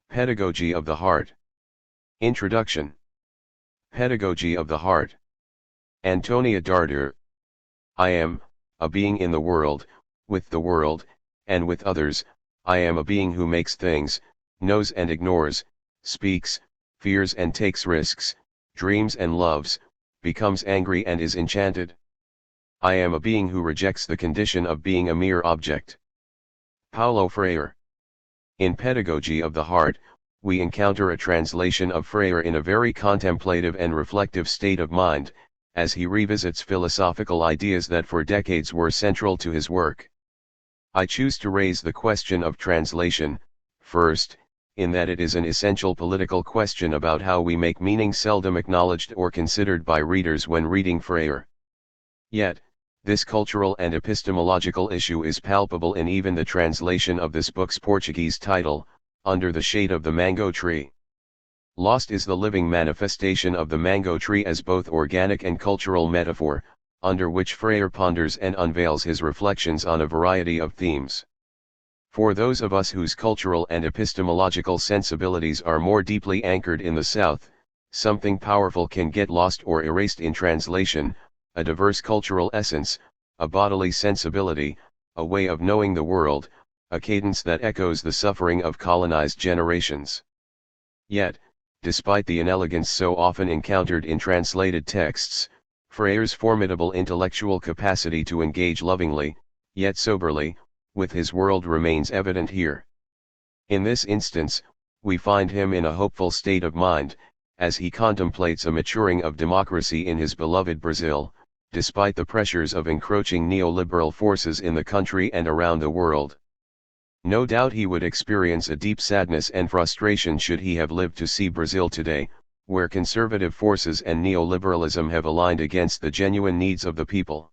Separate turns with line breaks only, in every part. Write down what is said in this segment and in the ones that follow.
Pedagogy of the Heart. Introduction. Pedagogy of the Heart. Antonia Darder. I am a being in the world, with the world, and with others. I am a being who makes things, knows and ignores, speaks, fears and takes risks, dreams and loves, becomes angry and is enchanted. I am a being who rejects the condition of being a mere object. Paulo Freire. In Pedagogy of the Heart, we encounter a translation of Freire in a very contemplative and reflective state of mind, as he revisits philosophical ideas that for decades were central to his work. I choose to raise the question of translation, first, in that it is an essential political question about how we make meaning seldom acknowledged or considered by readers when reading Freire. Yet, this cultural and epistemological issue is palpable in even the translation of this book's Portuguese title, Under the Shade of the Mango Tree. Lost is the living manifestation of the mango tree as both organic and cultural metaphor, under which Freire ponders and unveils his reflections on a variety of themes. For those of us whose cultural and epistemological sensibilities are more deeply anchored in the South, something powerful can get lost or erased in translation: a diverse cultural essence, a bodily sensibility, a way of knowing the world, a cadence that echoes the suffering of colonized generations. Yet, despite the inelegance so often encountered in translated texts, Freire's formidable intellectual capacity to engage lovingly, yet soberly, with his world remains evident here. In this instance, we find him in a hopeful state of mind, as he contemplates a maturing of democracy in his beloved Brazil, despite the pressures of encroaching neoliberal forces in the country and around the world. No doubt he would experience a deep sadness and frustration should he have lived to see Brazil today, where conservative forces and neoliberalism have aligned against the genuine needs of the people.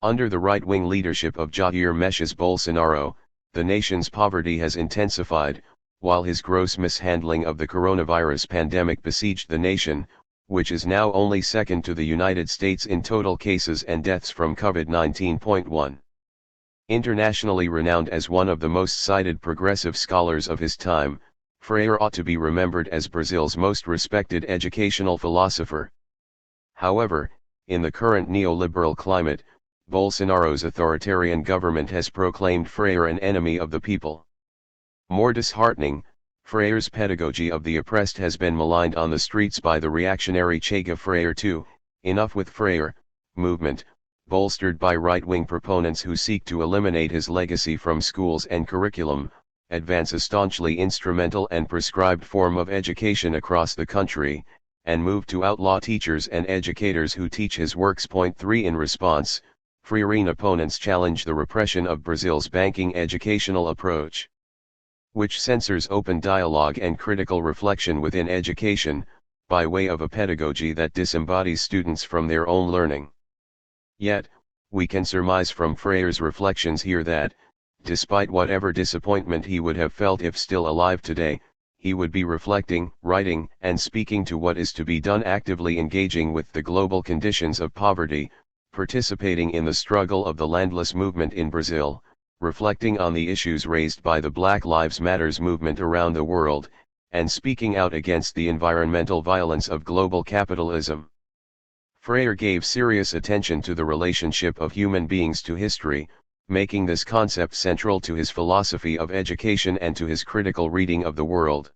Under the right-wing leadership of Jair Messias Bolsonaro, the nation's poverty has intensified, while his gross mishandling of the coronavirus pandemic besieged the nation, which is now only second to the United States in total cases and deaths from COVID-19. Internationally renowned as one of the most cited progressive scholars of his time, Freire ought to be remembered as Brazil's most respected educational philosopher. However, in the current neoliberal climate, Bolsonaro's authoritarian government has proclaimed Freire an enemy of the people. More disheartening, Freire's Pedagogy of the Oppressed has been maligned on the streets by the reactionary Chega Freire too, Enough with Freire movement, bolstered by right-wing proponents who seek to eliminate his legacy from schools and curriculum, advance a staunchly instrumental and prescribed form of education across the country, and move to outlaw teachers and educators who teach his works. Point 3. In response, Freirean opponents challenge the repression of Brazil's banking educational approach, which censors open dialogue and critical reflection within education, by way of a pedagogy that disembodies students from their own learning. Yet, we can surmise from Freire's reflections here that, despite whatever disappointment he would have felt if still alive today, he would be reflecting, writing, and speaking to what is to be done, actively engaging with the global conditions of poverty, participating in the struggle of the landless movement in Brazil, reflecting on the issues raised by the Black Lives Matter movement around the world, and speaking out against the environmental violence of global capitalism. Freire gave serious attention to the relationship of human beings to history, making this concept central to his philosophy of education and to his critical reading of the world.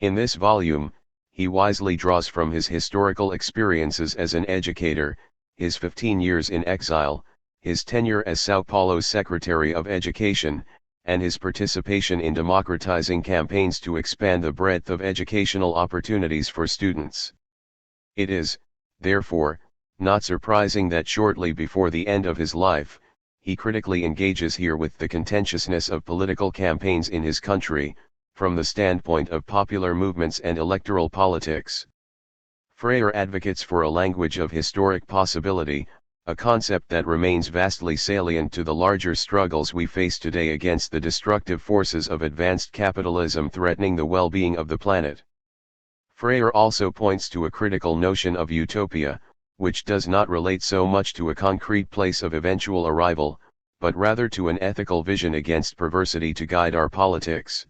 In this volume, he wisely draws from his historical experiences as an educator, his 15 years in exile, his tenure as São Paulo's Secretary of Education, and his participation in democratizing campaigns to expand the breadth of educational opportunities for students. It is, therefore, not surprising that shortly before the end of his life, he critically engages here with the contentiousness of political campaigns in his country, from the standpoint of popular movements and electoral politics. Freire advocates for a language of historic possibility, a concept that remains vastly salient to the larger struggles we face today against the destructive forces of advanced capitalism threatening the well-being of the planet. Freire also points to a critical notion of utopia, which does not relate so much to a concrete place of eventual arrival, but rather to an ethical vision against perversity to guide our politics.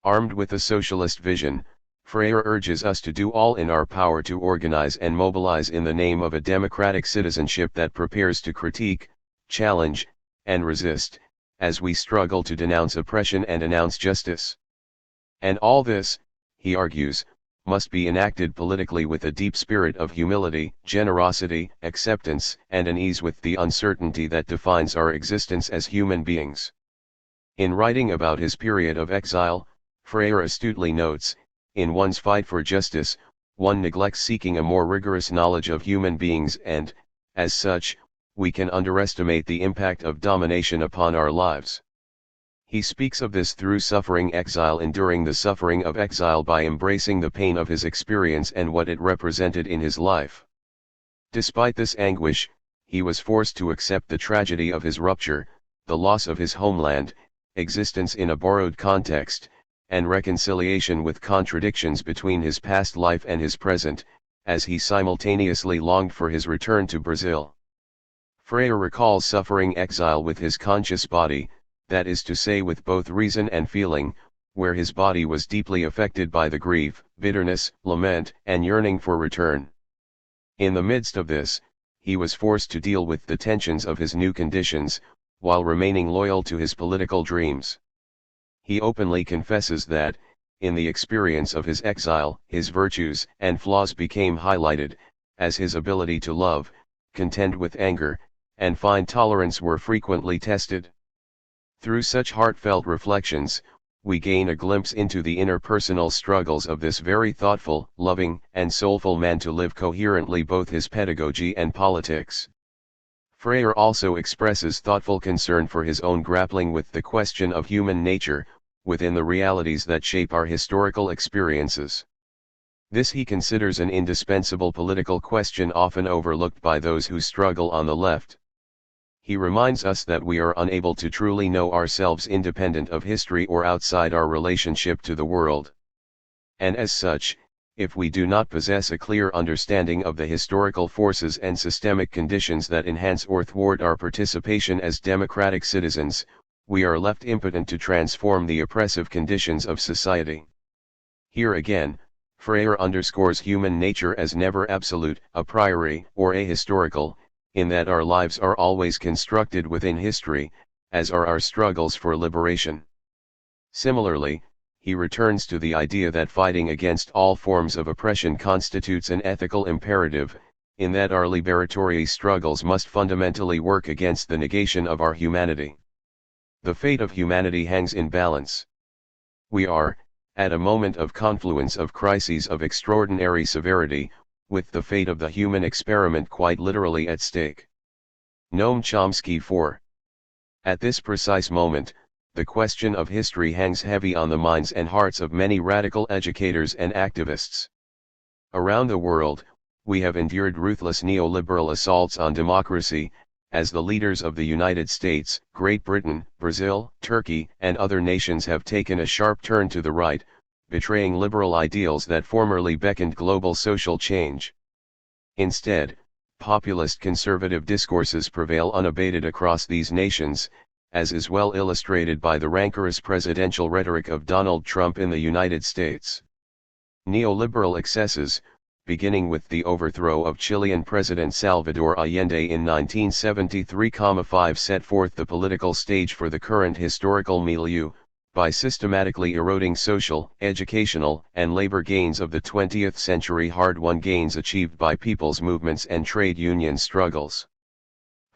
Armed with a socialist vision, Freire urges us to do all in our power to organize and mobilize in the name of a democratic citizenship that prepares to critique, challenge, and resist, as we struggle to denounce oppression and announce justice. And all this, he argues, must be enacted politically with a deep spirit of humility, generosity, acceptance, and an ease with the uncertainty that defines our existence as human beings. In writing about his period of exile, Freire astutely notes, in one's fight for justice, one neglects seeking a more rigorous knowledge of human beings and, as such, we can underestimate the impact of domination upon our lives. He speaks of this through suffering exile, enduring the suffering of exile by embracing the pain of his experience and what it represented in his life. Despite this anguish, he was forced to accept the tragedy of his rupture, the loss of his homeland, existence in a borrowed context, and reconciliation with contradictions between his past life and his present, as he simultaneously longed for his return to Brazil. Freire recalls suffering exile with his conscious body, that is to say with both reason and feeling, where his body was deeply affected by the grief, bitterness, lament, and yearning for return. In the midst of this, he was forced to deal with the tensions of his new conditions, while remaining loyal to his political dreams. He openly confesses that, in the experience of his exile, his virtues and flaws became highlighted, as his ability to love, contend with anger, and find tolerance were frequently tested. Through such heartfelt reflections, we gain a glimpse into the interpersonal struggles of this very thoughtful, loving, and soulful man to live coherently both his pedagogy and politics. Freire also expresses thoughtful concern for his own grappling with the question of human nature, within the realities that shape our historical experiences. This he considers an indispensable political question often overlooked by those who struggle on the left. He reminds us that we are unable to truly know ourselves independent of history or outside our relationship to the world. And as such, if we do not possess a clear understanding of the historical forces and systemic conditions that enhance or thwart our participation as democratic citizens, we are left impotent to transform the oppressive conditions of society. Here again, Freire underscores human nature as never absolute, a priori, or ahistorical, in that our lives are always constructed within history, as are our struggles for liberation. Similarly, he returns to the idea that fighting against all forms of oppression constitutes an ethical imperative, in that our liberatory struggles must fundamentally work against the negation of our humanity. The fate of humanity hangs in balance. We are, at a moment of confluence of crises of extraordinary severity, with the fate of the human experiment quite literally at stake. Noam Chomsky 4. At this precise moment, the question of history hangs heavy on the minds and hearts of many radical educators and activists. Around the world, we have endured ruthless neoliberal assaults on democracy, as the leaders of the United States, Great Britain, Brazil, Turkey, and other nations have taken a sharp turn to the right, betraying liberal ideals that formerly beckoned global social change. Instead, populist conservative discourses prevail unabated across these nations, as is well illustrated by the rancorous presidential rhetoric of Donald Trump in the United States. Neoliberal excesses, beginning with the overthrow of Chilean President Salvador Allende in 1973-5, set forth the political stage for the current historical milieu, by systematically eroding social, educational, and labor gains of the 20th century, hard-won gains achieved by people's movements and trade union struggles.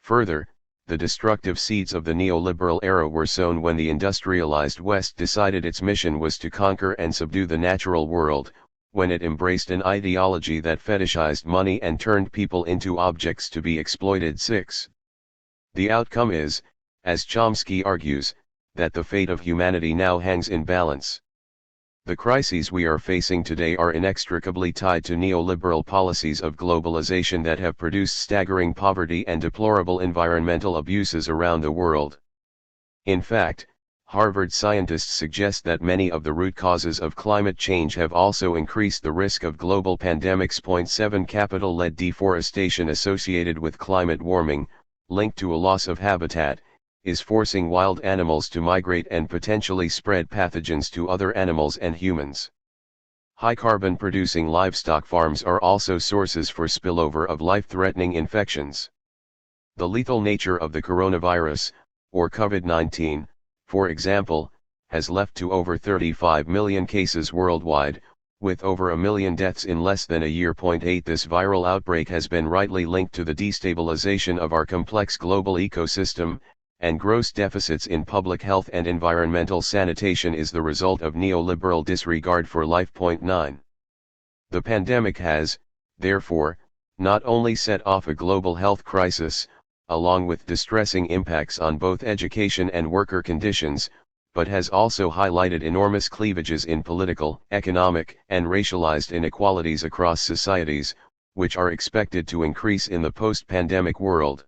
Further, the destructive seeds of the neoliberal era were sown when the industrialized West decided its mission was to conquer and subdue the natural world, when it embraced an ideology that fetishized money and turned people into objects to be exploited. 6. The outcome is, as Chomsky argues, that the fate of humanity now hangs in balance. The crises we are facing today are inextricably tied to neoliberal policies of globalization that have produced staggering poverty and deplorable environmental abuses around the world. In fact, Harvard scientists suggest that many of the root causes of climate change have also increased the risk of global pandemics. 7 Capital-led deforestation associated with climate warming, linked to a loss of habitat, is forcing wild animals to migrate and potentially spread pathogens to other animals and humans. High carbon producing livestock farms are also sources for spillover of life-threatening infections. The lethal nature of the coronavirus, or COVID-19, for example, has led to over 35 million cases worldwide, with over a million deaths in less than a year. 8 This viral outbreak has been rightly linked to the destabilization of our complex global ecosystem, and gross deficits in public health and environmental sanitation is the result of neoliberal disregard for life. 9 The pandemic has, therefore, not only set off a global health crisis, along with distressing impacts on both education and worker conditions, but has also highlighted enormous cleavages in political, economic, and racialized inequalities across societies, which are expected to increase in the post-pandemic world.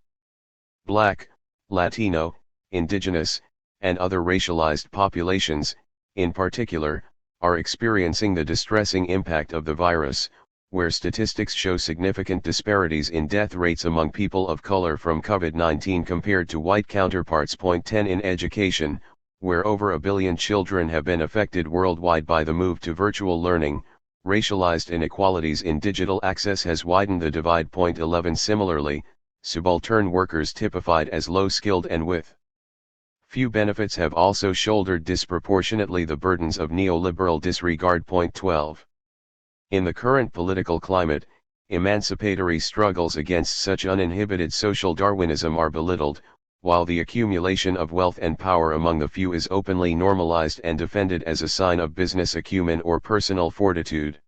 Black, Latino, Indigenous, and other racialized populations, in particular, are experiencing the distressing impact of the virus, where statistics show significant disparities in death rates among people of color from COVID-19 compared to white counterparts. 10 In education, where over a billion children have been affected worldwide by the move to virtual learning, racialized inequalities in digital access has widened the divide. 11 Similarly, subaltern workers typified as low-skilled and with few benefits have also shouldered disproportionately the burdens of neoliberal disregard. 12 In the current political climate, emancipatory struggles against such uninhibited social Darwinism are belittled, while the accumulation of wealth and power among the few is openly normalized and defended as a sign of business acumen or personal fortitude.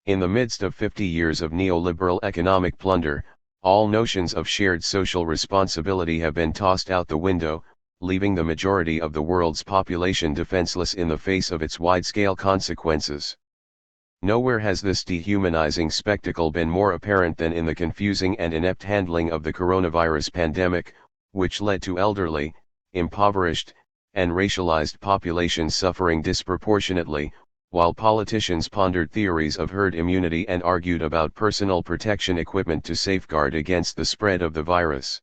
In the midst of 50 years of neoliberal economic plunder, all notions of shared social responsibility have been tossed out the window, leaving the majority of the world's population defenseless in the face of its wide-scale consequences. Nowhere has this dehumanizing spectacle been more apparent than in the confusing and inept handling of the coronavirus pandemic, which led to elderly, impoverished, and racialized populations suffering disproportionately, while politicians pondered theories of herd immunity and argued about personal protection equipment to safeguard against the spread of the virus.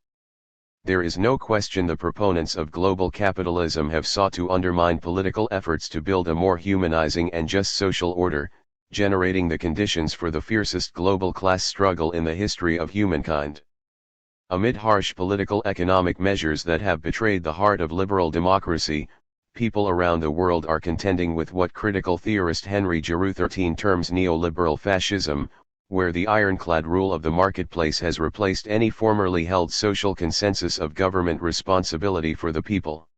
There is no question the proponents of global capitalism have sought to undermine political efforts to build a more humanizing and just social order, generating the conditions for the fiercest global class struggle in the history of humankind. Amid harsh political economic measures that have betrayed the heart of liberal democracy, people around the world are contending with what critical theorist Henry Giroux terms neoliberal fascism, where the ironclad rule of the marketplace has replaced any formerly held social consensus of government responsibility for the people.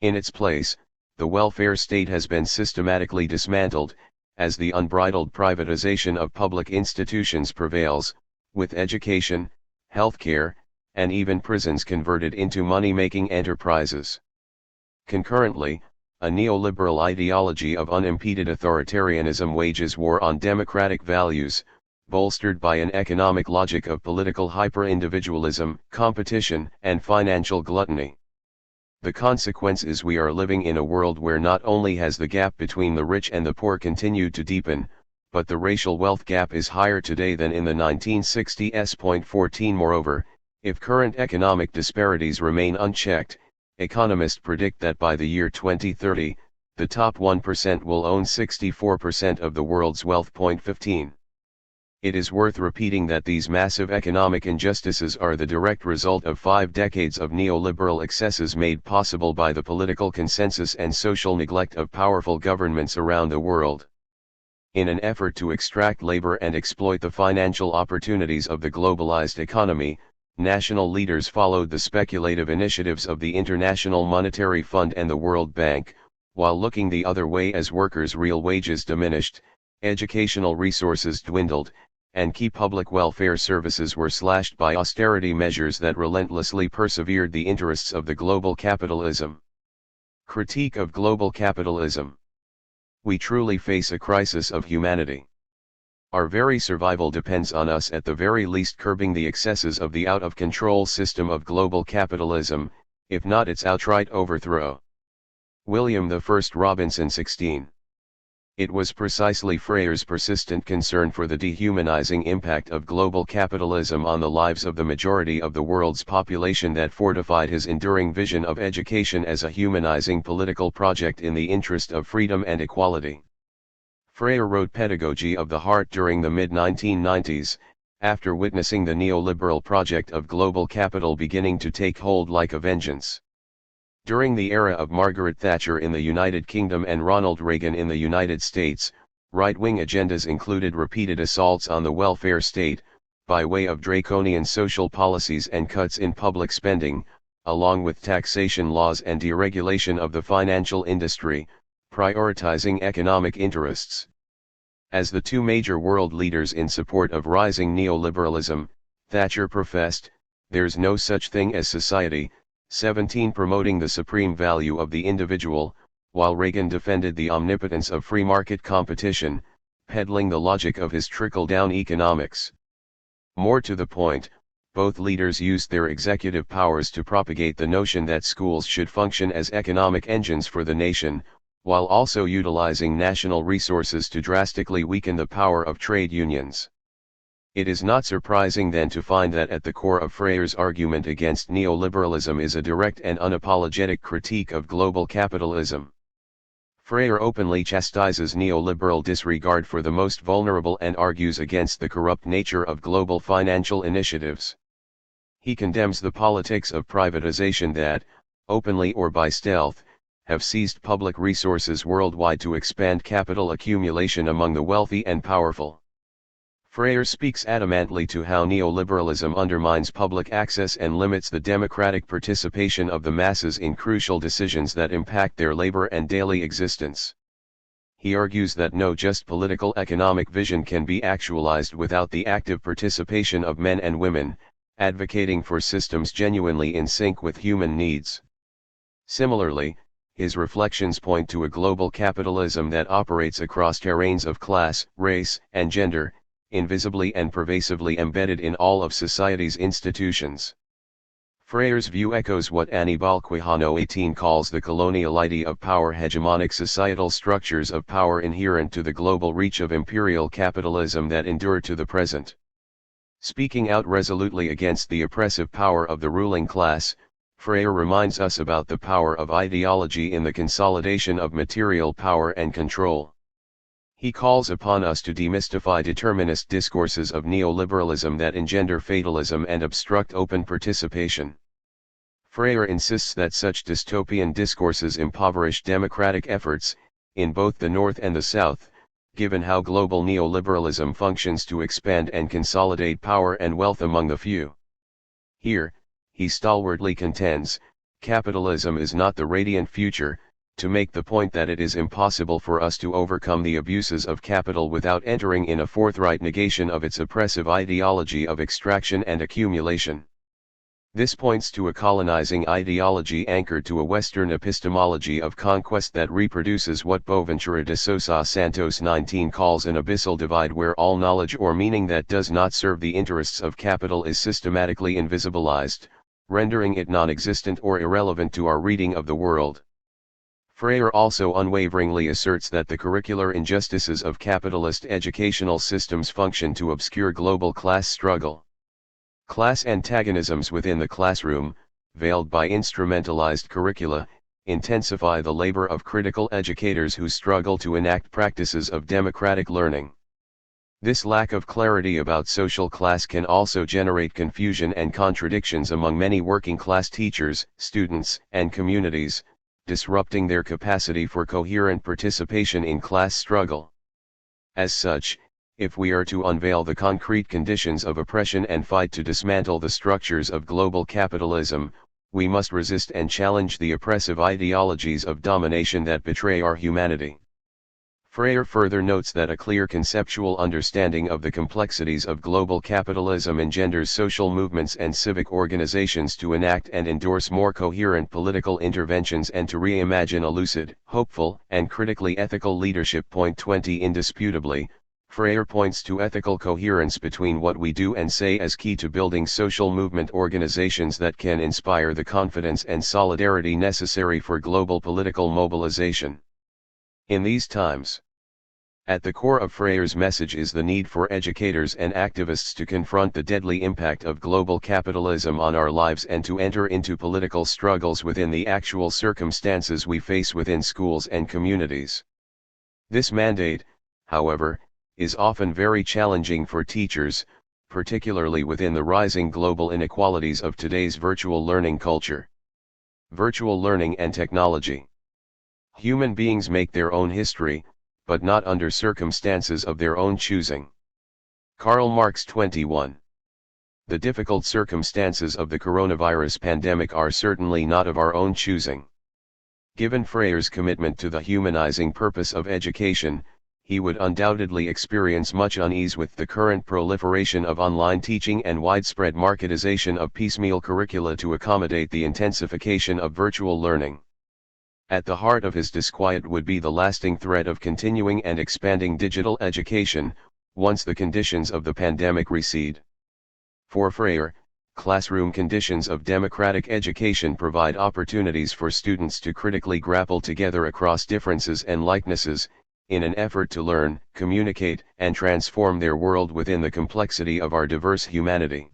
In its place, the welfare state has been systematically dismantled, as the unbridled privatization of public institutions prevails, with education, healthcare, and even prisons converted into money-making enterprises. Concurrently, a neoliberal ideology of unimpeded authoritarianism wages war on democratic values, bolstered by an economic logic of political hyper-individualism, competition, and financial gluttony. The consequence is we are living in a world where not only has the gap between the rich and the poor continued to deepen, but the racial wealth gap is higher today than in the 1960s. 14 Moreover, if current economic disparities remain unchecked, economists predict that by the year 2030, the top 1% will own 64% of the world's wealth. 15 It is worth repeating that these massive economic injustices are the direct result of 5 decades of neoliberal excesses made possible by the political consensus and social neglect of powerful governments around the world. In an effort to extract labor and exploit the financial opportunities of the globalized economy, national leaders followed the speculative initiatives of the International Monetary Fund and the World Bank, while looking the other way as workers' real wages diminished, educational resources dwindled, and key public welfare services were slashed by austerity measures that relentlessly persevered the interests of the global capitalism. Critique of global capitalism. We truly face a crisis of humanity. Our very survival depends on us at the very least curbing the excesses of the out-of-control system of global capitalism, if not its outright overthrow. William I Robinson 16. It was precisely Freire's persistent concern for the dehumanizing impact of global capitalism on the lives of the majority of the world's population that fortified his enduring vision of education as a humanizing political project in the interest of freedom and equality. Freire wrote Pedagogy of the Heart during the mid-1990s, after witnessing the neoliberal project of global capital beginning to take hold like a vengeance. During the era of Margaret Thatcher in the United Kingdom and Ronald Reagan in the United States, right-wing agendas included repeated assaults on the welfare state, by way of draconian social policies and cuts in public spending, along with taxation laws and deregulation of the financial industry, prioritizing economic interests. As the two major world leaders in support of rising neoliberalism, Thatcher professed, "There's no such thing as society," 17 promoting the supreme value of the individual, while Reagan defended the omnipotence of free market competition, peddling the logic of his trickle-down economics. More to the point, both leaders used their executive powers to propagate the notion that schools should function as economic engines for the nation, while also utilizing national resources to drastically weaken the power of trade unions. It is not surprising then to find that at the core of Freire's argument against neoliberalism is a direct and unapologetic critique of global capitalism. Freire openly chastises neoliberal disregard for the most vulnerable and argues against the corrupt nature of global financial initiatives. He condemns the politics of privatization that, openly or by stealth, have seized public resources worldwide to expand capital accumulation among the wealthy and powerful. Freire speaks adamantly to how neoliberalism undermines public access and limits the democratic participation of the masses in crucial decisions that impact their labor and daily existence. He argues that no just political economic vision can be actualized without the active participation of men and women, advocating for systems genuinely in sync with human needs. Similarly, his reflections point to a global capitalism that operates across terrains of class, race, and gender, invisibly and pervasively embedded in all of society's institutions. Freire's view echoes what Aníbal Quijano 18 calls the coloniality of power, hegemonic societal structures of power inherent to the global reach of imperial capitalism that endure to the present. Speaking out resolutely against the oppressive power of the ruling class, Freire reminds us about the power of ideology in the consolidation of material power and control. He calls upon us to demystify determinist discourses of neoliberalism that engender fatalism and obstruct open participation. Freire insists that such dystopian discourses impoverish democratic efforts, in both the North and the South, given how global neoliberalism functions to expand and consolidate power and wealth among the few. Here, he stalwartly contends, capitalism is not the radiant future, to make the point that it is impossible for us to overcome the abuses of capital without entering in a forthright negation of its oppressive ideology of extraction and accumulation. This points to a colonizing ideology anchored to a Western epistemology of conquest that reproduces what Boaventura de Sousa Santos 19 calls an abyssal divide, where all knowledge or meaning that does not serve the interests of capital is systematically invisibilized, rendering it non-existent or irrelevant to our reading of the world. Freire also unwaveringly asserts that the curricular injustices of capitalist educational systems function to obscure global class struggle. Class antagonisms within the classroom, veiled by instrumentalized curricula, intensify the labor of critical educators who struggle to enact practices of democratic learning. This lack of clarity about social class can also generate confusion and contradictions among many working-class teachers, students, and communities, disrupting their capacity for coherent participation in class struggle. As such, if we are to unveil the concrete conditions of oppression and fight to dismantle the structures of global capitalism, we must resist and challenge the oppressive ideologies of domination that betray our humanity. Freire further notes that a clear conceptual understanding of the complexities of global capitalism engenders social movements and civic organizations to enact and endorse more coherent political interventions and to reimagine a lucid, hopeful, and critically ethical leadership. Point 20 Indisputably, Freire points to ethical coherence between what we do and say as key to building social movement organizations that can inspire the confidence and solidarity necessary for global political mobilization. In these times, At the core of Freire's message is the need for educators and activists to confront the deadly impact of global capitalism on our lives and to enter into political struggles within the actual circumstances we face within schools and communities. This mandate, however, is often very challenging for teachers, particularly within the rising global inequalities of today's virtual learning culture. Virtual learning and technology. Human beings make their own history, but not under circumstances of their own choosing. Karl Marx 21. The difficult circumstances of the coronavirus pandemic are certainly not of our own choosing. Given Freire's commitment to the humanizing purpose of education, he would undoubtedly experience much unease with the current proliferation of online teaching and widespread marketization of piecemeal curricula to accommodate the intensification of virtual learning. At the heart of his disquiet would be the lasting threat of continuing and expanding digital education, once the conditions of the pandemic recede. For Freire, classroom conditions of democratic education provide opportunities for students to critically grapple together across differences and likenesses, in an effort to learn, communicate, and transform their world within the complexity of our diverse humanity.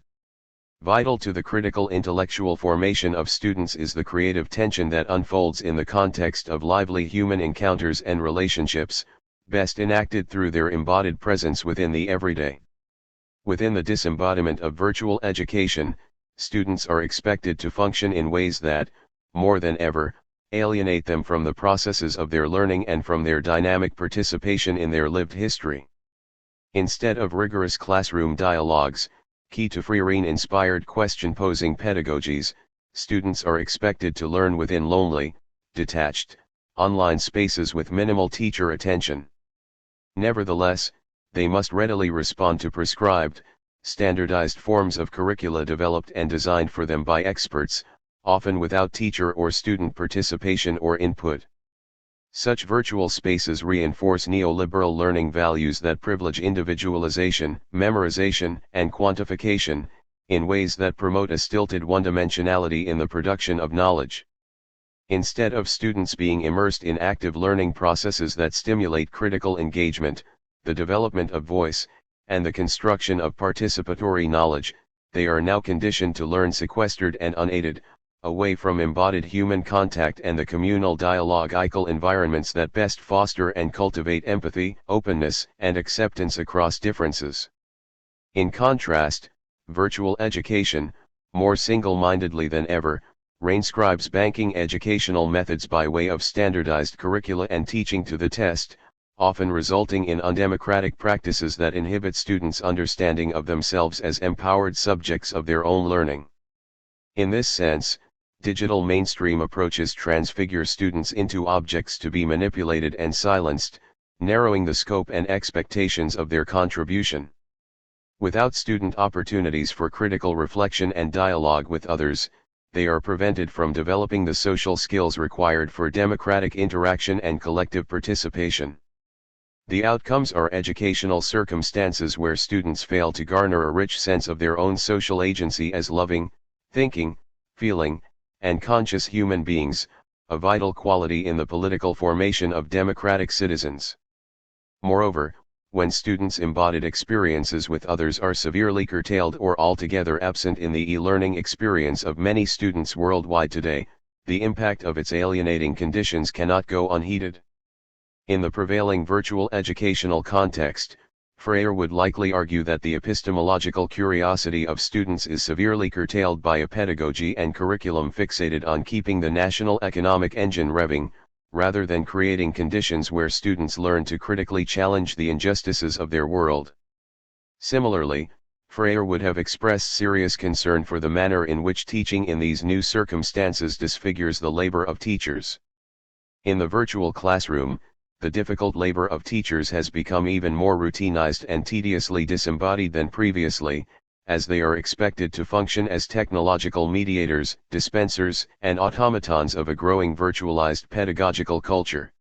Vital to the critical intellectual formation of students is the creative tension that unfolds in the context of lively human encounters and relationships, best enacted through their embodied presence within the everyday. Within the disembodiment of virtual education, students are expected to function in ways that, more than ever, alienate them from the processes of their learning and from their dynamic participation in their lived history. Instead of rigorous classroom dialogues, key to Freire-inspired question-posing pedagogies, students are expected to learn within lonely, detached, online spaces with minimal teacher attention. Nevertheless, they must readily respond to prescribed, standardized forms of curricula developed and designed for them by experts, often without teacher or student participation or input. Such virtual spaces reinforce neoliberal learning values that privilege individualization, memorization, and quantification, in ways that promote a stilted one-dimensionality in the production of knowledge. Instead of students being immersed in active learning processes that stimulate critical engagement, the development of voice, and the construction of participatory knowledge, they are now conditioned to learn sequestered and unaided, away from embodied human contact and the communal dialogical environments that best foster and cultivate empathy, openness, and acceptance across differences. In contrast, virtual education, more single-mindedly than ever, reinscribes banking educational methods by way of standardized curricula and teaching to the test, often resulting in undemocratic practices that inhibit students' understanding of themselves as empowered subjects of their own learning. In this sense, digital mainstream approaches transfigure students into objects to be manipulated and silenced, narrowing the scope and expectations of their contribution. Without student opportunities for critical reflection and dialogue with others, they are prevented from developing the social skills required for democratic interaction and collective participation. The outcomes are educational circumstances where students fail to garner a rich sense of their own social agency as loving, thinking, feeling, and conscious human beings, a vital quality in the political formation of democratic citizens. Moreover, when students' embodied experiences with others are severely curtailed or altogether absent in the e-learning experience of many students worldwide today, the impact of its alienating conditions cannot go unheeded. In the prevailing virtual educational context, Freire would likely argue that the epistemological curiosity of students is severely curtailed by a pedagogy and curriculum fixated on keeping the national economic engine revving, rather than creating conditions where students learn to critically challenge the injustices of their world. Similarly, Freire would have expressed serious concern for the manner in which teaching in these new circumstances disfigures the labor of teachers. In the virtual classroom, the difficult labor of teachers has become even more routinized and tediously disembodied than previously, as they are expected to function as technological mediators, dispensers, and automatons of a growing virtualized pedagogical culture.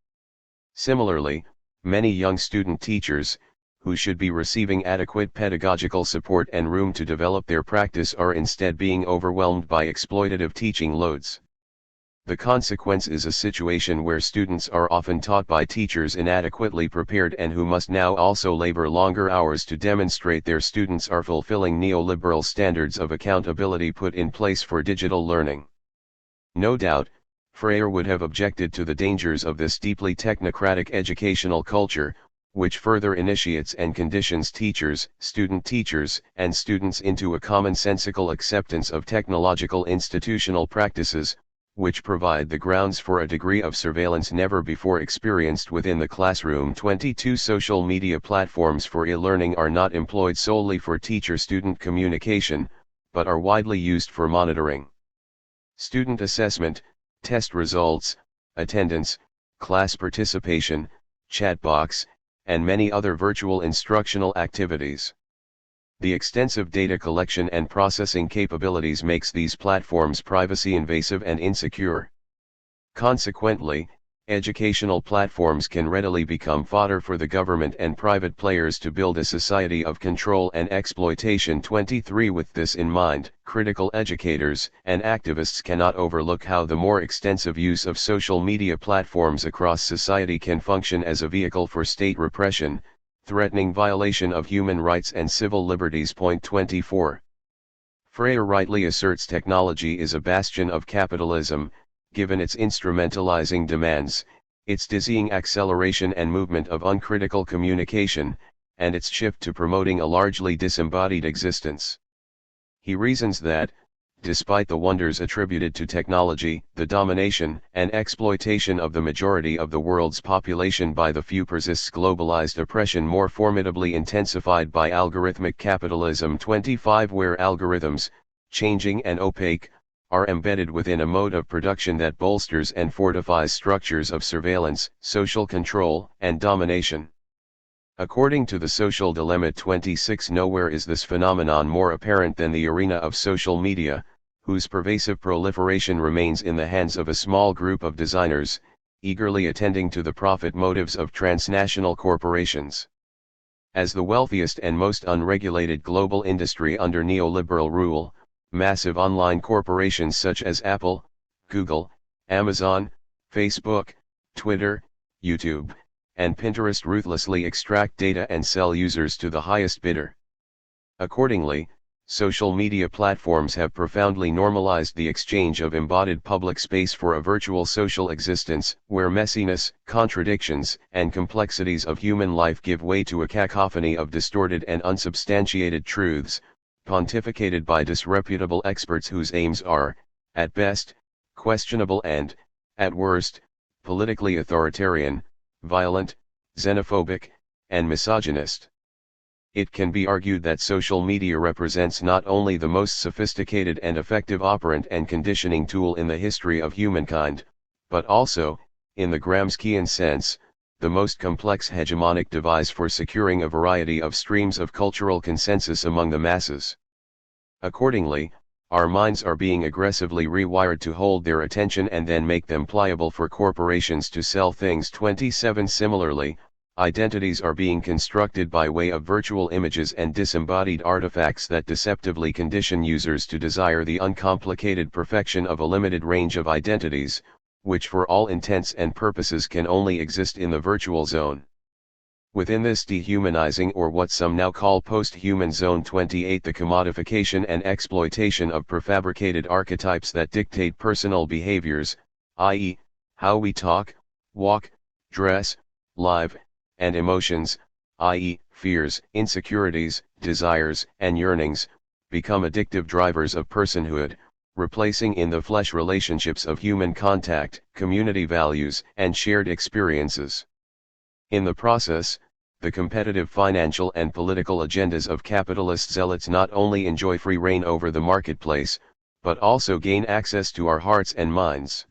Similarly, many young student teachers, who should be receiving adequate pedagogical support and room to develop their practice, are instead being overwhelmed by exploitative teaching loads. The consequence is a situation where students are often taught by teachers inadequately prepared and who must now also labor longer hours to demonstrate their students are fulfilling neoliberal standards of accountability put in place for digital learning. No doubt, Freire would have objected to the dangers of this deeply technocratic educational culture, which further initiates and conditions teachers, and students into a commonsensical acceptance of technological institutional practices, which provide the grounds for a degree of surveillance never before experienced within the classroom. 22 Social media platforms for e-learning are not employed solely for teacher-student communication, but are widely used for monitoring student assessment, test results, attendance, class participation, chat box, and many other virtual instructional activities. The extensive data collection and processing capabilities makes these platforms privacy invasive and insecure. Consequently, educational platforms can readily become fodder for the government and private players to build a society of control and exploitation. 23 With this in mind, critical educators and activists cannot overlook how the more extensive use of social media platforms across society can function as a vehicle for state repression, threatening violation of human rights and civil liberties. 24. Freire rightly asserts technology is a bastion of capitalism, given its instrumentalizing demands, its dizzying acceleration and movement of uncritical communication, and its shift to promoting a largely disembodied existence. He reasons that, despite the wonders attributed to technology, the domination and exploitation of the majority of the world's population by the few persists globalized oppression more formidably intensified by algorithmic capitalism. 25 Where algorithms, changing and opaque, are embedded within a mode of production that bolsters and fortifies structures of surveillance, social control, and domination. According to the Social Dilemma 26, nowhere is this phenomenon more apparent than the arena of social media, whose pervasive proliferation remains in the hands of a small group of designers, eagerly attending to the profit motives of transnational corporations. As the wealthiest and most unregulated global industry under neoliberal rule, massive online corporations such as Apple, Google, Amazon, Facebook, Twitter, YouTube, and Pinterest ruthlessly extract data and sell users to the highest bidder. Accordingly, social media platforms have profoundly normalized the exchange of embodied public space for a virtual social existence, where messiness, contradictions, and complexities of human life give way to a cacophony of distorted and unsubstantiated truths, pontificated by disreputable experts whose aims are, at best, questionable and, at worst, politically authoritarian, violent, xenophobic, and misogynist. It can be argued that social media represents not only the most sophisticated and effective operant and conditioning tool in the history of humankind, but also, in the Gramscian sense, the most complex hegemonic device for securing a variety of streams of cultural consensus among the masses. Accordingly, our minds are being aggressively rewired to hold their attention and then make them pliable for corporations to sell things. 27 Similarly, identities are being constructed by way of virtual images and disembodied artifacts that deceptively condition users to desire the uncomplicated perfection of a limited range of identities, which for all intents and purposes can only exist in the virtual zone. Within this dehumanizing or what some now call post-human zone 28, the commodification and exploitation of prefabricated archetypes that dictate personal behaviors, i.e., how we talk, walk, dress, live, and emotions, i.e., fears, insecurities, desires, and yearnings, become addictive drivers of personhood, replacing in the flesh relationships of human contact, community values, and shared experiences. In the process, the competitive financial and political agendas of capitalist zealots not only enjoy free rein over the marketplace, but also gain access to our hearts and minds.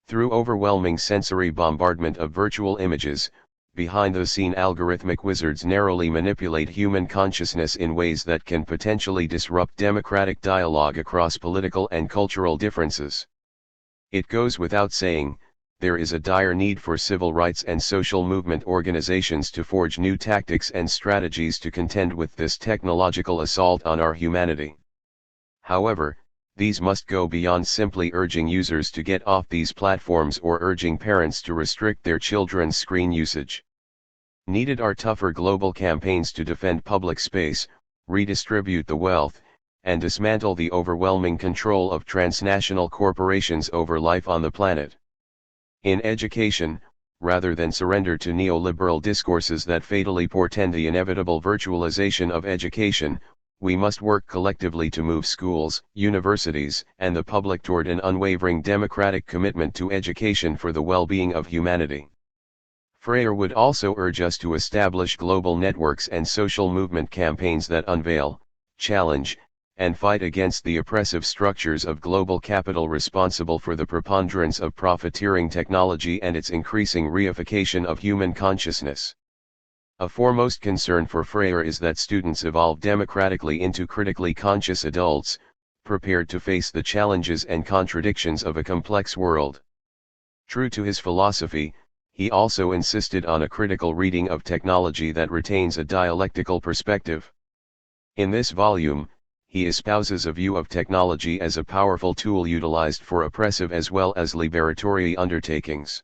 Through overwhelming sensory bombardment of virtual images, behind-the-scene algorithmic wizards narrowly manipulate human consciousness in ways that can potentially disrupt democratic dialogue across political and cultural differences. It goes without saying, there is a dire need for civil rights and social movement organizations to forge new tactics and strategies to contend with this technological assault on our humanity. However, these must go beyond simply urging users to get off these platforms or urging parents to restrict their children's screen usage. Needed are tougher global campaigns to defend public space, redistribute the wealth, and dismantle the overwhelming control of transnational corporations over life on the planet. In education, rather than surrender to neoliberal discourses that fatally portend the inevitable virtualization of education, we must work collectively to move schools, universities, and the public toward an unwavering democratic commitment to education for the well-being of humanity. Freire would also urge us to establish global networks and social movement campaigns that unveil, challenge, and fight against the oppressive structures of global capital responsible for the preponderance of profiteering technology and its increasing reification of human consciousness. A foremost concern for Freire is that students evolve democratically into critically conscious adults, prepared to face the challenges and contradictions of a complex world. True to his philosophy, he also insisted on a critical reading of technology that retains a dialectical perspective. In this volume, he espouses a view of technology as a powerful tool utilized for oppressive as well as liberatory undertakings.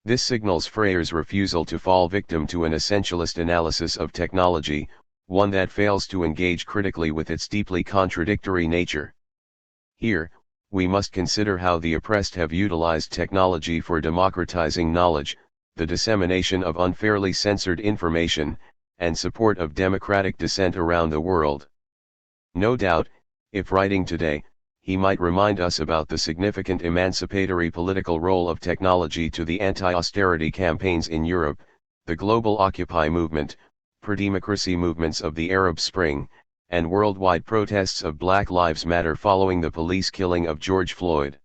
This signals Freire's refusal to fall victim to an essentialist analysis of technology, one that fails to engage critically with its deeply contradictory nature. Here, we must consider how the oppressed have utilized technology for democratizing knowledge, the dissemination of unfairly censored information, and support of democratic dissent around the world. No doubt, if writing today, he might remind us about the significant emancipatory political role of technology to the anti-austerity campaigns in Europe, the global Occupy movement, pro-democracy movements of the Arab Spring, and worldwide protests of Black Lives Matter following the police killing of George Floyd.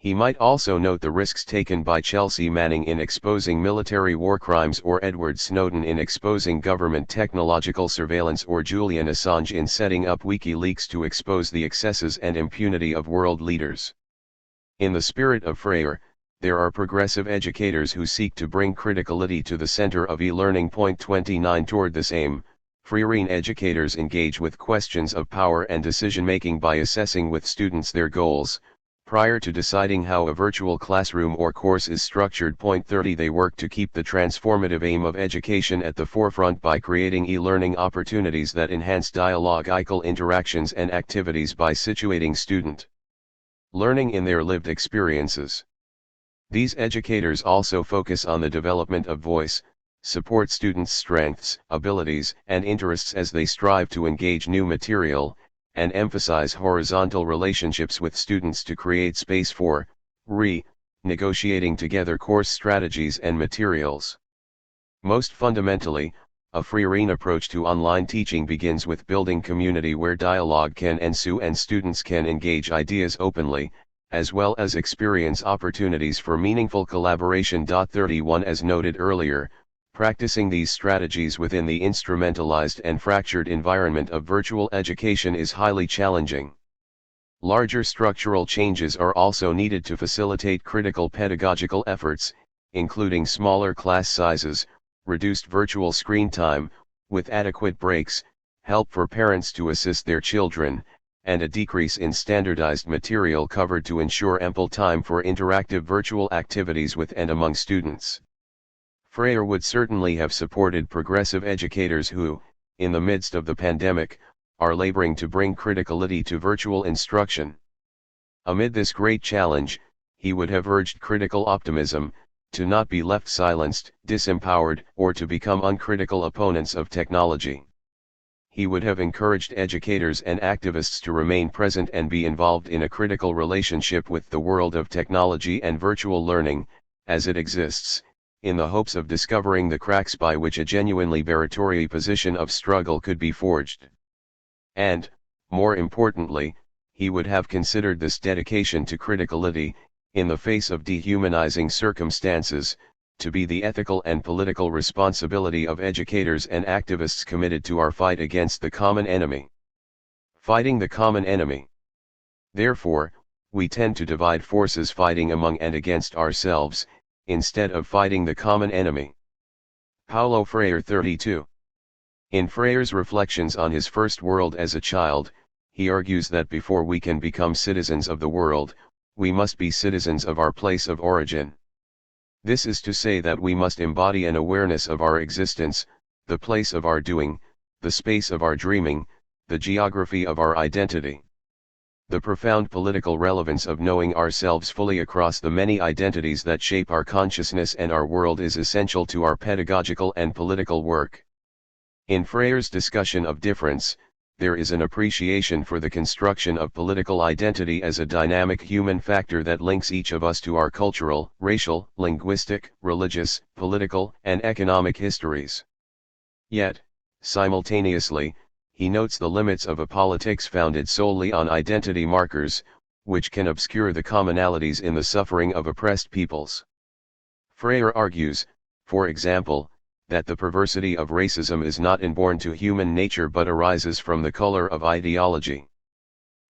He might also note the risks taken by Chelsea Manning in exposing military war crimes or Edward Snowden in exposing government technological surveillance or Julian Assange in setting up WikiLeaks to expose the excesses and impunity of world leaders. In the spirit of Freire, there are progressive educators who seek to bring criticality to the center of e-learning. Point 29. Toward this aim, Freirean educators engage with questions of power and decision-making by assessing with students their goals, prior to deciding how a virtual classroom or course is structured. Point 30. They work to keep the transformative aim of education at the forefront by creating e-learning opportunities that enhance dialogical interactions and activities by situating student learning in their lived experiences. These educators also focus on the development of voice, support students' strengths, abilities, and interests as they strive to engage new material, and emphasize horizontal relationships with students to create space for negotiating together course strategies and materials. Most fundamentally, a Freirean approach to online teaching begins with building community where dialogue can ensue and students can engage ideas openly, as well as experience opportunities for meaningful collaboration. 31. As noted earlier, practicing these strategies within the instrumentalized and fractured environment of virtual education is highly challenging. Larger structural changes are also needed to facilitate critical pedagogical efforts, including smaller class sizes, reduced virtual screen time, with adequate breaks, help for parents to assist their children, and a decrease in standardized material covered to ensure ample time for interactive virtual activities with and among students. Freire would certainly have supported progressive educators who, in the midst of the pandemic, are laboring to bring criticality to virtual instruction. Amid this great challenge, he would have urged critical optimism, to not be left silenced, disempowered, or to become uncritical opponents of technology. He would have encouraged educators and activists to remain present and be involved in a critical relationship with the world of technology and virtual learning, as it exists, in the hopes of discovering the cracks by which a genuinely liberatory position of struggle could be forged. And, more importantly, he would have considered this dedication to criticality, in the face of dehumanizing circumstances, to be the ethical and political responsibility of educators and activists committed to our fight against the common enemy. Fighting the common enemy. Therefore, we tend to divide forces fighting among and against ourselves, instead of fighting the common enemy. Paulo Freire. 32. In Freire's reflections on his first world as a child, he argues that before we can become citizens of the world, we must be citizens of our place of origin. This is to say that we must embody an awareness of our existence, the place of our doing, the space of our dreaming, the geography of our identity. The profound political relevance of knowing ourselves fully across the many identities that shape our consciousness and our world is essential to our pedagogical and political work. In Freire's discussion of difference, there is an appreciation for the construction of political identity as a dynamic human factor that links each of us to our cultural, racial, linguistic, religious, political, and economic histories. Yet, simultaneously, he notes the limits of a politics founded solely on identity markers, which can obscure the commonalities in the suffering of oppressed peoples. Freire argues, for example, that the perversity of racism is not inborn to human nature but arises from the color of ideology.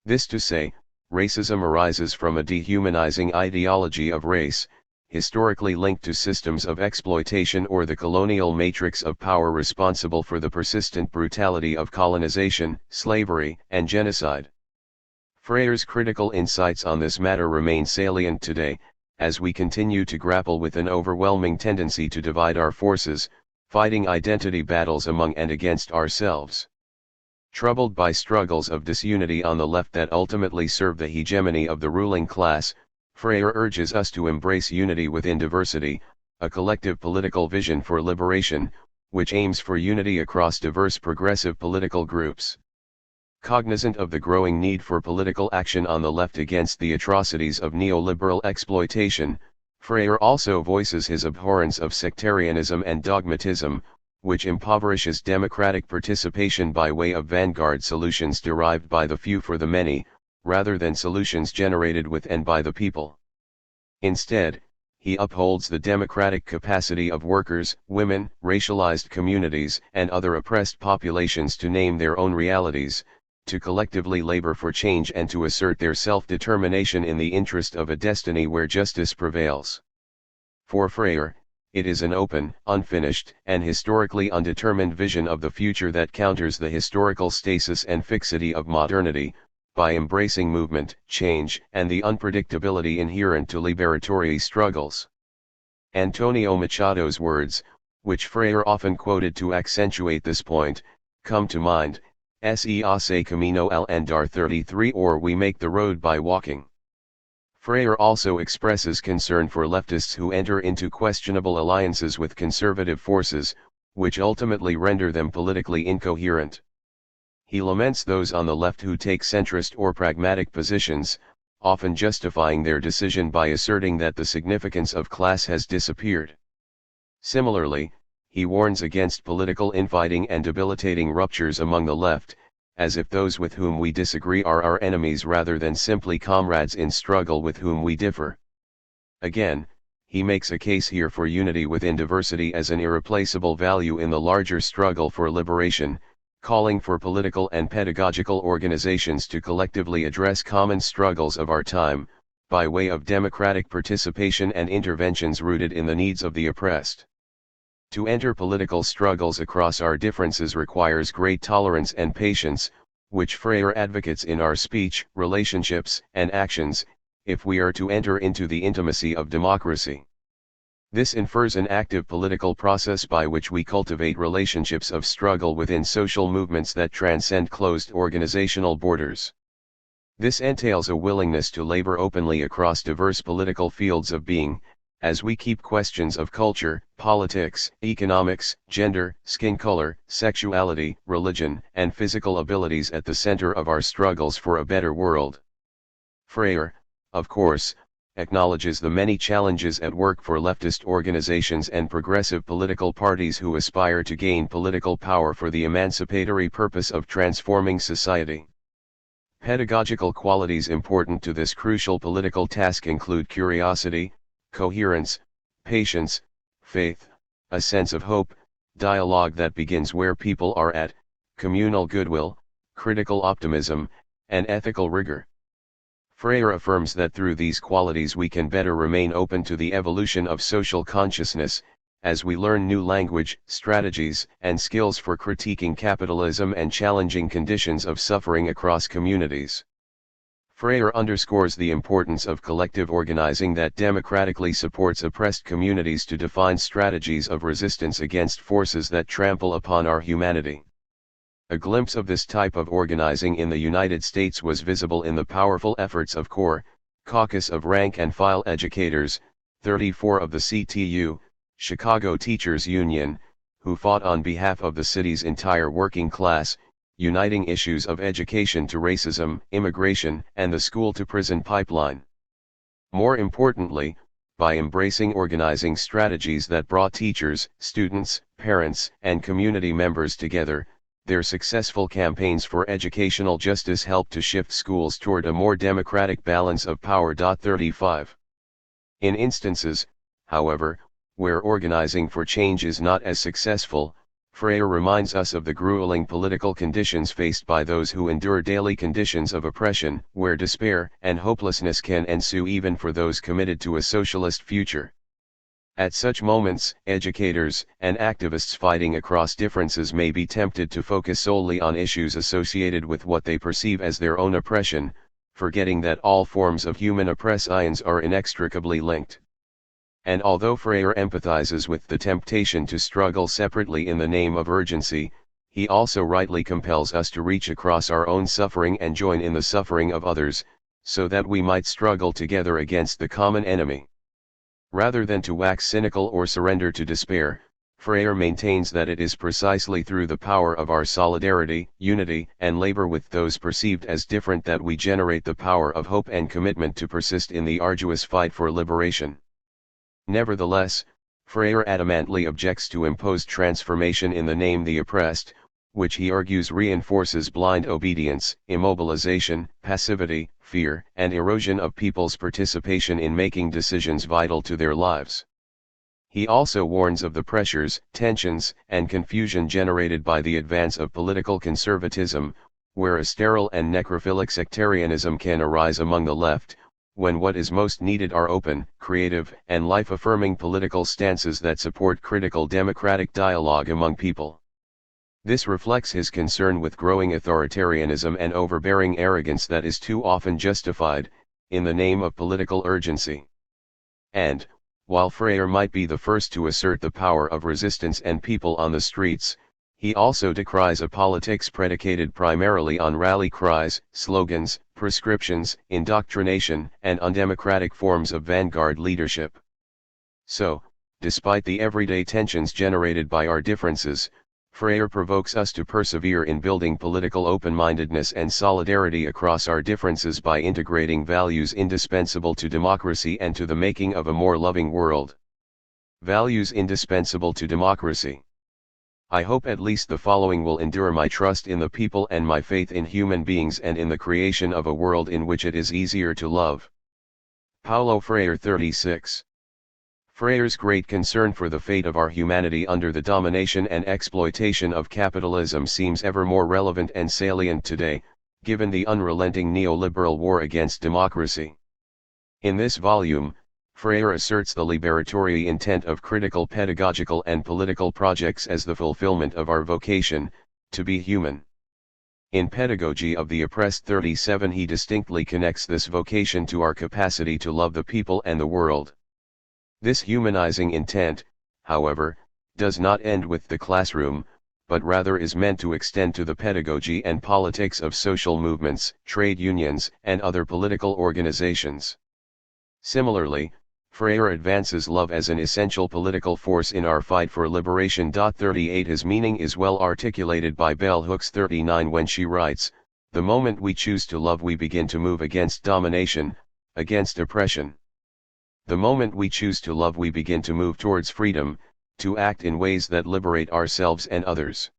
This to say, racism arises from a dehumanizing ideology of race, historically linked to systems of exploitation or the colonial matrix of power responsible for the persistent brutality of colonization, slavery, and genocide. Freire's critical insights on this matter remain salient today, as we continue to grapple with an overwhelming tendency to divide our forces, fighting identity battles among and against ourselves. Troubled by struggles of disunity on the left that ultimately serve the hegemony of the ruling class, Freire urges us to embrace unity within diversity, a collective political vision for liberation, which aims for unity across diverse progressive political groups. Cognizant of the growing need for political action on the left against the atrocities of neoliberal exploitation, Freire also voices his abhorrence of sectarianism and dogmatism, which impoverishes democratic participation by way of vanguard solutions derived by the few for the many, rather than solutions generated with and by the people. Instead, he upholds the democratic capacity of workers, women, racialized communities, and other oppressed populations to name their own realities, to collectively labor for change and to assert their self-determination in the interest of a destiny where justice prevails. For Freire, it is an open, unfinished, and historically undetermined vision of the future that counters the historical stasis and fixity of modernity, by embracing movement, change, and the unpredictability inherent to liberatory struggles. Antonio Machado's words, which Freire often quoted to accentuate this point, come to mind: "Se hace camino al andar 33, or we make the road by walking." Freire also expresses concern for leftists who enter into questionable alliances with conservative forces, which ultimately render them politically incoherent. He laments those on the left who take centrist or pragmatic positions, often justifying their decision by asserting that the significance of class has disappeared. Similarly, he warns against political infighting and debilitating ruptures among the left, as if those with whom we disagree are our enemies rather than simply comrades in struggle with whom we differ. Again, he makes a case here for unity within diversity as an irreplaceable value in the larger struggle for liberation, calling for political and pedagogical organizations to collectively address common struggles of our time, by way of democratic participation and interventions rooted in the needs of the oppressed. To enter political struggles across our differences requires great tolerance and patience, which Freire advocates in our speech, relationships, and actions, if we are to enter into the intimacy of democracy. This infers an active political process by which we cultivate relationships of struggle within social movements that transcend closed organizational borders. This entails a willingness to labor openly across diverse political fields of being, as we keep questions of culture, politics, economics, gender, skin color, sexuality, religion, and physical abilities at the center of our struggles for a better world. Freire, of course, acknowledges the many challenges at work for leftist organizations and progressive political parties who aspire to gain political power for the emancipatory purpose of transforming society. Pedagogical qualities important to this crucial political task include curiosity, coherence, patience, faith, a sense of hope, dialogue that begins where people are at, communal goodwill, critical optimism, and ethical rigor. Freire affirms that through these qualities we can better remain open to the evolution of social consciousness, as we learn new language, strategies, and skills for critiquing capitalism and challenging conditions of suffering across communities. Freire underscores the importance of collective organizing that democratically supports oppressed communities to define strategies of resistance against forces that trample upon our humanity. A glimpse of this type of organizing in the United States was visible in the powerful efforts of CORE, Caucus of Rank-and-File Educators, 34 of the CTU, Chicago Teachers Union, who fought on behalf of the city's entire working class, uniting issues of education to racism, immigration, and the school-to-prison pipeline. More importantly, by embracing organizing strategies that brought teachers, students, parents, and community members together, their successful campaigns for educational justice helped to shift schools toward a more democratic balance of power. 35. In instances, however, where organizing for change is not as successful, Freire reminds us of the grueling political conditions faced by those who endure daily conditions of oppression, where despair and hopelessness can ensue even for those committed to a socialist future. At such moments, educators and activists fighting across differences may be tempted to focus solely on issues associated with what they perceive as their own oppression, forgetting that all forms of human oppressions are inextricably linked. And although Freire empathizes with the temptation to struggle separately in the name of urgency, he also rightly compels us to reach across our own suffering and join in the suffering of others, so that we might struggle together against the common enemy. Rather than to wax cynical or surrender to despair, Freire maintains that it is precisely through the power of our solidarity, unity, and labor with those perceived as different that we generate the power of hope and commitment to persist in the arduous fight for liberation. Nevertheless, Freire adamantly objects to imposed transformation in the name the oppressed, which he argues reinforces blind obedience, immobilization, passivity, fear, and erosion of people's participation in making decisions vital to their lives. He also warns of the pressures, tensions, and confusion generated by the advance of political conservatism, where a sterile and necrophilic sectarianism can arise among the left, when what is most needed are open, creative, and life-affirming political stances that support critical democratic dialogue among people. This reflects his concern with growing authoritarianism and overbearing arrogance that is too often justified, in the name of political urgency. And, while Freire might be the first to assert the power of resistance and people on the streets, he also decries a politics predicated primarily on rally cries, slogans, prescriptions, indoctrination, and undemocratic forms of vanguard leadership. So, despite the everyday tensions generated by our differences, Freire provokes us to persevere in building political open-mindedness and solidarity across our differences by integrating values indispensable to democracy and to the making of a more loving world. Values indispensable to democracy. I hope at least the following will endure: my trust in the people and my faith in human beings and in the creation of a world in which it is easier to love. Paulo Freire 36. Freire's great concern for the fate of our humanity under the domination and exploitation of capitalism seems ever more relevant and salient today, given the unrelenting neoliberal war against democracy. In this volume, Freire asserts the liberatory intent of critical pedagogical and political projects as the fulfillment of our vocation, to be human. In Pedagogy of the Oppressed 37 he distinctly connects this vocation to our capacity to love the people and the world. This humanizing intent, however, does not end with the classroom, but rather is meant to extend to the pedagogy and politics of social movements, trade unions, and other political organizations. Similarly, Freire advances love as an essential political force in our fight for liberation. 38 His meaning is well articulated by Bell Hooks 39 when she writes, "The moment we choose to love we begin to move against domination, against oppression. The moment we choose to love we begin to move towards freedom, to act in ways that liberate ourselves and others."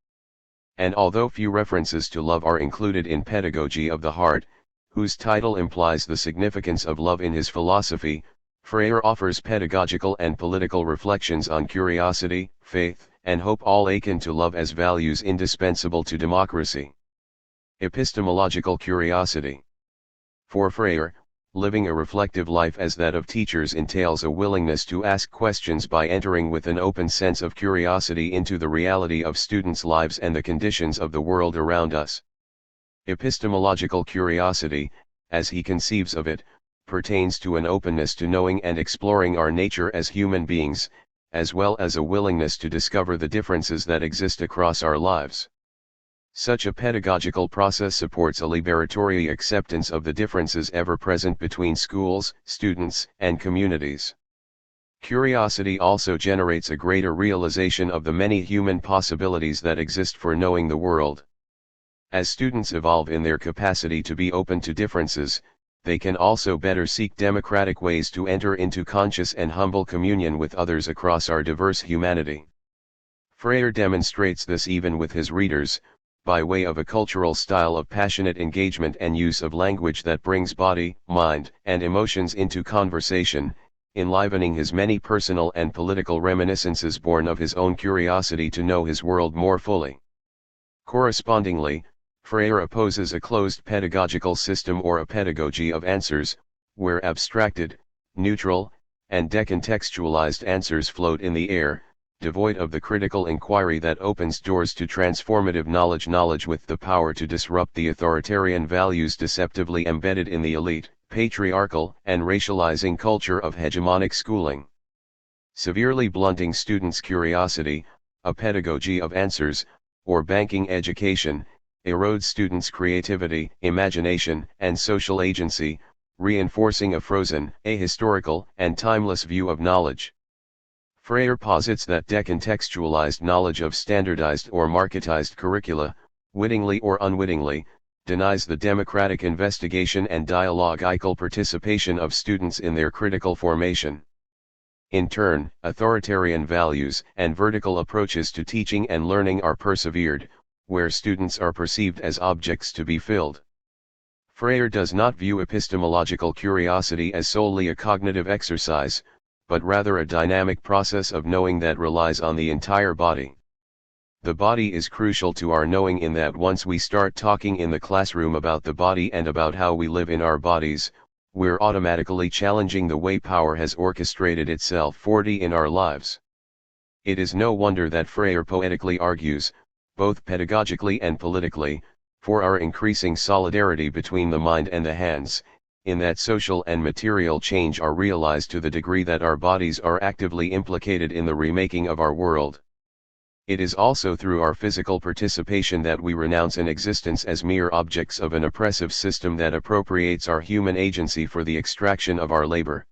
And although few references to love are included in Pedagogy of the Heart, whose title implies the significance of love in his philosophy, Freire offers pedagogical and political reflections on curiosity, faith, and hope, all akin to love as values indispensable to democracy. Epistemological curiosity. For Freire, living a reflective life as that of teachers entails a willingness to ask questions by entering with an open sense of curiosity into the reality of students' lives and the conditions of the world around us. Epistemological curiosity, as he conceives of it, pertains to an openness to knowing and exploring our nature as human beings, as well as a willingness to discover the differences that exist across our lives. Such a pedagogical process supports a liberatory acceptance of the differences ever present between schools, students, and communities. Curiosity also generates a greater realization of the many human possibilities that exist for knowing the world. As students evolve in their capacity to be open to differences, they can also better seek democratic ways to enter into conscious and humble communion with others across our diverse humanity. Freire demonstrates this even with his readers, by way of a cultural style of passionate engagement and use of language that brings body, mind, and emotions into conversation, enlivening his many personal and political reminiscences born of his own curiosity to know his world more fully. Correspondingly, Freire opposes a closed pedagogical system or a pedagogy of answers, where abstracted, neutral, and decontextualized answers float in the air, devoid of the critical inquiry that opens doors to transformative knowledge with the power to disrupt the authoritarian values deceptively embedded in the elite, patriarchal, and racializing culture of hegemonic schooling. Severely blunting students' curiosity, a pedagogy of answers, or banking education, erodes students' creativity, imagination, and social agency, reinforcing a frozen, ahistorical, and timeless view of knowledge. Freire posits that decontextualized knowledge of standardized or marketized curricula, wittingly or unwittingly, denies the democratic investigation and dialogical participation of students in their critical formation. In turn, authoritarian values and vertical approaches to teaching and learning are persevered, where students are perceived as objects to be filled. Freire does not view epistemological curiosity as solely a cognitive exercise, but rather a dynamic process of knowing that relies on the entire body. The body is crucial to our knowing in that once we start talking in the classroom about the body and about how we live in our bodies, we're automatically challenging the way power has orchestrated itself in our lives. It is no wonder that Freire poetically argues, both pedagogically and politically, for our increasing solidarity between the mind and the hands, in that social and material change are realized to the degree that our bodies are actively implicated in the remaking of our world. It is also through our physical participation that we renounce an existence as mere objects of an oppressive system that appropriates our human agency for the extraction of our labor.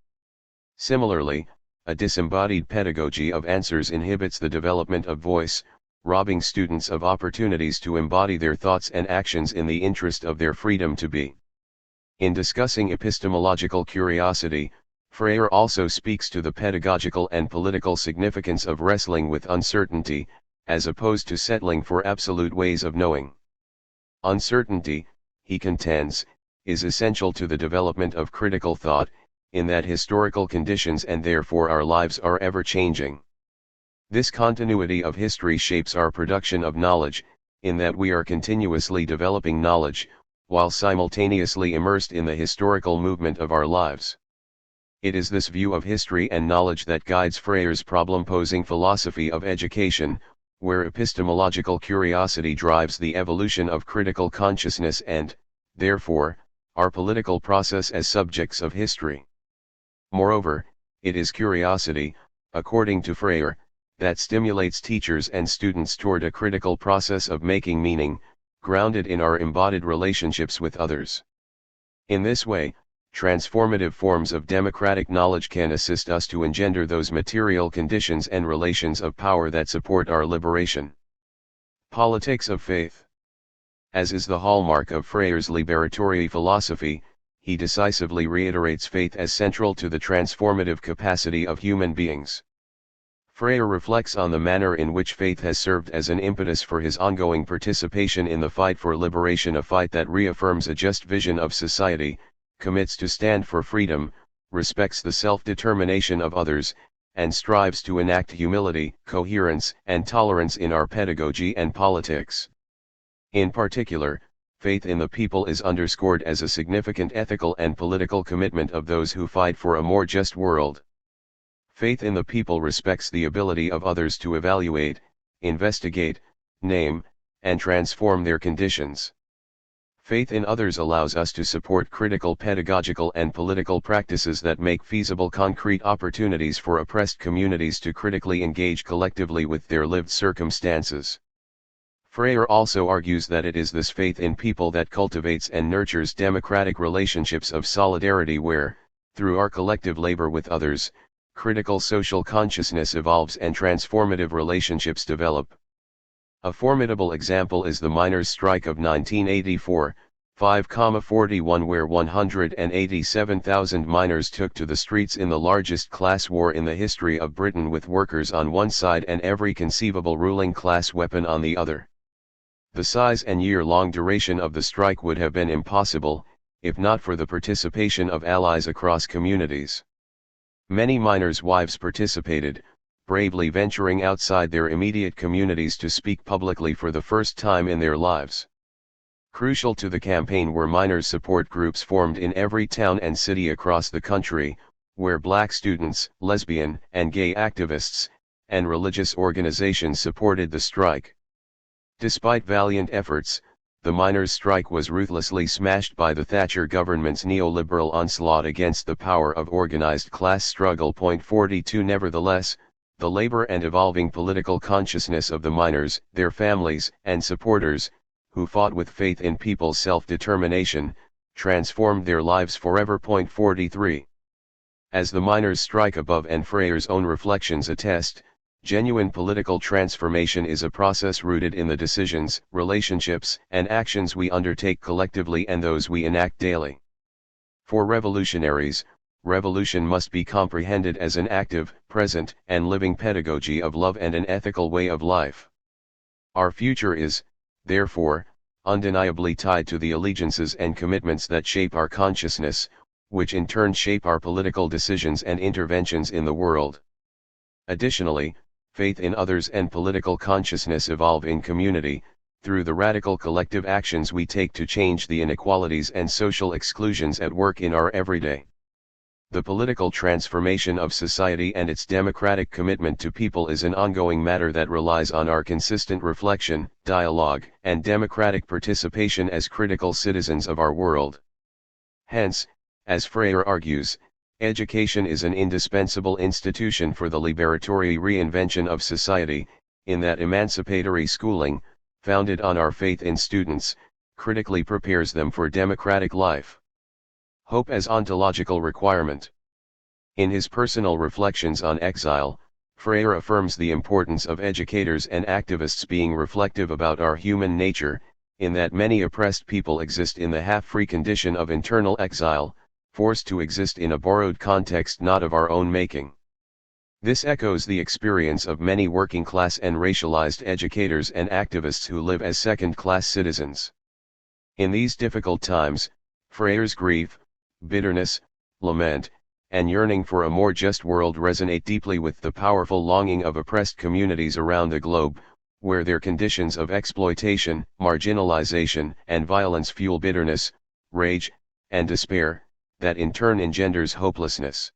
Similarly, a disembodied pedagogy of answers inhibits the development of voice, robbing students of opportunities to embody their thoughts and actions in the interest of their freedom to be. In discussing epistemological curiosity, Freire also speaks to the pedagogical and political significance of wrestling with uncertainty, as opposed to settling for absolute ways of knowing. Uncertainty, he contends, is essential to the development of critical thought, in that historical conditions and therefore our lives are ever changing. This continuity of history shapes our production of knowledge, in that we are continuously developing knowledge, while simultaneously immersed in the historical movement of our lives. It is this view of history and knowledge that guides Freire's problem-posing philosophy of education, where epistemological curiosity drives the evolution of critical consciousness and, therefore, our political process as subjects of history. Moreover, it is curiosity, according to Freire, that stimulates teachers and students toward a critical process of making meaning, grounded in our embodied relationships with others. In this way, transformative forms of democratic knowledge can assist us to engender those material conditions and relations of power that support our liberation. Politics of faith. As is the hallmark of Freire's liberatory philosophy, he decisively reiterates faith as central to the transformative capacity of human beings. Freire reflects on the manner in which faith has served as an impetus for his ongoing participation in the fight for liberation, a fight that reaffirms a just vision of society, commits to stand for freedom, respects the self-determination of others, and strives to enact humility, coherence, and tolerance in our pedagogy and politics. In particular, faith in the people is underscored as a significant ethical and political commitment of those who fight for a more just world. Faith in the people respects the ability of others to evaluate, investigate, name, and transform their conditions. Faith in others allows us to support critical pedagogical and political practices that make feasible concrete opportunities for oppressed communities to critically engage collectively with their lived circumstances. Freire also argues that it is this faith in people that cultivates and nurtures democratic relationships of solidarity where, through our collective labor with others, critical social consciousness evolves and transformative relationships develop. A formidable example is the miners' strike of 1984, 5,41 where 187,000 miners took to the streets in the largest class war in the history of Britain with workers on one side and every conceivable ruling class weapon on the other. The size and year-long duration of the strike would have been impossible, if not for the participation of allies across communities. Many miners' wives participated, bravely venturing outside their immediate communities to speak publicly for the first time in their lives. Crucial to the campaign were miners' support groups formed in every town and city across the country, where black students, lesbian and gay activists, and religious organizations supported the strike. Despite valiant efforts, the miners' strike was ruthlessly smashed by the Thatcher government's neoliberal onslaught against the power of organized class struggle. 42 Nevertheless, the labor and evolving political consciousness of the miners, their families and supporters, who fought with faith in people's self-determination, transformed their lives forever. 43. As the miners' strike above and Freire's own reflections attest, genuine political transformation is a process rooted in the decisions, relationships, and actions we undertake collectively and those we enact daily. For revolutionaries, revolution must be comprehended as an active, present, and living pedagogy of love and an ethical way of life. Our future is, therefore, undeniably tied to the allegiances and commitments that shape our consciousness, which in turn shape our political decisions and interventions in the world. Additionally, faith in others and political consciousness evolve in community, through the radical collective actions we take to change the inequalities and social exclusions at work in our everyday. The political transformation of society and its democratic commitment to people is an ongoing matter that relies on our consistent reflection, dialogue, and democratic participation as critical citizens of our world. Hence, as Freire argues, education is an indispensable institution for the liberatory reinvention of society, in that emancipatory schooling, founded on our faith in students, critically prepares them for democratic life. Hope as ontological requirement. In his personal reflections on exile, Freire affirms the importance of educators and activists being reflective about our human nature, in that many oppressed people exist in the half-free condition of internal exile, forced to exist in a borrowed context not of our own making. This echoes the experience of many working-class and racialized educators and activists who live as second-class citizens. In these difficult times, Freire's grief, bitterness, lament, and yearning for a more just world resonate deeply with the powerful longing of oppressed communities around the globe, where their conditions of exploitation, marginalization, and violence fuel bitterness, rage, and despair, that in turn engenders hopelessness.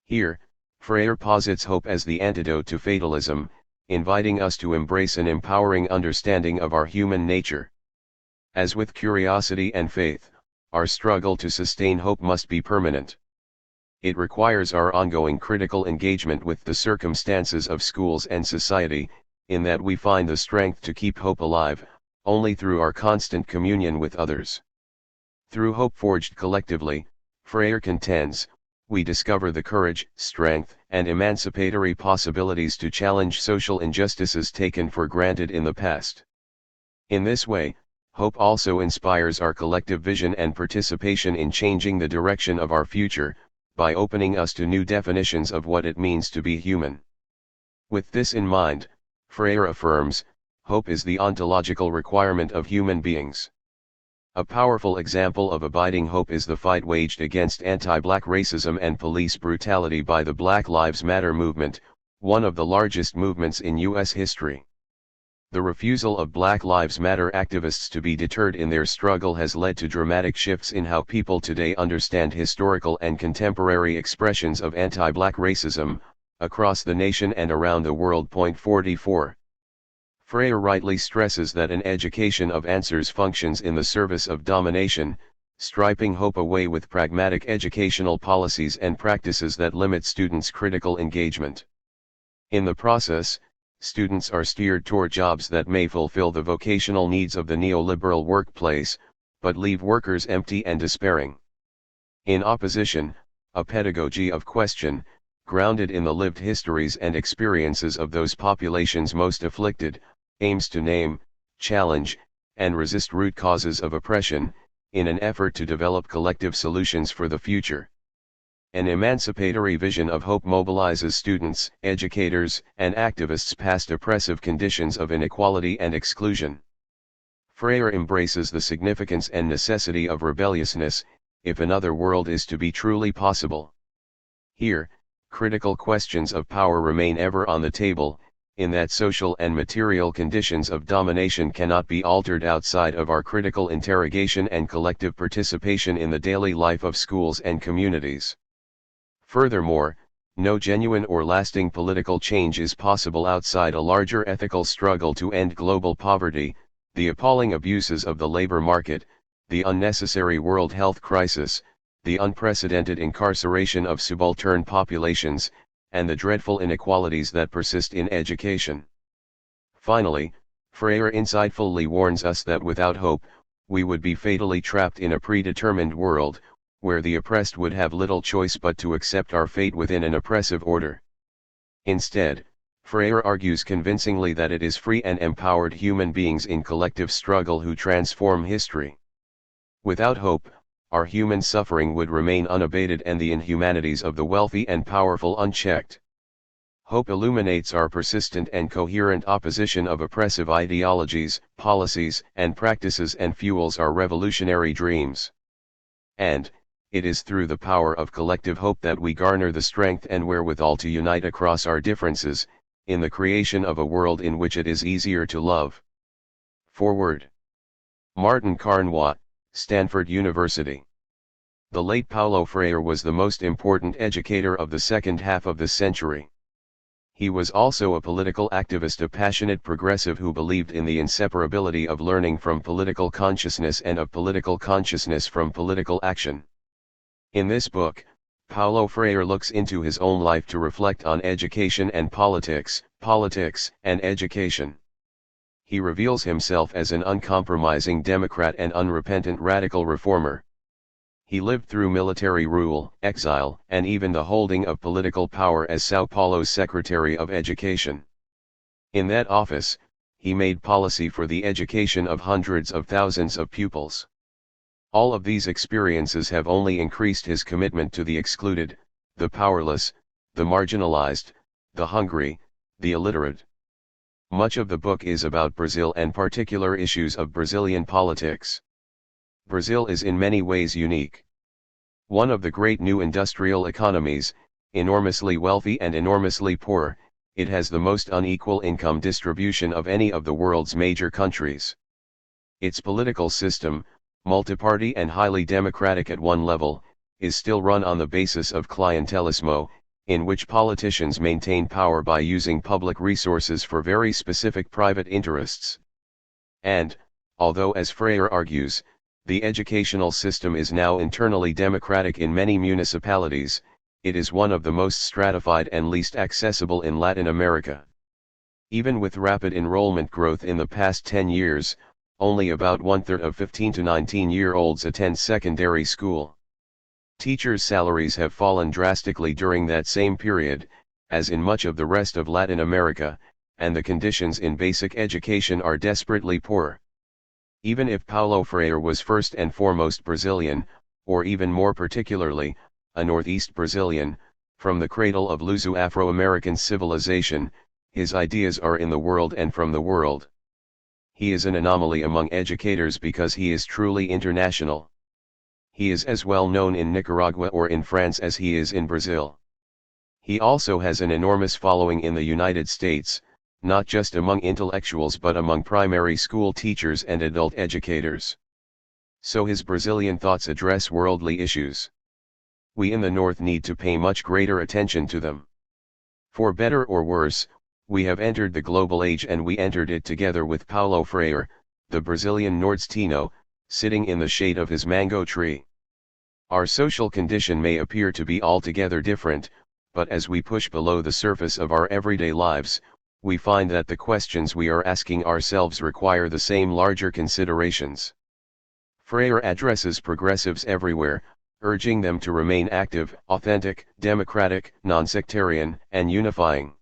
Here, Freire posits hope as the antidote to fatalism, inviting us to embrace an empowering understanding of our human nature. As with curiosity and faith, our struggle to sustain hope must be permanent. It requires our ongoing critical engagement with the circumstances of schools and society, in that we find the strength to keep hope alive, only through our constant communion with others. Through hope forged collectively, Freire contends, we discover the courage, strength, and emancipatory possibilities to challenge social injustices taken for granted in the past. In this way, hope also inspires our collective vision and participation in changing the direction of our future, by opening us to new definitions of what it means to be human. With this in mind, Freire affirms, hope is the ontological requirement of human beings. A powerful example of abiding hope is the fight waged against anti-black racism and police brutality by the Black Lives Matter movement, one of the largest movements in U.S. history. The refusal of Black Lives Matter activists to be deterred in their struggle has led to dramatic shifts in how people today understand historical and contemporary expressions of anti-black racism, across the nation and around the world. 44. Freire rightly stresses that an education of answers functions in the service of domination, stripping hope away with pragmatic educational policies and practices that limit students' critical engagement. In the process, students are steered toward jobs that may fulfill the vocational needs of the neoliberal workplace, but leave workers empty and despairing. In opposition, a pedagogy of question, grounded in the lived histories and experiences of those populations most afflicted, aims to name, challenge, and resist root causes of oppression, in an effort to develop collective solutions for the future. An emancipatory vision of hope mobilizes students, educators, and activists past oppressive conditions of inequality and exclusion. Freire embraces the significance and necessity of rebelliousness, if another world is to be truly possible. Here, critical questions of power remain ever on the table, in that social and material conditions of domination cannot be altered outside of our critical interrogation and collective participation in the daily life of schools and communities. Furthermore, no genuine or lasting political change is possible outside a larger ethical struggle to end global poverty, the appalling abuses of the labor market, the unnecessary world health crisis, the unprecedented incarceration of subaltern populations, and the dreadful inequalities that persist in education. Finally, Freire insightfully warns us that without hope, we would be fatally trapped in a predetermined world, where the oppressed would have little choice but to accept our fate within an oppressive order. Instead, Freire argues convincingly that it is free and empowered human beings in collective struggle who transform history. Without hope, our human suffering would remain unabated and the inhumanities of the wealthy and powerful unchecked. Hope illuminates our persistent and coherent opposition of oppressive ideologies, policies, and practices and fuels our revolutionary dreams. And, it is through the power of collective hope that we garner the strength and wherewithal to unite across our differences, in the creation of a world in which it is easier to love. Forward. Martin Carnwath, Stanford University. The late Paulo Freire was the most important educator of the second half of this century. He was also a political activist, a passionate progressive who believed in the inseparability of learning from political consciousness and of political consciousness from political action. In this book, Paulo Freire looks into his own life to reflect on education and politics, politics and education. He reveals himself as an uncompromising democrat and unrepentant radical reformer. He lived through military rule, exile, and even the holding of political power as São Paulo's Secretary of Education. In that office, he made policy for the education of hundreds of thousands of pupils. All of these experiences have only increased his commitment to the excluded, the powerless, the marginalized, the hungry, the illiterate. Much of the book is about Brazil and particular issues of Brazilian politics. Brazil is in many ways unique. One of the great new industrial economies, enormously wealthy and enormously poor, it has the most unequal income distribution of any of the world's major countries. Its political system, multiparty and highly democratic at one level, is still run on the basis of clientelismo, in which politicians maintain power by using public resources for very specific private interests. And, although as Freire argues, the educational system is now internally democratic in many municipalities, it is one of the most stratified and least accessible in Latin America. Even with rapid enrollment growth in the past 10 years, only about 1/3 of 15 to 19-year-olds attend secondary school. Teachers' salaries have fallen drastically during that same period, as in much of the rest of Latin America, and the conditions in basic education are desperately poor. Even if Paulo Freire was first and foremost Brazilian, or even more particularly, a Northeast Brazilian, from the cradle of Luso-Afro-American civilization, his ideas are in the world and from the world. He is an anomaly among educators because he is truly international. He is as well known in Nicaragua or in France as he is in Brazil. He also has an enormous following in the United States, not just among intellectuals but among primary school teachers and adult educators. So his Brazilian thoughts address worldly issues. We in the North need to pay much greater attention to them. For better or worse, we have entered the global age, and we entered it together with Paulo Freire, the Brazilian nordestino, sitting in the shade of his mango tree. Our social condition may appear to be altogether different, but as we push below the surface of our everyday lives, we find that the questions we are asking ourselves require the same larger considerations. Freire addresses progressives everywhere, urging them to remain active, authentic, democratic, non-sectarian, and unifying.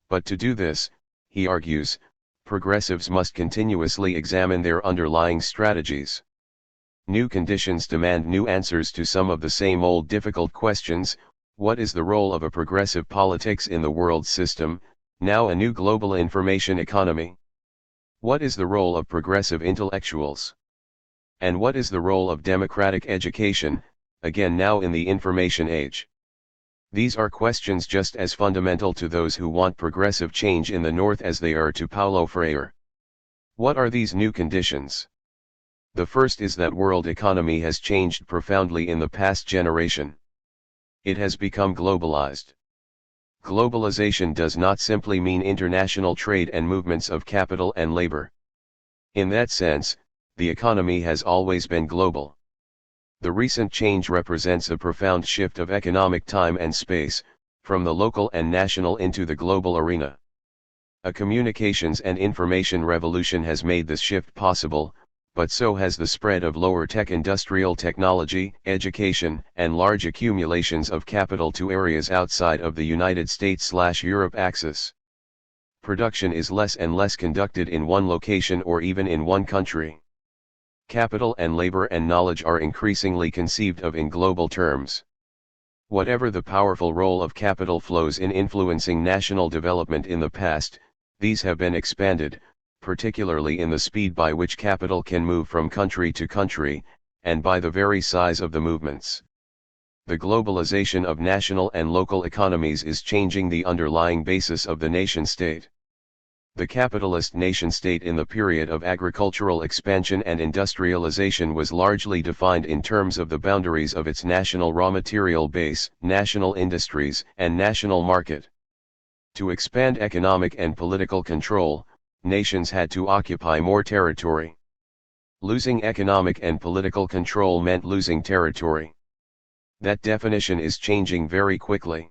But to do this, he argues, progressives must continuously examine their underlying strategies. New conditions demand new answers to some of the same old difficult questions. What is the role of a progressive politics in the world system, now a new global information economy? What is the role of progressive intellectuals? And what is the role of democratic education, again now in the information age? These are questions just as fundamental to those who want progressive change in the North as they are to Paulo Freire. What are these new conditions? The first is that world economy has changed profoundly in the past generation. It has become globalized. Globalization does not simply mean international trade and movements of capital and labor. In that sense, the economy has always been global. The recent change represents a profound shift of economic time and space, from the local and national into the global arena. A communications and information revolution has made this shift possible, but so has the spread of lower-tech industrial technology, education, and large accumulations of capital to areas outside of the United States/Europe axis. Production is less and less conducted in one location or even in one country. Capital and labor and knowledge are increasingly conceived of in global terms. Whatever the powerful role of capital flows in influencing national development in the past, these have been expanded, particularly in the speed by which capital can move from country to country, and by the very size of the movements. The globalization of national and local economies is changing the underlying basis of the nation-state. The capitalist nation-state in the period of agricultural expansion and industrialization was largely defined in terms of the boundaries of its national raw material base, national industries, and national market. To expand economic and political control, nations had to occupy more territory. Losing economic and political control meant losing territory. That definition is changing very quickly.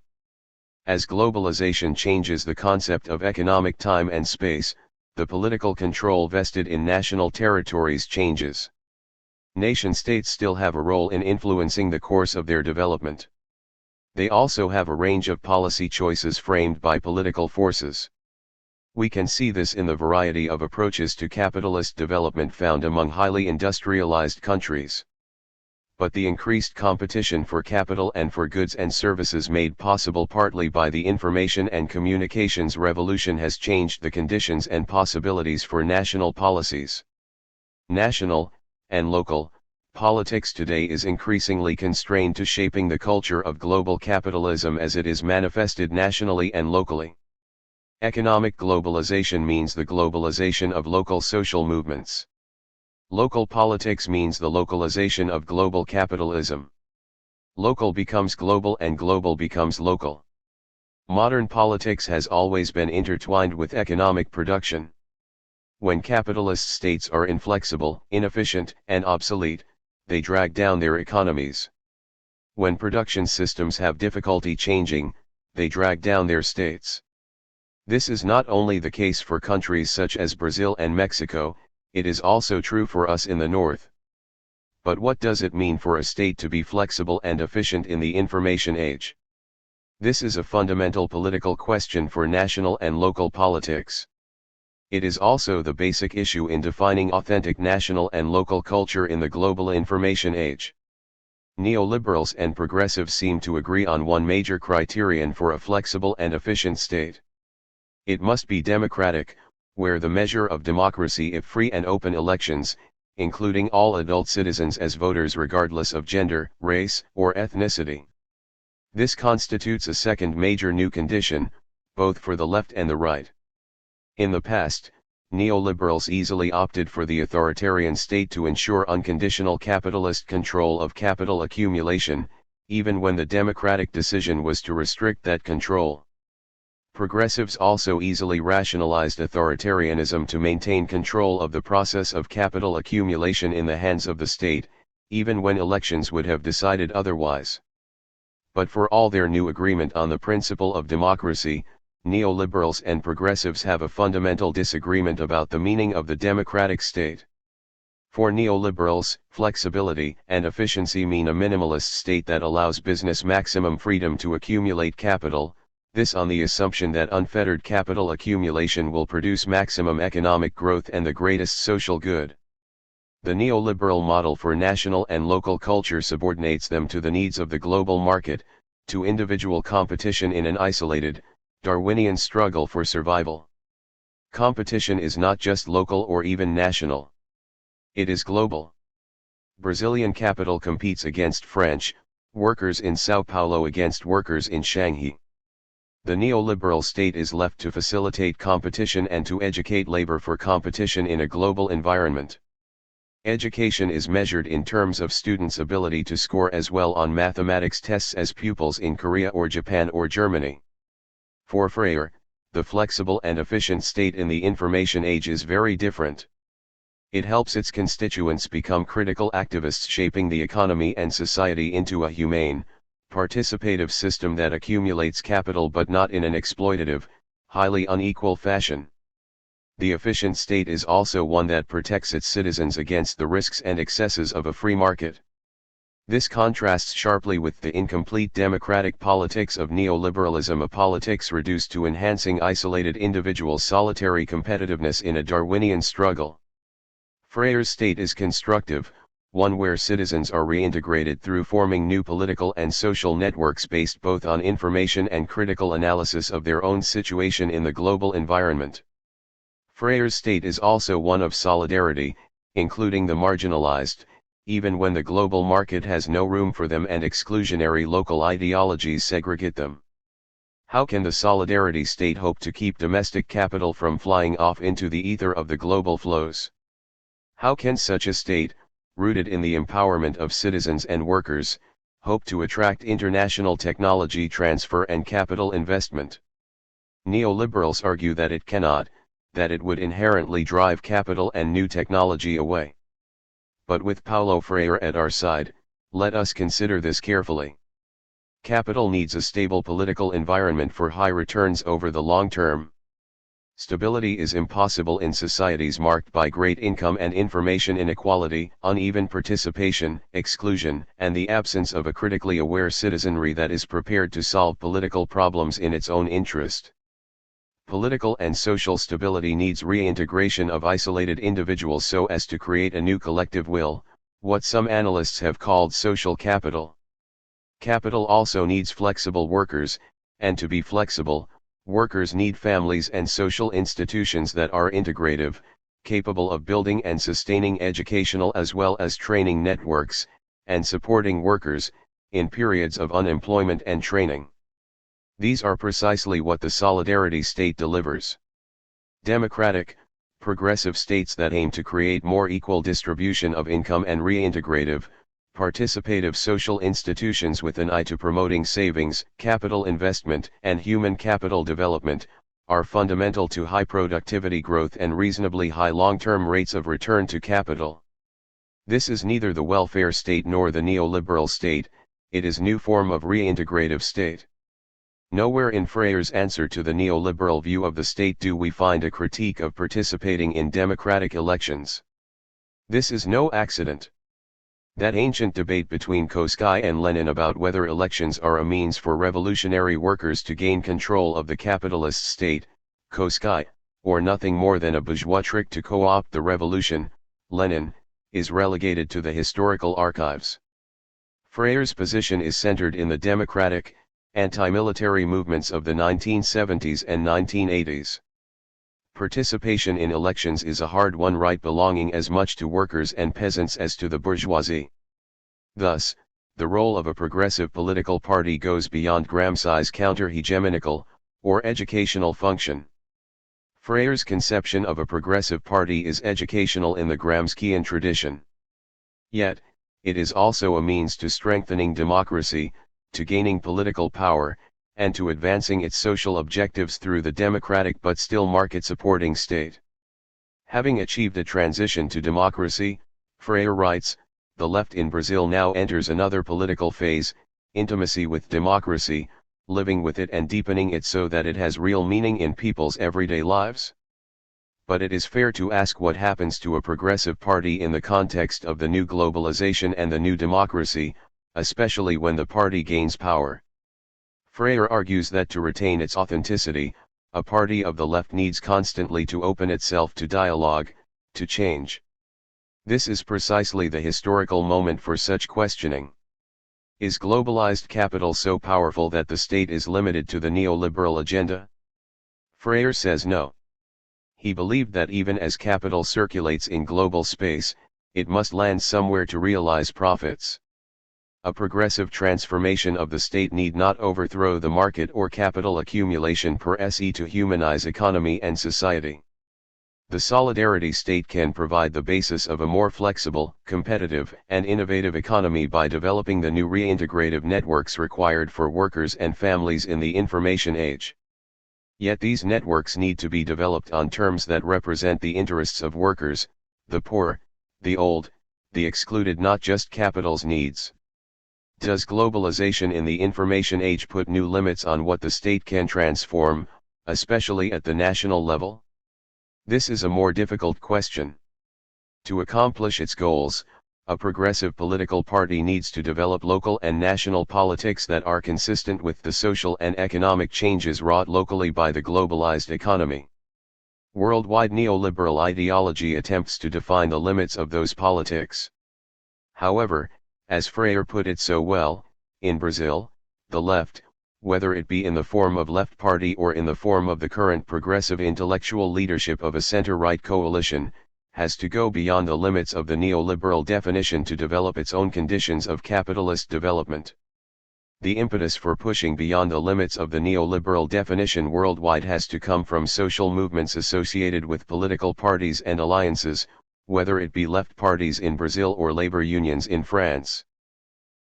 As globalization changes the concept of economic time and space, the political control vested in national territories changes. Nation-states still have a role in influencing the course of their development. They also have a range of policy choices framed by political forces. We can see this in the variety of approaches to capitalist development found among highly industrialized countries. But the increased competition for capital and for goods and services made possible partly by the information and communications revolution has changed the conditions and possibilities for national policies. National, and local, politics today is increasingly constrained to shaping the culture of global capitalism as it is manifested nationally and locally. Economic globalization means the globalization of local social movements. Local politics means the localization of global capitalism. Local becomes global and global becomes local. Modern politics has always been intertwined with economic production. When capitalist states are inflexible, inefficient, and obsolete, they drag down their economies. When production systems have difficulty changing, they drag down their states. This is not only the case for countries such as Brazil and Mexico, it is also true for us in the North. But what does it mean for a state to be flexible and efficient in the information age? This is a fundamental political question for national and local politics. It is also the basic issue in defining authentic national and local culture in the global information age. Neoliberals and progressives seem to agree on one major criterion for a flexible and efficient state. It must be democratic, where the measure of democracy is free and open elections, including all adult citizens as voters regardless of gender, race, or ethnicity. This constitutes a second major new condition, both for the left and the right. In the past, neoliberals easily opted for the authoritarian state to ensure unconditional capitalist control of capital accumulation, even when the democratic decision was to restrict that control. Progressives also easily rationalized authoritarianism to maintain control of the process of capital accumulation in the hands of the state, even when elections would have decided otherwise. But for all their new agreement on the principle of democracy, neoliberals and progressives have a fundamental disagreement about the meaning of the democratic state. For neoliberals, flexibility and efficiency mean a minimalist state that allows business maximum freedom to accumulate capital, this on the assumption that unfettered capital accumulation will produce maximum economic growth and the greatest social good. The neoliberal model for national and local culture subordinates them to the needs of the global market, to individual competition in an isolated, Darwinian struggle for survival. Competition is not just local or even national. It is global. Brazilian capital competes against French workers in São Paulo against workers in Shanghai. The neoliberal state is left to facilitate competition and to educate labor for competition in a global environment. Education is measured in terms of students' ability to score as well on mathematics tests as pupils in Korea or Japan or Germany. For Freire, the flexible and efficient state in the information age is very different. It helps its constituents become critical activists shaping the economy and society into a humane, participative system that accumulates capital but not in an exploitative, highly unequal fashion. The efficient state is also one that protects its citizens against the risks and excesses of a free market. This contrasts sharply with the incomplete democratic politics of neoliberalism, a politics reduced to enhancing isolated individuals' solitary competitiveness in a Darwinian struggle. Freire's state is constructive, one where citizens are reintegrated through forming new political and social networks based both on information and critical analysis of their own situation in the global environment. Freire's state is also one of solidarity, including the marginalized, even when the global market has no room for them and exclusionary local ideologies segregate them. How can the solidarity state hope to keep domestic capital from flying off into the ether of the global flows? How can such a state, rooted in the empowerment of citizens and workers, hope to attract international technology transfer and capital investment? Neoliberals argue that it cannot, that it would inherently drive capital and new technology away. But with Paulo Freire at our side, let us consider this carefully. Capital needs a stable political environment for high returns over the long term. Stability is impossible in societies marked by great income and information inequality, uneven participation, exclusion, and the absence of a critically aware citizenry that is prepared to solve political problems in its own interest. Political and social stability needs reintegration of isolated individuals so as to create a new collective will, what some analysts have called social capital. Capital also needs flexible workers, and to be flexible, workers need families and social institutions that are integrative, capable of building and sustaining educational as well as training networks, and supporting workers, in periods of unemployment and training. These are precisely what the solidarity state delivers. Democratic, progressive states that aim to create more equal distribution of income and reintegrative, participative social institutions with an eye to promoting savings, capital investment, and human capital development, are fundamental to high productivity growth and reasonably high long-term rates of return to capital. This is neither the welfare state nor the neoliberal state, it is new form of reintegrative state. Nowhere in Freire's answer to the neoliberal view of the state do we find a critique of participating in democratic elections. This is no accident. That ancient debate between Koski and Lenin about whether elections are a means for revolutionary workers to gain control of the capitalist state, Koski, or nothing more than a bourgeois trick to co-opt the revolution, Lenin, is relegated to the historical archives. Freire's position is centered in the democratic, anti-military movements of the 1970s and 1980s. Participation in elections is a hard-won right belonging as much to workers and peasants as to the bourgeoisie. Thus, the role of a progressive political party goes beyond Gramsci's counter-hegemonical, or educational function. Freire's conception of a progressive party is educational in the Gramscian tradition. Yet, it is also a means to strengthening democracy, to gaining political power, and to advancing its social objectives through the democratic but still market-supporting state. Having achieved a transition to democracy, Freire writes, the left in Brazil now enters another political phase, intimacy with democracy, living with it and deepening it so that it has real meaning in people's everyday lives. But it is fair to ask what happens to a progressive party in the context of the new globalization and the new democracy, especially when the party gains power. Freire argues that to retain its authenticity, a party of the left needs constantly to open itself to dialogue, to change. This is precisely the historical moment for such questioning. Is globalized capital so powerful that the state is limited to the neoliberal agenda? Freire says no. He believed that even as capital circulates in global space, it must land somewhere to realize profits. A progressive transformation of the state need not overthrow the market or capital accumulation per se to humanize economy and society. The solidarity state can provide the basis of a more flexible, competitive, and innovative economy by developing the new reintegrative networks required for workers and families in the information age. Yet these networks need to be developed on terms that represent the interests of workers, the poor, the old, the excluded, not just capital's needs. Does globalization in the information age put new limits on what the state can transform, especially at the national level? This is a more difficult question. To accomplish its goals, a progressive political party needs to develop local and national politics that are consistent with the social and economic changes wrought locally by the globalized economy. Worldwide neoliberal ideology attempts to define the limits of those politics. However, as Freire put it so well, in Brazil, the left, whether it be in the form of left party or in the form of the current progressive intellectual leadership of a center-right coalition, has to go beyond the limits of the neoliberal definition to develop its own conditions of capitalist development. The impetus for pushing beyond the limits of the neoliberal definition worldwide has to come from social movements associated with political parties and alliances, whether it be left parties in Brazil or labor unions in France.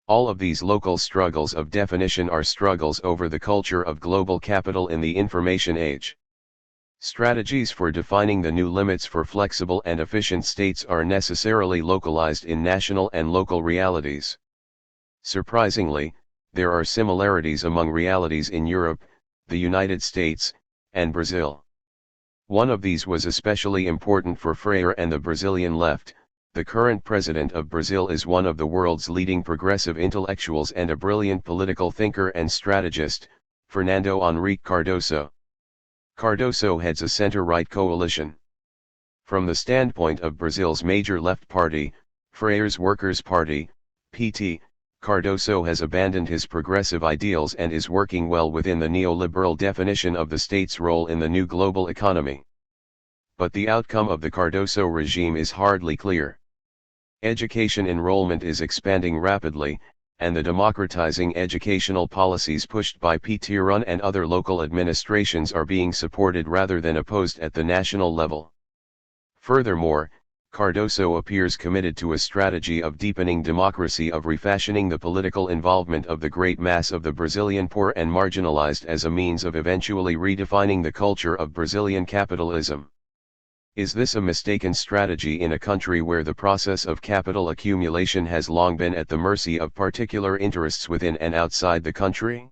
All of these local struggles of definition are struggles over the culture of global capital in the information age. Strategies for defining the new limits for flexible and efficient states are necessarily localized in national and local realities. Surprisingly, there are similarities among realities in Europe, the United States, and Brazil. One of these was especially important for Freire and the Brazilian left. The current president of Brazil is one of the world's leading progressive intellectuals and a brilliant political thinker and strategist, Fernando Henrique Cardoso. Cardoso heads a center-right coalition. From the standpoint of Brazil's major left party, Freire's Workers' Party, PT, Cardoso has abandoned his progressive ideals and is working well within the neoliberal definition of the state's role in the new global economy. But the outcome of the Cardoso regime is hardly clear. Education enrollment is expanding rapidly, and the democratizing educational policies pushed by PT-run and other local administrations are being supported rather than opposed at the national level. Furthermore, Cardoso appears committed to a strategy of deepening democracy, of refashioning the political involvement of the great mass of the Brazilian poor and marginalized as a means of eventually redefining the culture of Brazilian capitalism. Is this a mistaken strategy in a country where the process of capital accumulation has long been at the mercy of particular interests within and outside the country?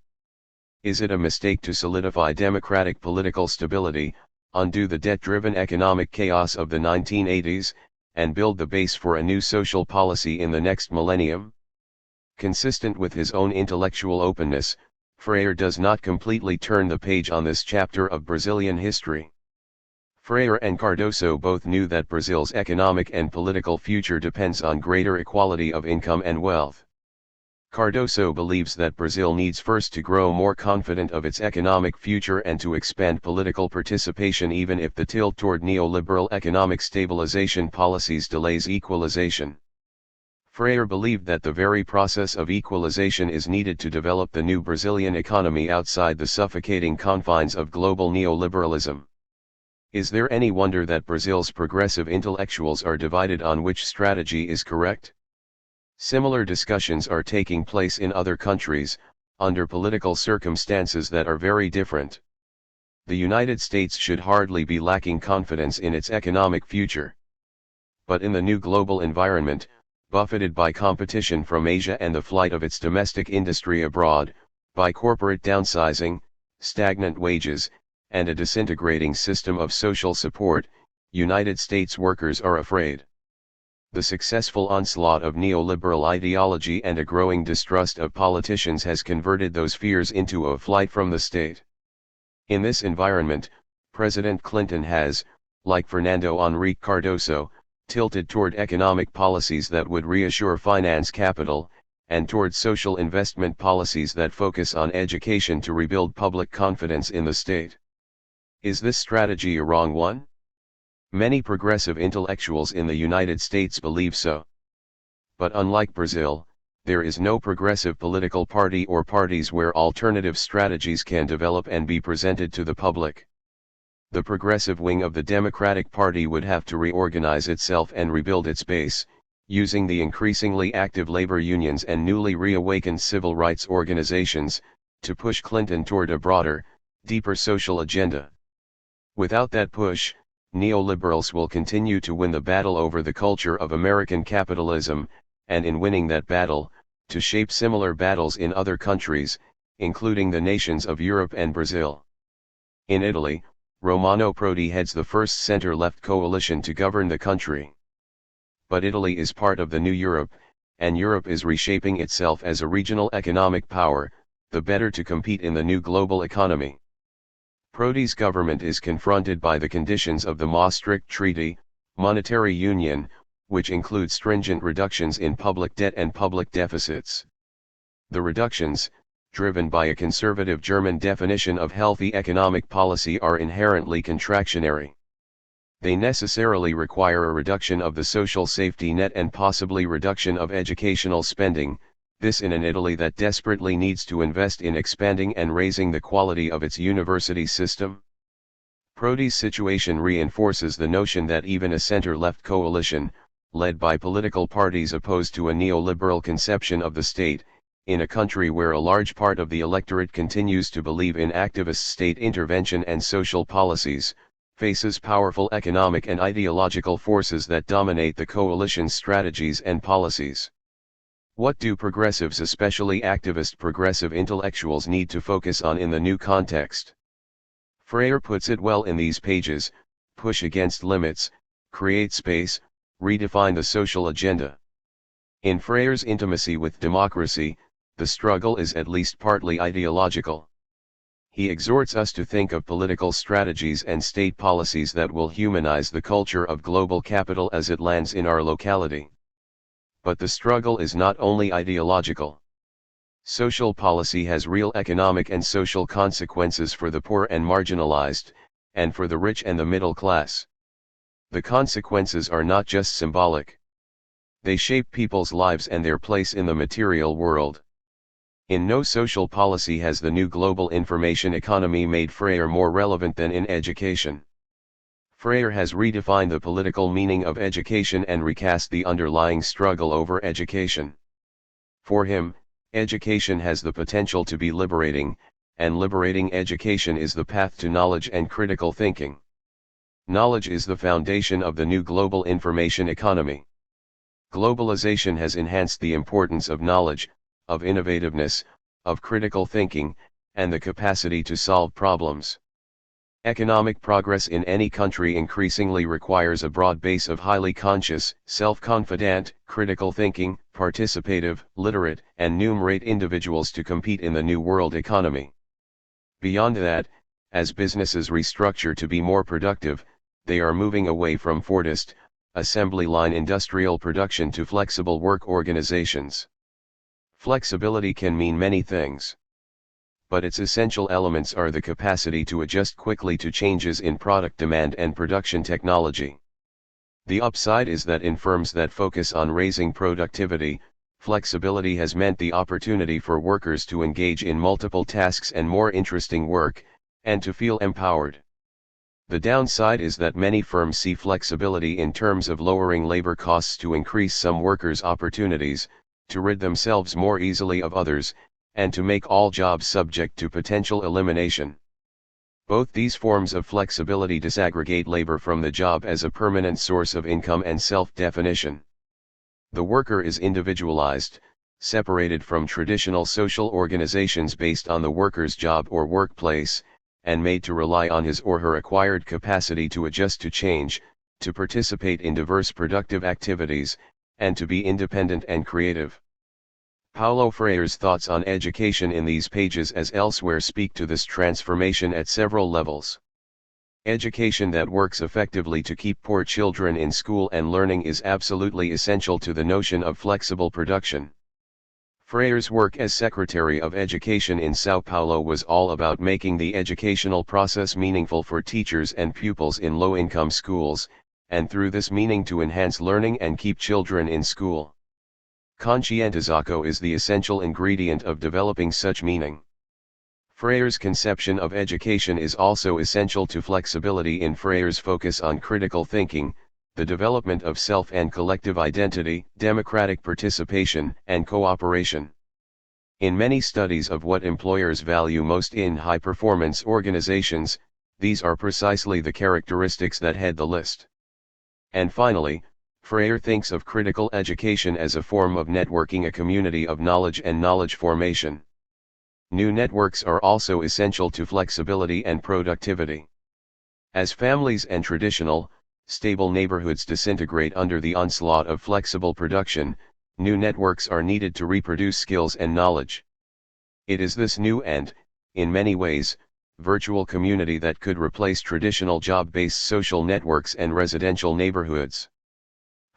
Is it a mistake to solidify democratic political stability, undo the debt-driven economic chaos of the 1980s, and build the base for a new social policy in the next millennium? Consistent with his own intellectual openness, Freire does not completely turn the page on this chapter of Brazilian history. Freire and Cardoso both knew that Brazil's economic and political future depends on greater equality of income and wealth. Cardoso believes that Brazil needs first to grow more confident of its economic future and to expand political participation, even if the tilt toward neoliberal economic stabilization policies delays equalization. Freire believed that the very process of equalization is needed to develop the new Brazilian economy outside the suffocating confines of global neoliberalism. Is there any wonder that Brazil's progressive intellectuals are divided on which strategy is correct? Similar discussions are taking place in other countries, under political circumstances that are very different. The United States should hardly be lacking confidence in its economic future. But in the new global environment, buffeted by competition from Asia and the flight of its domestic industry abroad, by corporate downsizing, stagnant wages, and a disintegrating system of social support, United States workers are afraid. The successful onslaught of neoliberal ideology and a growing distrust of politicians has converted those fears into a flight from the state. In this environment, President Clinton has, like Fernando Henrique Cardoso, tilted toward economic policies that would reassure finance capital, and toward social investment policies that focus on education to rebuild public confidence in the state. Is this strategy a wrong one? Many progressive intellectuals in the United States believe so. But unlike Brazil, there is no progressive political party or parties where alternative strategies can develop and be presented to the public. The progressive wing of the Democratic Party would have to reorganize itself and rebuild its base, using the increasingly active labor unions and newly reawakened civil rights organizations, to push Clinton toward a broader, deeper social agenda. Without that push, neoliberals will continue to win the battle over the culture of American capitalism, and in winning that battle, to shape similar battles in other countries, including the nations of Europe and Brazil. In Italy, Romano Prodi heads the first center-left coalition to govern the country. But Italy is part of the new Europe, and Europe is reshaping itself as a regional economic power, the better to compete in the new global economy. Prodi's government is confronted by the conditions of the Maastricht Treaty, monetary union, which includes stringent reductions in public debt and public deficits. The reductions, driven by a conservative German definition of healthy economic policy, are inherently contractionary. They necessarily require a reduction of the social safety net and possibly reduction of educational spending, this in an Italy that desperately needs to invest in expanding and raising the quality of its university system. Prodi's situation reinforces the notion that even a center-left coalition, led by political parties opposed to a neoliberal conception of the state, in a country where a large part of the electorate continues to believe in activist state intervention and social policies, faces powerful economic and ideological forces that dominate the coalition's strategies and policies. What do progressives, especially activist progressive intellectuals, need to focus on in the new context? Freire puts it well in these pages: push against limits, create space, redefine the social agenda. In Freire's intimacy with democracy, the struggle is at least partly ideological. He exhorts us to think of political strategies and state policies that will humanize the culture of global capital as it lands in our locality. But the struggle is not only ideological. Social policy has real economic and social consequences for the poor and marginalized, and for the rich and the middle class. The consequences are not just symbolic. They shape people's lives and their place in the material world. In no social policy has the new global information economy made Freire more relevant than in education. Freire has redefined the political meaning of education and recast the underlying struggle over education. For him, education has the potential to be liberating, and liberating education is the path to knowledge and critical thinking. Knowledge is the foundation of the new global information economy. Globalization has enhanced the importance of knowledge, of innovativeness, of critical thinking, and the capacity to solve problems. Economic progress in any country increasingly requires a broad base of highly conscious, self-confident, critical thinking, participative, literate, and numerate individuals to compete in the new world economy. Beyond that, as businesses restructure to be more productive, they are moving away from Fordist, assembly line industrial production to flexible work organizations. Flexibility can mean many things. But its essential elements are the capacity to adjust quickly to changes in product demand and production technology. The upside is that in firms that focus on raising productivity, flexibility has meant the opportunity for workers to engage in multiple tasks and more interesting work, and to feel empowered. The downside is that many firms see flexibility in terms of lowering labor costs to increase some workers' opportunities, to rid themselves more easily of others, and to make all jobs subject to potential elimination. Both these forms of flexibility disaggregate labor from the job as a permanent source of income and self-definition. The worker is individualized, separated from traditional social organizations based on the worker's job or workplace, and made to rely on his or her acquired capacity to adjust to change, to participate in diverse productive activities, and to be independent and creative. Paulo Freire's thoughts on education in these pages as elsewhere speak to this transformation at several levels. Education that works effectively to keep poor children in school and learning is absolutely essential to the notion of flexible production. Freire's work as Secretary of Education in São Paulo was all about making the educational process meaningful for teachers and pupils in low-income schools, and through this meaning to enhance learning and keep children in school. Conscientização is the essential ingredient of developing such meaning. Freire's conception of education is also essential to flexibility in Freire's focus on critical thinking, the development of self and collective identity, democratic participation, and cooperation. In many studies of what employers value most in high-performance organizations, these are precisely the characteristics that head the list. And finally, Freire thinks of critical education as a form of networking, a community of knowledge and knowledge formation. New networks are also essential to flexibility and productivity. As families and traditional, stable neighborhoods disintegrate under the onslaught of flexible production, new networks are needed to reproduce skills and knowledge. It is this new and, in many ways, virtual community that could replace traditional job-based social networks and residential neighborhoods.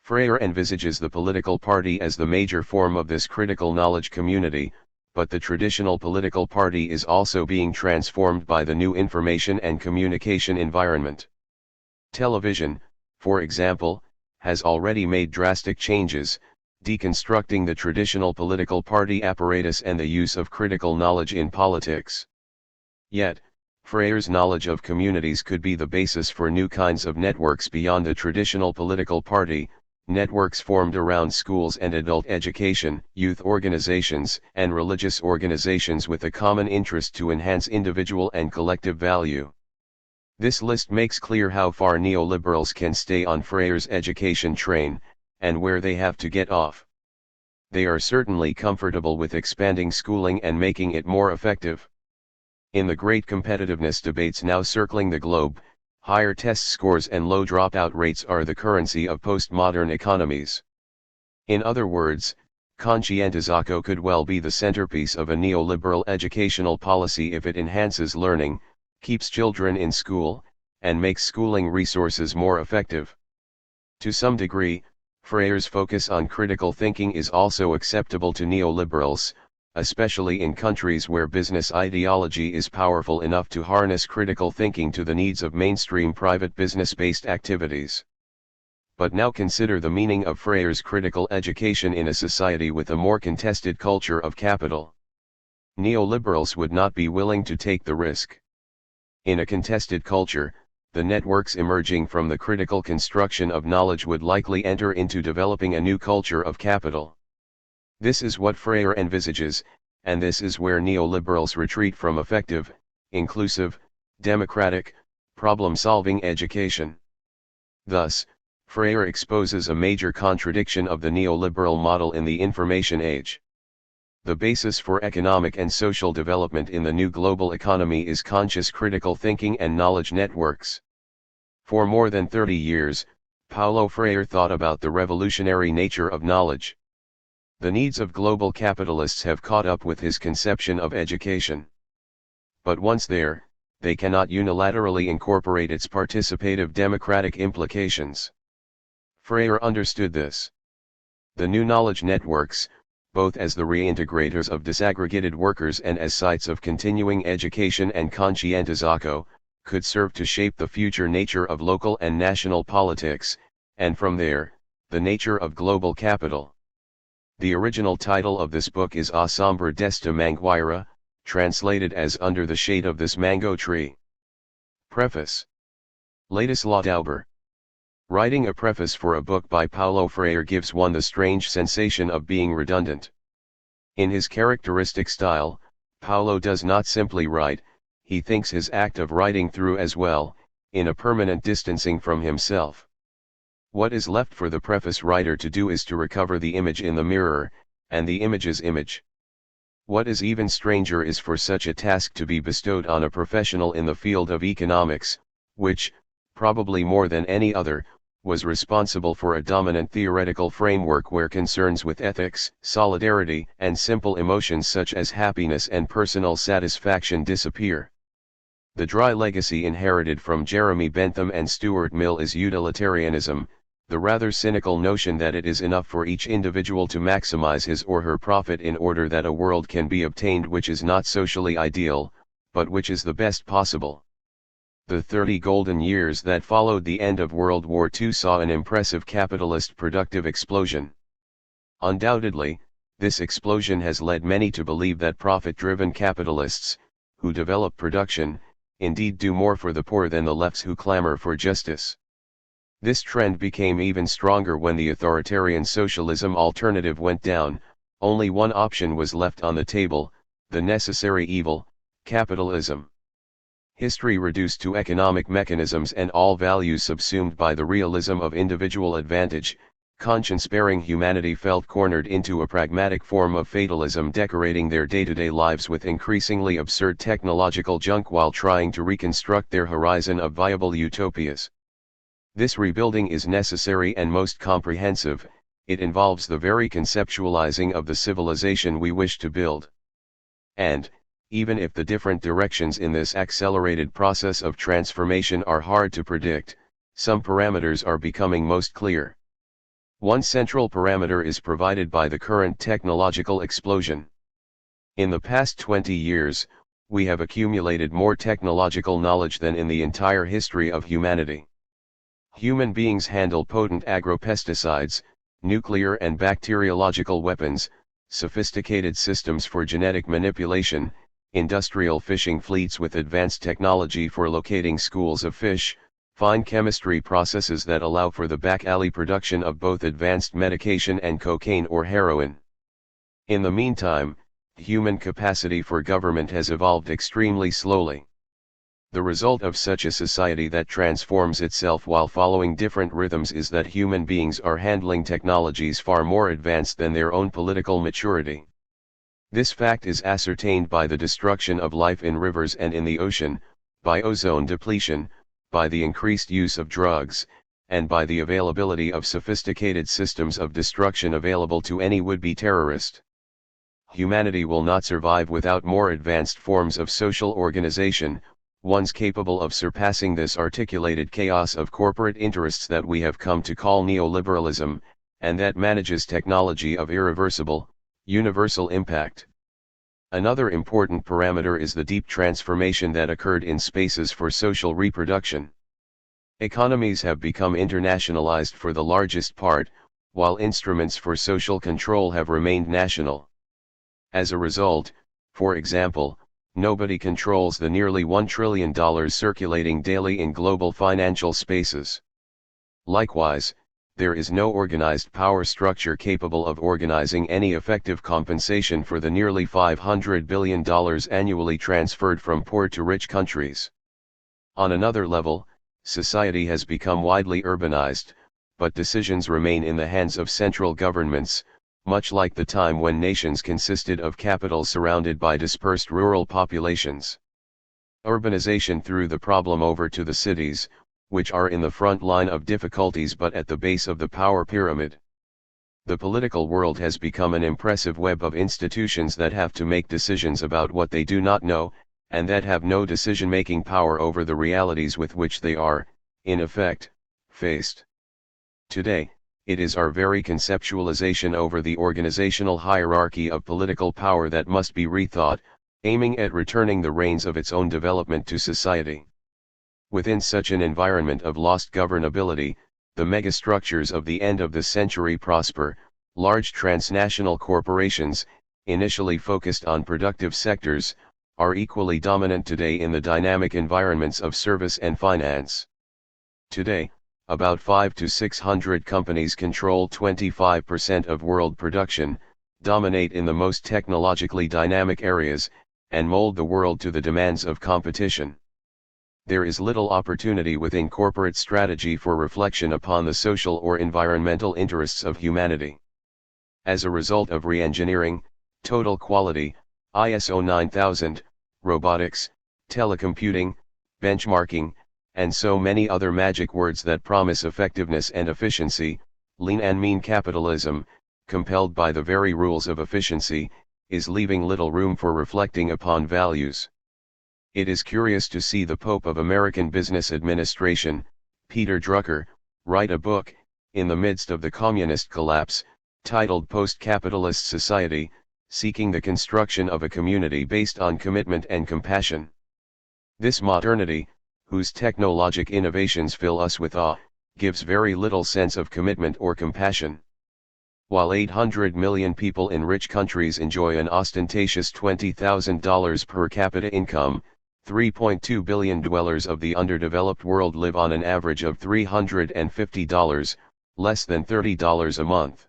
Freire envisages the political party as the major form of this critical knowledge community, but the traditional political party is also being transformed by the new information and communication environment. Television, for example, has already made drastic changes, deconstructing the traditional political party apparatus and the use of critical knowledge in politics. Yet, Freire's knowledge of communities could be the basis for new kinds of networks beyond the traditional political party, networks formed around schools and adult education, youth organizations, and religious organizations with a common interest to enhance individual and collective value. This list makes clear how far neoliberals can stay on Freire's education train, and where they have to get off. They are certainly comfortable with expanding schooling and making it more effective. In the great competitiveness debates now circling the globe, higher test scores and low dropout rates are the currency of postmodern economies. In other words, conscientização could well be the centerpiece of a neoliberal educational policy if it enhances learning, keeps children in school, and makes schooling resources more effective. To some degree, Freire's focus on critical thinking is also acceptable to neoliberals, especially in countries where business ideology is powerful enough to harness critical thinking to the needs of mainstream private business-based activities. But now consider the meaning of Freire's critical education in a society with a more contested culture of capital. Neoliberals would not be willing to take the risk. In a contested culture, the networks emerging from the critical construction of knowledge would likely enter into developing a new culture of capital. This is what Freire envisages, and this is where neoliberals retreat from effective, inclusive, democratic, problem-solving education. Thus, Freire exposes a major contradiction of the neoliberal model in the information age. The basis for economic and social development in the new global economy is conscious critical thinking and knowledge networks. For more than 30 years, Paulo Freire thought about the revolutionary nature of knowledge. The needs of global capitalists have caught up with his conception of education. But once there, they cannot unilaterally incorporate its participative democratic implications. Freire understood this. The new knowledge networks, both as the reintegrators of disaggregated workers and as sites of continuing education and conscientização, could serve to shape the future nature of local and national politics, and from there, the nature of global capital. The original title of this book is A Sombra desta Mangueira, translated as Under the Shade of This Mango Tree. Preface. Dauber. Writing a preface for a book by Paulo Freire gives one the strange sensation of being redundant. In his characteristic style, Paulo does not simply write, he thinks his act of writing through as well, in a permanent distancing from himself. What is left for the preface writer to do is to recover the image in the mirror, and the image's image. What is even stranger is for such a task to be bestowed on a professional in the field of economics, which, probably more than any other, was responsible for a dominant theoretical framework where concerns with ethics, solidarity, and simple emotions such as happiness and personal satisfaction disappear. The dry legacy inherited from Jeremy Bentham and Stuart Mill is utilitarianism, the rather cynical notion that it is enough for each individual to maximize his or her profit in order that a world can be obtained which is not socially ideal, but which is the best possible. The 30 golden years that followed the end of World War II saw an impressive capitalist productive explosion. Undoubtedly, this explosion has led many to believe that profit-driven capitalists, who develop production, indeed do more for the poor than the lefts who clamor for justice. This trend became even stronger when the authoritarian socialism alternative went down. Only one option was left on the table, the necessary evil, capitalism. History reduced to economic mechanisms and all values subsumed by the realism of individual advantage, conscience-bearing humanity felt cornered into a pragmatic form of fatalism, decorating their day-to-day lives with increasingly absurd technological junk while trying to reconstruct their horizon of viable utopias. This rebuilding is necessary and most comprehensive. It involves the very conceptualizing of the civilization we wish to build. And, even if the different directions in this accelerated process of transformation are hard to predict, some parameters are becoming most clear. One central parameter is provided by the current technological explosion. In the past 20 years, we have accumulated more technological knowledge than in the entire history of humanity. Human beings handle potent agropesticides, nuclear and bacteriological weapons, sophisticated systems for genetic manipulation, industrial fishing fleets with advanced technology for locating schools of fish, fine chemistry processes that allow for the back-alley production of both advanced medication and cocaine or heroin. In the meantime, human capacity for government has evolved extremely slowly. The result of such a society that transforms itself while following different rhythms is that human beings are handling technologies far more advanced than their own political maturity. This fact is ascertained by the destruction of life in rivers and in the ocean, by ozone depletion, by the increased use of drugs, and by the availability of sophisticated systems of destruction available to any would-be terrorist. Humanity will not survive without more advanced forms of social organization, ones capable of surpassing this articulated chaos of corporate interests that we have come to call neoliberalism, and that manages technology of irreversible, universal impact. Another important parameter is the deep transformation that occurred in spaces for social reproduction. Economies have become internationalized for the largest part, while instruments for social control have remained national. As a result, for example, nobody controls the nearly $1 trillion circulating daily in global financial spaces. Likewise, there is no organized power structure capable of organizing any effective compensation for the nearly $500 billion annually transferred from poor to rich countries. On another level, society has become widely urbanized, but decisions remain in the hands of central governments, much like the time when nations consisted of capitals surrounded by dispersed rural populations. Urbanization threw the problem over to the cities, which are in the front line of difficulties but at the base of the power pyramid. The political world has become an impressive web of institutions that have to make decisions about what they do not know, and that have no decision-making power over the realities with which they are, in effect, faced. Today, it is our very conceptualization over the organizational hierarchy of political power that must be rethought, aiming at returning the reins of its own development to society. Within such an environment of lost governability, the megastructures of the end of the century prosper. Large transnational corporations, initially focused on productive sectors, are equally dominant today in the dynamic environments of service and finance. Today, about 5 to 600 companies control 25% of world production, dominate in the most technologically dynamic areas, and mold the world to the demands of competition. There is little opportunity within corporate strategy for reflection upon the social or environmental interests of humanity. As a result of re-engineering, total quality, ISO 9000, robotics, telecomputing, benchmarking, and so many other magic words that promise effectiveness and efficiency, lean and mean capitalism, compelled by the very rules of efficiency, is leaving little room for reflecting upon values. It is curious to see the Pope of American business administration, Peter Drucker, write a book, in the midst of the communist collapse, titled Post-Capitalist Society, seeking the construction of a community based on commitment and compassion. This modernity, whose technologic innovations fill us with awe, gives very little sense of commitment or compassion. While 800 million people in rich countries enjoy an ostentatious $20,000 per capita income, 3.2 billion dwellers of the underdeveloped world live on an average of $350, less than $30 a month.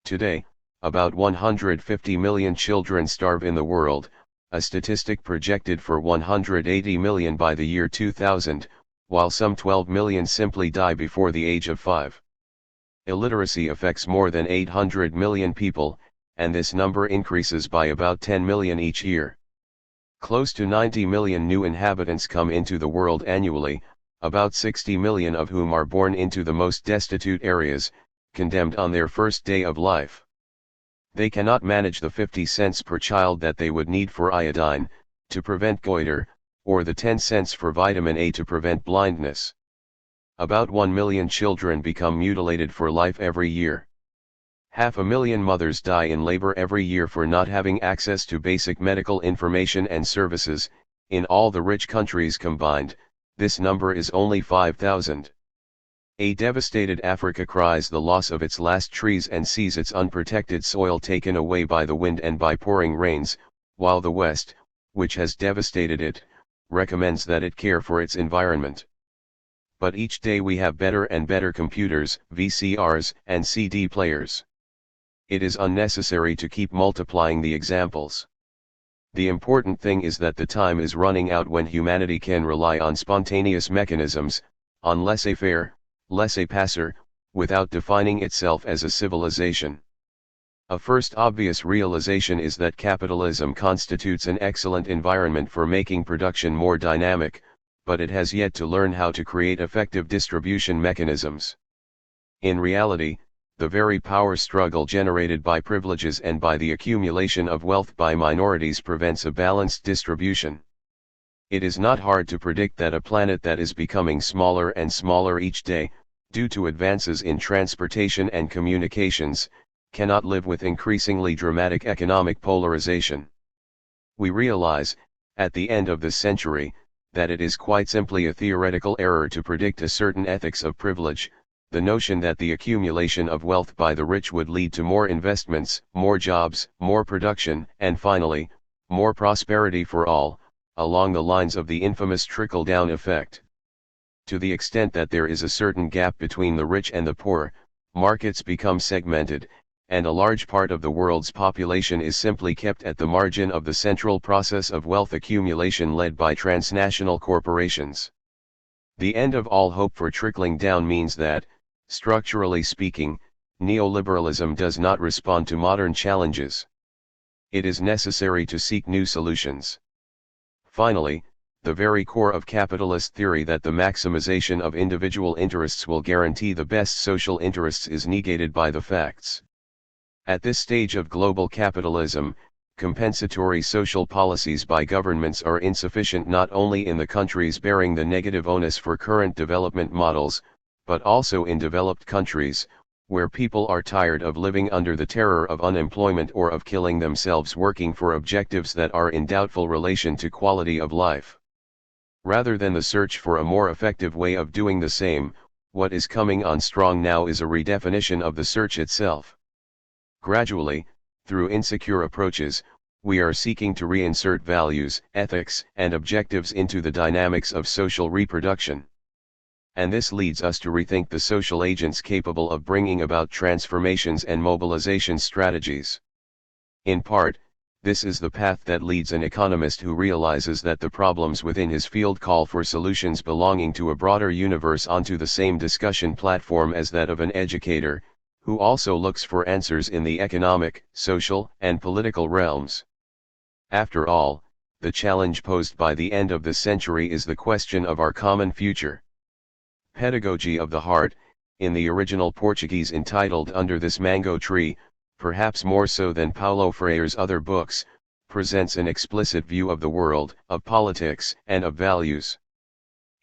Today, about 150 million children starve in the world, a statistic projected for 180 million by the year 2000, while some 12 million simply die before the age of 5. Illiteracy affects more than 800 million people, and this number increases by about 10 million each year. Close to 90 million new inhabitants come into the world annually, about 60 million of whom are born into the most destitute areas, condemned on their first day of life. They cannot manage the 50 cents per child that they would need for iodine, to prevent goiter, or the 10 cents for vitamin A to prevent blindness. About 1 million children become mutilated for life every year. 500,000 mothers die in labor every year for not having access to basic medical information and services. In all the rich countries combined, this number is only 5,000. A devastated Africa cries the loss of its last trees and sees its unprotected soil taken away by the wind and by pouring rains, while the West, which has devastated it, recommends that it care for its environment. But each day we have better and better computers, VCRs, and CD players. It is unnecessary to keep multiplying the examples. The important thing is that the time is running out when humanity can rely on spontaneous mechanisms, on laissez-faire, laissez-passer, without defining itself as a civilization. A first obvious realization is that capitalism constitutes an excellent environment for making production more dynamic, but it has yet to learn how to create effective distribution mechanisms. In reality, the very power struggle generated by privileges and by the accumulation of wealth by minorities prevents a balanced distribution. It is not hard to predict that a planet that is becoming smaller and smaller each day, due to advances in transportation and communications, cannot live with increasingly dramatic economic polarization. We realize, at the end of this century, that it is quite simply a theoretical error to predict a certain ethics of privilege, the notion that the accumulation of wealth by the rich would lead to more investments, more jobs, more production, and finally, more prosperity for all, along the lines of the infamous trickle-down effect. To the extent that there is a certain gap between the rich and the poor, markets become segmented, and a large part of the world's population is simply kept at the margin of the central process of wealth accumulation led by transnational corporations. The end of all hope for trickling down means that, structurally speaking, neoliberalism does not respond to modern challenges. It is necessary to seek new solutions. Finally, the very core of capitalist theory that the maximization of individual interests will guarantee the best social interests is negated by the facts. At this stage of global capitalism, compensatory social policies by governments are insufficient not only in the countries bearing the negative onus for current development models, but also in developed countries, where people are tired of living under the terror of unemployment or of killing themselves working for objectives that are in doubtful relation to quality of life. Rather than the search for a more effective way of doing the same, what is coming on strong now is a redefinition of the search itself. Gradually, through insecure approaches, we are seeking to reinsert values, ethics, and objectives into the dynamics of social reproduction. and this leads us to rethink the social agents capable of bringing about transformations and mobilization strategies. In part, this is the path that leads an economist who realizes that the problems within his field call for solutions belonging to a broader universe onto the same discussion platform as that of an educator, who also looks for answers in the economic, social, and political realms. After all, the challenge posed by the end of the century is the question of our common future. Pedagogy of the Heart, in the original Portuguese entitled Under This Mango Tree, perhaps more so than Paulo Freire's other books, presents an explicit view of the world, of politics, and of values.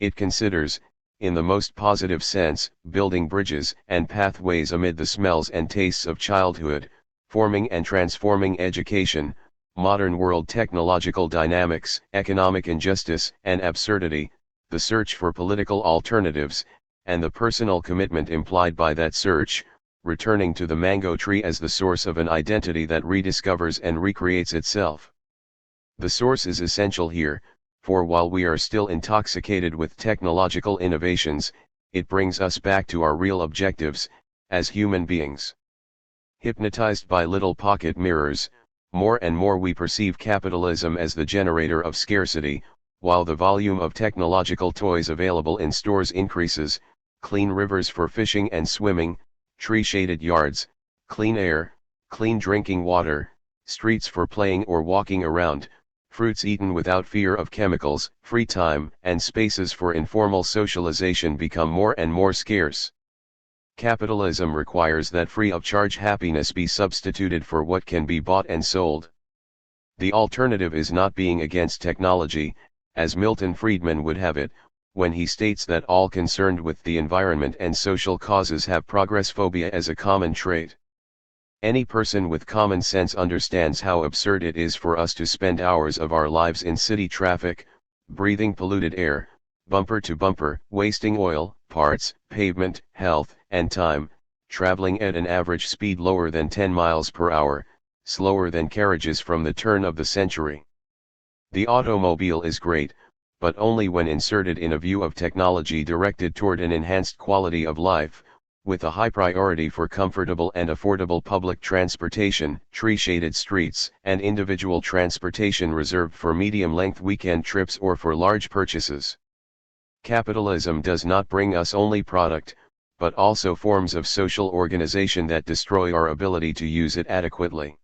It considers, in the most positive sense, building bridges and pathways amid the smells and tastes of childhood, forming and transforming education, modern world technological dynamics, economic injustice and absurdity, the search for political alternatives, and the personal commitment implied by that search, returning to the mango tree as the source of an identity that rediscovers and recreates itself. The source is essential here, for while we are still intoxicated with technological innovations, it brings us back to our real objectives, as human beings. Hypnotized by little pocket mirrors, more and more we perceive capitalism as the generator of scarcity, while the volume of technological toys available in stores increases, clean rivers for fishing and swimming, tree-shaded yards, clean air, clean drinking water, streets for playing or walking around, fruits eaten without fear of chemicals, free time, and spaces for informal socialization become more and more scarce. Capitalism requires that free of charge happiness be substituted for what can be bought and sold. The alternative is not being against technology, as Milton Friedman would have it, when he states that all concerned with the environment and social causes have progress phobia as a common trait. Any person with common sense understands how absurd it is for us to spend hours of our lives in city traffic, breathing polluted air, bumper to bumper, wasting oil, parts, pavement, health, and time, traveling at an average speed lower than 10 miles per hour, slower than carriages from the turn of the century. The automobile is great, but only when inserted in a view of technology directed toward an enhanced quality of life, with a high priority for comfortable and affordable public transportation, tree-shaded streets, and individual transportation reserved for medium-length weekend trips or for large purchases. Capitalism does not bring us only product, but also forms of social organization that destroy our ability to use it adequately.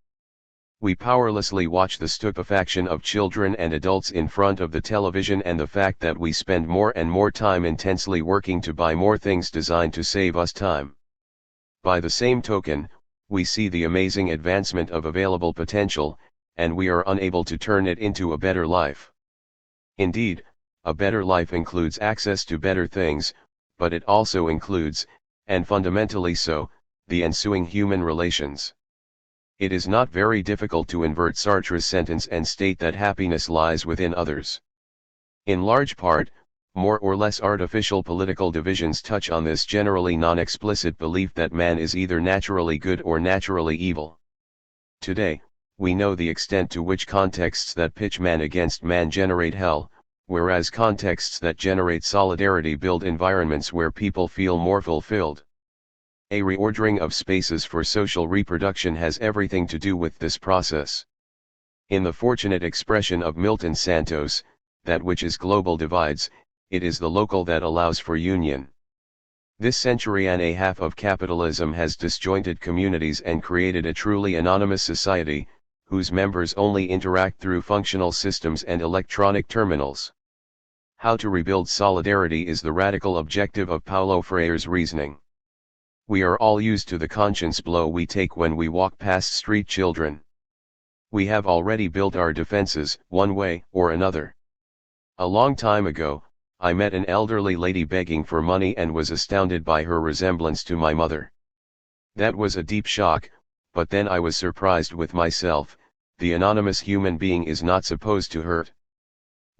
We powerlessly watch the stupefaction of children and adults in front of the television and the fact that we spend more and more time intensely working to buy more things designed to save us time. By the same token, we see the amazing advancement of available potential, and we are unable to turn it into a better life. Indeed, a better life includes access to better things, but it also includes, and fundamentally so, the ensuing human relations. It is not very difficult to invert Sartre's sentence and state that happiness lies within others. In large part, more or less artificial political divisions touch on this generally non-explicit belief that man is either naturally good or naturally evil. Today, we know the extent to which contexts that pitch man against man generate hell, whereas contexts that generate solidarity build environments where people feel more fulfilled. A reordering of spaces for social reproduction has everything to do with this process. In the fortunate expression of Milton Santos, that which is global divides, it is the local that allows for union. This century and a half of capitalism has disjointed communities and created a truly anonymous society, whose members only interact through functional systems and electronic terminals. How to rebuild solidarity is the radical objective of Paulo Freire's reasoning. We are all used to the conscience blow we take when we walk past street children. We have already built our defenses, one way or another. A long time ago, I met an elderly lady begging for money and was astounded by her resemblance to my mother. That was a deep shock, but then I was surprised with myself. The anonymous human being is not supposed to hurt.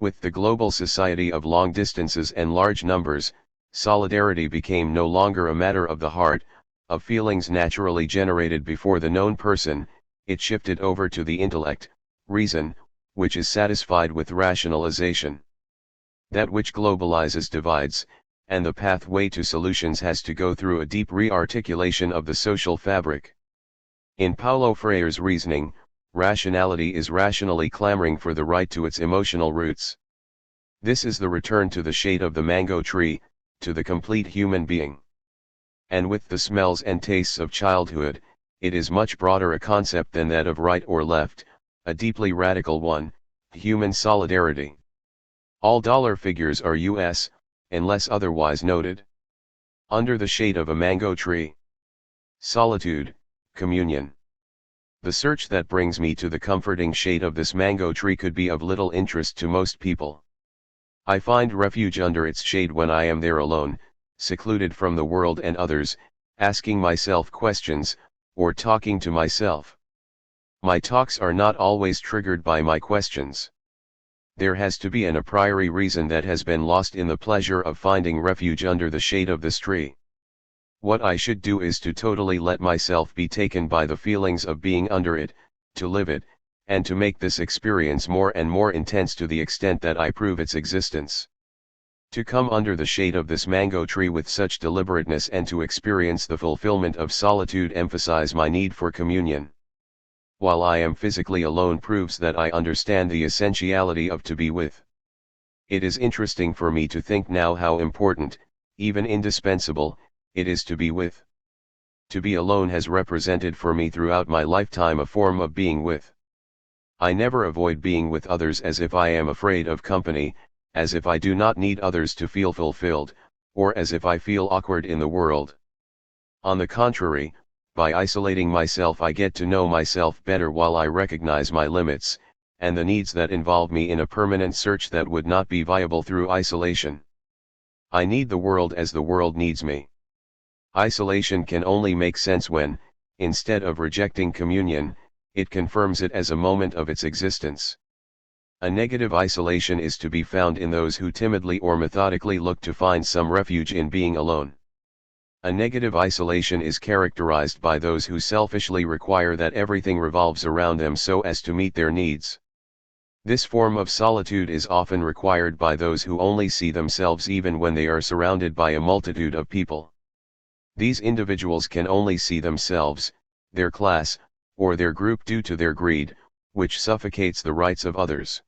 With the global society of long distances and large numbers, solidarity became no longer a matter of the heart, of feelings naturally generated before the known person. It shifted over to the intellect, reason, which is satisfied with rationalization. That which globalizes divides, and the pathway to solutions has to go through a deep re-articulation of the social fabric. In Paulo Freire's reasoning, rationality is rationally clamoring for the right to its emotional roots. This is the return to the shade of the mango tree, to the complete human being. And with the smells and tastes of childhood, it is much broader a concept than that of right or left, a deeply radical one, human solidarity. All dollar figures are US, unless otherwise noted. Under the shade of a mango tree. Solitude, communion. The search that brings me to the comforting shade of this mango tree could be of little interest to most people. I find refuge under its shade when I am there alone, secluded from the world and others, asking myself questions, or talking to myself. My talks are not always triggered by my questions. There has to be an a priori reason that has been lost in the pleasure of finding refuge under the shade of this tree. What I should do is to totally let myself be taken by the feelings of being under it, to live it, and to make this experience more and more intense to the extent that I prove its existence. To come under the shade of this mango tree with such deliberateness and to experience the fulfillment of solitude emphasize my need for communion. While I am physically alone proves that I understand the essentiality of to be with. It is interesting for me to think now how important, even indispensable, it is to be with. To be alone has represented for me throughout my lifetime a form of being with. I never avoid being with others as if I am afraid of company, as if I do not need others to feel fulfilled, or as if I feel awkward in the world. On the contrary, by isolating myself I get to know myself better while I recognize my limits, and the needs that involve me in a permanent search that would not be viable through isolation. I need the world as the world needs me. Isolation can only make sense when, instead of rejecting communion, it confirms it as a moment of its existence. A negative isolation is to be found in those who timidly or methodically look to find some refuge in being alone. A negative isolation is characterized by those who selfishly require that everything revolves around them so as to meet their needs. This form of solitude is often required by those who only see themselves even when they are surrounded by a multitude of people. These individuals can only see themselves, their class, or their group due to their greed, which suffocates the rights of others.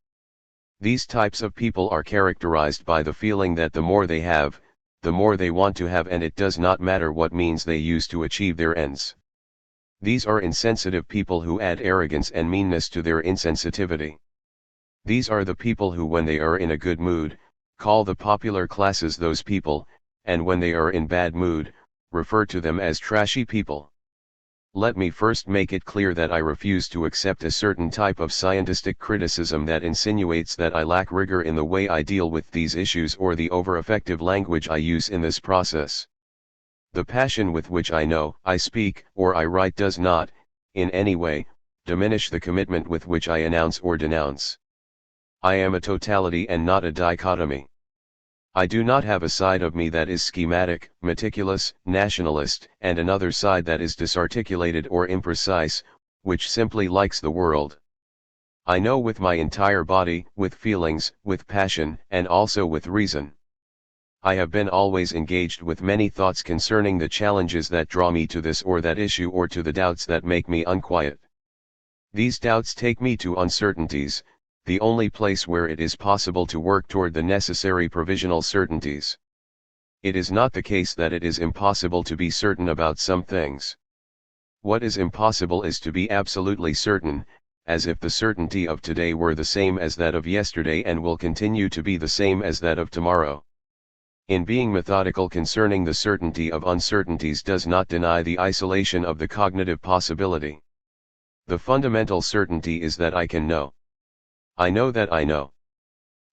These types of people are characterized by the feeling that the more they have, the more they want to have, and it does not matter what means they use to achieve their ends. These are insensitive people who add arrogance and meanness to their insensitivity. These are the people who, when they are in a good mood, call the popular classes those people, and when they are in bad mood, refer to them as trashy people. Let me first make it clear that I refuse to accept a certain type of scientistic criticism that insinuates that I lack rigor in the way I deal with these issues or the over-effective language I use in this process. The passion with which I know, I speak, or I write does not, in any way, diminish the commitment with which I announce or denounce. I am a totality and not a dichotomy. I do not have a side of me that is schematic, meticulous, nationalist, and another side that is disarticulated or imprecise, which simply likes the world. I know with my entire body, with feelings, with passion, and also with reason. I have been always engaged with many thoughts concerning the challenges that draw me to this or that issue or to the doubts that make me unquiet. These doubts take me to uncertainties, the only place where it is possible to work toward the necessary provisional certainties. It is not the case that it is impossible to be certain about some things. What is impossible is to be absolutely certain, as if the certainty of today were the same as that of yesterday and will continue to be the same as that of tomorrow. In being methodical concerning the certainty of uncertainties does not deny the isolation of the cognitive possibility. The fundamental certainty is that I can know. I know that I know.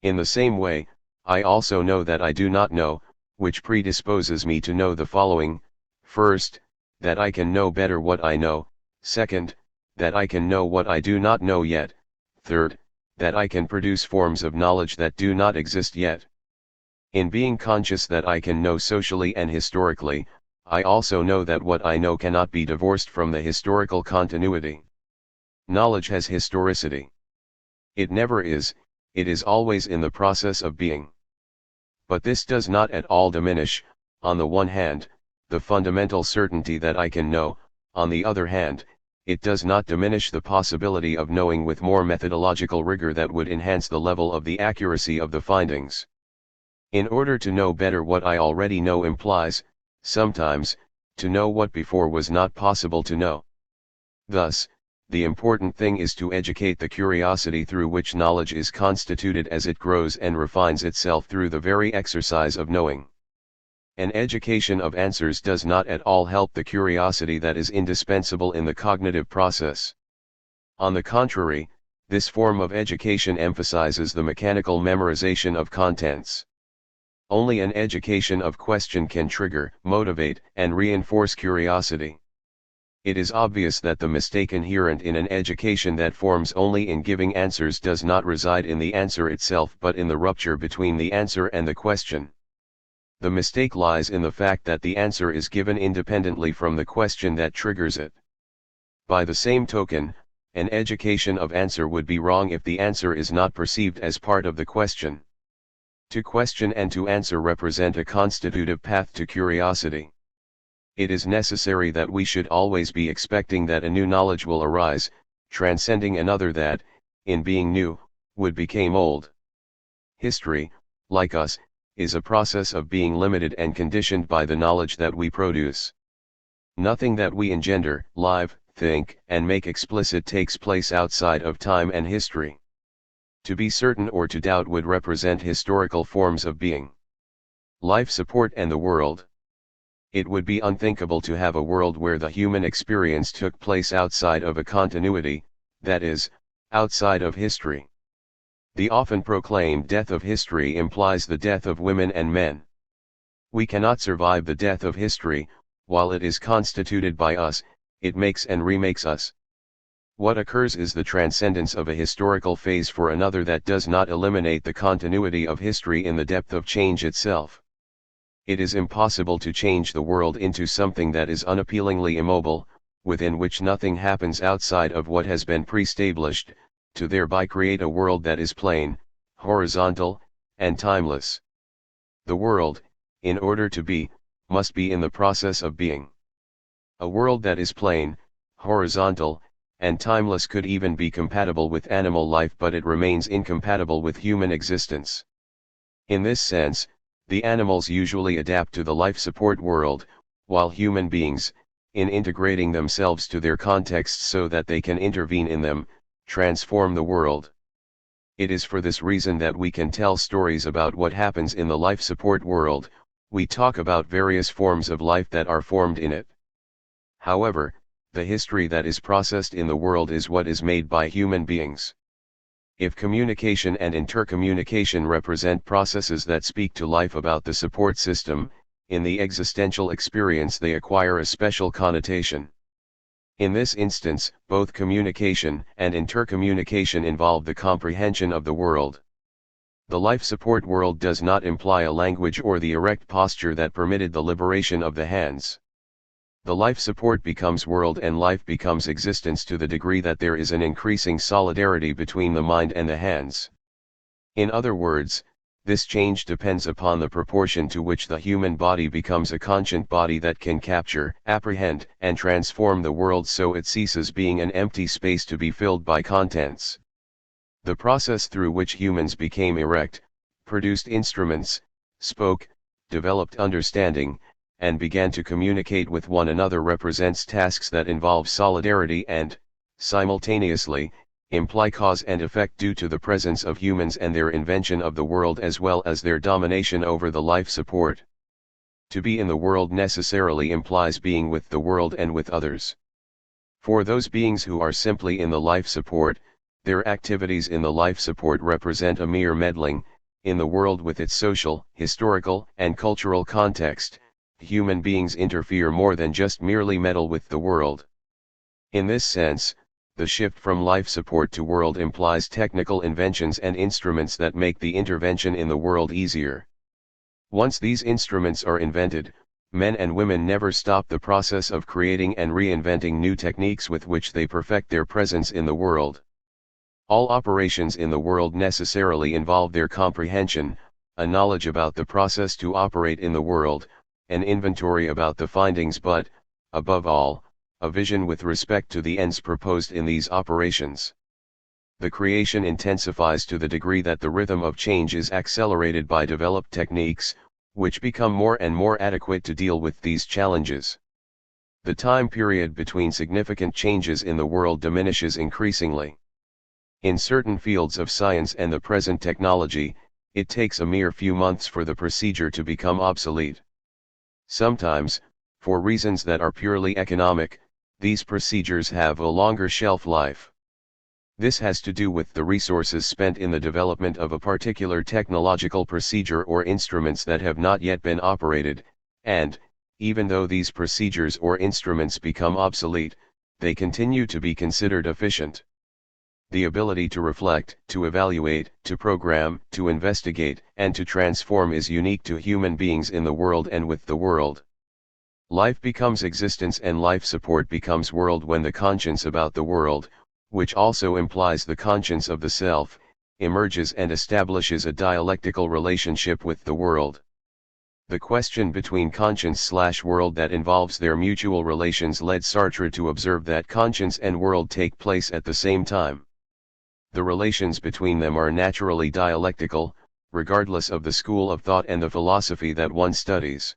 In the same way, I also know that I do not know, which predisposes me to know the following: first, that I can know better what I know; second, that I can know what I do not know yet; third, that I can produce forms of knowledge that do not exist yet. In being conscious that I can know socially and historically, I also know that what I know cannot be divorced from the historical continuity. Knowledge has historicity. It never is, it is always in the process of being. But this does not at all diminish, on the one hand, the fundamental certainty that I can know. On the other hand, it does not diminish the possibility of knowing with more methodological rigor that would enhance the level of the accuracy of the findings. In order to know better what I already know implies, sometimes, to know what before was not possible to know. Thus, the important thing is to educate the curiosity through which knowledge is constituted as it grows and refines itself through the very exercise of knowing. An education of answers does not at all help the curiosity that is indispensable in the cognitive process. On the contrary, this form of education emphasizes the mechanical memorization of contents. Only an education of question can trigger, motivate, and reinforce curiosity. It is obvious that the mistake inherent in an education that forms only in giving answers does not reside in the answer itself but in the rupture between the answer and the question. The mistake lies in the fact that the answer is given independently from the question that triggers it. By the same token, an education of answer would be wrong if the answer is not perceived as part of the question. To question and to answer represent a constitutive path to curiosity. It is necessary that we should always be expecting that a new knowledge will arise, transcending another that, in being new, would become old. History, like us, is a process of being limited and conditioned by the knowledge that we produce. Nothing that we engender, live, think, and make explicit takes place outside of time and history. To be certain or to doubt would represent historical forms of being. Life support and the world. It would be unthinkable to have a world where the human experience took place outside of a continuity, that is, outside of history. The often proclaimed death of history implies the death of women and men. We cannot survive the death of history. While it is constituted by us, it makes and remakes us. What occurs is the transcendence of a historical phase for another that does not eliminate the continuity of history in the depth of change itself. It is impossible to change the world into something that is unappealingly immobile, within which nothing happens outside of what has been pre-established, to thereby create a world that is plain, horizontal, and timeless. The world, in order to be, must be in the process of being. A world that is plain, horizontal, and timeless could even be compatible with animal life, but it remains incompatible with human existence. In this sense, the animals usually adapt to the life support world, while human beings, in integrating themselves to their contexts so that they can intervene in them, transform the world. It is for this reason that we can tell stories about what happens in the life support world. We talk about various forms of life that are formed in it. However, the history that is processed in the world is what is made by human beings. If communication and intercommunication represent processes that speak to life about the support system, in the existential experience they acquire a special connotation. In this instance, both communication and intercommunication involve the comprehension of the world. The life support world does not imply a language or the erect posture that permitted the liberation of the hands. The life support becomes world and life becomes existence to the degree that there is an increasing solidarity between the mind and the hands. In other words, this change depends upon the proportion to which the human body becomes a conscient body that can capture, apprehend, and transform the world so it ceases being an empty space to be filled by contents. The process through which humans became erect, produced instruments, spoke, developed understanding, and began to communicate with one another represents tasks that involve solidarity and, simultaneously, imply cause and effect due to the presence of humans and their invention of the world as well as their domination over the life support. To be in the world necessarily implies being with the world and with others. For those beings who are simply in the life support, their activities in the life support represent a mere meddling in the world with its social, historical, and cultural context. Human beings interfere more than just merely meddle with the world. In this sense, the shift from life support to world implies technical inventions and instruments that make the intervention in the world easier. Once these instruments are invented, men and women never stop the process of creating and reinventing new techniques with which they perfect their presence in the world. All operations in the world necessarily involve their comprehension, a knowledge about the process to operate in the world, an inventory about the findings, but, above all, a vision with respect to the ends proposed in these operations. The creation intensifies to the degree that the rhythm of change is accelerated by developed techniques, which become more and more adequate to deal with these challenges. The time period between significant changes in the world diminishes increasingly. In certain fields of science and the present technology, it takes a mere few months for the procedure to become obsolete. Sometimes, for reasons that are purely economic, these procedures have a longer shelf life. This has to do with the resources spent in the development of a particular technological procedure or instruments that have not yet been operated, and, even though these procedures or instruments become obsolete, they continue to be considered efficient. The ability to reflect, to evaluate, to program, to investigate, and to transform is unique to human beings in the world and with the world. Life becomes existence and life support becomes world when the conscience about the world, which also implies the conscience of the self, emerges and establishes a dialectical relationship with the world. The question between conscience/world that involves their mutual relations led Sartre to observe that conscience and world take place at the same time. The relations between them are naturally dialectical, regardless of the school of thought and the philosophy that one studies.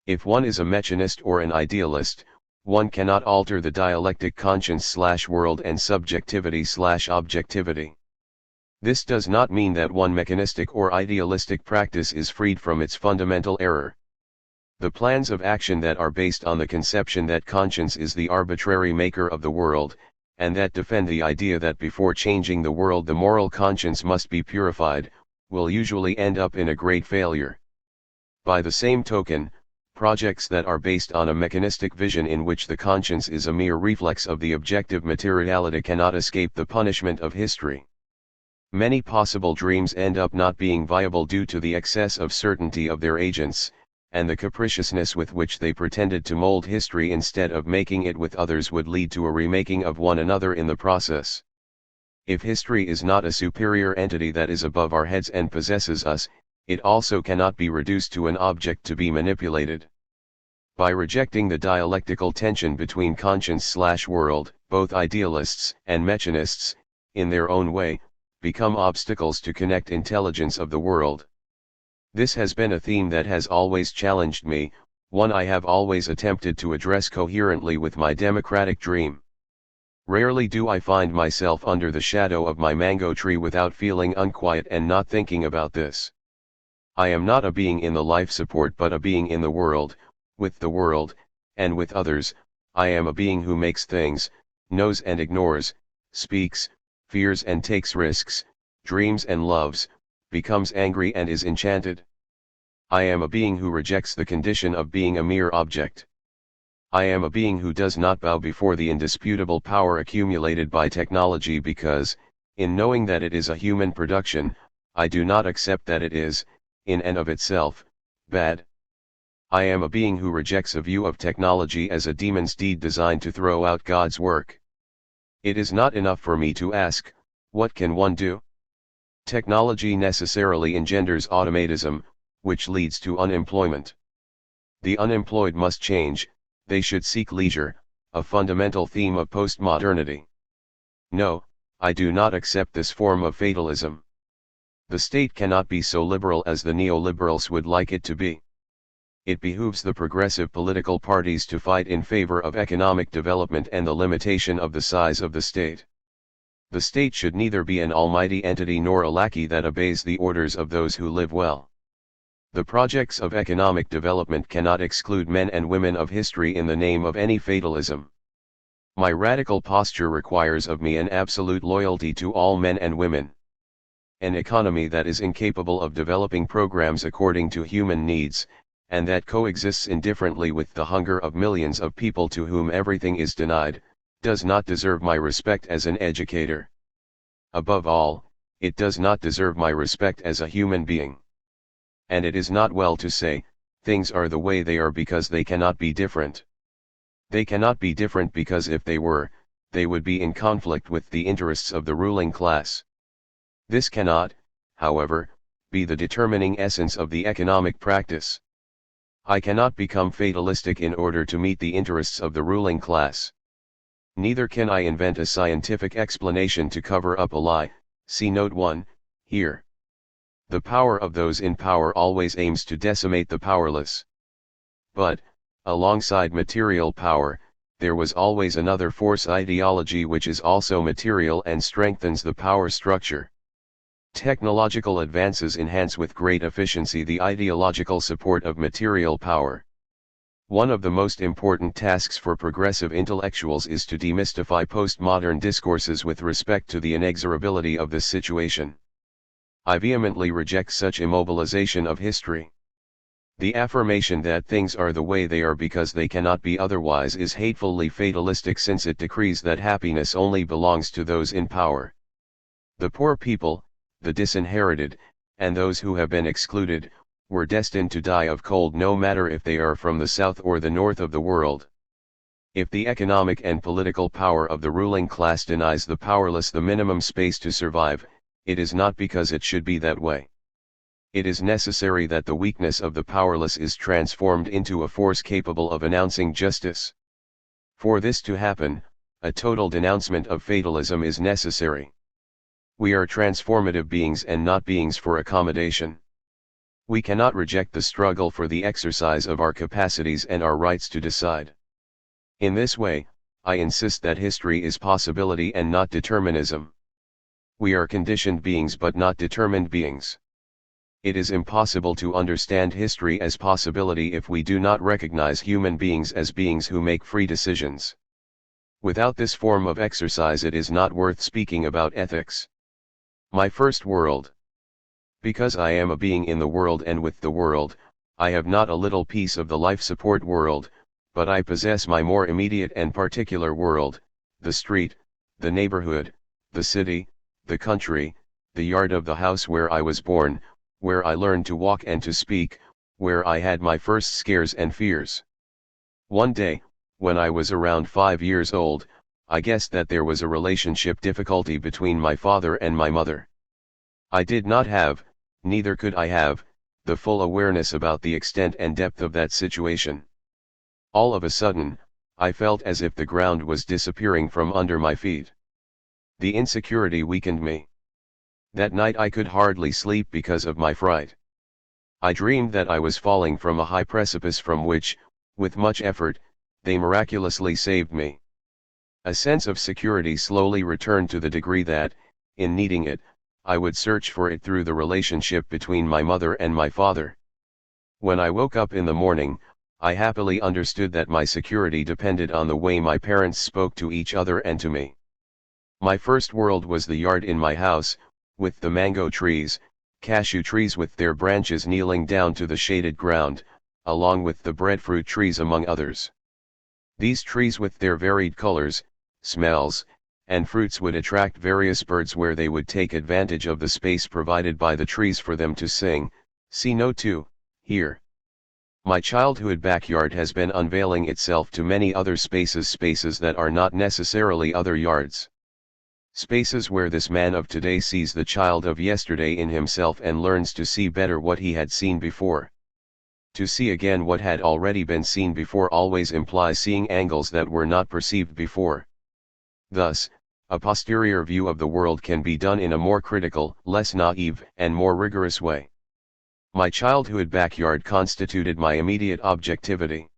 If one is a mechanist or an idealist, one cannot alter the dialectic conscience/world and subjectivity/objectivity. This does not mean that one mechanistic or idealistic practice is freed from its fundamental error. The plans of action that are based on the conception that conscience is the arbitrary maker of the world, and that defend the idea that before changing the world the moral conscience must be purified, will usually end up in a great failure. By the same token, projects that are based on a mechanistic vision in which the conscience is a mere reflex of the objective materiality cannot escape the punishment of history. Many possible dreams end up not being viable due to the excess of certainty of their agents, and the capriciousness with which they pretended to mold history instead of making it with others would lead to a remaking of one another in the process. If history is not a superior entity that is above our heads and possesses us, it also cannot be reduced to an object to be manipulated. By rejecting the dialectical tension between conscience/world, both idealists and mechanists, in their own way, become obstacles to connect intelligence of the world. This has been a theme that has always challenged me, one I have always attempted to address coherently with my democratic dream. Rarely do I find myself under the shadow of my mango tree without feeling unquiet and not thinking about this. I am not a being in the life support but a being in the world, with the world, and with others. I am a being who makes things, knows and ignores, speaks, fears and takes risks, dreams and loves, becomes angry and is enchanted. I am a being who rejects the condition of being a mere object. I am a being who does not bow before the indisputable power accumulated by technology because, in knowing that it is a human production, I do not accept that it is, in and of itself, bad. I am a being who rejects a view of technology as a demon's deed designed to throw out God's work. It is not enough for me to ask, what can one do? Technology necessarily engenders automatism, which leads to unemployment. The unemployed must change, they should seek leisure, a fundamental theme of postmodernity. No, I do not accept this form of fatalism. The state cannot be so liberal as the neoliberals would like it to be. It behooves the progressive political parties to fight in favor of economic development and the limitation of the size of the state. The state should neither be an almighty entity nor a lackey that obeys the orders of those who live well. The projects of economic development cannot exclude men and women of history in the name of any fatalism. My radical posture requires of me an absolute loyalty to all men and women. An economy that is incapable of developing programs according to human needs, and that coexists indifferently with the hunger of millions of people to whom everything is denied, does not deserve my respect as an educator. Above all, it does not deserve my respect as a human being. And it is not well to say, things are the way they are because they cannot be different. They cannot be different because if they were, they would be in conflict with the interests of the ruling class. This cannot, however, be the determining essence of the economic practice. I cannot become fatalistic in order to meet the interests of the ruling class. Neither can I invent a scientific explanation to cover up a lie, see note 1, here. The power of those in power always aims to decimate the powerless. But, alongside material power, there was always another force, ideology, which is also material and strengthens the power structure. Technological advances enhance with great efficiency the ideological support of material power. One of the most important tasks for progressive intellectuals is to demystify postmodern discourses with respect to the inexorability of this situation. I vehemently reject such immobilization of history. The affirmation that things are the way they are because they cannot be otherwise is hatefully fatalistic, since it decrees that happiness only belongs to those in power. The poor people, the disinherited, and those who have been excluded, were destined to die of cold no matter if they are from the south or the north of the world. If the economic and political power of the ruling class denies the powerless the minimum space to survive, it is not because it should be that way. It is necessary that the weakness of the powerless is transformed into a force capable of announcing justice. For this to happen, a total denouncement of fatalism is necessary. We are transformative beings and not beings for accommodation. We cannot reject the struggle for the exercise of our capacities and our rights to decide. In this way, I insist that history is possibility and not determinism. We are conditioned beings but not determined beings. It is impossible to understand history as possibility if we do not recognize human beings as beings who make free decisions. Without this form of exercise, it is not worth speaking about ethics. My first world. Because I am a being in the world and with the world, I have not a little piece of the life support world, but I possess my more immediate and particular world, the street, the neighborhood, the city, the country, the yard of the house where I was born, where I learned to walk and to speak, where I had my first scares and fears. One day, when I was around 5 years old, I guessed that there was a relationship difficulty between my father and my mother. I did not have, neither could I have, the full awareness about the extent and depth of that situation. All of a sudden, I felt as if the ground was disappearing from under my feet. The insecurity weakened me. That night I could hardly sleep because of my fright. I dreamed that I was falling from a high precipice from which, with much effort, they miraculously saved me. A sense of security slowly returned to the degree that, in needing it, I would search for it through the relationship between my mother and my father. When I woke up in the morning, I happily understood that my security depended on the way my parents spoke to each other and to me. My first world was the yard in my house, with the mango trees, cashew trees with their branches kneeling down to the shaded ground, along with the breadfruit trees among others. These trees with their varied colors, smells, and fruits would attract various birds where they would take advantage of the space provided by the trees for them to sing, see note 2, here. My childhood backyard has been unveiling itself to many other spaces that are not necessarily other yards. Spaces where this man of today sees the child of yesterday in himself and learns to see better what he had seen before. To see again what had already been seen before always implies seeing angles that were not perceived before. Thus, a posterior view of the world can be done in a more critical, less naive, and more rigorous way. My childhood backyard constituted my immediate objectivity.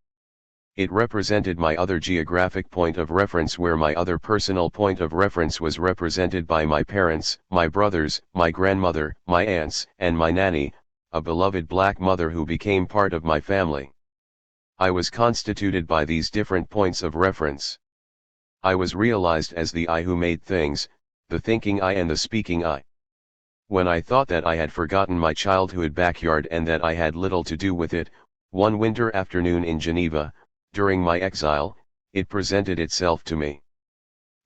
It represented my other geographic point of reference, where my other personal point of reference was represented by my parents, my brothers, my grandmother, my aunts, and my nanny, a beloved black mother who became part of my family. I was constituted by these different points of reference. I was realized as the I who made things, the thinking I and the speaking I. When I thought that I had forgotten my childhood backyard and that I had little to do with it, one winter afternoon in Geneva, during my exile, it presented itself to me.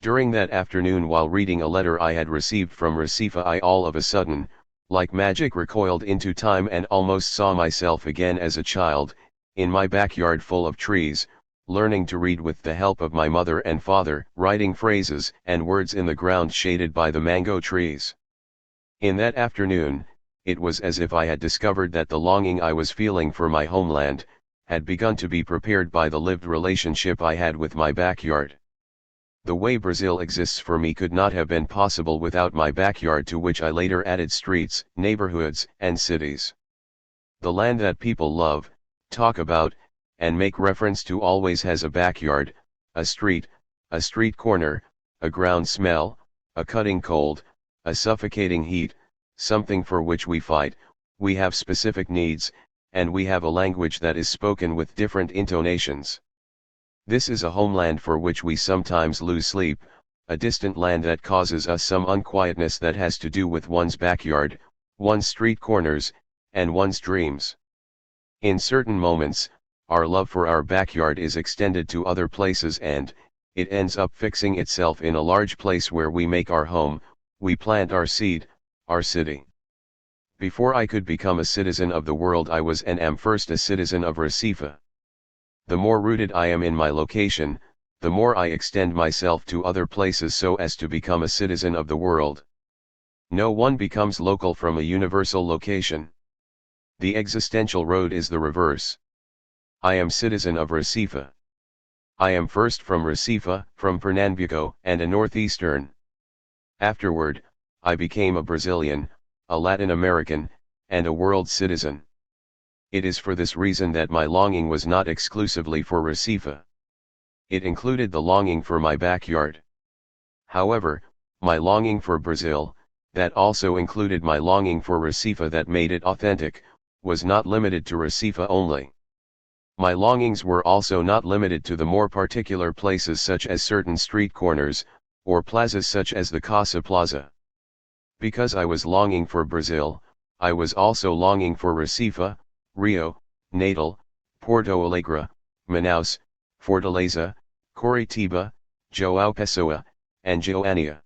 During that afternoon, while reading a letter I had received from Recife, I all of a sudden, like magic, recoiled into time and almost saw myself again as a child, in my backyard full of trees, learning to read with the help of my mother and father, writing phrases and words in the ground shaded by the mango trees. In that afternoon, it was as if I had discovered that the longing I was feeling for my homeland had begun to be prepared by the lived relationship I had with my backyard. The way Brazil exists for me could not have been possible without my backyard, to which I later added streets, neighborhoods, and cities. The land that people love, talk about, and make reference to always has a backyard, a street corner, a ground smell, a cutting cold, a suffocating heat, something for which we fight, we have specific needs, and we have a language that is spoken with different intonations. This is a homeland for which we sometimes lose sleep, a distant land that causes us some unquietness that has to do with one's backyard, one's street corners, and one's dreams. In certain moments, our love for our backyard is extended to other places, and it ends up fixing itself in a large place where we make our home, we plant our seed, our city. Before I could become a citizen of the world, I was and am first a citizen of Recife. The more rooted I am in my location, the more I extend myself to other places so as to become a citizen of the world. No one becomes local from a universal location. The existential road is the reverse. I am citizen of Recife. I am first from Recife, from Pernambuco, and a northeastern. Afterward, I became a Brazilian, a Latin American, and a world citizen. It is for this reason that my longing was not exclusively for Recife. It included the longing for my backyard. However, my longing for Brazil, that also included my longing for Recife that made it authentic, was not limited to Recife only. My longings were also not limited to the more particular places such as certain street corners, or plazas such as the Casa Plaza. Because I was longing for Brazil, I was also longing for Recife, Rio, Natal, Porto Alegre, Manaus, Fortaleza, Curitiba, João Pessoa, and Goiânia.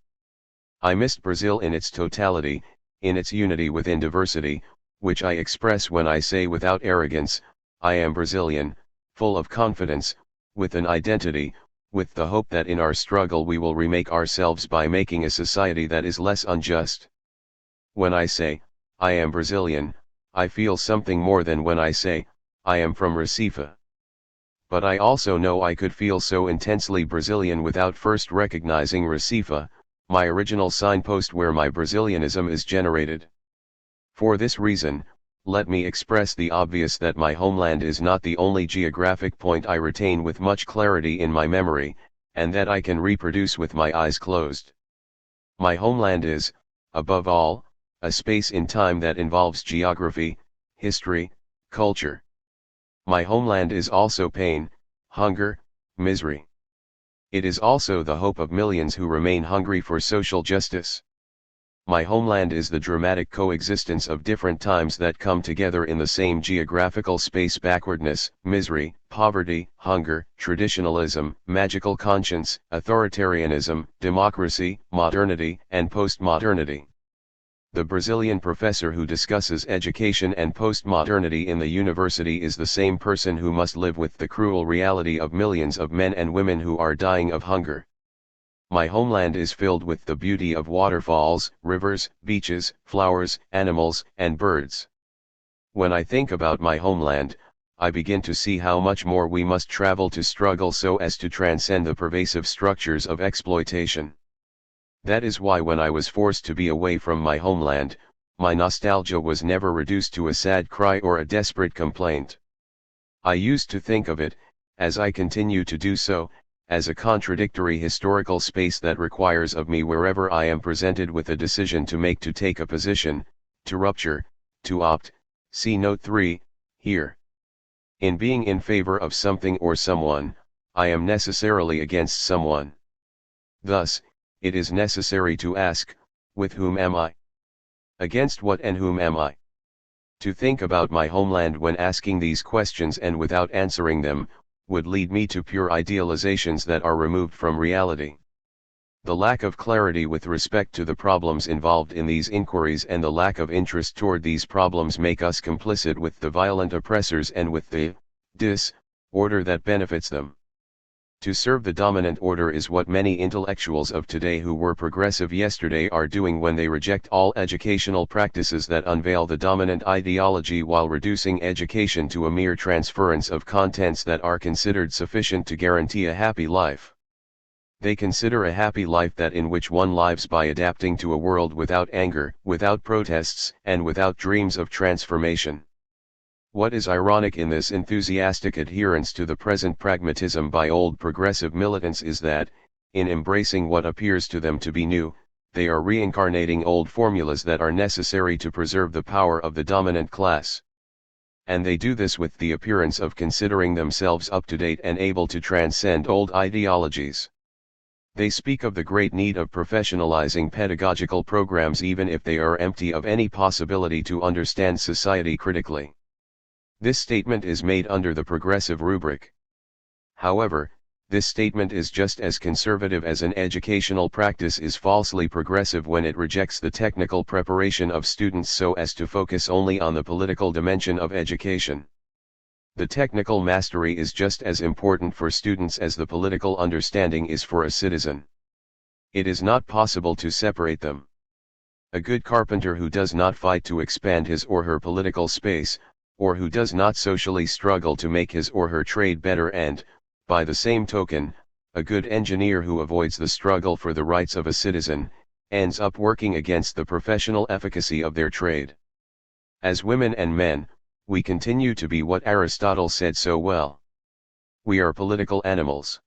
I missed Brazil in its totality, in its unity within diversity, which I express when I say without arrogance, I am Brazilian, full of confidence, with an identity, with the hope that in our struggle we will remake ourselves by making a society that is less unjust. When I say, I am Brazilian, I feel something more than when I say, I am from Recife. But I also know I could feel so intensely Brazilian without first recognizing Recife, my original signpost where my Brazilianism is generated. For this reason, let me express the obvious that my homeland is not the only geographic point I retain with much clarity in my memory, and that I can reproduce with my eyes closed. My homeland is, above all, a space in time that involves geography, history, culture. My homeland is also pain, hunger, misery. It is also the hope of millions who remain hungry for social justice. My homeland is the dramatic coexistence of different times that come together in the same geographical space: backwardness, misery, poverty, hunger, traditionalism, magical conscience, authoritarianism, democracy, modernity, and postmodernity. The Brazilian professor who discusses education and postmodernity in the university is the same person who must live with the cruel reality of millions of men and women who are dying of hunger. My homeland is filled with the beauty of waterfalls, rivers, beaches, flowers, animals, and birds. When I think about my homeland, I begin to see how much more we must travel to struggle so as to transcend the pervasive structures of exploitation. That is why when I was forced to be away from my homeland, my nostalgia was never reduced to a sad cry or a desperate complaint. I used to think of it, as I continue to do so, as a contradictory historical space that requires of me, wherever I am presented with a decision to make, to take a position, to rupture, to opt, see note 3, here. In being in favor of something or someone, I am necessarily against someone. Thus, it is necessary to ask, with whom am I? Against what and whom am I? To think about my homeland when asking these questions and without answering them, would lead me to pure idealizations that are removed from reality. The lack of clarity with respect to the problems involved in these inquiries and the lack of interest toward these problems make us complicit with the violent oppressors and with the disorder that benefits them. To serve the dominant order is what many intellectuals of today who were progressive yesterday are doing when they reject all educational practices that unveil the dominant ideology while reducing education to a mere transference of contents that are considered sufficient to guarantee a happy life. They consider a happy life that in which one lives by adapting to a world without anger, without protests, and without dreams of transformation. What is ironic in this enthusiastic adherence to the present pragmatism by old progressive militants is that, in embracing what appears to them to be new, they are reincarnating old formulas that are necessary to preserve the power of the dominant class. And they do this with the appearance of considering themselves up to date and able to transcend old ideologies. They speak of the great need of professionalizing pedagogical programs even if they are empty of any possibility to understand society critically. This statement is made under the progressive rubric. However, this statement is just as conservative as an educational practice is falsely progressive when it rejects the technical preparation of students so as to focus only on the political dimension of education. The technical mastery is just as important for students as the political understanding is for a citizen. It is not possible to separate them. A good carpenter who does not fight to expand his or her political space, or who does not socially struggle to make his or her trade better and, by the same token, a good engineer who avoids the struggle for the rights of a citizen, ends up working against the professional efficacy of their trade. As women and men, we continue to be what Aristotle said so well. We are political animals.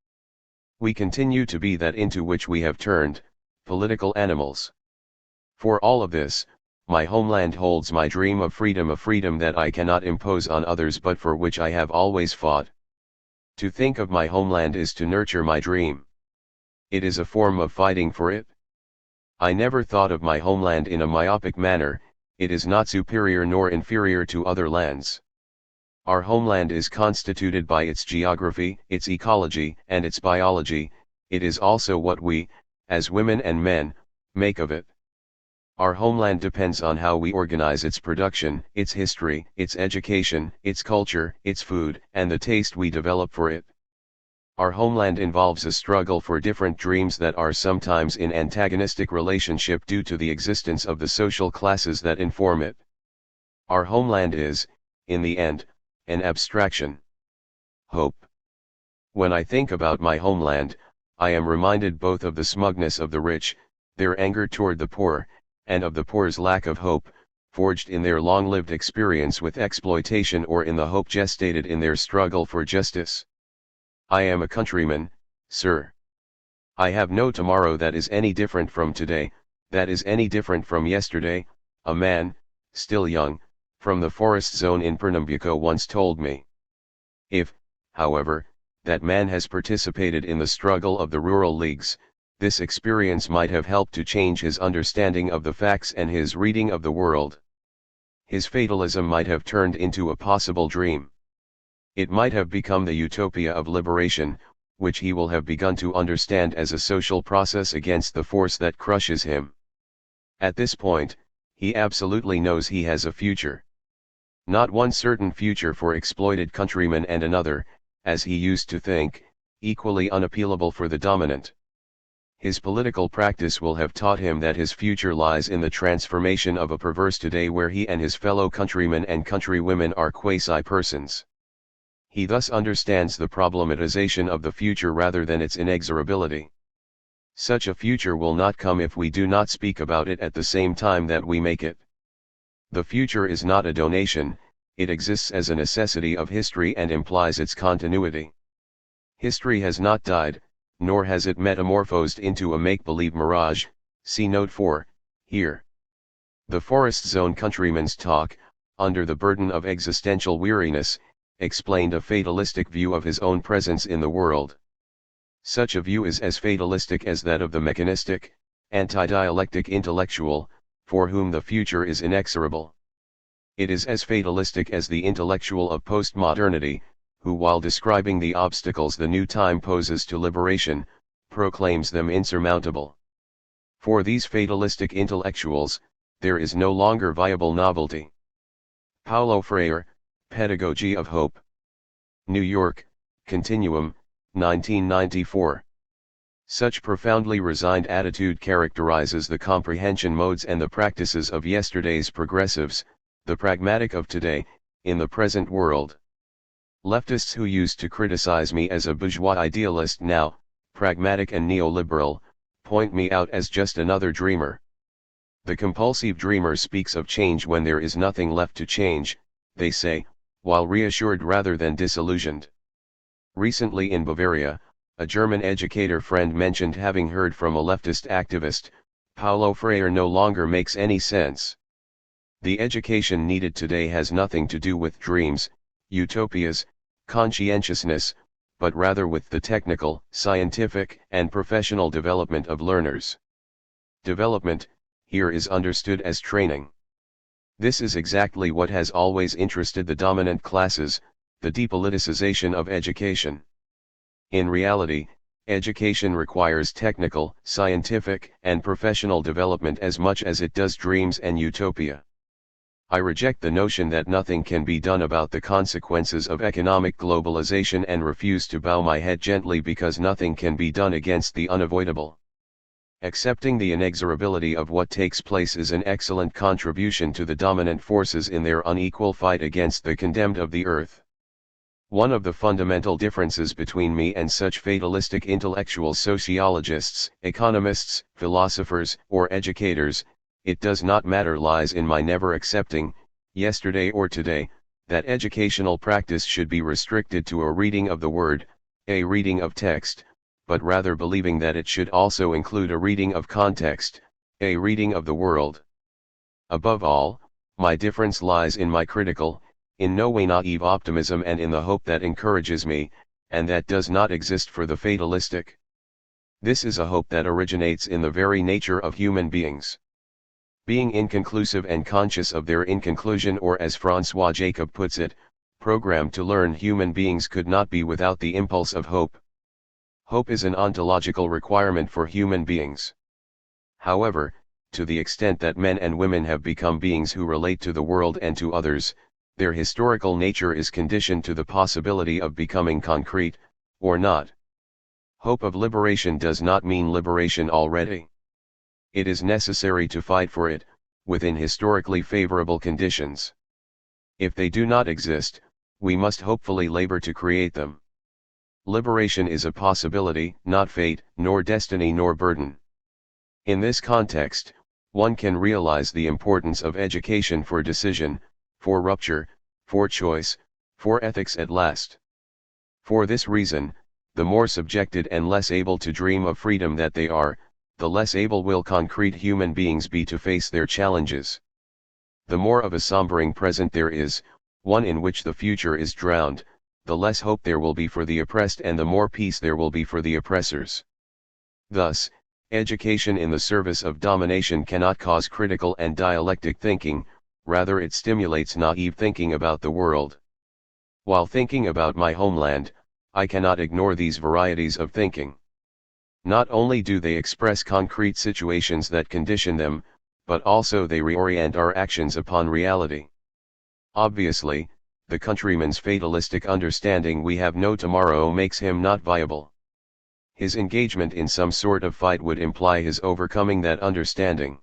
We continue to be that into which we have turned, political animals. For all of this, my homeland holds my dream of freedom that I cannot impose on others but for which I have always fought. To think of my homeland is to nurture my dream. It is a form of fighting for it. I never thought of my homeland in a myopic manner. It is not superior nor inferior to other lands. Our homeland is constituted by its geography, its ecology, and its biology. It is also what we, as women and men, make of it. Our homeland depends on how we organize its production, its history, its education, its culture, its food, and the taste we develop for it. Our homeland involves a struggle for different dreams that are sometimes in antagonistic relationship due to the existence of the social classes that inform it. Our homeland is, in the end, an abstraction. Hope. When I think about my homeland, I am reminded both of the smugness of the rich, their anger toward the poor, and of the poor's lack of hope, forged in their long-lived experience with exploitation or in the hope gestated in their struggle for justice. I am a countryman, sir. I have no tomorrow that is any different from today, that is any different from yesterday, a man, still young, from the forest zone in Pernambuco once told me. If, however, that man has participated in the struggle of the rural leagues, this experience might have helped to change his understanding of the facts and his reading of the world. His fatalism might have turned into a possible dream. It might have become the utopia of liberation, which he will have begun to understand as a social process against the force that crushes him. At this point, he absolutely knows he has a future. Not one certain future for exploited countrymen and another, as he used to think, equally unappealable for the dominant. His political practice will have taught him that his future lies in the transformation of a perverse today where he and his fellow countrymen and countrywomen are quasi-persons. He thus understands the problematization of the future rather than its inexorability. Such a future will not come if we do not speak about it at the same time that we make it. The future is not a donation, it exists as a necessity of history and implies its continuity. History has not died, nor has it metamorphosed into a make-believe mirage, see note 4, here. The forest zone countryman's talk, under the burden of existential weariness, explained a fatalistic view of his own presence in the world. Such a view is as fatalistic as that of the mechanistic, anti-dialectic intellectual, for whom the future is inexorable. It is as fatalistic as the intellectual of postmodernity, who while describing the obstacles the new time poses to liberation, proclaims them insurmountable. For these fatalistic intellectuals, there is no longer viable novelty. Paulo Freire, Pedagogy of Hope. New York, Continuum, 1994. Such profoundly resigned attitude characterizes the comprehension modes and the practices of yesterday's progressives, the pragmatic of today, in the present world. Leftists who used to criticize me as a bourgeois idealist now, pragmatic and neoliberal, point me out as just another dreamer. The compulsive dreamer speaks of change when there is nothing left to change, they say, while reassured rather than disillusioned. Recently in Bavaria, a German educator friend mentioned having heard from a leftist activist, Paulo Freire no longer makes any sense. The education needed today has nothing to do with dreams, utopias, conscientiousness, but rather with the technical, scientific, and professional development of learners. Development, here is understood as training. This is exactly what has always interested the dominant classes, the depoliticization of education. In reality, education requires technical, scientific, and professional development as much as it does dreams and utopia. I reject the notion that nothing can be done about the consequences of economic globalization and refuse to bow my head gently because nothing can be done against the unavoidable. Accepting the inexorability of what takes place is an excellent contribution to the dominant forces in their unequal fight against the condemned of the earth. One of the fundamental differences between me and such fatalistic intellectual sociologists, economists, philosophers, or educators, it does not matter, lies in my never accepting, yesterday or today, that educational practice should be restricted to a reading of the word, a reading of text, but rather believing that it should also include a reading of context, a reading of the world. Above all, my difference lies in my critical, in no way naive optimism and in the hope that encourages me, and that does not exist for the fatalistic. This is a hope that originates in the very nature of human beings. Being inconclusive and conscious of their inconclusion, or as François Jacob puts it, programmed to learn, human beings could not be without the impulse of hope. Hope is an ontological requirement for human beings. However, to the extent that men and women have become beings who relate to the world and to others, their historical nature is conditioned to the possibility of becoming concrete, or not. Hope of liberation does not mean liberation already. It is necessary to fight for it, within historically favorable conditions. If they do not exist, we must hopefully labor to create them. Liberation is a possibility, not fate, nor destiny, nor burden. In this context, one can realize the importance of education for decision, for rupture, for choice, for ethics at last. For this reason, the more subjected and less able to dream of freedom that they are, the less able will concrete human beings be to face their challenges. The more of a sombering present there is, one in which the future is drowned, the less hope there will be for the oppressed and the more peace there will be for the oppressors. Thus, education in the service of domination cannot cause critical and dialectic thinking, rather it stimulates naive thinking about the world. While thinking about my homeland, I cannot ignore these varieties of thinking. Not only do they express concrete situations that condition them, but also they reorient our actions upon reality. Obviously, the countryman's fatalistic understanding we have no tomorrow makes him not viable. His engagement in some sort of fight would imply his overcoming that understanding.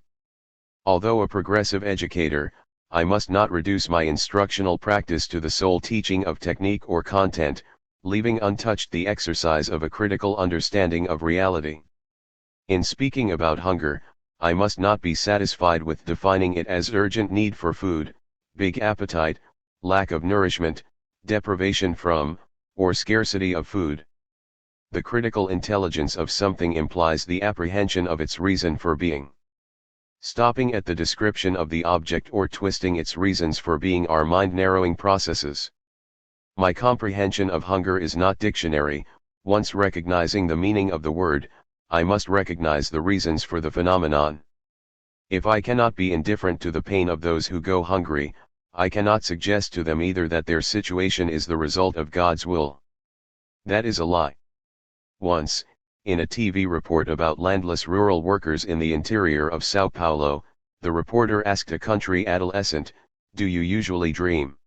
Although a progressive educator, I must not reduce my instructional practice to the sole teaching of technique or content, leaving untouched the exercise of a critical understanding of reality. In speaking about hunger, I must not be satisfied with defining it as urgent need for food, big appetite, lack of nourishment, deprivation from, or scarcity of food. The critical intelligence of something implies the apprehension of its reason for being. Stopping at the description of the object or twisting its reasons for being are mind-narrowing processes. My comprehension of hunger is not dictionary. Once recognizing the meaning of the word, I must recognize the reasons for the phenomenon. If I cannot be indifferent to the pain of those who go hungry, I cannot suggest to them either that their situation is the result of God's will. That is a lie. Once, in a TV report about landless rural workers in the interior of São Paulo, the reporter asked a country adolescent, "Do you usually dream?"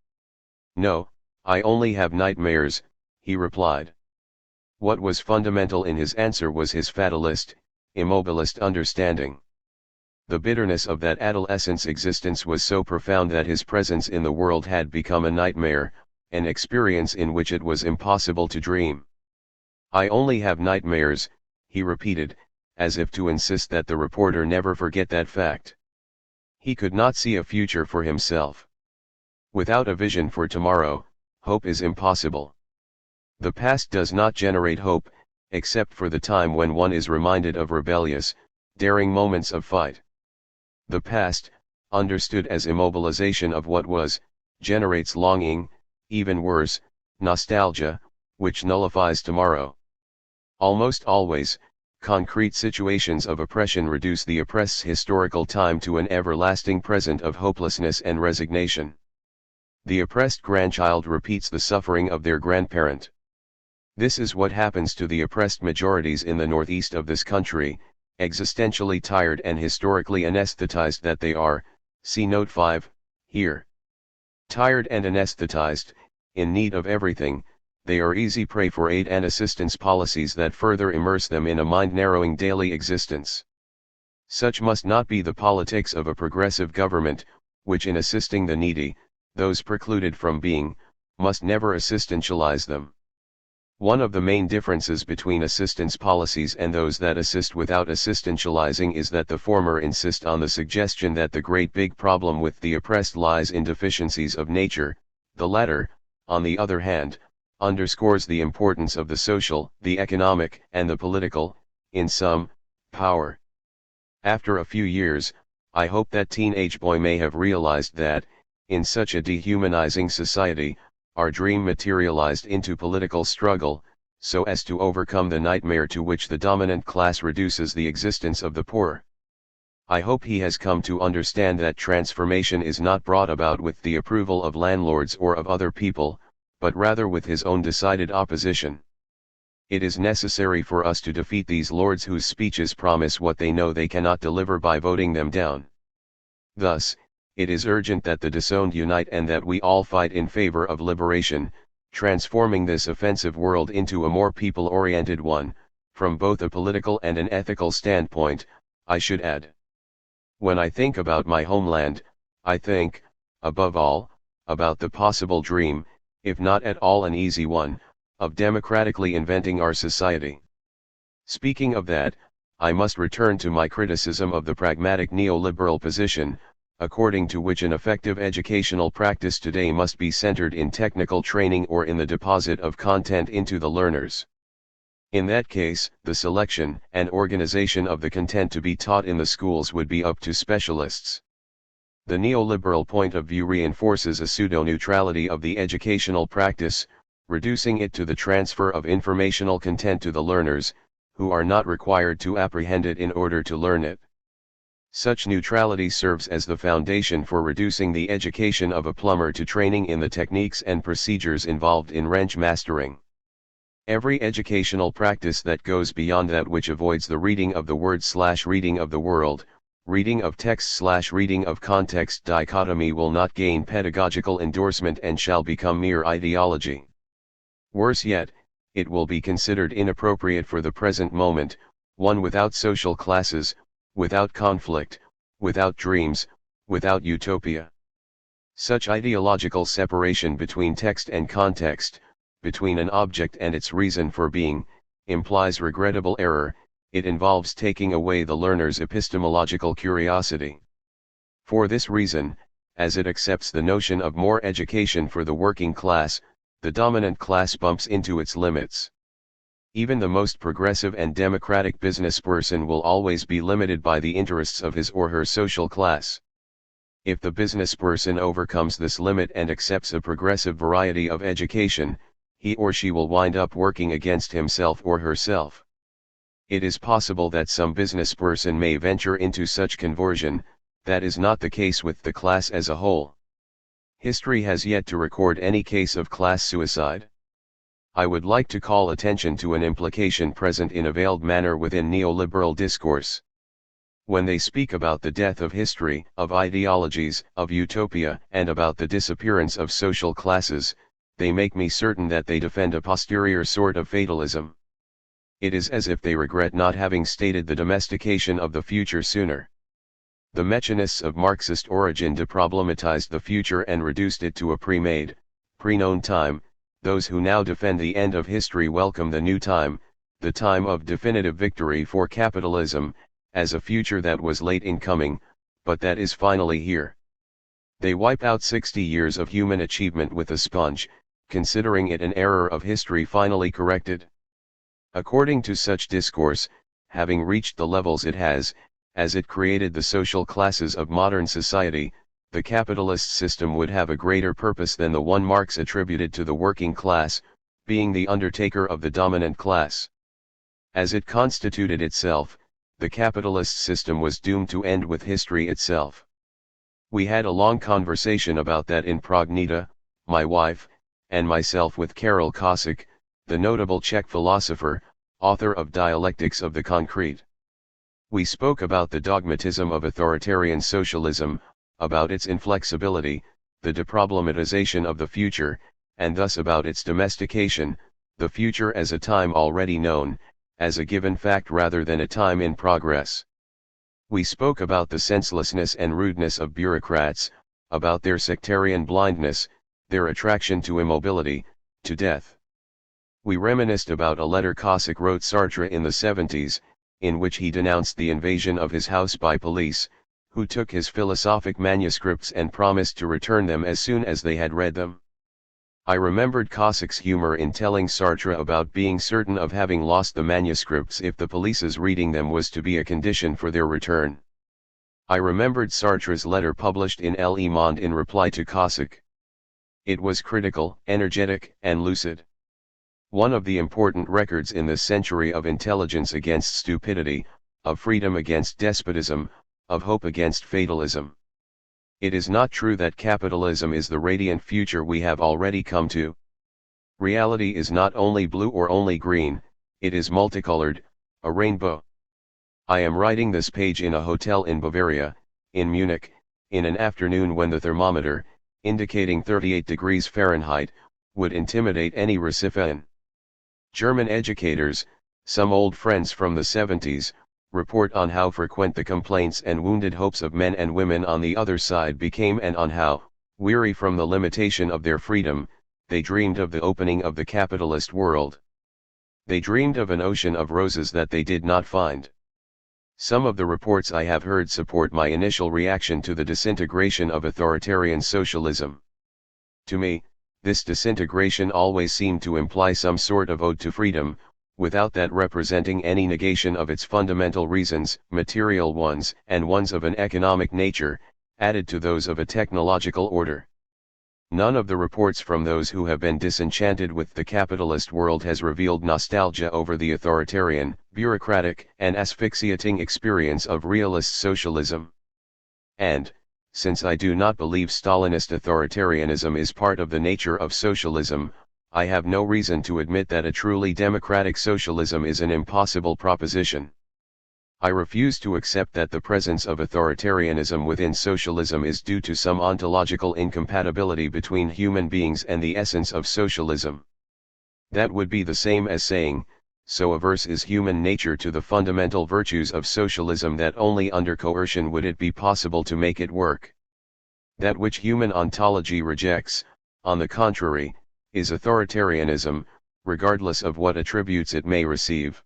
"No, I only have nightmares," he replied. What was fundamental in his answer was his fatalist, immobilist understanding. The bitterness of that adolescent's existence was so profound that his presence in the world had become a nightmare, an experience in which it was impossible to dream. "I only have nightmares," he repeated, as if to insist that the reporter never forget that fact. He could not see a future for himself. Without a vision for tomorrow, hope is impossible. The past does not generate hope, except for the time when one is reminded of rebellious, daring moments of fight. The past, understood as immobilization of what was, generates longing, even worse, nostalgia, which nullifies tomorrow. Almost always, concrete situations of oppression reduce the oppressed's historical time to an everlasting present of hopelessness and resignation. The oppressed grandchild repeats the suffering of their grandparent. This is what happens to the oppressed majorities in the northeast of this country, existentially tired and historically anesthetized that they are, see Note 5, here. Tired and anesthetized, in need of everything, they are easy prey for aid and assistance policies that further immerse them in a mind-narrowing daily existence. Such must not be the politics of a progressive government, which in assisting the needy, those precluded from being, must never assistentialize them. One of the main differences between assistance policies and those that assist without assistentializing is that the former insist on the suggestion that the great big problem with the oppressed lies in deficiencies of nature, the latter, on the other hand, underscores the importance of the social, the economic, and the political, in sum, power. After a few years, I hope that teenage boy may have realized that, in such a dehumanizing society, our dream materialized into political struggle, so as to overcome the nightmare to which the dominant class reduces the existence of the poor. I hope he has come to understand that transformation is not brought about with the approval of landlords or of other people, but rather with his own decided opposition. It is necessary for us to defeat these lords whose speeches promise what they know they cannot deliver by voting them down. Thus, it is urgent that the disowned unite and that we all fight in favor of liberation, transforming this offensive world into a more people-oriented one, from both a political and an ethical standpoint, I should add. When I think about my homeland, I think, above all, about the possible dream, if not at all an easy one, of democratically inventing our society. Speaking of that, I must return to my criticism of the pragmatic neoliberal position, according to which an effective educational practice today must be centered in technical training or in the deposit of content into the learners. In that case, the selection and organization of the content to be taught in the schools would be up to specialists. The neoliberal point of view reinforces a pseudo-neutrality of the educational practice, reducing it to the transfer of informational content to the learners, who are not required to apprehend it in order to learn it. Such neutrality serves as the foundation for reducing the education of a plumber to training in the techniques and procedures involved in wrench mastering. Every educational practice that goes beyond that which avoids the reading of the word/reading of the world, reading of text/reading of context dichotomy will not gain pedagogical endorsement and shall become mere ideology. Worse yet, it will be considered inappropriate for the present moment, one without social classes, without conflict, without dreams, without utopia. Such ideological separation between text and context, between an object and its reason for being, implies regrettable error. It involves taking away the learner's epistemological curiosity. For this reason, as it accepts the notion of more education for the working class, the dominant class bumps into its limits. Even the most progressive and democratic businessperson will always be limited by the interests of his or her social class. If the businessperson overcomes this limit and accepts a progressive variety of education, he or she will wind up working against himself or herself. It is possible that some businessperson may venture into such conversion. That is not the case with the class as a whole. History has yet to record any case of class suicide. I would like to call attention to an implication present in a veiled manner within neoliberal discourse. When they speak about the death of history, of ideologies, of utopia, and about the disappearance of social classes, they make me certain that they defend a posterior sort of fatalism. It is as if they regret not having stated the domestication of the future sooner. The mechanists of Marxist origin deproblematized the future and reduced it to a pre-made, pre-known time. Those who now defend the end of history welcome the new time, the time of definitive victory for capitalism, as a future that was late in coming, but that is finally here. They wipe out 60 years of human achievement with a sponge, considering it an error of history finally corrected. According to such discourse, having reached the levels it has, as it created the social classes of modern society, the capitalist system would have a greater purpose than the one Marx attributed to the working class, being the undertaker of the dominant class. As it constituted itself, the capitalist system was doomed to end with history itself. We had a long conversation about that in Prognita, my wife, and myself with Karol Kossak, the notable Czech philosopher, author of Dialectics of the Concrete. We spoke about the dogmatism of authoritarian socialism, about its inflexibility, the deproblematization of the future, and thus about its domestication, the future as a time already known, as a given fact rather than a time in progress. We spoke about the senselessness and rudeness of bureaucrats, about their sectarian blindness, their attraction to immobility, to death. We reminisced about a letter Kossak wrote Sartre in the 70s, in which he denounced the invasion of his house by police, who took his philosophic manuscripts and promised to return them as soon as they had read them. I remembered Kossak's humor in telling Sartre about being certain of having lost the manuscripts if the police's reading them was to be a condition for their return. I remembered Sartre's letter published in Le Monde in reply to Kossak. It was critical, energetic, and lucid. One of the important records in this century of intelligence against stupidity, of freedom against despotism, of hope against fatalism. It is not true that capitalism is the radiant future we have already come to. Reality is not only blue or only green, it is multicolored, a rainbow. I am writing this page in a hotel in Bavaria, in Munich, in an afternoon when the thermometer, indicating 38 degrees Fahrenheit, would intimidate any Recifian. German educators, some old friends from the 70s, report on how frequent the complaints and wounded hopes of men and women on the other side became and on how, weary from the limitation of their freedom, they dreamed of the opening of the capitalist world. They dreamed of an ocean of roses that they did not find. Some of the reports I have heard support my initial reaction to the disintegration of authoritarian socialism. To me, this disintegration always seemed to imply some sort of ode to freedom, without that representing any negation of its fundamental reasons, material ones and ones of an economic nature, added to those of a technological order. None of the reports from those who have been disenchanted with the capitalist world has revealed nostalgia over the authoritarian, bureaucratic, and asphyxiating experience of realist socialism. And, since I do not believe Stalinist authoritarianism is part of the nature of socialism, I have no reason to admit that a truly democratic socialism is an impossible proposition. I refuse to accept that the presence of authoritarianism within socialism is due to some ontological incompatibility between human beings and the essence of socialism. That would be the same as saying, so averse is human nature to the fundamental virtues of socialism that only under coercion would it be possible to make it work. That which human ontology rejects, on the contrary, is authoritarianism, regardless of what attributes it may receive.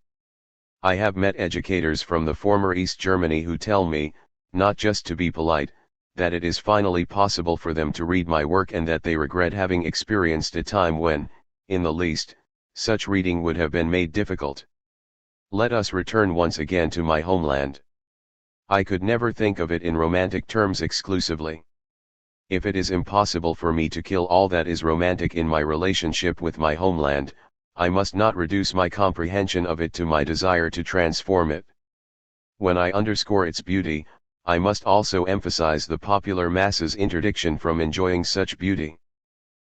I have met educators from the former East Germany who tell me, not just to be polite, that it is finally possible for them to read my work and that they regret having experienced a time when, in the least, such reading would have been made difficult. Let us return once again to my homeland. I could never think of it in romantic terms exclusively. If it is impossible for me to kill all that is romantic in my relationship with my homeland, I must not reduce my comprehension of it to my desire to transform it. When I underscore its beauty, I must also emphasize the popular masses' interdiction from enjoying such beauty.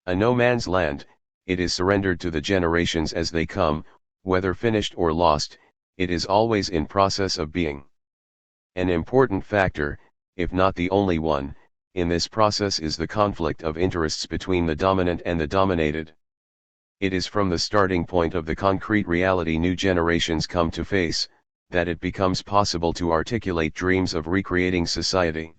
A no man's land, it is surrendered to the generations as they come, whether finished or lost, it is always in process of being. An important factor, if not the only one, in this process is the conflict of interests between the dominant and the dominated. It is from the starting point of the concrete reality new generations come to face, that it becomes possible to articulate dreams of recreating society.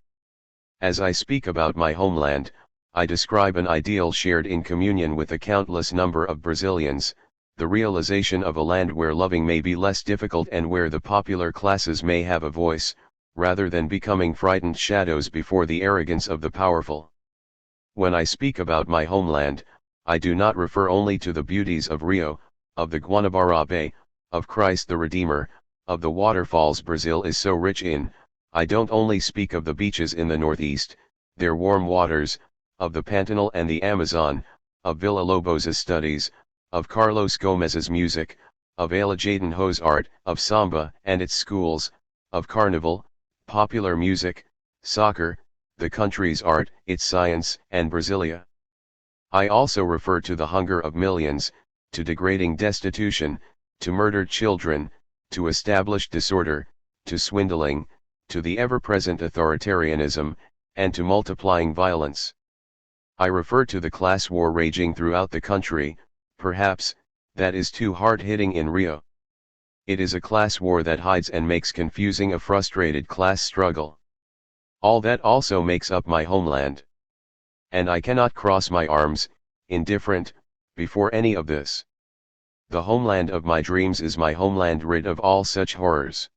As I speak about my homeland, I describe an ideal shared in communion with a countless number of Brazilians, the realization of a land where loving may be less difficult and where the popular classes may have a voice, rather than becoming frightened shadows before the arrogance of the powerful. When I speak about my homeland, I do not refer only to the beauties of Rio, of the Guanabara Bay, of Christ the Redeemer, of the waterfalls Brazil is so rich in. I don't only speak of the beaches in the northeast, their warm waters, of the Pantanal and the Amazon, of Villa-Lobos's studies, of Carlos Gomez's music, of Aleijadinho's art, of samba and its schools, of carnival, popular music, soccer, the country's art, its science, and Brasilia. I also refer to the hunger of millions, to degrading destitution, to murdered children, to established disorder, to swindling, to the ever-present authoritarianism, and to multiplying violence. I refer to the class war raging throughout the country. Perhaps, that is too hard-hitting in Rio. It is a class war that hides and makes confusing a frustrated class struggle. All that also makes up my homeland. And I cannot cross my arms, indifferent, before any of this. The homeland of my dreams is my homeland rid of all such horrors.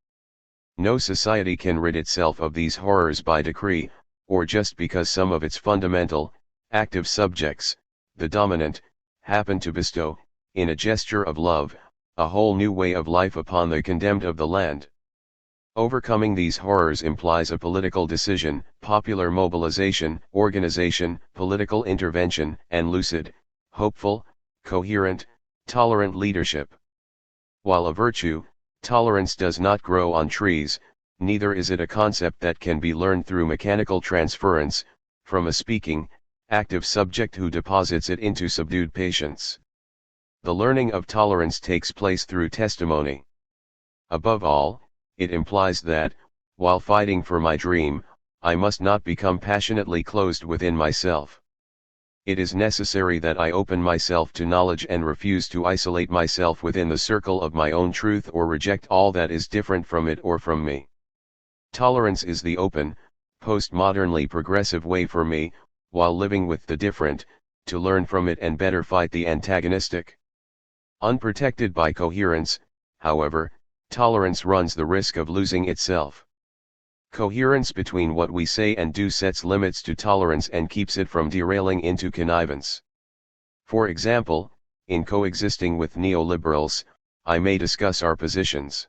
No society can rid itself of these horrors by decree, or just because some of its fundamental, active subjects, the dominant, happen to bestow, in a gesture of love, a whole new way of life upon the condemned of the land. Overcoming these horrors implies a political decision, popular mobilization, organization, political intervention, and lucid, hopeful, coherent, tolerant leadership. While a virtue, tolerance does not grow on trees, neither is it a concept that can be learned through mechanical transference, from a speaking, active subject who deposits it into subdued patience. The learning of tolerance takes place through testimony. Above all, it implies that, while fighting for my dream, I must not become passionately closed within myself. It is necessary that I open myself to knowledge and refuse to isolate myself within the circle of my own truth or reject all that is different from it or from me. Tolerance is the open, postmodernly progressive way for me, while living with the different, to learn from it and better fight the antagonistic. Unprotected by coherence, however, tolerance runs the risk of losing itself. Coherence between what we say and do sets limits to tolerance and keeps it from derailing into connivance. For example, in coexisting with neoliberals, I may discuss our positions.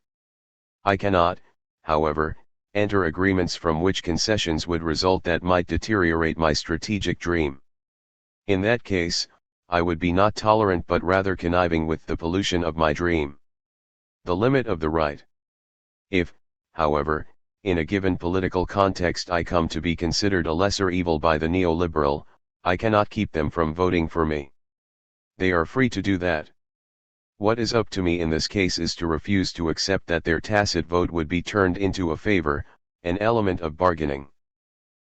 I cannot, however, enter agreements from which concessions would result that might deteriorate my strategic dream. In that case, I would be not tolerant but rather conniving with the pollution of my dream. The limit of the right. If, however, in a given political context I come to be considered a lesser evil by the neoliberal, I cannot keep them from voting for me. They are free to do that. What is up to me in this case is to refuse to accept that their tacit vote would be turned into a favor, an element of bargaining.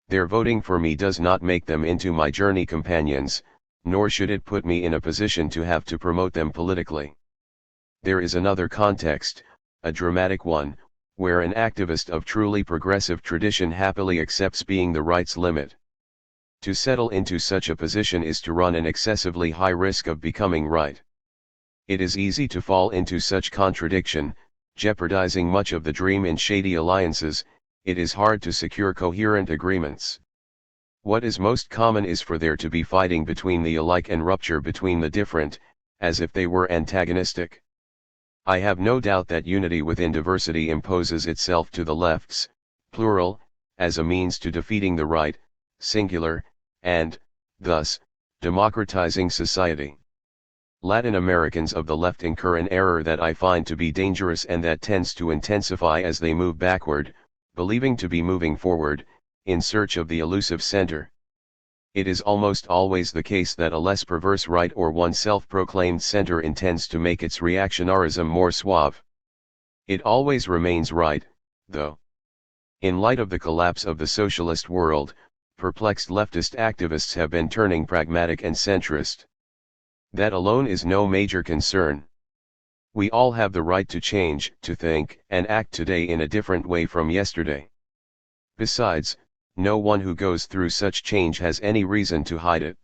Their voting for me does not make them into my journey companions, nor should it put me in a position to have to promote them politically. There is another context, a dramatic one, where an activist of truly progressive tradition happily accepts being the right's limit. To settle into such a position is to run an excessively high risk of becoming right. It is easy to fall into such contradiction, jeopardizing much of the dream in shady alliances. It is hard to secure coherent agreements. What is most common is for there to be fighting between the alike and rupture between the different, as if they were antagonistic. I have no doubt that unity within diversity imposes itself to the lefts, plural, as a means to defeating the right, singular, and, thus, democratizing society. Latin Americans of the left incur an error that I find to be dangerous and that tends to intensify as they move backward, believing to be moving forward, in search of the elusive center. It is almost always the case that a less perverse right or one self-proclaimed center intends to make its reactionarism more suave. It always remains right, though. In light of the collapse of the socialist world, perplexed leftist activists have been turning pragmatic and centrist. That alone is no major concern. We all have the right to change, to think and act today in a different way from yesterday. Besides, no one who goes through such change has any reason to hide it.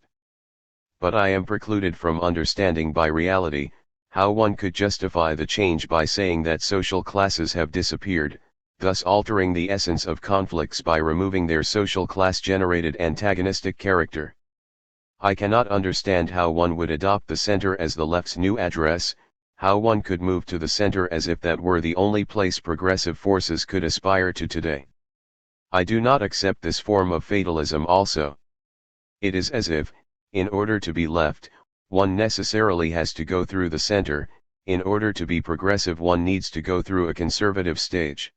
But I am precluded from understanding by reality, how one could justify the change by saying that social classes have disappeared, thus altering the essence of conflicts by removing their social class-generated antagonistic character. I cannot understand how one would adopt the center as the left's new address, how one could move to the center as if that were the only place progressive forces could aspire to today. I do not accept this form of fatalism also. It is as if, in order to be left, one necessarily has to go through the center, in order to be progressive one needs to go through a conservative stage.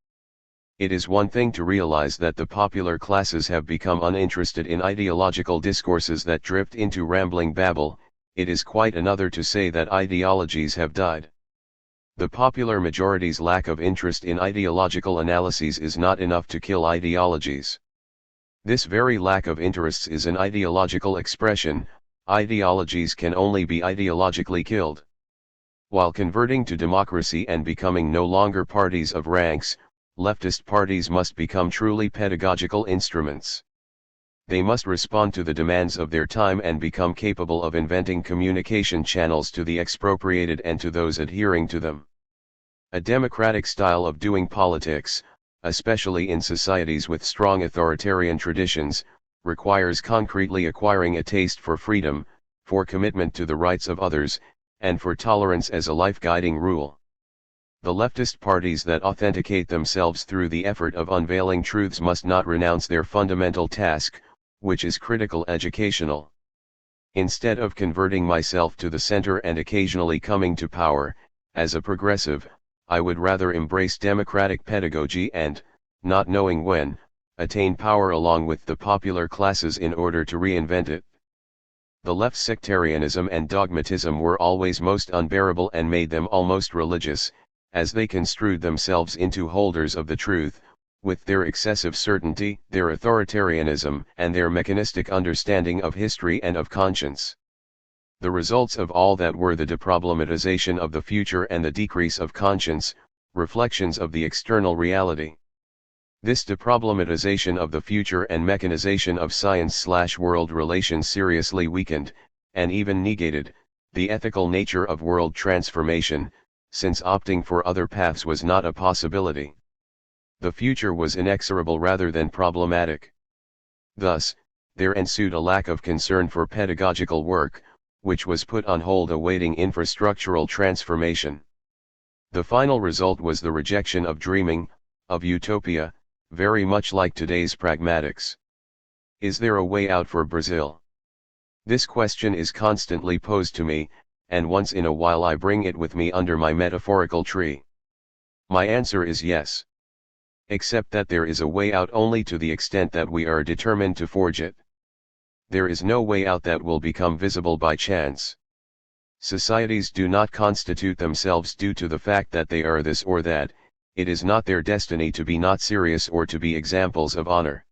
It is one thing to realize that the popular classes have become uninterested in ideological discourses that drift into rambling babble, it is quite another to say that ideologies have died. The popular majority's lack of interest in ideological analyses is not enough to kill ideologies. This very lack of interests is an ideological expression. Ideologies can only be ideologically killed. While converting to democracy and becoming no longer parties of ranks, leftist parties must become truly pedagogical instruments. They must respond to the demands of their time and become capable of inventing communication channels to the expropriated and to those adhering to them. A democratic style of doing politics, especially in societies with strong authoritarian traditions, requires concretely acquiring a taste for freedom, for commitment to the rights of others, and for tolerance as a life-guiding rule. The leftist parties that authenticate themselves through the effort of unveiling truths must not renounce their fundamental task, which is critical educational. Instead of converting myself to the center and occasionally coming to power, as a progressive, I would rather embrace democratic pedagogy and, not knowing when, attain power along with the popular classes in order to reinvent it. The left's sectarianism and dogmatism were always most unbearable and made them almost religious, as they construed themselves into holders of the truth, with their excessive certainty, their authoritarianism, and their mechanistic understanding of history and of conscience. The results of all that were the deproblematization of the future and the decrease of conscience, reflections of the external reality. This deproblematization of the future and mechanization of science/world relations seriously weakened, and even negated, the ethical nature of world transformation, since opting for other paths was not a possibility. The future was inexorable rather than problematic. Thus, there ensued a lack of concern for pedagogical work, which was put on hold awaiting infrastructural transformation. The final result was the rejection of dreaming, of utopia, very much like today's pragmatics. Is there a way out for Brazil? This question is constantly posed to me, and once in a while I bring it with me under my metaphorical tree. My answer is yes. Except that there is a way out only to the extent that we are determined to forge it. There is no way out that will become visible by chance. Societies do not constitute themselves due to the fact that they are this or that, it is not their destiny to be not serious or to be examples of honor.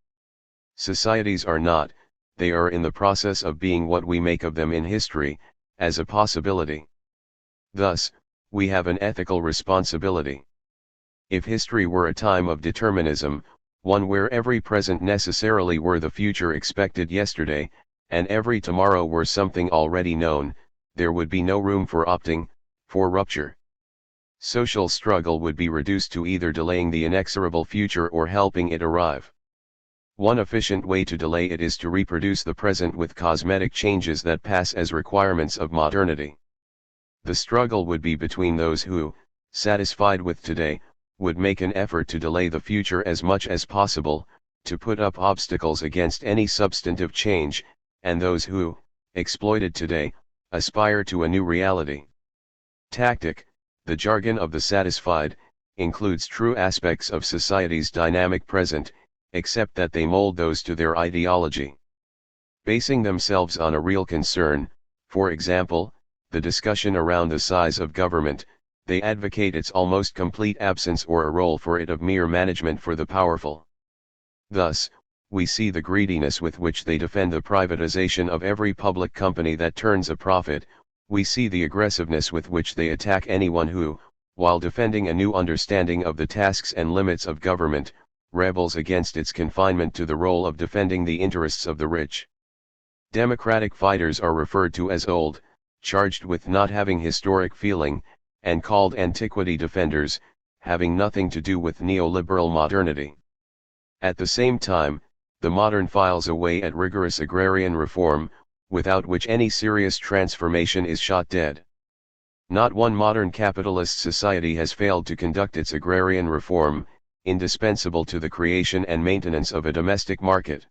Societies are not, they are in the process of being what we make of them in history, as a possibility. Thus, we have an ethical responsibility. If history were a time of determinism, one where every present necessarily were the future expected yesterday, and every tomorrow were something already known, there would be no room for opting, for rupture. Social struggle would be reduced to either delaying the inexorable future or helping it arrive. One efficient way to delay it is to reproduce the present with cosmetic changes that pass as requirements of modernity. The struggle would be between those who, satisfied with today, would make an effort to delay the future as much as possible, to put up obstacles against any substantive change, and those who, exploited today, aspire to a new reality. Tactic, the jargon of the satisfied, includes true aspects of society's dynamic present, except that they mold those to their ideology. Basing themselves on a real concern, for example, the discussion around the size of government, they advocate its almost complete absence or a role for it of mere management for the powerful. Thus, we see the greediness with which they defend the privatization of every public company that turns a profit, We see the aggressiveness with which they attack anyone who, while defending a new understanding of the tasks and limits of government, rebels against its confinement to the role of defending the interests of the rich. Democratic fighters are referred to as old, charged with not having historic feeling, and called antiquity defenders, having nothing to do with neoliberal modernity. At the same time, the modern files away at rigorous agrarian reform, without which any serious transformation is shot dead. Not one modern capitalist society has failed to conduct its agrarian reform, indispensable to the creation and maintenance of a domestic market.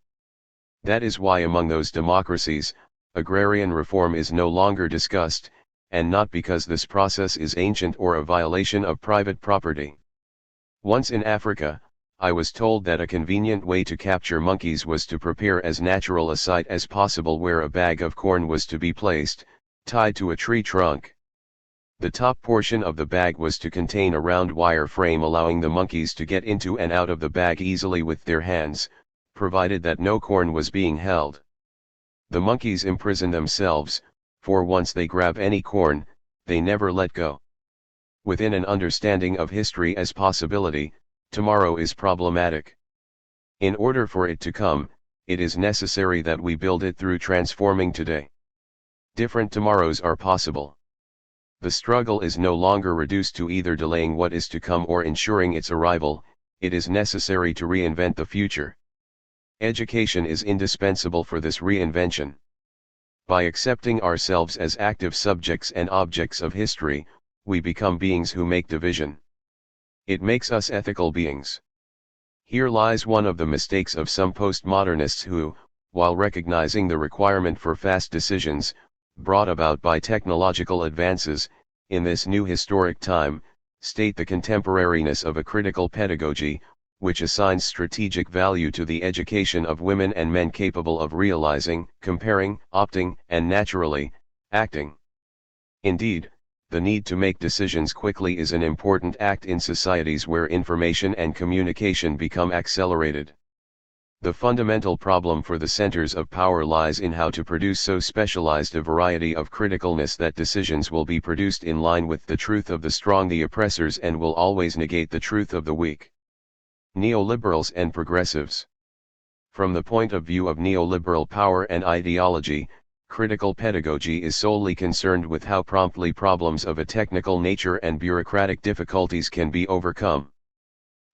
That is why among those democracies, agrarian reform is no longer discussed, and not because this process is ancient or a violation of private property. Once in Africa, I was told that a convenient way to capture monkeys was to prepare as natural a site as possible where a bag of corn was to be placed, tied to a tree trunk. The top portion of the bag was to contain a round wire frame allowing the monkeys to get into and out of the bag easily with their hands, provided that no corn was being held. The monkeys imprison themselves, for once they grab any corn, they never let go. Within an understanding of history as possibility, tomorrow is problematic. In order for it to come, it is necessary that we build it through transforming today. Different tomorrows are possible. The struggle is no longer reduced to either delaying what is to come or ensuring its arrival, it is necessary to reinvent the future. Education is indispensable for this reinvention. By accepting ourselves as active subjects and objects of history, we become beings who make division. It makes us ethical beings. Here lies one of the mistakes of some postmodernists who, while recognizing the requirement for fast decisions, brought about by technological advances, in this new historic time, state the contemporariness of a critical pedagogy, which assigns strategic value to the education of women and men capable of realizing, comparing, opting, and naturally, acting. Indeed, the need to make decisions quickly is an important act in societies where information and communication become accelerated. The fundamental problem for the centers of power lies in how to produce so specialized a variety of criticalness that decisions will be produced in line with the truth of the strong, the oppressors, and will always negate the truth of the weak. Neoliberals and progressives. From the point of view of neoliberal power and ideology, critical pedagogy is solely concerned with how promptly problems of a technical nature and bureaucratic difficulties can be overcome.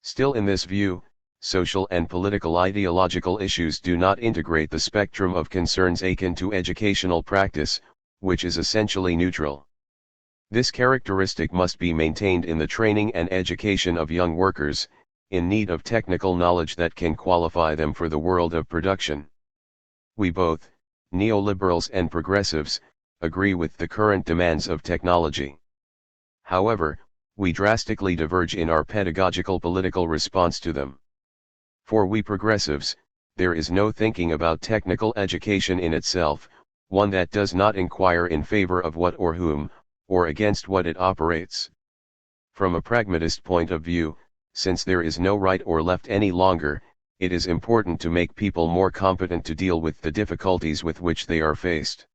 Still, in this view, social and political ideological issues do not integrate the spectrum of concerns akin to educational practice, which is essentially neutral. This characteristic must be maintained in the training and education of young workers, in need of technical knowledge that can qualify them for the world of production. We both, neoliberals and progressives, agree with the current demands of technology. However, we drastically diverge in our pedagogical political response to them. For we progressives, there is no thinking about technical education in itself, one that does not inquire in favor of what or whom, or against what it operates. From a pragmatist point of view, since there is no right or left any longer, it is important to make people more competent to deal with the difficulties with which they are faced.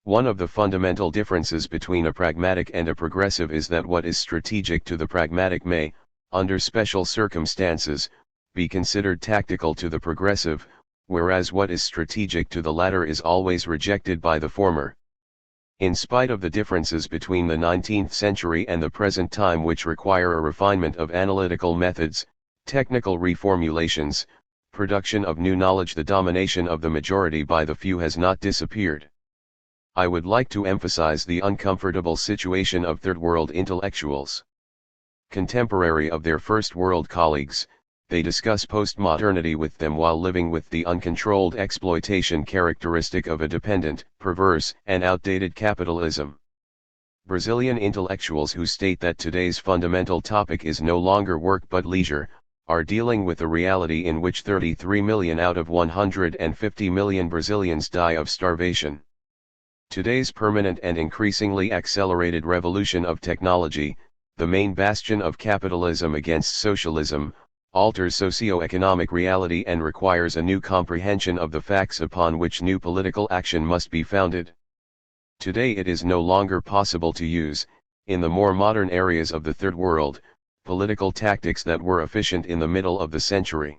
One of the fundamental differences between a pragmatic and a progressive is that what is strategic to the pragmatic may, under special circumstances, be considered tactical to the progressive, whereas what is strategic to the latter is always rejected by the former. In spite of the differences between the 19th century and the present time, which require a refinement of analytical methods, technical reformulations, production of new knowledge, the domination of the majority by the few has not disappeared. I would like to emphasize the uncomfortable situation of third world intellectuals. Contemporary of their first world colleagues, they discuss postmodernity with them while living with the uncontrolled exploitation characteristic of a dependent, perverse, and outdated capitalism. Brazilian intellectuals who state that today's fundamental topic is no longer work but leisure, are dealing with a reality in which 33 million out of 150 million Brazilians die of starvation. Today's permanent and increasingly accelerated revolution of technology, the main bastion of capitalism against socialism, alters socio-economic reality and requires a new comprehension of the facts upon which new political action must be founded. Today it is no longer possible to use, in the more modern areas of the Third World, political tactics that were efficient in the middle of the century.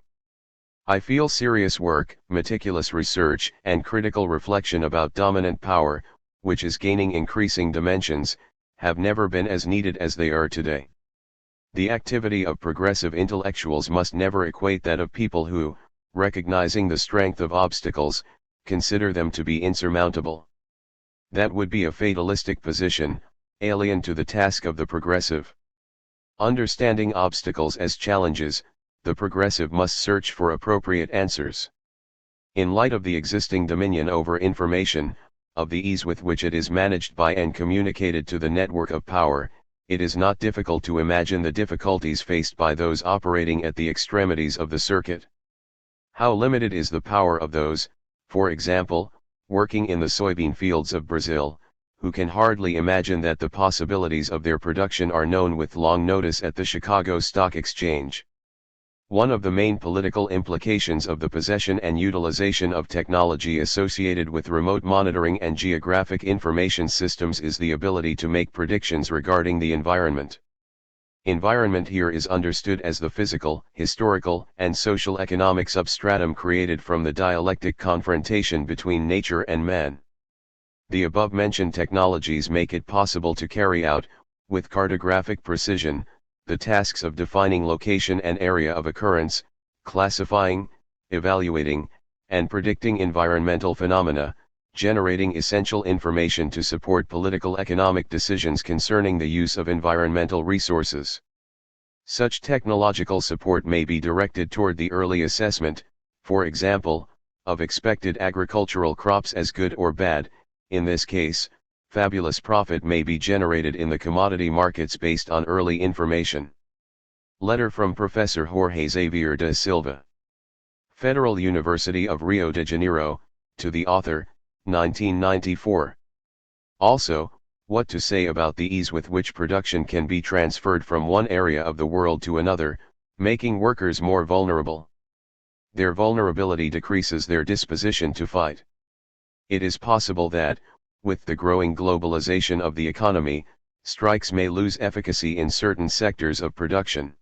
I feel serious work, meticulous research, and critical reflection about dominant power, which is gaining increasing dimensions, have never been as needed as they are today. The activity of progressive intellectuals must never equate that of people who, recognizing the strength of obstacles, consider them to be insurmountable. That would be a fatalistic position, alien to the task of the progressive. Understanding obstacles as challenges, the progressive must search for appropriate answers. In light of the existing dominion over information, of the ease with which it is managed by and communicated to the network of power, it is not difficult to imagine the difficulties faced by those operating at the extremities of the circuit. How limited is the power of those, for example, working in the soybean fields of Brazil, who can hardly imagine that the possibilities of their production are known with long notice at the Chicago Stock Exchange. One of the main political implications of the possession and utilization of technology associated with remote monitoring and geographic information systems is the ability to make predictions regarding the environment. Environment here is understood as the physical, historical, and social economic substratum created from the dialectic confrontation between nature and man. The above-mentioned technologies make it possible to carry out, with cartographic precision, the tasks of defining location and area of occurrence, classifying, evaluating, and predicting environmental phenomena, generating essential information to support political economic decisions concerning the use of environmental resources. Such technological support may be directed toward the early assessment, for example, of expected agricultural crops as good or bad. In this case, fabulous profit may be generated in the commodity markets based on early information. Letter from Professor Jorge Xavier da Silva, Federal University of Rio de Janeiro, to the author, 1994. Also, what to say about the ease with which production can be transferred from one area of the world to another, making workers more vulnerable. Their vulnerability decreases their disposition to fight. It is possible that, with the growing globalization of the economy, strikes may lose efficacy in certain sectors of production.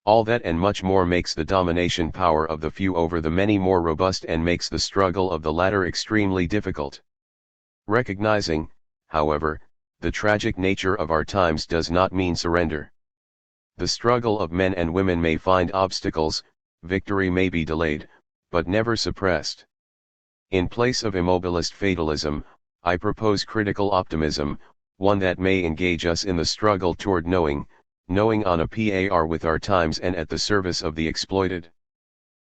All that and much more makes the domination power of the few over the many more robust and makes the struggle of the latter extremely difficult. Recognizing, however, the tragic nature of our times does not mean surrender. The struggle of men and women may find obstacles, victory may be delayed, but never suppressed. In place of immobilist fatalism, I propose critical optimism, one that may engage us in the struggle toward knowing on a par with our times and at the service of the exploited.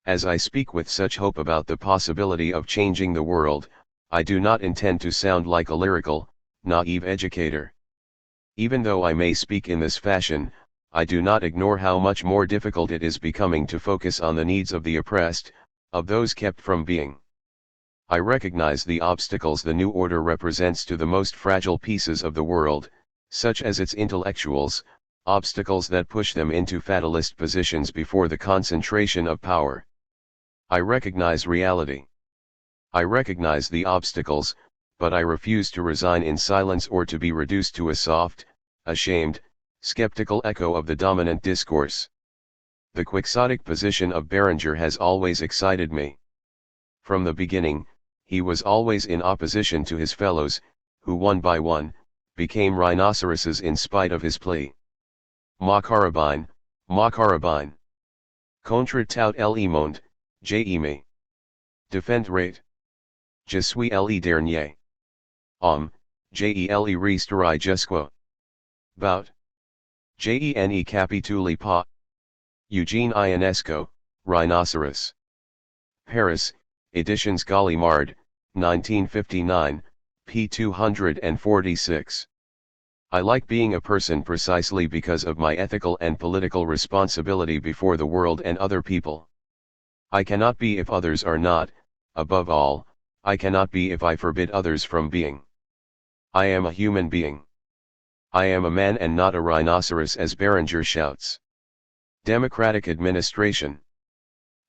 As I speak with such hope about the possibility of changing the world, I do not intend to sound like a lyrical, naive educator. Even though I may speak in this fashion, I do not ignore how much more difficult it is becoming to focus on the needs of the oppressed, of those kept from being. I recognize the obstacles the new order represents to the most fragile pieces of the world, such as its intellectuals, obstacles that push them into fatalist positions before the concentration of power. I recognize reality. I recognize the obstacles, but I refuse to resign in silence or to be reduced to a soft, ashamed, skeptical echo of the dominant discourse. The quixotic position of Berenger has always excited me. From the beginning, he was always in opposition to his fellows, who one by one, became rhinoceroses in spite of his plea. Ma carabine, contre tout le monde, j'aime. Defend rate. Je suis le dernier. Je le resterai jusqu'au bout. Je ne capitule pas. Eugene Ionesco, Rhinoceros. Paris, Editions Gallimard, 1959, p. 246. I like being a person precisely because of my ethical and political responsibility before the world and other people. I cannot be if others are not, above all, I cannot be if I forbid others from being. I am a human being. I am a man and not a rhinoceros, as Berenger shouts. Democratic administration.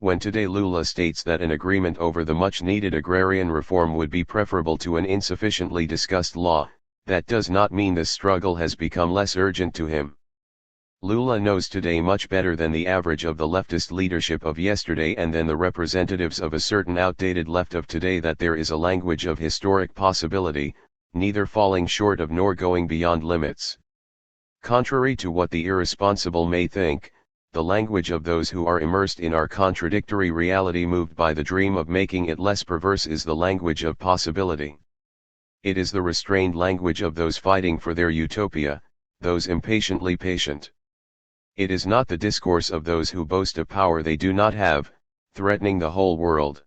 When today Lula states that an agreement over the much-needed agrarian reform would be preferable to an insufficiently discussed law, that does not mean this struggle has become less urgent to him. Lula knows today much better than the average of the leftist leadership of yesterday and than the representatives of a certain outdated left of today that there is a language of historic possibility, neither falling short of nor going beyond limits. Contrary to what the irresponsible may think, the language of those who are immersed in our contradictory reality moved by the dream of making it less perverse is the language of possibility. It is the restrained language of those fighting for their utopia, those impatiently patient. It is not the discourse of those who boast a power they do not have, threatening the whole world.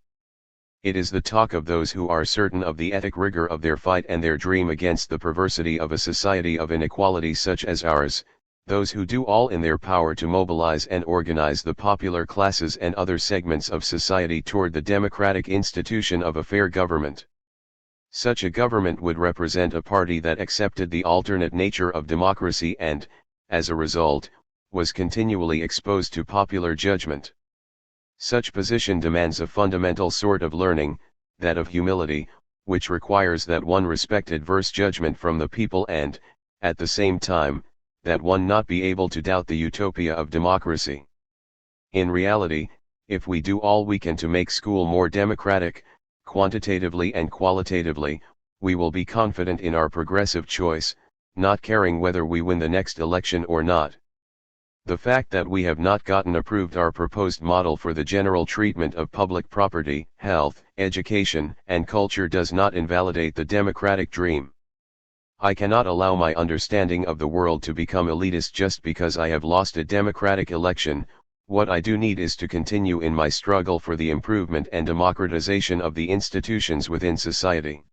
It is the talk of those who are certain of the ethic rigor of their fight and their dream against the perversity of a society of inequality such as ours, those who do all in their power to mobilize and organize the popular classes and other segments of society toward the democratic institution of a fair government. Such a government would represent a party that accepted the alternate nature of democracy and, as a result, was continually exposed to popular judgment. Such position demands a fundamental sort of learning, that of humility, which requires that one respect adverse judgment from the people and, at the same time, that one not be able to doubt the utopia of democracy. In reality, if we do all we can to make school more democratic, quantitatively and qualitatively, we will be confident in our progressive choice, not caring whether we win the next election or not. The fact that we have not gotten approved our proposed model for the general treatment of public property, health, education, and culture does not invalidate the democratic dream. I cannot allow my understanding of the world to become elitist just because I have lost a democratic election. What I do need is to continue in my struggle for the improvement and democratization of the institutions within society.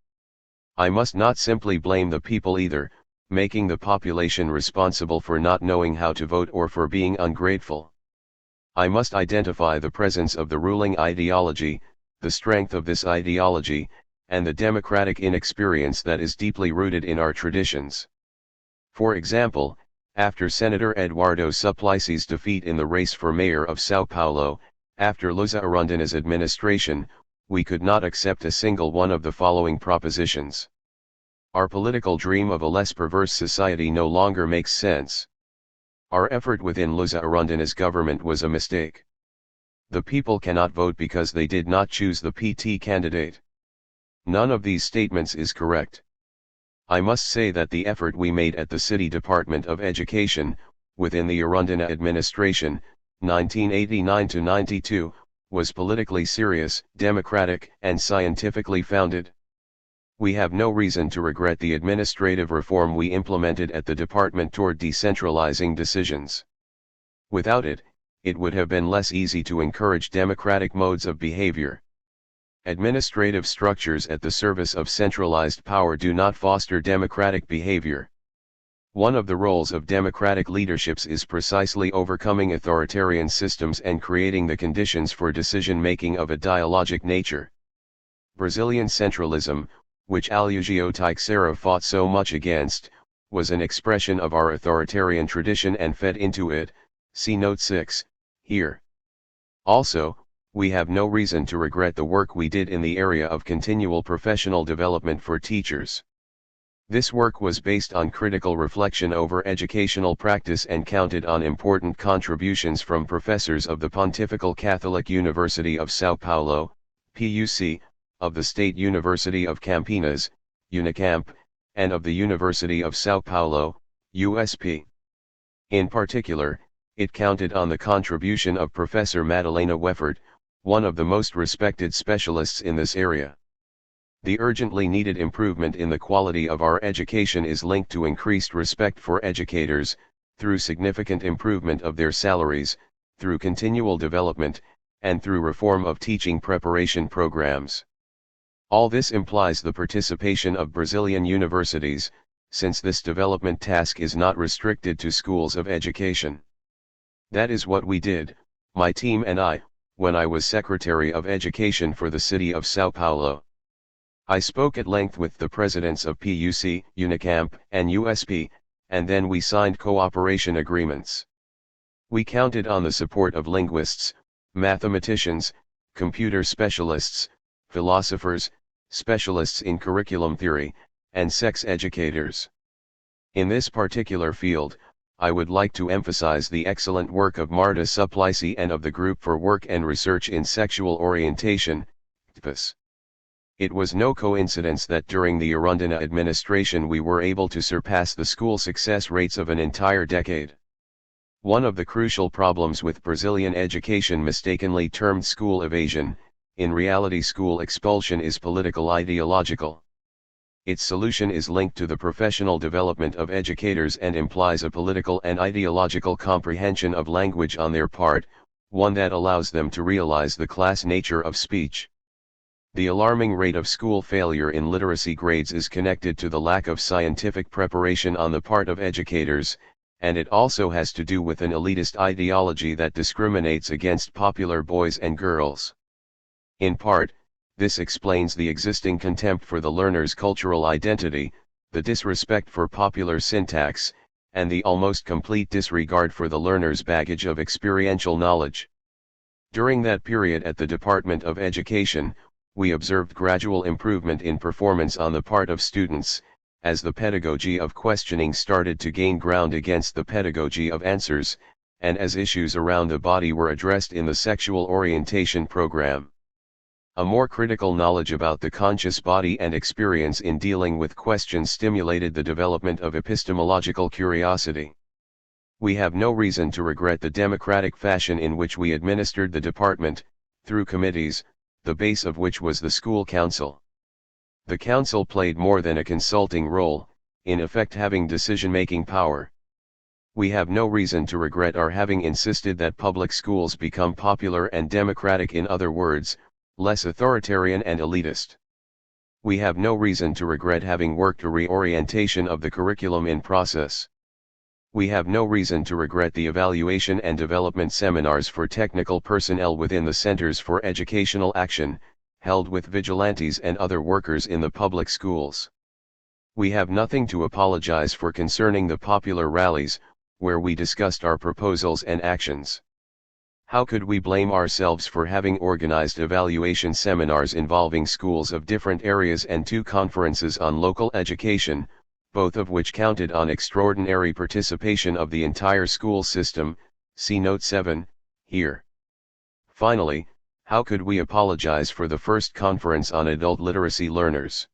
I must not simply blame the people either, making the population responsible for not knowing how to vote or for being ungrateful. I must identify the presence of the ruling ideology, the strength of this ideology, and the democratic inexperience that is deeply rooted in our traditions. For example, after Senator Eduardo Suplicy's defeat in the race for mayor of São Paulo, after Luiza Arundina's administration, we could not accept a single one of the following propositions. Our political dream of a less perverse society no longer makes sense. Our effort within Luiza Arundina's government was a mistake. The people cannot vote because they did not choose the PT candidate. None of these statements is correct. I must say that the effort we made at the City Department of Education, within the Arundina administration, 1989-92, was politically serious, democratic, and scientifically founded. We have no reason to regret the administrative reform we implemented at the department toward decentralizing decisions. Without it, it would have been less easy to encourage democratic modes of behavior. Administrative structures at the service of centralized power do not foster democratic behavior. One of the roles of democratic leaderships is precisely overcoming authoritarian systems and creating the conditions for decision-making of a dialogic nature. Brazilian centralism, which Aloysio Teixeira fought so much against, was an expression of our authoritarian tradition and fed into it, see Note 6, here. Also, we have no reason to regret the work we did in the area of continual professional development for teachers. This work was based on critical reflection over educational practice and counted on important contributions from professors of the Pontifical Catholic University of São Paulo, PUC, of the State University of Campinas, Unicamp, and of the University of São Paulo, USP. In particular, it counted on the contribution of Professor Madalena Weffert, one of the most respected specialists in this area. The urgently needed improvement in the quality of our education is linked to increased respect for educators, through significant improvement of their salaries, through continual development, and through reform of teaching preparation programs. All this implies the participation of Brazilian universities, since this development task is not restricted to schools of education. That is what we did, my team and I, when I was Secretary of Education for the city of São Paulo. I spoke at length with the presidents of PUC, Unicamp, and USP, and then we signed cooperation agreements. We counted on the support of linguists, mathematicians, computer specialists, philosophers, specialists in curriculum theory, and sex educators. In this particular field, I would like to emphasize the excellent work of Marta Suplicy and of the Group for Work and Research in Sexual Orientation, GPAS. It was no coincidence that during the Arundina administration we were able to surpass the school success rates of an entire decade. One of the crucial problems with Brazilian education, mistakenly termed school evasion, in reality school expulsion, is political ideological. Its solution is linked to the professional development of educators and implies a political and ideological comprehension of language on their part, one that allows them to realize the class nature of speech. The alarming rate of school failure in literacy grades is connected to the lack of scientific preparation on the part of educators, and it also has to do with an elitist ideology that discriminates against popular boys and girls. In part, this explains the existing contempt for the learner's cultural identity, the disrespect for popular syntax, and the almost complete disregard for the learner's baggage of experiential knowledge. During that period at the Department of Education, we observed gradual improvement in performance on the part of students, as the pedagogy of questioning started to gain ground against the pedagogy of answers, and as issues around the body were addressed in the sexual orientation program. A more critical knowledge about the conscious body and experience in dealing with questions stimulated the development of epistemological curiosity. We have no reason to regret the democratic fashion in which we administered the department, through committees, the base of which was the school council. The council played more than a consulting role, in effect having decision-making power. We have no reason to regret our having insisted that public schools become popular and democratic, in other words, less authoritarian and elitist. We have no reason to regret having worked a reorientation of the curriculum in process. We have no reason to regret the evaluation and development seminars for technical personnel within the Centers for Educational Action, held with vigilantes and other workers in the public schools. We have nothing to apologize for concerning the popular rallies, where we discussed our proposals and actions. How could we blame ourselves for having organized evaluation seminars involving schools of different areas and 2 conferences on local education, both of which counted on extraordinary participation of the entire school system, see Note 7, here. Finally, how could we apologize for the first conference on adult literacy learners?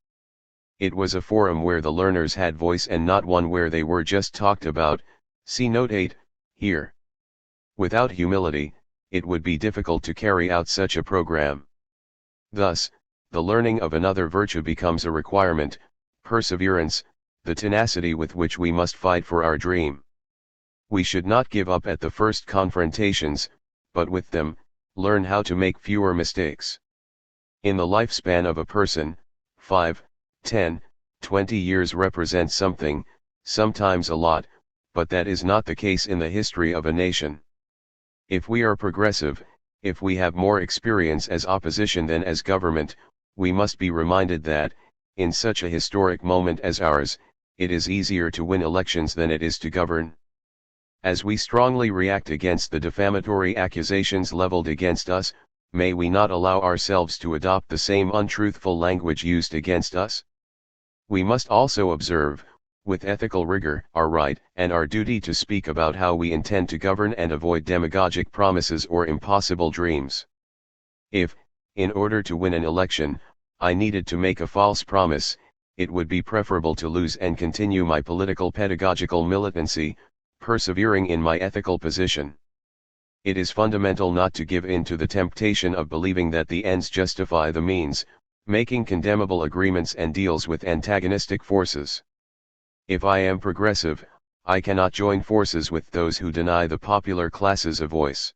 It was a forum where the learners had voice and not one where they were just talked about, see Note 8, here. Without humility, it would be difficult to carry out such a program. Thus, the learning of another virtue becomes a requirement, perseverance, the tenacity with which we must fight for our dream. We should not give up at the first confrontations, but with them, learn how to make fewer mistakes. In the lifespan of a person, 5, 10, 20 years represent something, sometimes a lot, but that is not the case in the history of a nation. If we are progressive, if we have more experience as opposition than as government, we must be reminded that, in such a historic moment as ours, it is easier to win elections than it is to govern. As we strongly react against the defamatory accusations leveled against us, may we not allow ourselves to adopt the same untruthful language used against us? We must also observe, with ethical rigor, our right and our duty to speak about how we intend to govern and avoid demagogic promises or impossible dreams. If, in order to win an election, I needed to make a false promise, it would be preferable to lose and continue my political pedagogical militancy, persevering in my ethical position. It is fundamental not to give in to the temptation of believing that the ends justify the means, making condemnable agreements and deals with antagonistic forces. If I am progressive, I cannot join forces with those who deny the popular classes a voice.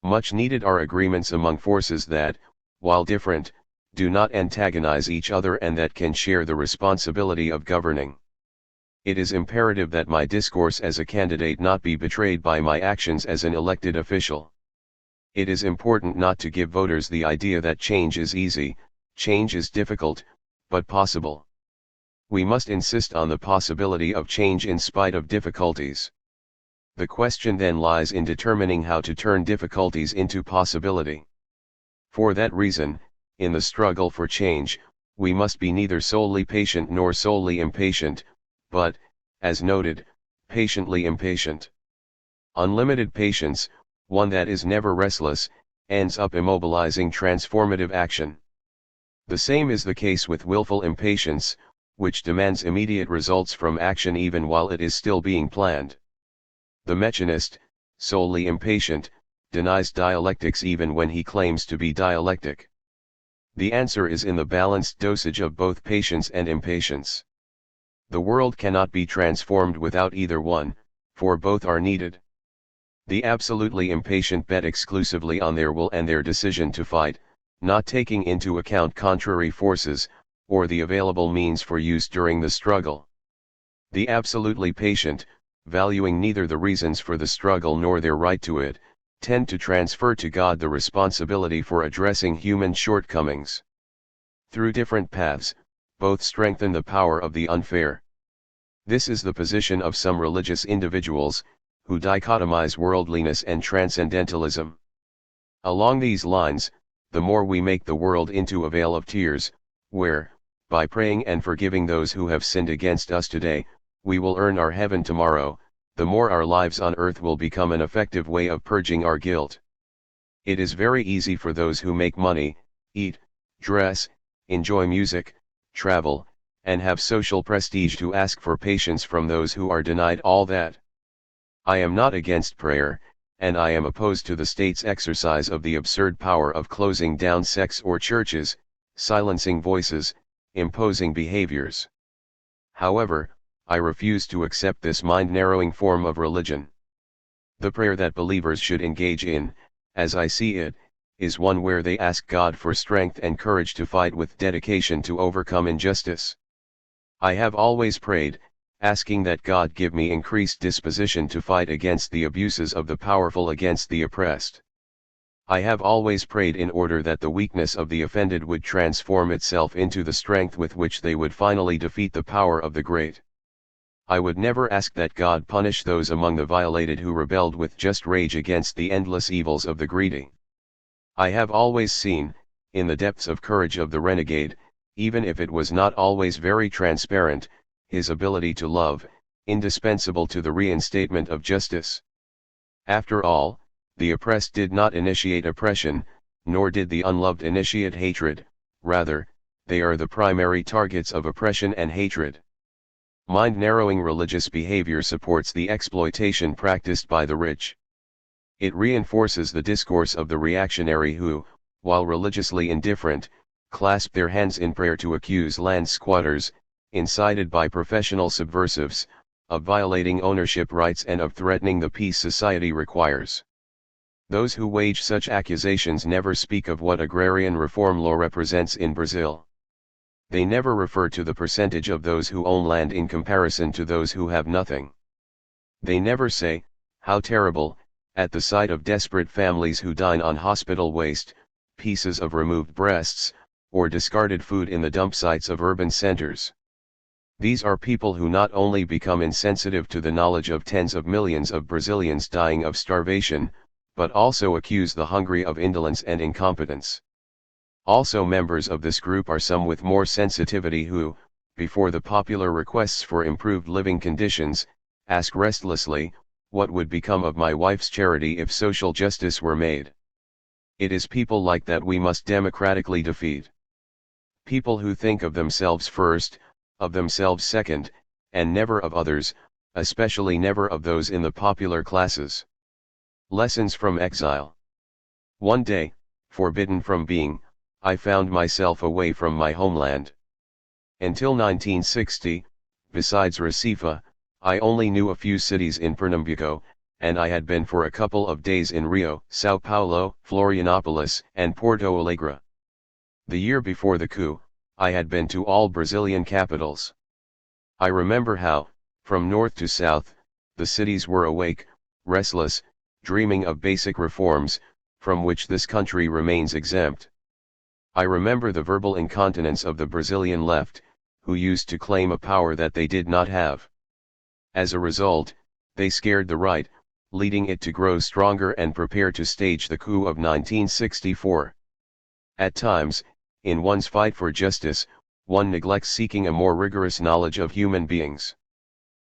Much needed are agreements among forces that, while different, do not antagonize each other and that can share the responsibility of governing. It is imperative that my discourse as a candidate not be betrayed by my actions as an elected official. It is important not to give voters the idea that change is easy, change is difficult, but possible. We must insist on the possibility of change in spite of difficulties. The question then lies in determining how to turn difficulties into possibility. For that reason, in the struggle for change, we must be neither solely patient nor solely impatient, but, as noted, patiently impatient. Unlimited patience, one that is never restless, ends up immobilizing transformative action. The same is the case with willful impatience, which demands immediate results from action even while it is still being planned. The mechanist, solely impatient, denies dialectics even when he claims to be dialectic. The answer is in the balanced dosage of both patience and impatience. The world cannot be transformed without either one, for both are needed. The absolutely impatient bet exclusively on their will and their decision to fight, not taking into account contrary forces, or the available means for use during the struggle. The absolutely patient, valuing neither the reasons for the struggle nor their right to it, tend to transfer to God the responsibility for addressing human shortcomings. Through different paths, both strengthen the power of the unfair. This is the position of some religious individuals, who dichotomize worldliness and transcendentalism. Along these lines, the more we make the world into a vale of tears, where, by praying and forgiving those who have sinned against us today, we will earn our heaven tomorrow, the more our lives on earth will become an effective way of purging our guilt. It is very easy for those who make money, eat, dress, enjoy music, travel, and have social prestige to ask for patience from those who are denied all that. I am not against prayer, and I am opposed to the state's exercise of the absurd power of closing down sects or churches, silencing voices, imposing behaviors. However, I refuse to accept this mind-narrowing form of religion. The prayer that believers should engage in, as I see it, is one where they ask God for strength and courage to fight with dedication to overcome injustice. I have always prayed, asking that God give me increased disposition to fight against the abuses of the powerful against the oppressed. I have always prayed in order that the weakness of the offended would transform itself into the strength with which they would finally defeat the power of the great. I would never ask that God punish those among the violated who rebelled with just rage against the endless evils of the greedy. I have always seen, in the depths of courage of the renegade, even if it was not always very transparent, his ability to love, indispensable to the reinstatement of justice. After all, the oppressed did not initiate oppression, nor did the unloved initiate hatred, rather, they are the primary targets of oppression and hatred. Mind-narrowing religious behavior supports the exploitation practiced by the rich. It reinforces the discourse of the reactionary who, while religiously indifferent, clasp their hands in prayer to accuse land squatters, incited by professional subversives, of violating ownership rights and of threatening the peace society requires. Those who wage such accusations never speak of what agrarian reform law represents in Brazil. They never refer to the percentage of those who own land in comparison to those who have nothing. They never say, how terrible, at the sight of desperate families who dine on hospital waste, pieces of removed breasts, or discarded food in the dump sites of urban centers. These are people who not only become insensitive to the knowledge of tens of millions of Brazilians dying of starvation, but also accuse the hungry of indolence and incompetence. Also members of this group are some with more sensitivity who, before the popular requests for improved living conditions, ask restlessly, what would become of my wife's charity if social justice were made? It is people like that we must democratically defeat. People who think of themselves first, of themselves second, and never of others, especially never of those in the popular classes. Lessons from exile. One day, forbidden from being, I found myself away from my homeland. Until 1960, besides Recife, I only knew a few cities in Pernambuco, and I had been for a couple of days in Rio, São Paulo, Florianópolis, and Porto Alegre. The year before the coup, I had been to all Brazilian capitals. I remember how, from north to south, the cities were awake, restless, dreaming of basic reforms, from which this country remains exempt. I remember the verbal incontinence of the Brazilian left, who used to claim a power that they did not have. As a result, they scared the right, leading it to grow stronger and prepare to stage the coup of 1964. At times, in one's fight for justice, one neglects seeking a more rigorous knowledge of human beings.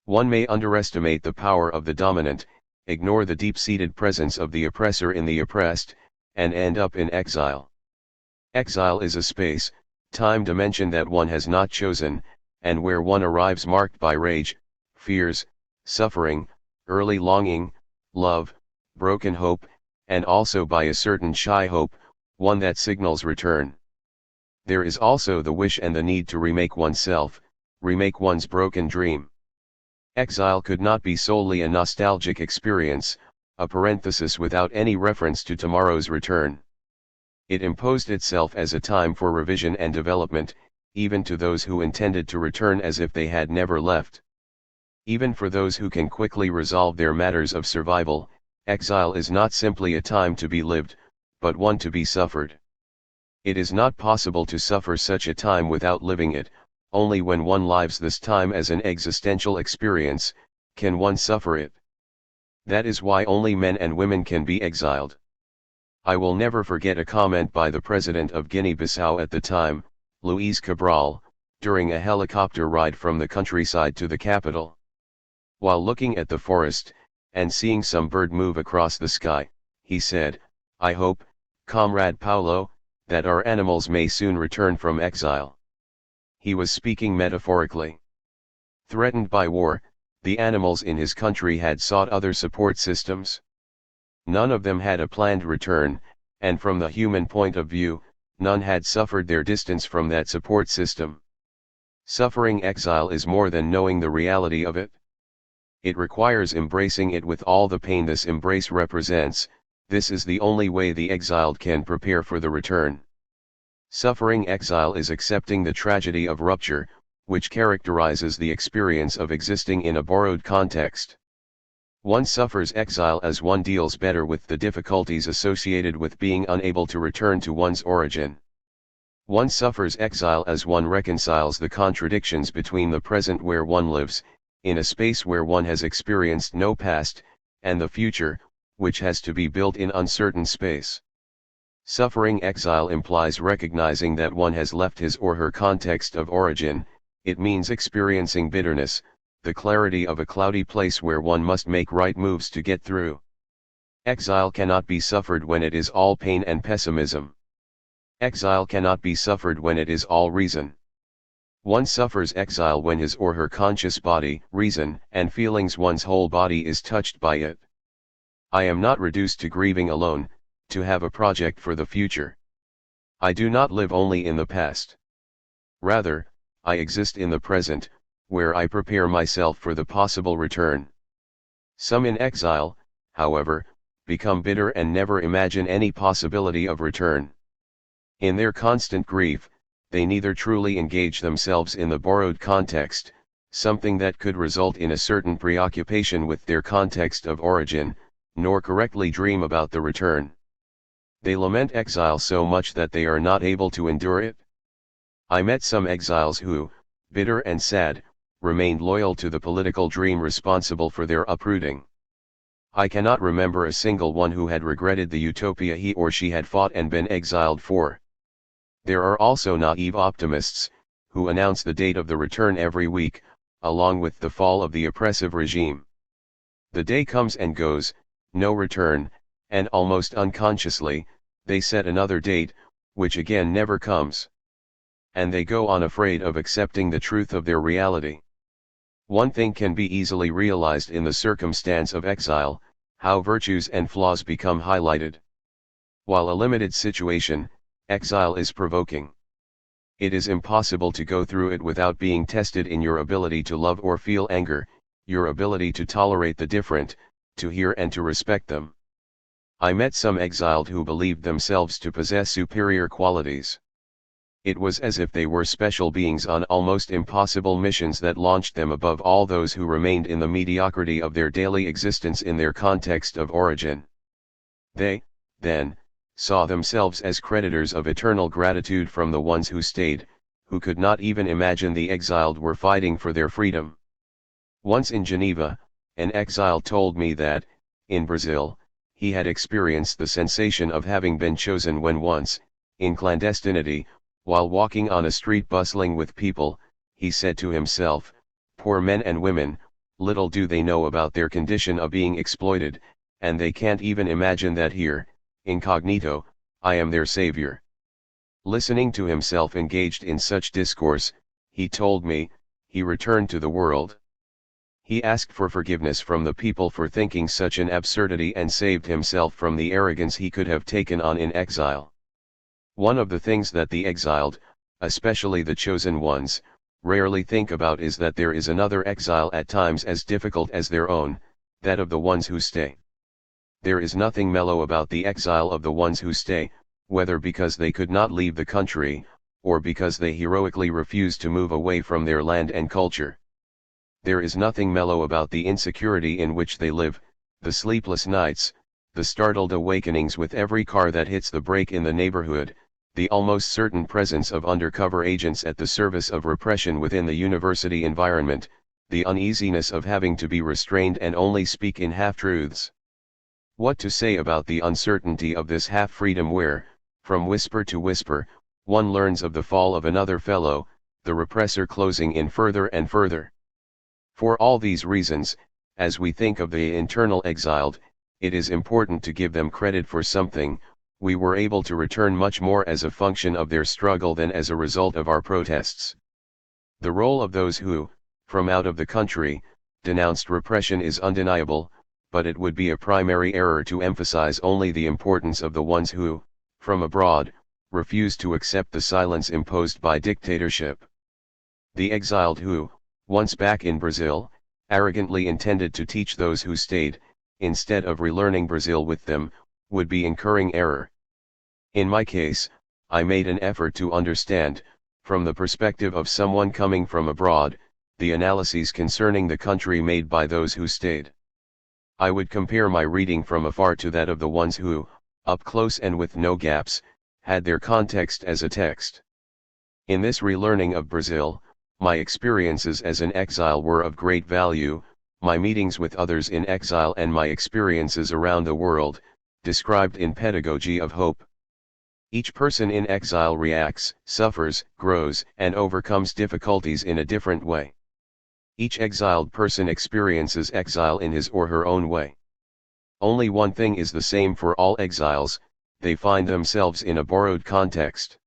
One may underestimate the power of the dominant, ignore the deep-seated presence of the oppressor in the oppressed, and end up in exile. Exile is a space, time dimension that one has not chosen, and where one arrives marked by rage, fears, suffering, early longing, love, broken hope, and also by a certain shy hope, one that signals return. There is also the wish and the need to remake oneself, remake one's broken dream. Exile could not be solely a nostalgic experience, a parenthesis without any reference to tomorrow's return. It imposed itself as a time for revision and development, even to those who intended to return as if they had never left. Even for those who can quickly resolve their matters of survival, exile is not simply a time to be lived, but one to be suffered. It is not possible to suffer such a time without living it. Only when one lives this time as an existential experience, can one suffer it. That is why only men and women can be exiled. I will never forget a comment by the president of Guinea-Bissau at the time, Luis Cabral, during a helicopter ride from the countryside to the capital. While looking at the forest, and seeing some bird move across the sky, he said, "I hope, Comrade Paulo, that our animals may soon return from exile." He was speaking metaphorically. Threatened by war, the animals in his country had sought other support systems. None of them had a planned return, and from the human point of view, none had suffered their distance from that support system. Suffering exile is more than knowing the reality of it. It requires embracing it with all the pain this embrace represents. This is the only way the exiled can prepare for the return. Suffering exile is accepting the tragedy of rupture, which characterizes the experience of existing in a borrowed context. One suffers exile as one deals better with the difficulties associated with being unable to return to one's origin. One suffers exile as one reconciles the contradictions between the present where one lives, in a space where one has experienced no past, and the future, which has to be built in uncertain space. Suffering exile implies recognizing that one has left his or her context of origin. It means experiencing bitterness, the clarity of a cloudy place where one must make right moves to get through. Exile cannot be suffered when it is all pain and pessimism. Exile cannot be suffered when it is all reason. One suffers exile when his or her conscious body, reason, and feelings, one's whole body is touched by it. I am not reduced to grieving alone, to have a project for the future. I do not live only in the past. Rather, I exist in the present, where I prepare myself for the possible return. Some in exile, however, become bitter and never imagine any possibility of return. In their constant grief, they neither truly engage themselves in the borrowed context, something that could result in a certain preoccupation with their context of origin, nor correctly dream about the return. They lament exile so much that they are not able to endure it. I met some exiles who, bitter and sad, remained loyal to the political dream responsible for their uprooting. I cannot remember a single one who had regretted the utopia he or she had fought and been exiled for. There are also naive optimists, who announce the date of the return every week, along with the fall of the oppressive regime. The day comes and goes, no return, and almost unconsciously, they set another date, which again never comes. And they go on afraid of accepting the truth of their reality. One thing can be easily realized in the circumstance of exile, how virtues and flaws become highlighted. While a limited situation, exile is provoking. It is impossible to go through it without being tested in your ability to love or feel anger, your ability to tolerate the different, to hear and to respect them. I met some exiled who believed themselves to possess superior qualities. It was as if they were special beings on almost impossible missions that launched them above all those who remained in the mediocrity of their daily existence in their context of origin. They, then, saw themselves as creditors of eternal gratitude from the ones who stayed, who could not even imagine the exiled were fighting for their freedom. Once in Geneva, an exile told me that, in Brazil, he had experienced the sensation of having been chosen when once, in clandestinity, while walking on a street bustling with people, he said to himself, "Poor men and women, little do they know about their condition of being exploited, and they can't even imagine that here, incognito, I am their savior." Listening to himself engaged in such discourse, he told me, he returned to the world. He asked for forgiveness from the people for thinking such an absurdity and saved himself from the arrogance he could have taken on in exile. One of the things that the exiled, especially the chosen ones, rarely think about is that there is another exile at times as difficult as their own, that of the ones who stay. There is nothing mellow about the exile of the ones who stay, whether because they could not leave the country, or because they heroically refuse to move away from their land and culture. There is nothing mellow about the insecurity in which they live, the sleepless nights, the startled awakenings with every car that hits the brake in the neighborhood, the almost certain presence of undercover agents at the service of repression within the university environment, the uneasiness of having to be restrained and only speak in half-truths. What to say about the uncertainty of this half-freedom where, from whisper to whisper, one learns of the fall of another fellow, the repressor closing in further and further. For all these reasons, as we think of the internal exiled, it is important to give them credit for something. We were able to return much more as a function of their struggle than as a result of our protests. The role of those who, from out of the country, denounced repression is undeniable, but it would be a primary error to emphasize only the importance of the ones who, from abroad, refused to accept the silence imposed by dictatorship. The exiled who, once back in Brazil, arrogantly intended to teach those who stayed, instead of relearning Brazil with them, would be incurring error. In my case, I made an effort to understand, from the perspective of someone coming from abroad, the analyses concerning the country made by those who stayed. I would compare my reading from afar to that of the ones who, up close and with no gaps, had their context as a text. In this relearning of Brazil, my experiences as an exile were of great value, my meetings with others in exile and my experiences around the world, described in Pedagogy of Hope. Each person in exile reacts, suffers, grows, and overcomes difficulties in a different way. Each exiled person experiences exile in his or her own way. Only one thing is the same for all exiles: they find themselves in a borrowed context.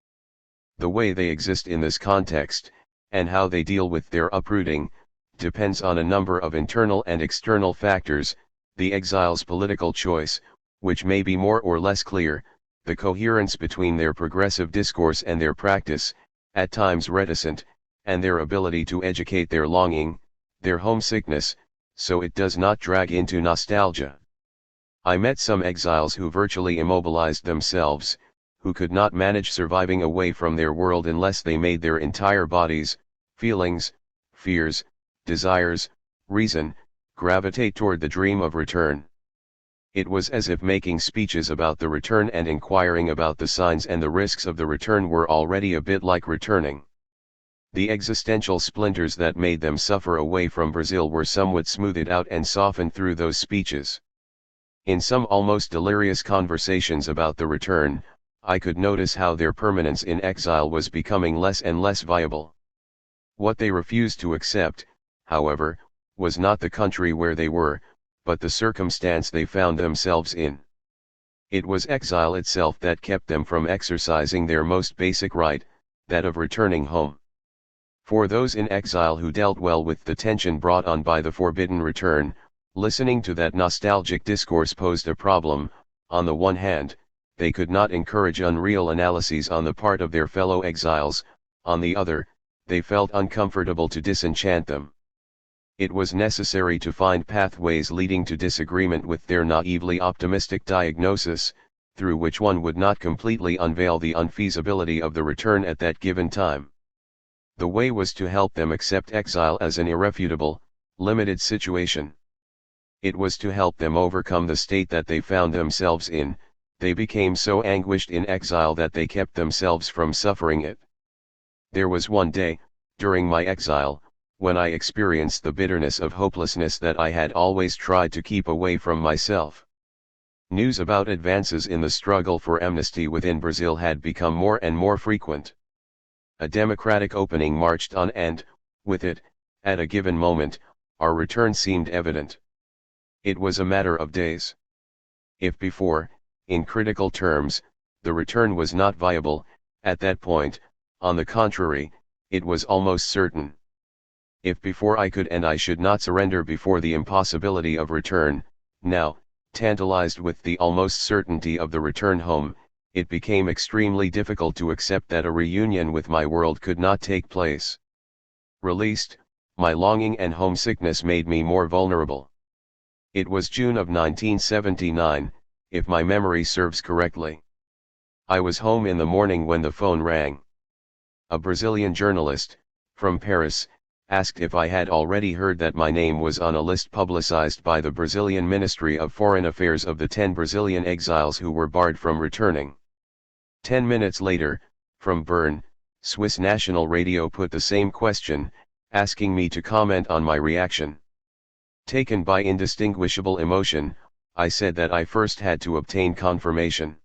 The way they exist in this context, and how they deal with their uprooting, depends on a number of internal and external factors: the exile's political choice, which may be more or less clear, the coherence between their progressive discourse and their practice, at times reticent, and their ability to educate their longing, their homesickness, so it does not drag into nostalgia. I met some exiles who virtually immobilized themselves, who could not manage surviving away from their world unless they made their entire bodies, feelings, fears, desires, reason, gravitate toward the dream of return. It was as if making speeches about the return and inquiring about the signs and the risks of the return were already a bit like returning. The existential splinters that made them suffer away from Brazil were somewhat smoothed out and softened through those speeches. In some almost delirious conversations about the return, I could notice how their permanence in exile was becoming less and less viable. What they refused to accept, however, was not the country where they were, but the circumstance they found themselves in. It was exile itself that kept them from exercising their most basic right, that of returning home. For those in exile who dealt well with the tension brought on by the forbidden return, listening to that nostalgic discourse posed a problem. On the one hand, they could not encourage unreal analyses on the part of their fellow exiles; on the other, they felt uncomfortable to disenchant them. It was necessary to find pathways leading to disagreement with their naively optimistic diagnosis, through which one would not completely unveil the unfeasibility of the return at that given time. The way was to help them accept exile as an irrefutable, limited situation. It was to help them overcome the state that they found themselves in. They became so anguished in exile that they kept themselves from suffering it. There was one day, during my exile, when I experienced the bitterness of hopelessness that I had always tried to keep away from myself. News about advances in the struggle for amnesty within Brazil had become more and more frequent. A democratic opening marched on and, with it, at a given moment, our return seemed evident. It was a matter of days. If before, in critical terms, the return was not viable, at that point, on the contrary, it was almost certain. If before I could and I should not surrender before the impossibility of return, now, tantalized with the almost certainty of the return home, it became extremely difficult to accept that a reunion with my world could not take place. Released, my longing and homesickness made me more vulnerable. It was June of 1979, if my memory serves correctly. I was home in the morning when the phone rang. A Brazilian journalist, from Paris, asked if I had already heard that my name was on a list publicized by the Brazilian Ministry of Foreign Affairs of the 10 Brazilian exiles who were barred from returning. 10 minutes later, from Bern, Swiss National Radio put the same question, asking me to comment on my reaction. Taken by indistinguishable emotion, I said that I first had to obtain confirmation.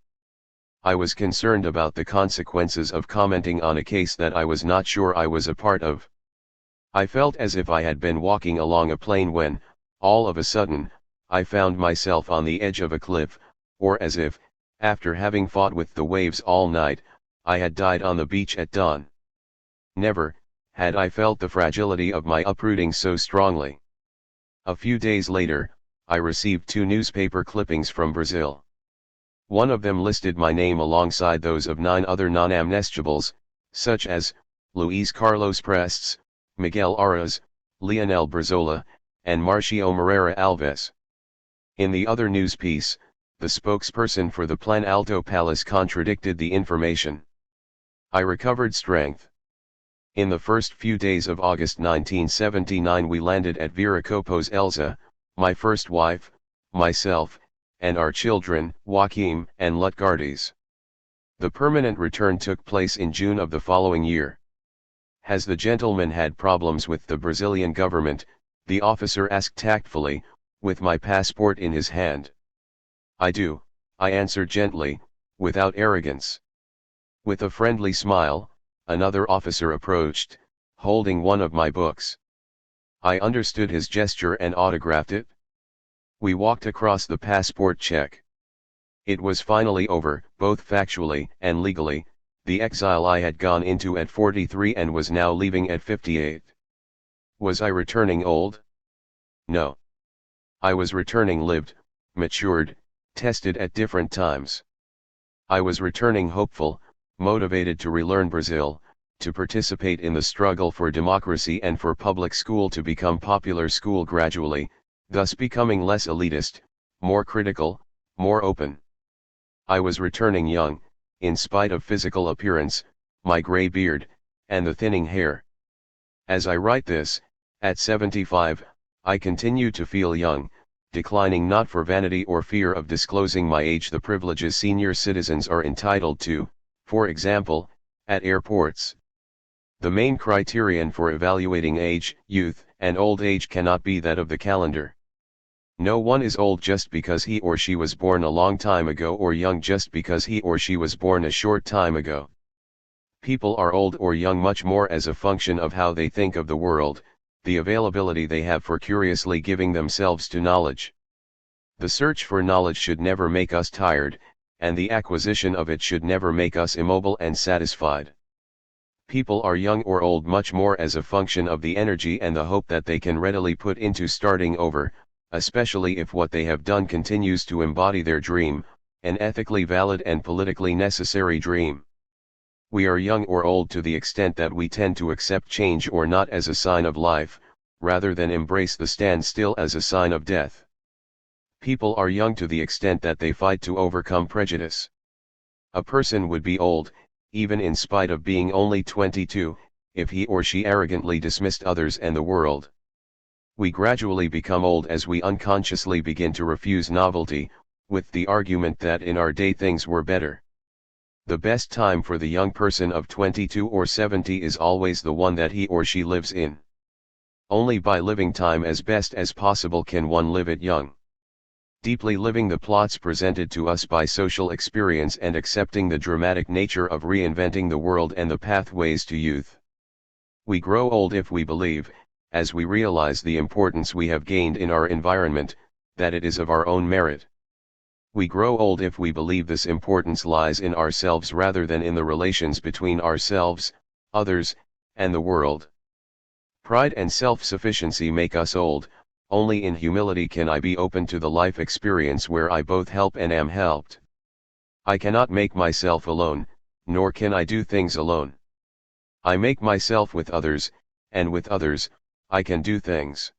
I was concerned about the consequences of commenting on a case that I was not sure I was a part of. I felt as if I had been walking along a plane when, all of a sudden, I found myself on the edge of a cliff, or as if, after having fought with the waves all night, I had died on the beach at dawn. Never had I felt the fragility of my uprooting so strongly. A few days later, I received 2 newspaper clippings from Brazil. One of them listed my name alongside those of 9 other non-amnestiables, such as Luiz Carlos Prestes, Miguel Aras, Leonel Brizola, and Marcio Moreira Alves. In the other news piece, the spokesperson for the Planalto Palace contradicted the information. I recovered strength. In the first few days of August 1979 we landed at Viracopos. Elsa, my first wife, myself, and our children, Joaquim and Lutgardes. The permanent return took place in June of the following year. Has the gentleman had problems with the Brazilian government? The officer asked tactfully, with my passport in his hand. I do, I answered gently, without arrogance. With a friendly smile, another officer approached, holding one of my books. I understood his gesture and autographed it. We walked across the passport check. It was finally over, both factually and legally, the exile I had gone into at 43 and was now leaving at 58. Was I returning old? No. I was returning lived, matured, tested at different times. I was returning hopeful, motivated to relearn Brazil, to participate in the struggle for democracy and for public school to become popular school gradually, thus becoming less elitist, more critical, more open. I was returning young, in spite of physical appearance, my gray beard, and the thinning hair. As I write this, at 75, I continue to feel young, declining not for vanity or fear of disclosing my age the privileges senior citizens are entitled to, for example, at airports. The main criterion for evaluating age, youth, and old age cannot be that of the calendar. No one is old just because he or she was born a long time ago or young just because he or she was born a short time ago. People are old or young much more as a function of how they think of the world, the availability they have for curiously giving themselves to knowledge. The search for knowledge should never make us tired, and the acquisition of it should never make us immobile and satisfied. People are young or old much more as a function of the energy and the hope that they can readily put into starting over, especially if what they have done continues to embody their dream, an ethically valid and politically necessary dream. We are young or old to the extent that we tend to accept change or not as a sign of life, rather than embrace the standstill as a sign of death. People are young to the extent that they fight to overcome prejudice. A person would be old, even in spite of being only 22, if he or she arrogantly dismissed others and the world. We gradually become old as we unconsciously begin to refuse novelty, with the argument that in our day things were better. The best time for the young person of 22 or 70 is always the one that he or she lives in. Only by living time as best as possible can one live it young. Deeply living the plots presented to us by social experience and accepting the dramatic nature of reinventing the world and the pathways to youth. We grow old if we believe, as we realize the importance we have gained in our environment, that it is of our own merit. We grow old if we believe this importance lies in ourselves rather than in the relations between ourselves, others, and the world. Pride and self-sufficiency make us old. Only in humility can I be open to the life experience where I both help and am helped. I cannot make myself alone, nor can I do things alone. I make myself with others, and with others, I can do things.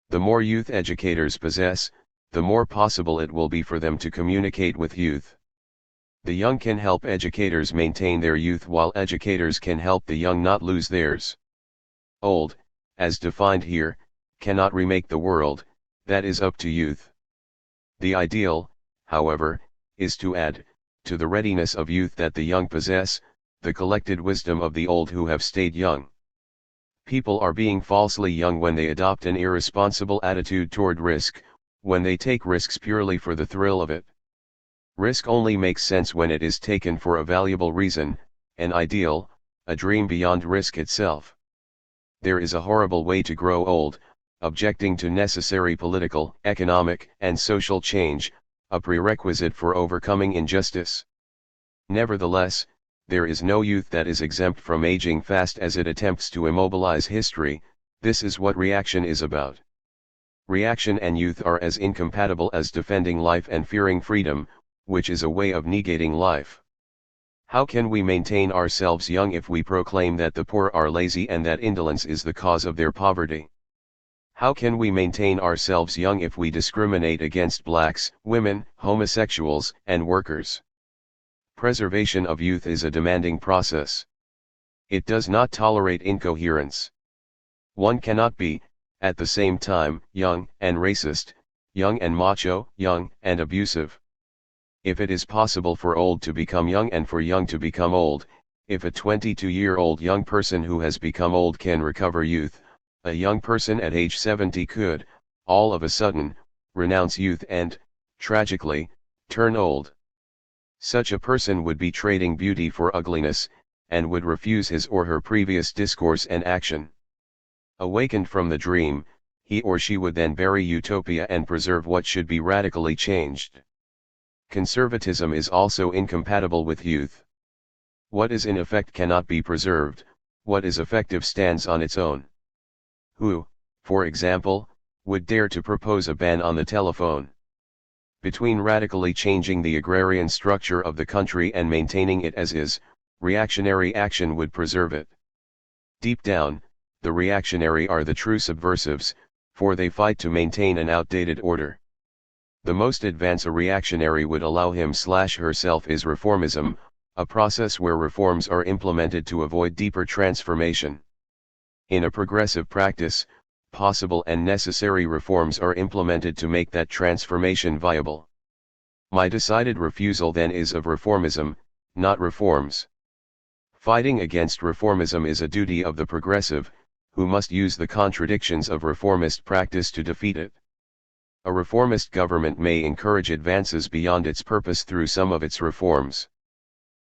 The more youth educators possess, the more possible it will be for them to communicate with youth. The young can help educators maintain their youth while educators can help the young not lose theirs. Old, as defined here, cannot remake the world, that is up to youth. The ideal, however, is to add, to the readiness of youth that the young possess, the collected wisdom of the old who have stayed young. People are being falsely young when they adopt an irresponsible attitude toward risk, when they take risks purely for the thrill of it. Risk only makes sense when it is taken for a valuable reason, an ideal, a dream beyond risk itself. There is a horrible way to grow old, objecting to necessary political, economic, and social change, a prerequisite for overcoming injustice. Nevertheless, there is no youth that is exempt from aging fast as it attempts to immobilize history. This is what reaction is about. Reaction and youth are as incompatible as defending life and fearing freedom, which is a way of negating life. How can we maintain ourselves young if we proclaim that the poor are lazy and that indolence is the cause of their poverty? How can we maintain ourselves young if we discriminate against blacks, women, homosexuals, and workers? Preservation of youth is a demanding process. It does not tolerate incoherence. One cannot be, at the same time, young and racist, young and macho, young and abusive. If it is possible for old to become young and for young to become old, if a 22-year-old young person who has become old can recover youth, a young person at age 70 could, all of a sudden, renounce youth and, tragically, turn old. Such a person would be trading beauty for ugliness, and would refuse his or her previous discourse and action. Awakened from the dream, he or she would then bury utopia and preserve what should be radically changed. Conservatism is also incompatible with youth. What is in effect cannot be preserved, what is effective stands on its own. Who, for example, would dare to propose a ban on the telephone? Between radically changing the agrarian structure of the country and maintaining it as is, reactionary action would preserve it. Deep down, the reactionary are the true subversives, for they fight to maintain an outdated order. The most advance a reactionary would allow him/herself is reformism, a process where reforms are implemented to avoid deeper transformation. In a progressive practice, possible and necessary reforms are implemented to make that transformation viable. My decided refusal then is of reformism, not reforms. Fighting against reformism is a duty of the progressive, who must use the contradictions of reformist practice to defeat it. A reformist government may encourage advances beyond its purpose through some of its reforms.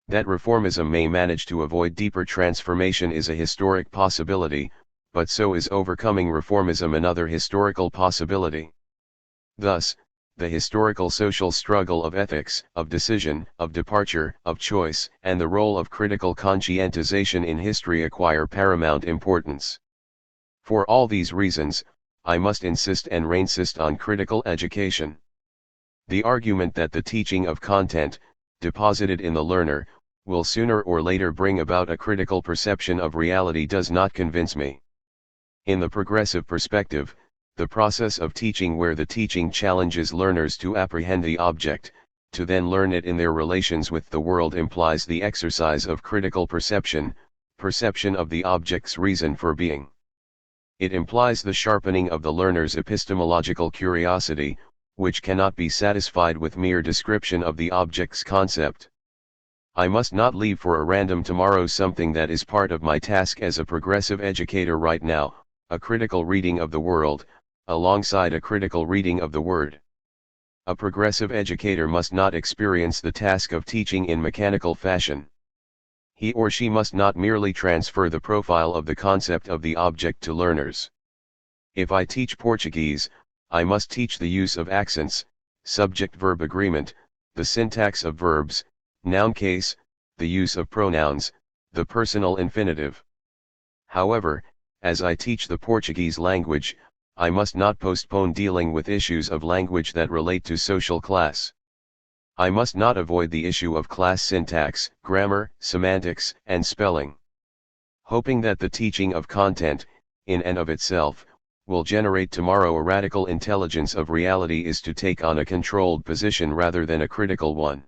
That reformism may manage to avoid deeper transformation is a historic possibility, but so is overcoming reformism another historical possibility. Thus, the historical social struggle of ethics, of decision, of departure, of choice, and the role of critical conscientization in history acquire paramount importance. For all these reasons, I must insist and reinsist on critical education. The argument that the teaching of content, deposited in the learner, will sooner or later bring about a critical perception of reality does not convince me. In the progressive perspective, the process of teaching where the teaching challenges learners to apprehend the object, to then learn it in their relations with the world implies the exercise of critical perception, perception of the object's reason for being. It implies the sharpening of the learner's epistemological curiosity, which cannot be satisfied with mere description of the object's concept. I must not leave for a random tomorrow something that is part of my task as a progressive educator right now, a critical reading of the world, alongside a critical reading of the word. A progressive educator must not experience the task of teaching in mechanical fashion. He or she must not merely transfer the profile of the concept of the object to learners. If I teach Portuguese, I must teach the use of accents, subject-verb agreement, the syntax of verbs, noun case, the use of pronouns, the personal infinitive. However, as I teach the Portuguese language, I must not postpone dealing with issues of language that relate to social class. I must not avoid the issue of class syntax, grammar, semantics, and spelling. Hoping that the teaching of content, in and of itself, will generate tomorrow a radical intelligence of reality is to take on a controlled position rather than a critical one.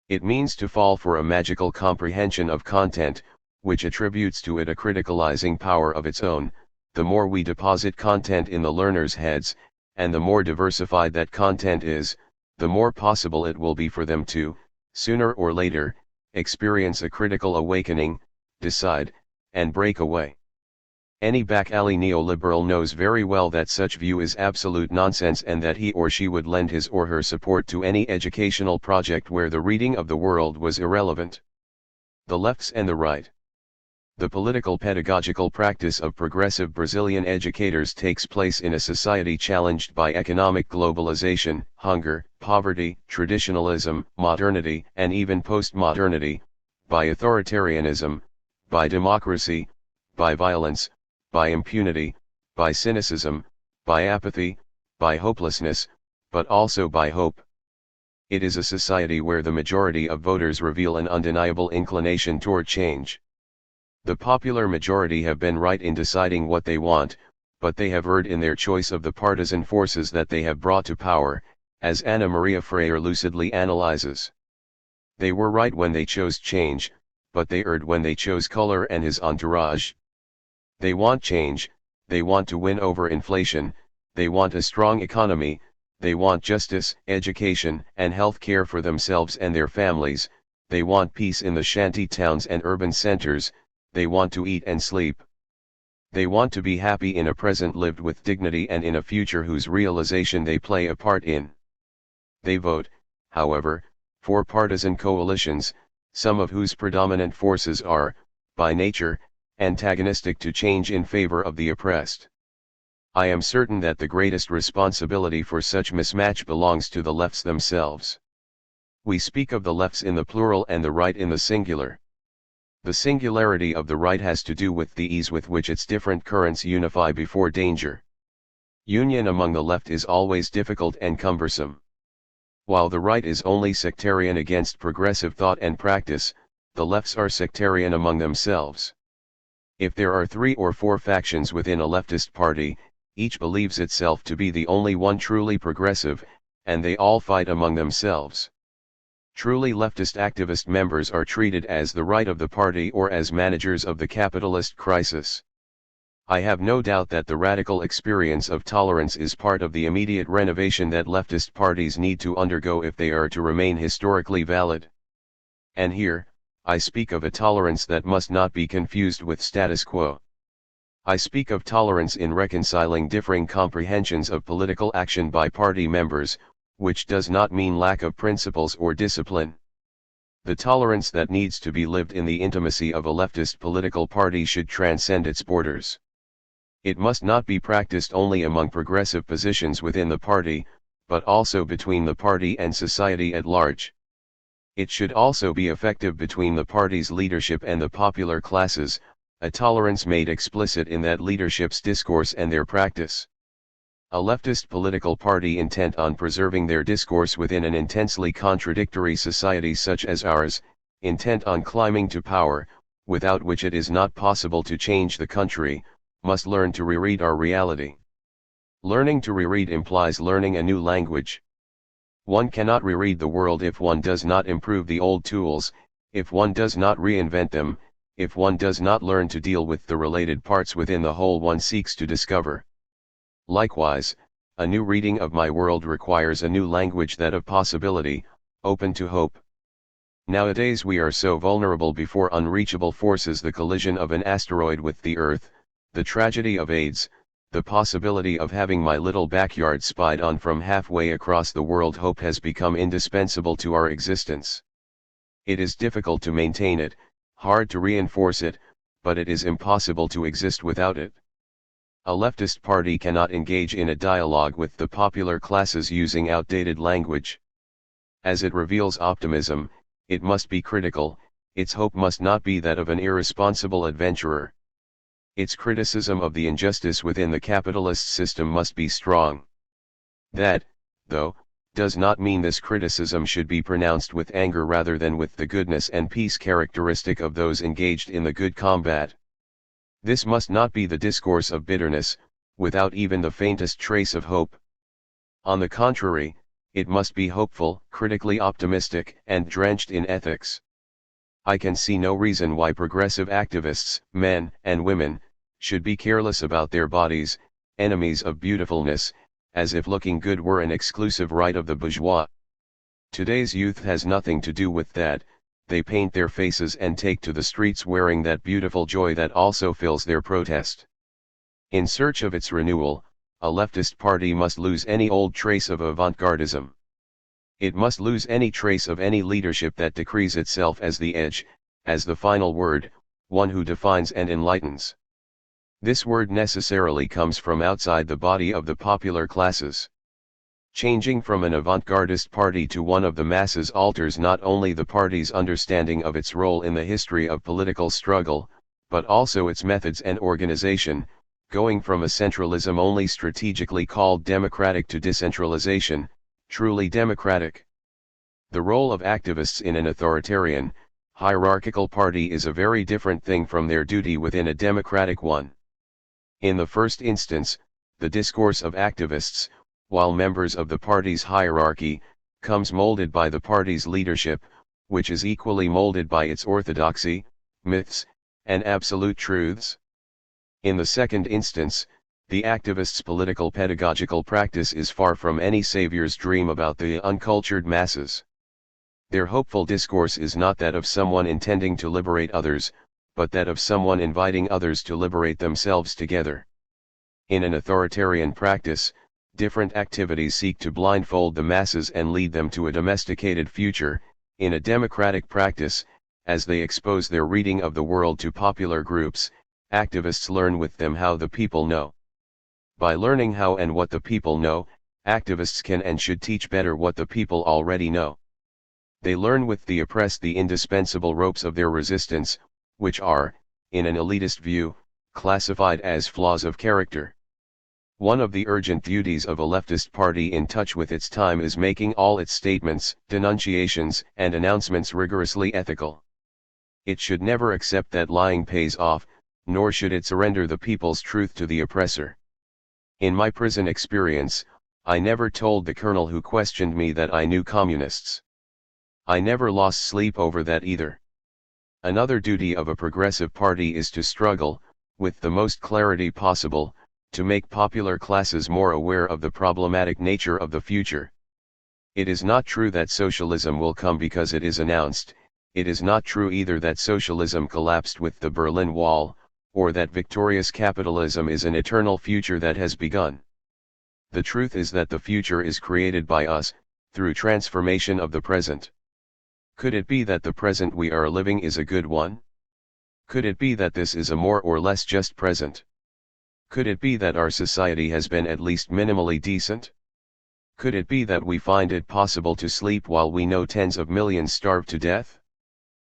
It means to fall for a magical comprehension of content, which attributes to it a criticalizing power of its own. The more we deposit content in the learners' heads, and the more diversified that content is, the more possible it will be for them to, sooner or later, experience a critical awakening, decide, and break away. Any back-alley neoliberal knows very well that such view is absolute nonsense and that he or she would lend his or her support to any educational project where the reading of the world was irrelevant. The lefts and the right. The political pedagogical practice of progressive Brazilian educators takes place in a society challenged by economic globalization, hunger, poverty, traditionalism, modernity, and even postmodernity, by authoritarianism, by democracy, by violence, by impunity, by cynicism, by apathy, by hopelessness, but also by hope. It is a society where the majority of voters reveal an undeniable inclination toward change. The popular majority have been right in deciding what they want, but they have erred in their choice of the partisan forces that they have brought to power, as Ana Maria Freire lucidly analyzes. They were right when they chose change, but they erred when they chose color and his entourage. They want change, they want to win over inflation, they want a strong economy, they want justice, education, and health care for themselves and their families, they want peace in the shanty towns and urban centers, they want to eat and sleep. They want to be happy in a present lived with dignity and in a future whose realization they play a part in. They vote, however, for partisan coalitions, some of whose predominant forces are, by nature, antagonistic to change in favor of the oppressed. I am certain that the greatest responsibility for such mismatch belongs to the lefts themselves. We speak of the lefts in the plural and the right in the singular. The singularity of the right has to do with the ease with which its different currents unify before danger. Union among the left is always difficult and cumbersome. While the right is only sectarian against progressive thought and practice, the lefts are sectarian among themselves. If there are 3 or 4 factions within a leftist party, each believes itself to be the only one truly progressive, and they all fight among themselves. Truly leftist activist members are treated as the right of the party or as managers of the capitalist crisis. I have no doubt that the radical experience of tolerance is part of the immediate renovation that leftist parties need to undergo if they are to remain historically valid. And here, I speak of a tolerance that must not be confused with status quo. I speak of tolerance in reconciling differing comprehensions of political action by party members, which does not mean lack of principles or discipline. The tolerance that needs to be lived in the intimacy of a leftist political party should transcend its borders. It must not be practiced only among progressive positions within the party, but also between the party and society at large. It should also be effective between the party's leadership and the popular classes, a tolerance made explicit in that leadership's discourse and their practice. A leftist political party intent on preserving their discourse within an intensely contradictory society such as ours, intent on climbing to power, without which it is not possible to change the country, must learn to reread our reality. Learning to reread implies learning a new language. One cannot reread the world if one does not improve the old tools, if one does not reinvent them, if one does not learn to deal with the related parts within the whole one seeks to discover. Likewise, a new reading of my world requires a new language, that of possibility, open to hope. Nowadays we are so vulnerable before unreachable forces, the collision of an asteroid with the Earth, The tragedy of AIDS, the possibility of having my little backyard spied on from halfway across the world. Hope has become indispensable to our existence. It is difficult to maintain it, hard to reinforce it, but it is impossible to exist without it. A leftist party cannot engage in a dialogue with the popular classes using outdated language. As it reveals optimism, it must be critical. Its hope must not be that of an irresponsible adventurer. Its criticism of the injustice within the capitalist system must be strong. That, though, does not mean this criticism should be pronounced with anger rather than with the goodness and peace characteristic of those engaged in the good combat. This must not be the discourse of bitterness, without even the faintest trace of hope. On the contrary, it must be hopeful, critically optimistic, and drenched in ethics. I can see no reason why progressive activists, men and women, should be careless about their bodies, enemies of beautifulness, as if looking good were an exclusive right of the bourgeois. Today's youth has nothing to do with that. They paint their faces and take to the streets wearing that beautiful joy that also fills their protest. In search of its renewal, a leftist party must lose any old trace of avant-gardism. It must lose any trace of any leadership that decrees itself as the edge, as the final word, one who defines and enlightens. This word necessarily comes from outside the body of the popular classes. Changing from an avant-gardist party to one of the masses alters not only the party's understanding of its role in the history of political struggle, but also its methods and organization, going from a centralism only strategically called democratic to decentralization, truly democratic. The role of activists in an authoritarian, hierarchical party is a very different thing from their duty within a democratic one. In the first instance, the discourse of activists, while members of the party's hierarchy, comes molded by the party's leadership, which is equally molded by its orthodoxy, myths, and absolute truths. In the second instance, the activist's political pedagogical practice is far from any savior's dream about the uncultured masses. Their hopeful discourse is not that of someone intending to liberate others, but that of someone inviting others to liberate themselves together. In an authoritarian practice, different activities seek to blindfold the masses and lead them to a domesticated future. In a democratic practice, as they expose their reading of the world to popular groups, activists learn with them how the people know. By learning how and what the people know, activists can and should teach better what the people already know. They learn with the oppressed the indispensable ropes of their resistance, which are, in an elitist view, classified as flaws of character. One of the urgent duties of a leftist party in touch with its time is making all its statements, denunciations, and announcements rigorously ethical. It should never accept that lying pays off, nor should it surrender the people's truth to the oppressor. In my prison experience, I never told the colonel who questioned me that I knew communists. I never lost sleep over that either. Another duty of a progressive party is to struggle, with the most clarity possible, to make popular classes more aware of the problematic nature of the future. It is not true that socialism will come because it is announced. It is not true either that socialism collapsed with the Berlin Wall, or that victorious capitalism is an eternal future that has begun. The truth is that the future is created by us, through transformation of the present. Could it be that the present we are living is a good one? Could it be that this is a more or less just present? Could it be that our society has been at least minimally decent? Could it be that we find it possible to sleep while we know tens of millions starve to death?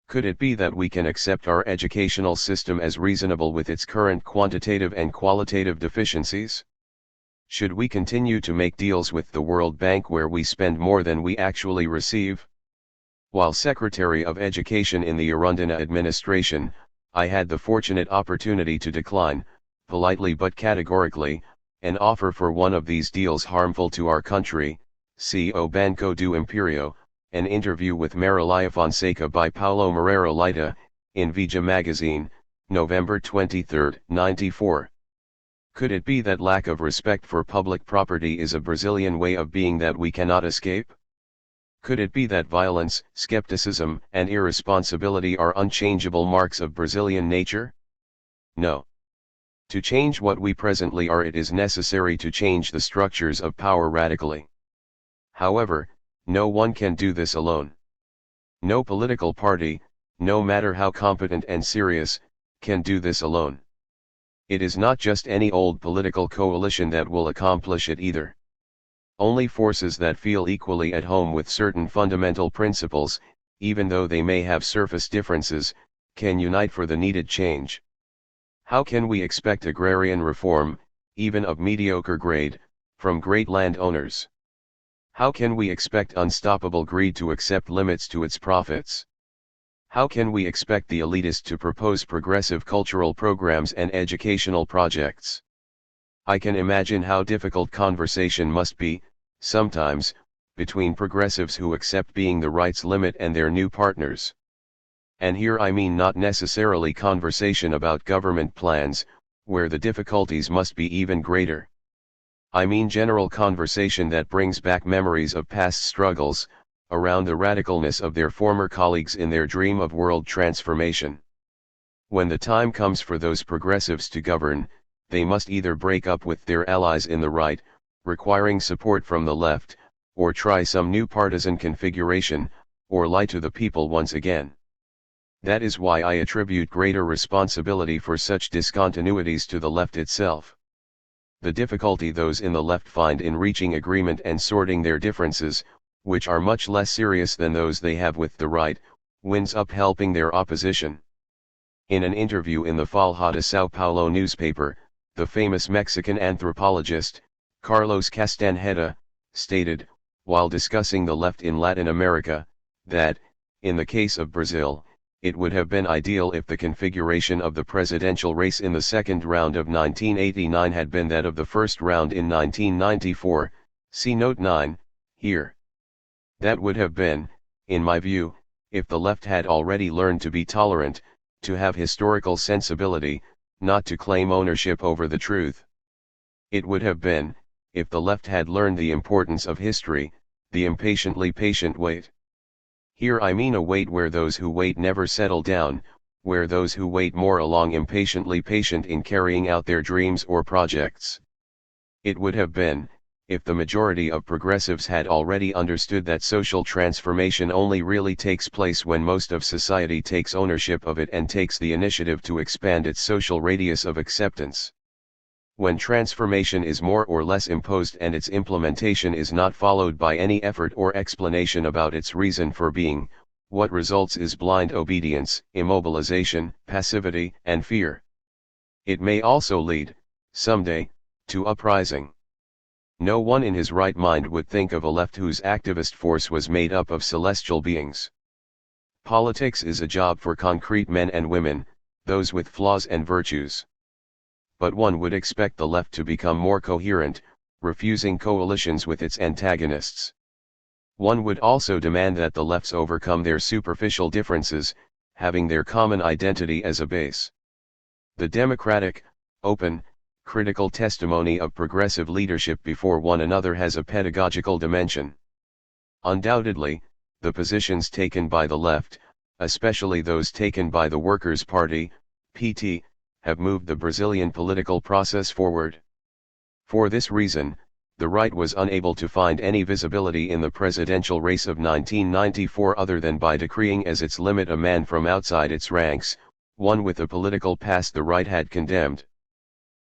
Could it be that we can accept our educational system as reasonable with its current quantitative and qualitative deficiencies? Should we continue to make deals with the World Bank where we spend more than we actually receive? While Secretary of Education in the Arundina administration, I had the fortunate opportunity to decline, politely but categorically, an offer for one of these deals harmful to our country. Co Banco do Imperio, an interview with Marilia Fonseca by Paulo Moreira Leite, in Veja magazine, November 23, 94. Could it be that lack of respect for public property is a Brazilian way of being that we cannot escape? Could it be that violence, skepticism, and irresponsibility are unchangeable marks of Brazilian nature? No. To change what we presently are, it is necessary to change the structures of power radically. However, no one can do this alone. No political party, no matter how competent and serious, can do this alone. It is not just any old political coalition that will accomplish it either. Only forces that feel equally at home with certain fundamental principles, even though they may have surface differences, can unite for the needed change. How can we expect agrarian reform, even of mediocre grade, from great landowners? How can we expect unstoppable greed to accept limits to its profits? How can we expect the elitists to propose progressive cultural programs and educational projects? I can imagine how difficult conversation must be, sometimes, between progressives who accept being the right's limit and their new partners. And here I mean not necessarily conversation about government plans, where the difficulties must be even greater. I mean general conversation that brings back memories of past struggles, around the radicalness of their former colleagues in their dream of world transformation. When the time comes for those progressives to govern, they must either break up with their allies in the right, requiring support from the left, or try some new partisan configuration, or lie to the people once again. That is why I attribute greater responsibility for such discontinuities to the left itself. The difficulty those in the left find in reaching agreement and sorting their differences, which are much less serious than those they have with the right, winds up helping their opposition. In an interview in the Folha de São Paulo newspaper, the famous Mexican anthropologist, Carlos Castaneda, stated, while discussing the left in Latin America, that, in the case of Brazil, it would have been ideal if the configuration of the presidential race in the second round of 1989 had been that of the first round in 1994, see Note 9, here. That would have been, in my view, if the left had already learned to be tolerant, to have historical sensibility, not to claim ownership over the truth. It would have been, if the left had learned the importance of history, the impatiently patient wait. Here I mean a wait where those who wait never settle down, where those who wait more along impatiently patient in carrying out their dreams or projects. It would have been, if the majority of progressives had already understood that social transformation only really takes place when most of society takes ownership of it and takes the initiative to expand its social radius of acceptance. When transformation is more or less imposed and its implementation is not followed by any effort or explanation about its reason for being, what results is blind obedience, immobilization, passivity, and fear. It may also lead, someday, to uprising. No one in his right mind would think of a left whose activist force was made up of celestial beings. Politics is a job for concrete men and women, those with flaws and virtues. But one would expect the left to become more coherent, refusing coalitions with its antagonists. One would also demand that the lefts overcome their superficial differences, having their common identity as a base. The democratic, open, critical testimony of progressive leadership before one another has a pedagogical dimension. Undoubtedly, the positions taken by the left, especially those taken by the Workers' Party, PT, have moved the Brazilian political process forward. For this reason, the right was unable to find any visibility in the presidential race of 1994 other than by decreeing as its limit a man from outside its ranks, one with a political past the right had condemned.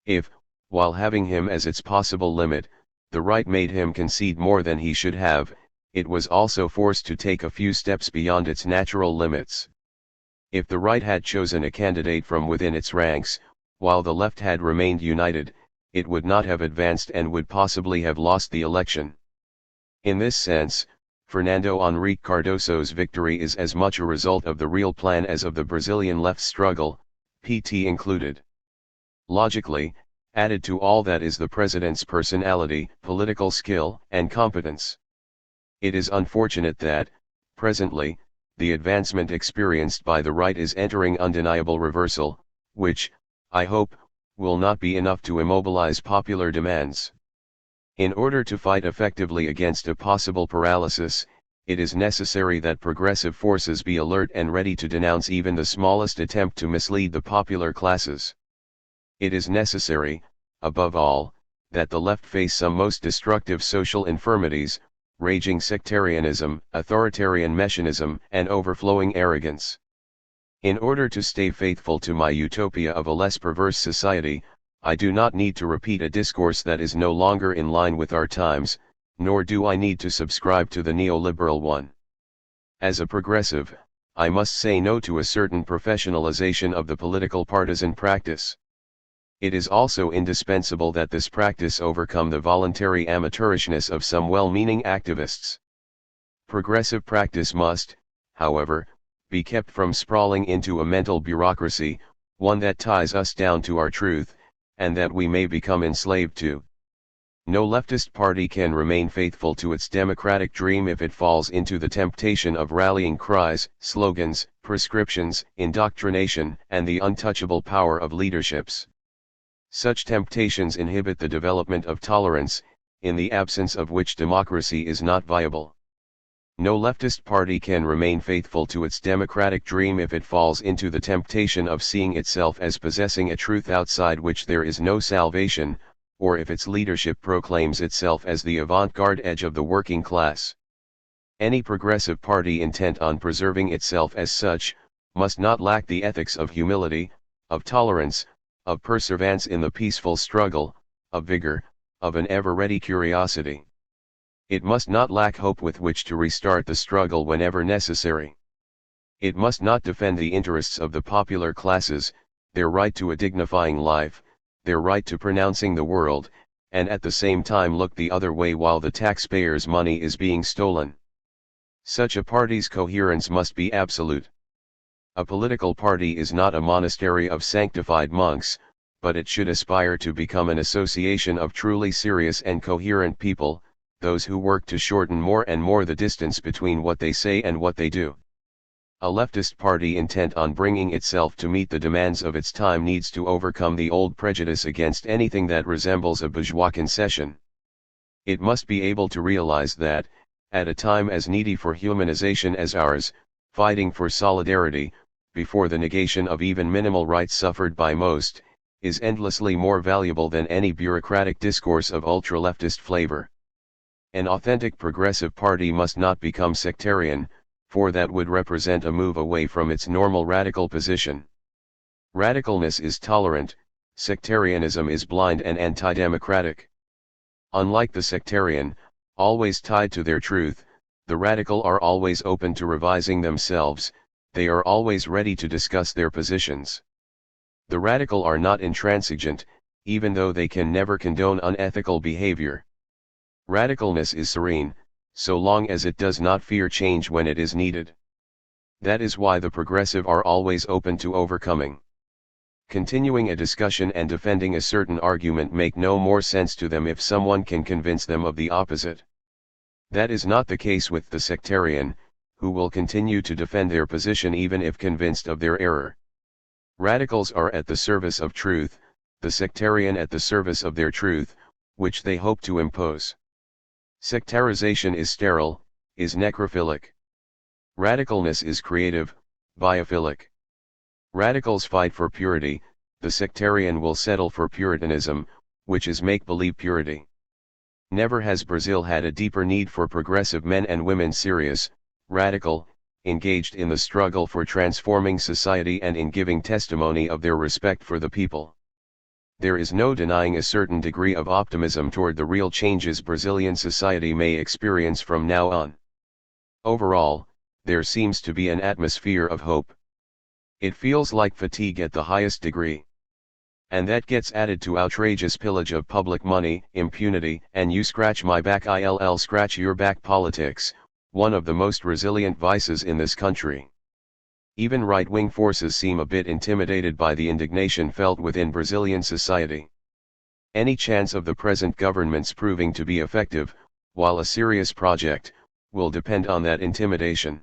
If, while having him as its possible limit, the right made him concede more than he should have, it was also forced to take a few steps beyond its natural limits. If the right had chosen a candidate from within its ranks, while the left had remained united, it would not have advanced and would possibly have lost the election. In this sense, Fernando Henrique Cardoso's victory is as much a result of the real plan as of the Brazilian left struggle, PT included. Logically, added to all that is the president's personality, political skill, and competence. It is unfortunate that, presently, the advancement experienced by the right is entering undeniable reversal, which, I hope, will not be enough to immobilize popular demands. In order to fight effectively against a possible paralysis, it is necessary that progressive forces be alert and ready to denounce even the smallest attempt to mislead the popular classes. It is necessary, above all, that the left face some most destructive social infirmities, raging sectarianism, authoritarian messianism, and overflowing arrogance. In order to stay faithful to my utopia of a less perverse society, I do not need to repeat a discourse that is no longer in line with our times, nor do I need to subscribe to the neoliberal one. As a progressive, I must say no to a certain professionalization of the political partisan practice. It is also indispensable that this practice overcome the voluntary amateurishness of some well-meaning activists. Progressive practice must, however, be kept from sprawling into a mental bureaucracy, one that ties us down to our truth, and that we may become enslaved to. No leftist party can remain faithful to its democratic dream if it falls into the temptation of rallying cries, slogans, prescriptions, indoctrination, and the untouchable power of leaderships. Such temptations inhibit the development of tolerance, in the absence of which democracy is not viable. No leftist party can remain faithful to its democratic dream if it falls into the temptation of seeing itself as possessing a truth outside which there is no salvation, or if its leadership proclaims itself as the avant-garde edge of the working class. Any progressive party intent on preserving itself as such, must not lack the ethics of humility, of tolerance, of perseverance in the peaceful struggle, of vigor, of an ever-ready curiosity. It must not lack hope with which to restart the struggle whenever necessary. It must not defend the interests of the popular classes, their right to a dignifying life, their right to pronouncing the world, and at the same time look the other way while the taxpayers' money is being stolen. Such a party's coherence must be absolute. A political party is not a monastery of sanctified monks, but it should aspire to become an association of truly serious and coherent people, those who work to shorten more and more the distance between what they say and what they do. A leftist party intent on bringing itself to meet the demands of its time needs to overcome the old prejudice against anything that resembles a bourgeois concession. It must be able to realize that, at a time as needy for humanization as ours, fighting for solidarity, before the negation of even minimal rights suffered by most, is endlessly more valuable than any bureaucratic discourse of ultra-leftist flavor. An authentic progressive party must not become sectarian, for that would represent a move away from its normal radical position. Radicalness is tolerant, sectarianism is blind and anti-democratic. Unlike the sectarian, always tied to their truth, the radical are always open to revising themselves, they are always ready to discuss their positions. The radical are not intransigent, even though they can never condone unethical behavior. Radicalness is serene, so long as it does not fear change when it is needed. That is why the progressive are always open to overcoming. Continuing a discussion and defending a certain argument make no more sense to them if someone can convince them of the opposite. That is not the case with the sectarian, who will continue to defend their position even if convinced of their error. Radicals are at the service of truth, the sectarian at the service of their truth, which they hope to impose. Sectarization is sterile, is necrophilic. Radicalness is creative, biophilic. Radicals fight for purity, the sectarian will settle for puritanism, which is make-believe purity. Never has Brazil had a deeper need for progressive men and women serious, radical, engaged in the struggle for transforming society and in giving testimony of their respect for the people. There is no denying a certain degree of optimism toward the real changes Brazilian society may experience from now on. Overall, there seems to be an atmosphere of hope. It feels like fatigue at the highest degree. And that gets added to outrageous pillage of public money, impunity, and you scratch my back I'll scratch your back politics, one of the most resilient vices in this country. Even right-wing forces seem a bit intimidated by the indignation felt within Brazilian society. Any chance of the present government's proving to be effective, while a serious project, will depend on that intimidation.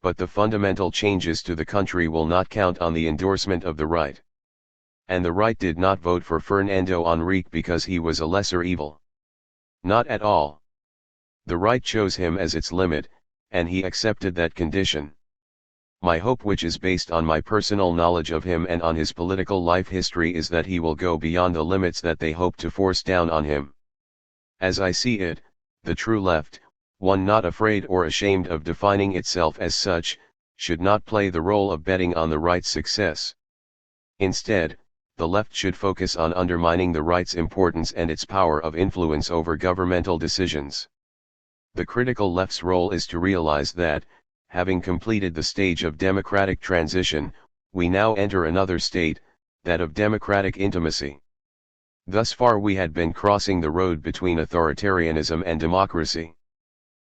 But the fundamental changes to the country will not count on the endorsement of the right. And the right did not vote for Fernando Henrique because he was a lesser evil. Not at all. The right chose him as its limit, and he accepted that condition. My hope, which is based on my personal knowledge of him and on his political life history, is that he will go beyond the limits that they hope to force down on him. As I see it, the true left, one not afraid or ashamed of defining itself as such, should not play the role of betting on the right's success. Instead, the left should focus on undermining the right's importance and its power of influence over governmental decisions. The critical left's role is to realize that, having completed the stage of democratic transition, we now enter another state, that of democratic intimacy. Thus far we had been crossing the road between authoritarianism and democracy.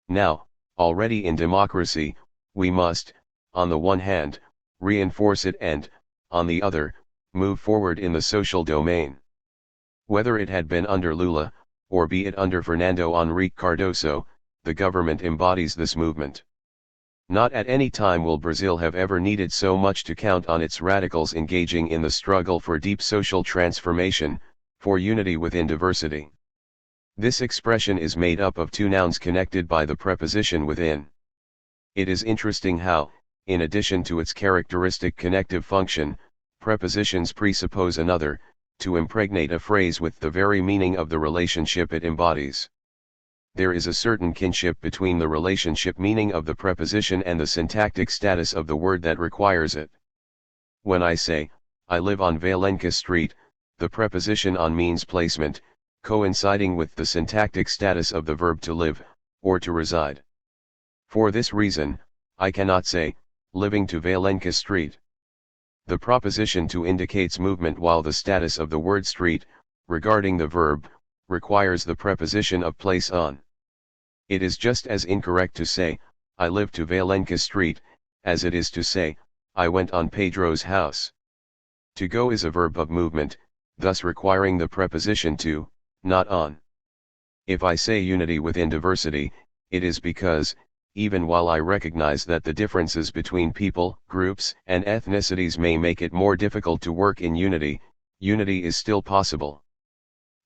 Now, already in democracy, we must, on the one hand, reinforce it and, on the other, move forward in the social domain. Whether it had been under Lula, or be it under Fernando Henrique Cardoso, the government embodies this movement. Not at any time will Brazil have ever needed so much to count on its radicals engaging in the struggle for deep social transformation, for unity within diversity. This expression is made up of two nouns connected by the preposition within. It is interesting how, in addition to its characteristic connective function, prepositions presuppose another, to impregnate a phrase with the very meaning of the relationship it embodies. There is a certain kinship between the relationship meaning of the preposition and the syntactic status of the word that requires it. When I say, I live on Valenca Street, the preposition on means placement, coinciding with the syntactic status of the verb to live, or to reside. For this reason, I cannot say, living to Valenca Street. The proposition to indicates movement, while the status of the word street, regarding the verb, requires the preposition of place on. It is just as incorrect to say, I live to Valenca Street, as it is to say, I went on Pedro's house. To go is a verb of movement, thus requiring the preposition to, not on. If I say unity within diversity, it is because, even while I recognize that the differences between people, groups, and ethnicities may make it more difficult to work in unity, unity is still possible.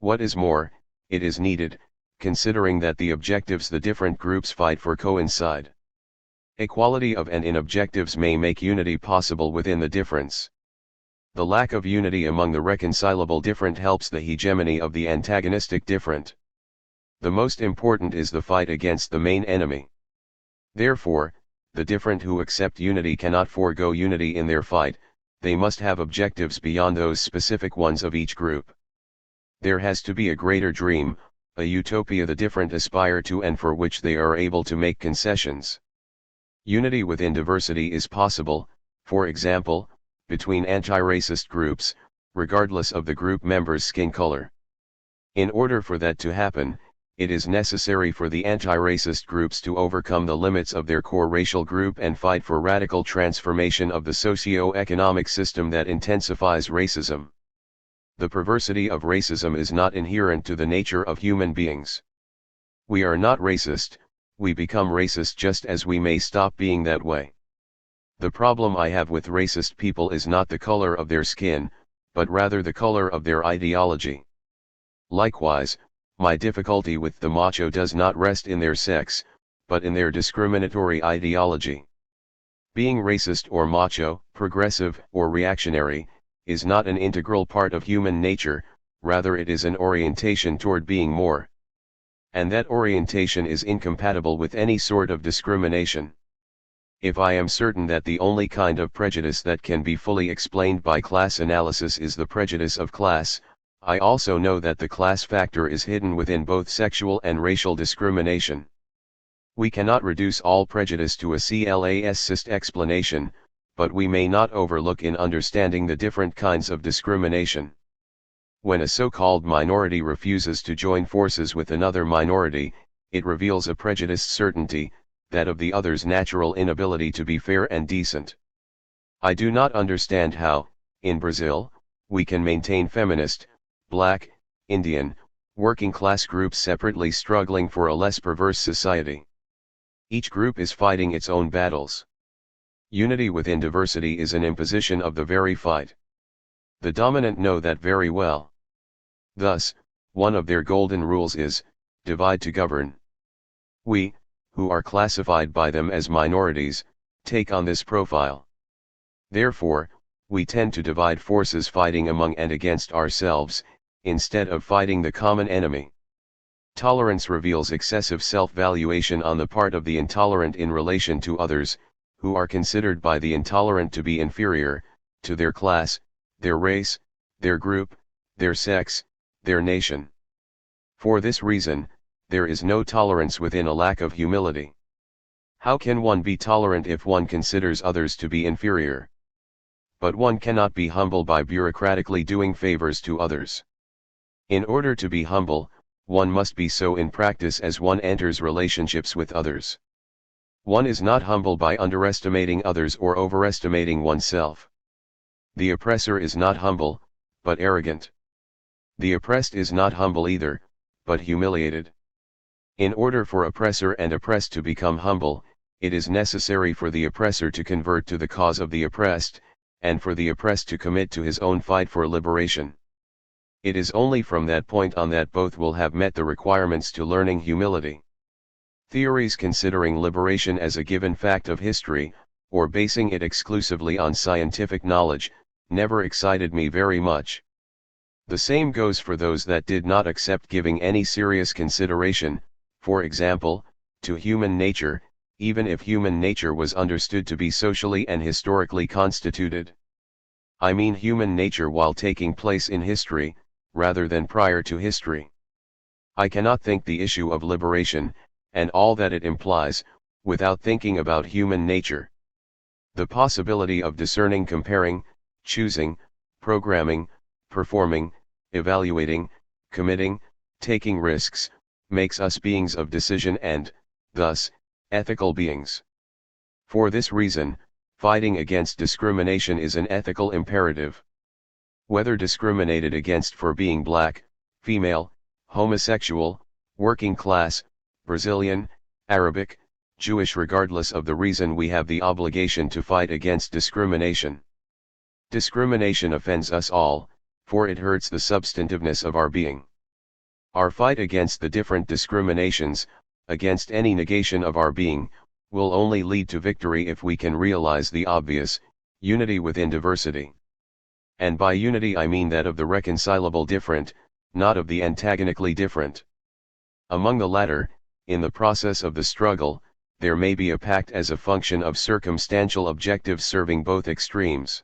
What is more, it is needed, considering that the objectives the different groups fight for coincide. Equality of and in objectives may make unity possible within the difference. The lack of unity among the reconcilable different helps the hegemony of the antagonistic different. The most important is the fight against the main enemy. Therefore, the different who accept unity cannot forego unity in their fight, they must have objectives beyond those specific ones of each group. There has to be a greater dream, a utopia the different aspire to and for which they are able to make concessions. Unity within diversity is possible, for example, between anti-racist groups, regardless of the group members' skin color. In order for that to happen, it is necessary for the anti-racist groups to overcome the limits of their core racial group and fight for radical transformation of the socio-economic system that intensifies racism. The perversity of racism is not inherent to the nature of human beings. We are not racist, we become racist just as we may stop being that way. The problem I have with racist people is not the color of their skin, but rather the color of their ideology. Likewise, my difficulty with the macho does not rest in their sex, but in their discriminatory ideology. Being racist or macho, progressive or reactionary, is not an integral part of human nature, rather it is an orientation toward being more. And that orientation is incompatible with any sort of discrimination. If I am certain that the only kind of prejudice that can be fully explained by class analysis is the prejudice of class, I also know that the class factor is hidden within both sexual and racial discrimination. We cannot reduce all prejudice to a classist explanation, but we may not overlook in understanding the different kinds of discrimination. When a so-called minority refuses to join forces with another minority, it reveals a prejudiced certainty, that of the other's natural inability to be fair and decent. I do not understand how, in Brazil, we can maintain feminist, black, Indian, working class groups separately struggling for a less perverse society. Each group is fighting its own battles. Unity within diversity is an imposition of the very fight. The dominant know that very well. Thus, one of their golden rules is, divide to govern. We, who are classified by them as minorities, take on this profile. Therefore, we tend to divide forces fighting among and against ourselves, instead of fighting the common enemy. Tolerance reveals excessive self-valuation on the part of the intolerant in relation to others, who are considered by the intolerant to be inferior, to their class, their race, their group, their sex, their nation. For this reason, there is no tolerance within a lack of humility. How can one be tolerant if one considers others to be inferior? But one cannot be humble by bureaucratically doing favors to others. In order to be humble, one must be so in practice as one enters relationships with others. One is not humble by underestimating others or overestimating oneself. The oppressor is not humble, but arrogant. The oppressed is not humble either, but humiliated. In order for oppressor and oppressed to become humble, it is necessary for the oppressor to convert to the cause of the oppressed, and for the oppressed to commit to his own fight for liberation. It is only from that point on that both will have met the requirements to learning humility. Theories considering liberation as a given fact of history, or basing it exclusively on scientific knowledge, never excited me very much. The same goes for those that did not accept giving any serious consideration, for example, to human nature, even if human nature was understood to be socially and historically constituted. I mean human nature while taking place in history, rather than prior to history. I cannot think the issue of liberation, and all that it implies, without thinking about human nature. The possibility of discerning, comparing, choosing, programming, performing, evaluating, committing, taking risks, makes us beings of decision and, thus, ethical beings. For this reason, fighting against discrimination is an ethical imperative. Whether discriminated against for being black, female, homosexual, working class, Brazilian, Arabic, Jewish, regardless of the reason, we have the obligation to fight against discrimination. Discrimination offends us all, for it hurts the substantiveness of our being. Our fight against the different discriminations, against any negation of our being, will only lead to victory if we can realize the obvious, unity within diversity. And by unity I mean that of the reconcilable different, not of the antagonically different. Among the latter, in the process of the struggle, there may be a pact as a function of circumstantial objectives serving both extremes.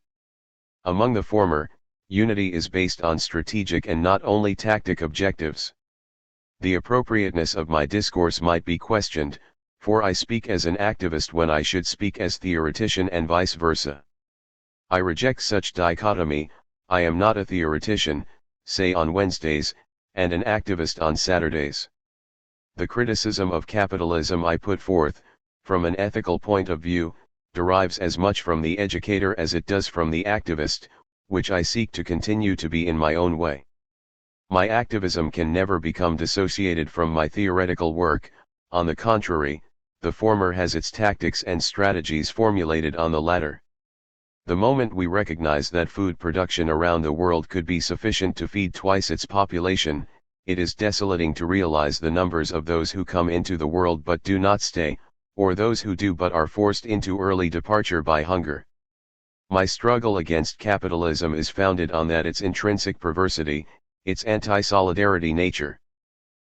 Among the former, unity is based on strategic and not only tactic objectives. The appropriateness of my discourse might be questioned, for I speak as an activist when I should speak as theoretician and vice versa. I reject such dichotomy. I am not a theoretician, say on Wednesdays, and an activist on Saturdays. The criticism of capitalism I put forth, from an ethical point of view, derives as much from the educator as it does from the activist, which I seek to continue to be in my own way. My activism can never become dissociated from my theoretical work. On the contrary, the former has its tactics and strategies formulated on the latter. The moment we recognize that food production around the world could be sufficient to feed twice its population, it is desolating to realize the numbers of those who come into the world but do not stay, or those who do but are forced into early departure by hunger. My struggle against capitalism is founded on that its intrinsic perversity, its anti-solidarity nature.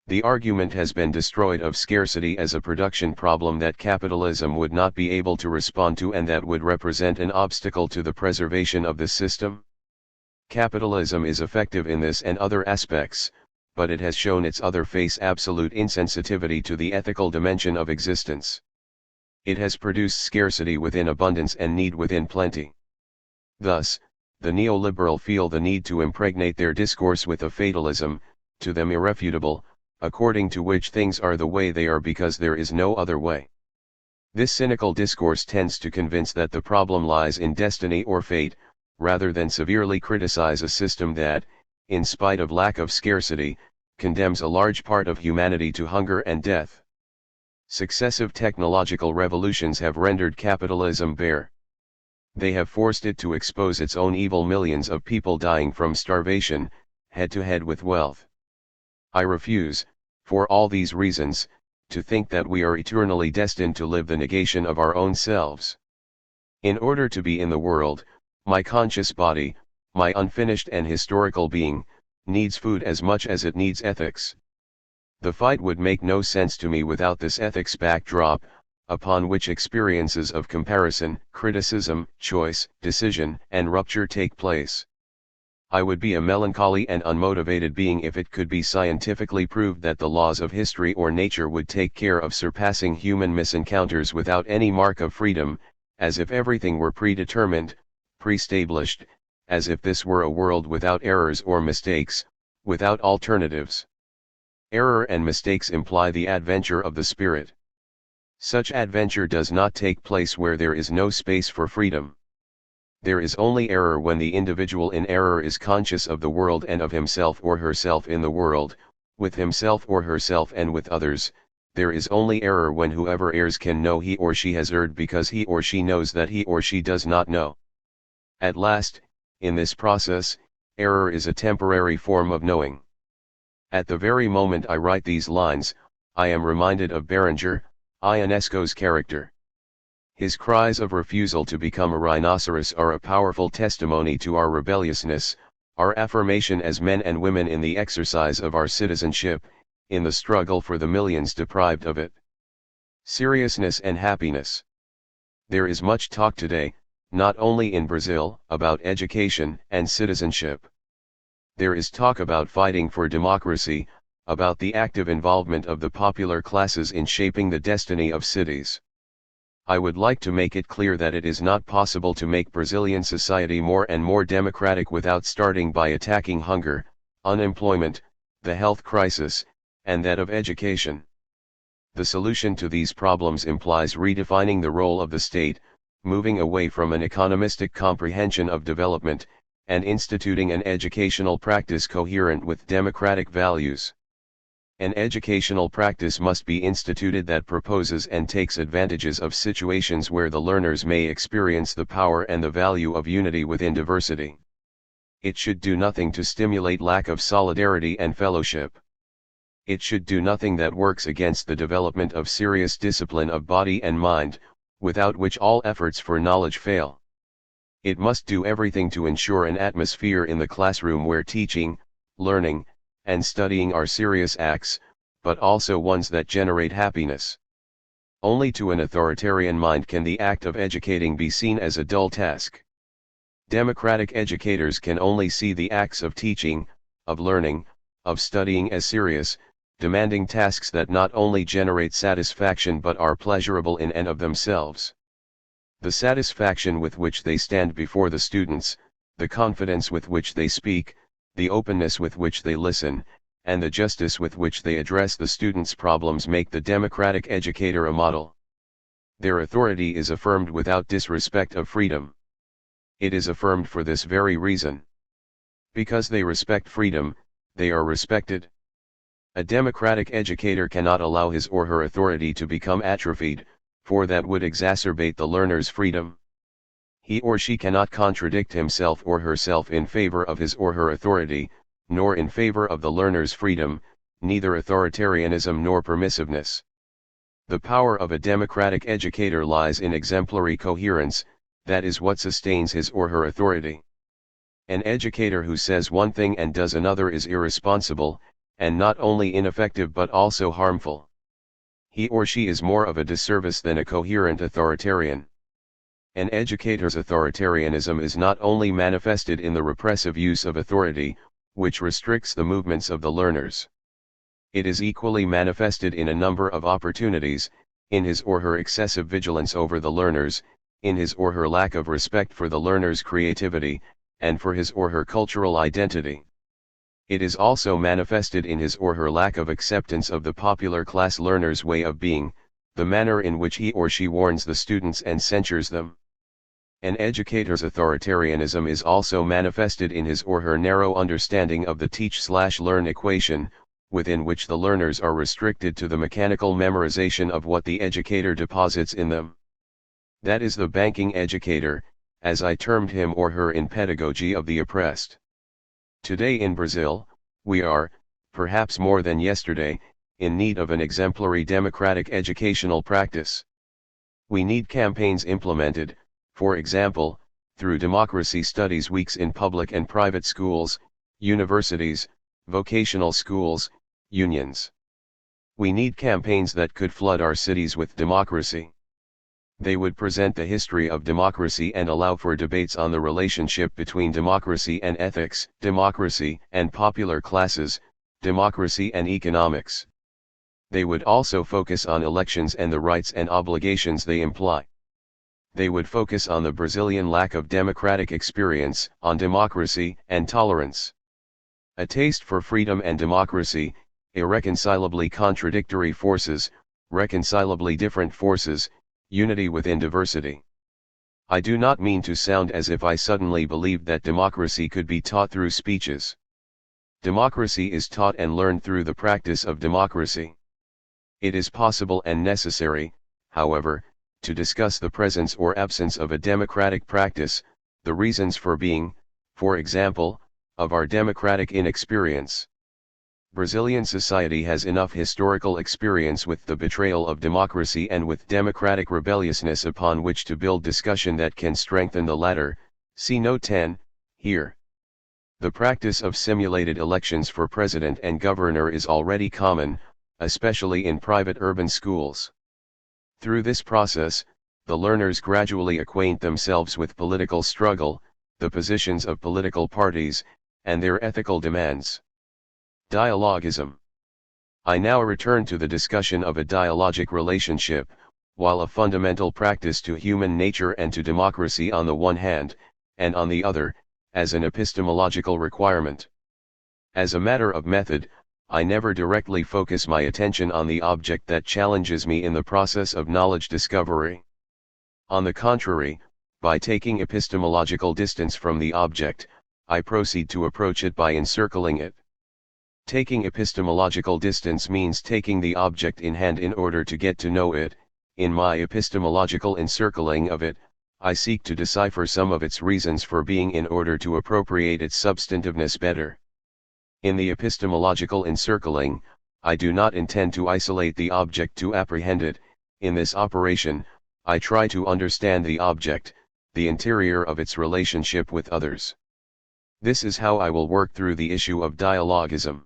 The argument has been destroyed of scarcity as a production problem that capitalism would not be able to respond to and that would represent an obstacle to the preservation of the system. Capitalism is effective in this and other aspects, but it has shown its other face absolute insensitivity to the ethical dimension of existence. It has produced scarcity within abundance and need within plenty. Thus, the neoliberal feel the need to impregnate their discourse with a fatalism, to them irrefutable, according to which things are the way they are because there is no other way. This cynical discourse tends to convince that the problem lies in destiny or fate, rather than severely criticize a system that, in spite of lack of scarcity, condemns a large part of humanity to hunger and death. Successive technological revolutions have rendered capitalism bare. They have forced it to expose its own evil, millions of people dying from starvation, head to head with wealth. I refuse, for all these reasons, to think that we are eternally destined to live the negation of our own selves. In order to be in the world, my conscious body, my unfinished and historical being, needs food as much as it needs ethics. The fight would make no sense to me without this ethics backdrop, upon which experiences of comparison, criticism, choice, decision, and rupture take place. I would be a melancholy and unmotivated being if it could be scientifically proved that the laws of history or nature would take care of surpassing human misencounters without any mark of freedom, as if everything were predetermined, pre-established, as if this were a world without errors or mistakes, without alternatives. Error and mistakes imply the adventure of the spirit. Such adventure does not take place where there is no space for freedom. There is only error when the individual in error is conscious of the world and of himself or herself in the world, with himself or herself and with others. There is only error when whoever errs can know he or she has erred because he or she knows that he or she does not know. At last, in this process, error is a temporary form of knowing. At the very moment I write these lines, I am reminded of Berenger, Ionesco's character. His cries of refusal to become a rhinoceros are a powerful testimony to our rebelliousness, our affirmation as men and women in the exercise of our citizenship, in the struggle for the millions deprived of it. Seriousness and happiness. There is much talk today, not only in Brazil, about education and citizenship. There is talk about fighting for democracy, about the active involvement of the popular classes in shaping the destiny of cities. I would like to make it clear that it is not possible to make Brazilian society more and more democratic without starting by attacking hunger, unemployment, the health crisis, and that of education. The solution to these problems implies redefining the role of the state, moving away from an economistic comprehension of development, and instituting an educational practice coherent with democratic values. An educational practice must be instituted that proposes and takes advantages of situations where the learners may experience the power and the value of unity within diversity. It should do nothing to stimulate lack of solidarity and fellowship. It should do nothing that works against the development of serious discipline of body and mind, without which all efforts for knowledge fail. It must do everything to ensure an atmosphere in the classroom where teaching, learning, and studying are serious acts, but also ones that generate happiness. Only to an authoritarian mind can the act of educating be seen as a dull task. Democratic educators can only see the acts of teaching, of learning, of studying as serious, demanding tasks that not only generate satisfaction but are pleasurable in and of themselves. The satisfaction with which they stand before the students, the confidence with which they speak, the openness with which they listen, and the justice with which they address the students' problems make the democratic educator a model. Their authority is affirmed without disrespect of freedom. It is affirmed for this very reason. Because they respect freedom, they are respected. A democratic educator cannot allow his or her authority to become atrophied, for that would exacerbate the learner's freedom. He or she cannot contradict himself or herself in favor of his or her authority, nor in favor of the learner's freedom, neither authoritarianism nor permissiveness. The power of a democratic educator lies in exemplary coherence, that is what sustains his or her authority. An educator who says one thing and does another is irresponsible, and not only ineffective but also harmful. He or she is more of a disservice than a coherent authoritarian. An educator's authoritarianism is not only manifested in the repressive use of authority, which restricts the movements of the learners. It is equally manifested in a number of opportunities, in his or her excessive vigilance over the learners, in his or her lack of respect for the learner's creativity, and for his or her cultural identity. It is also manifested in his or her lack of acceptance of the popular class learner's way of being, the manner in which he or she warns the students and censures them. An educator's authoritarianism is also manifested in his or her narrow understanding of the teach/learn equation, within which the learners are restricted to the mechanical memorization of what the educator deposits in them. That is the banking educator, as I termed him or her in Pedagogy of the Oppressed. Today in Brazil, we are, perhaps more than yesterday, in need of an exemplary democratic educational practice. We need campaigns implemented, For example, through democracy studies weeks in public and private schools, universities, vocational schools, unions. We need campaigns that could flood our cities with democracy. They would present the history of democracy and allow for debates on the relationship between democracy and ethics, democracy and popular classes, democracy and economics. They would also focus on elections and the rights and obligations they imply. They would focus on the Brazilian lack of democratic experience, on democracy and tolerance. A taste for freedom and democracy, irreconcilably contradictory forces, reconcilably different forces, unity within diversity. I do not mean to sound as if I suddenly believed that democracy could be taught through speeches. Democracy is taught and learned through the practice of democracy. It is possible and necessary, however, to discuss the presence or absence of a democratic practice, the reasons for being, for example, of our democratic inexperience. Brazilian society has enough historical experience with the betrayal of democracy and with democratic rebelliousness upon which to build discussion that can strengthen the latter, see Note 10, here. The practice of simulated elections for president and governor is already common, especially in private urban schools. Through this process, the learners gradually acquaint themselves with political struggle, the positions of political parties, and their ethical demands. Dialogism. I now return to the discussion of a dialogic relationship, while a fundamental practice to human nature and to democracy on the one hand, and on the other, as an epistemological requirement. As a matter of method, I never directly focus my attention on the object that challenges me in the process of knowledge discovery. On the contrary, by taking epistemological distance from the object, I proceed to approach it by encircling it. Taking epistemological distance means taking the object in hand in order to get to know it. In my epistemological encircling of it, I seek to decipher some of its reasons for being in order to appropriate its substantiveness better. In the epistemological encircling, I do not intend to isolate the object to apprehend it. In this operation, I try to understand the object, the interior of its relationship with others. This is how I will work through the issue of dialogism.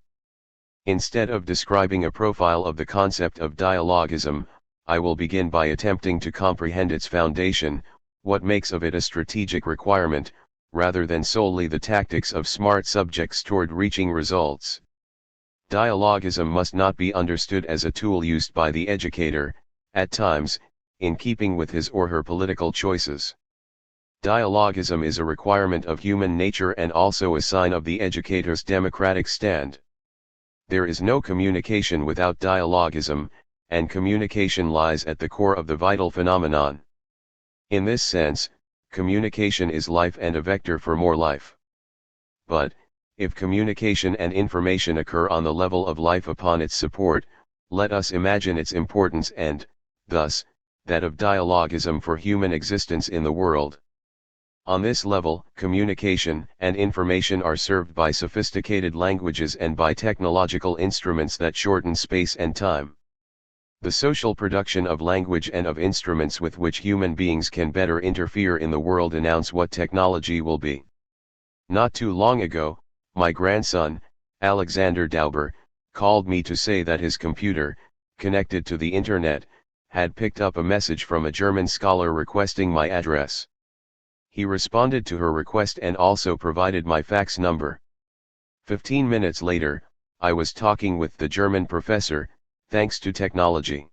Instead of describing a profile of the concept of dialogism, I will begin by attempting to comprehend its foundation, what makes of it a strategic requirement, rather than solely the tactics of smart subjects toward reaching results. Dialogism must not be understood as a tool used by the educator, at times, in keeping with his or her political choices. Dialogism is a requirement of human nature and also a sign of the educator's democratic stand. There is no communication without dialogism, and communication lies at the core of the vital phenomenon. In this sense, communication is life and a vector for more life. But, if communication and information occur on the level of life upon its support, let us imagine its importance and, thus, that of dialogism for human existence in the world. On this level, communication and information are served by sophisticated languages and by technological instruments that shorten space and time. The social production of language and of instruments with which human beings can better interfere in the world announce what technology will be. Not too long ago, my grandson, Alexander Dauber, called me to say that his computer, connected to the internet, had picked up a message from a German scholar requesting my address. He responded to her request and also provided my fax number. 15 minutes later, I was talking with the German professor, thanks to technology.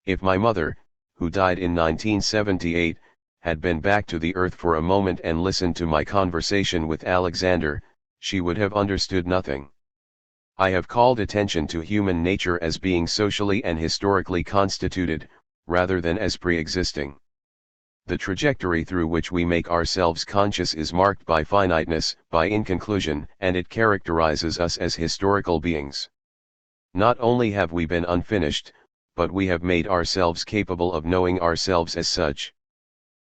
If my mother, who died in 1978, had been back to the earth for a moment and listened to my conversation with Alexander, she would have understood nothing. I have called attention to human nature as being socially and historically constituted, rather than as pre-existing. The trajectory through which we make ourselves conscious is marked by finiteness, by inconclusion, and it characterizes us as historical beings. Not only have we been unfinished, but we have made ourselves capable of knowing ourselves as such.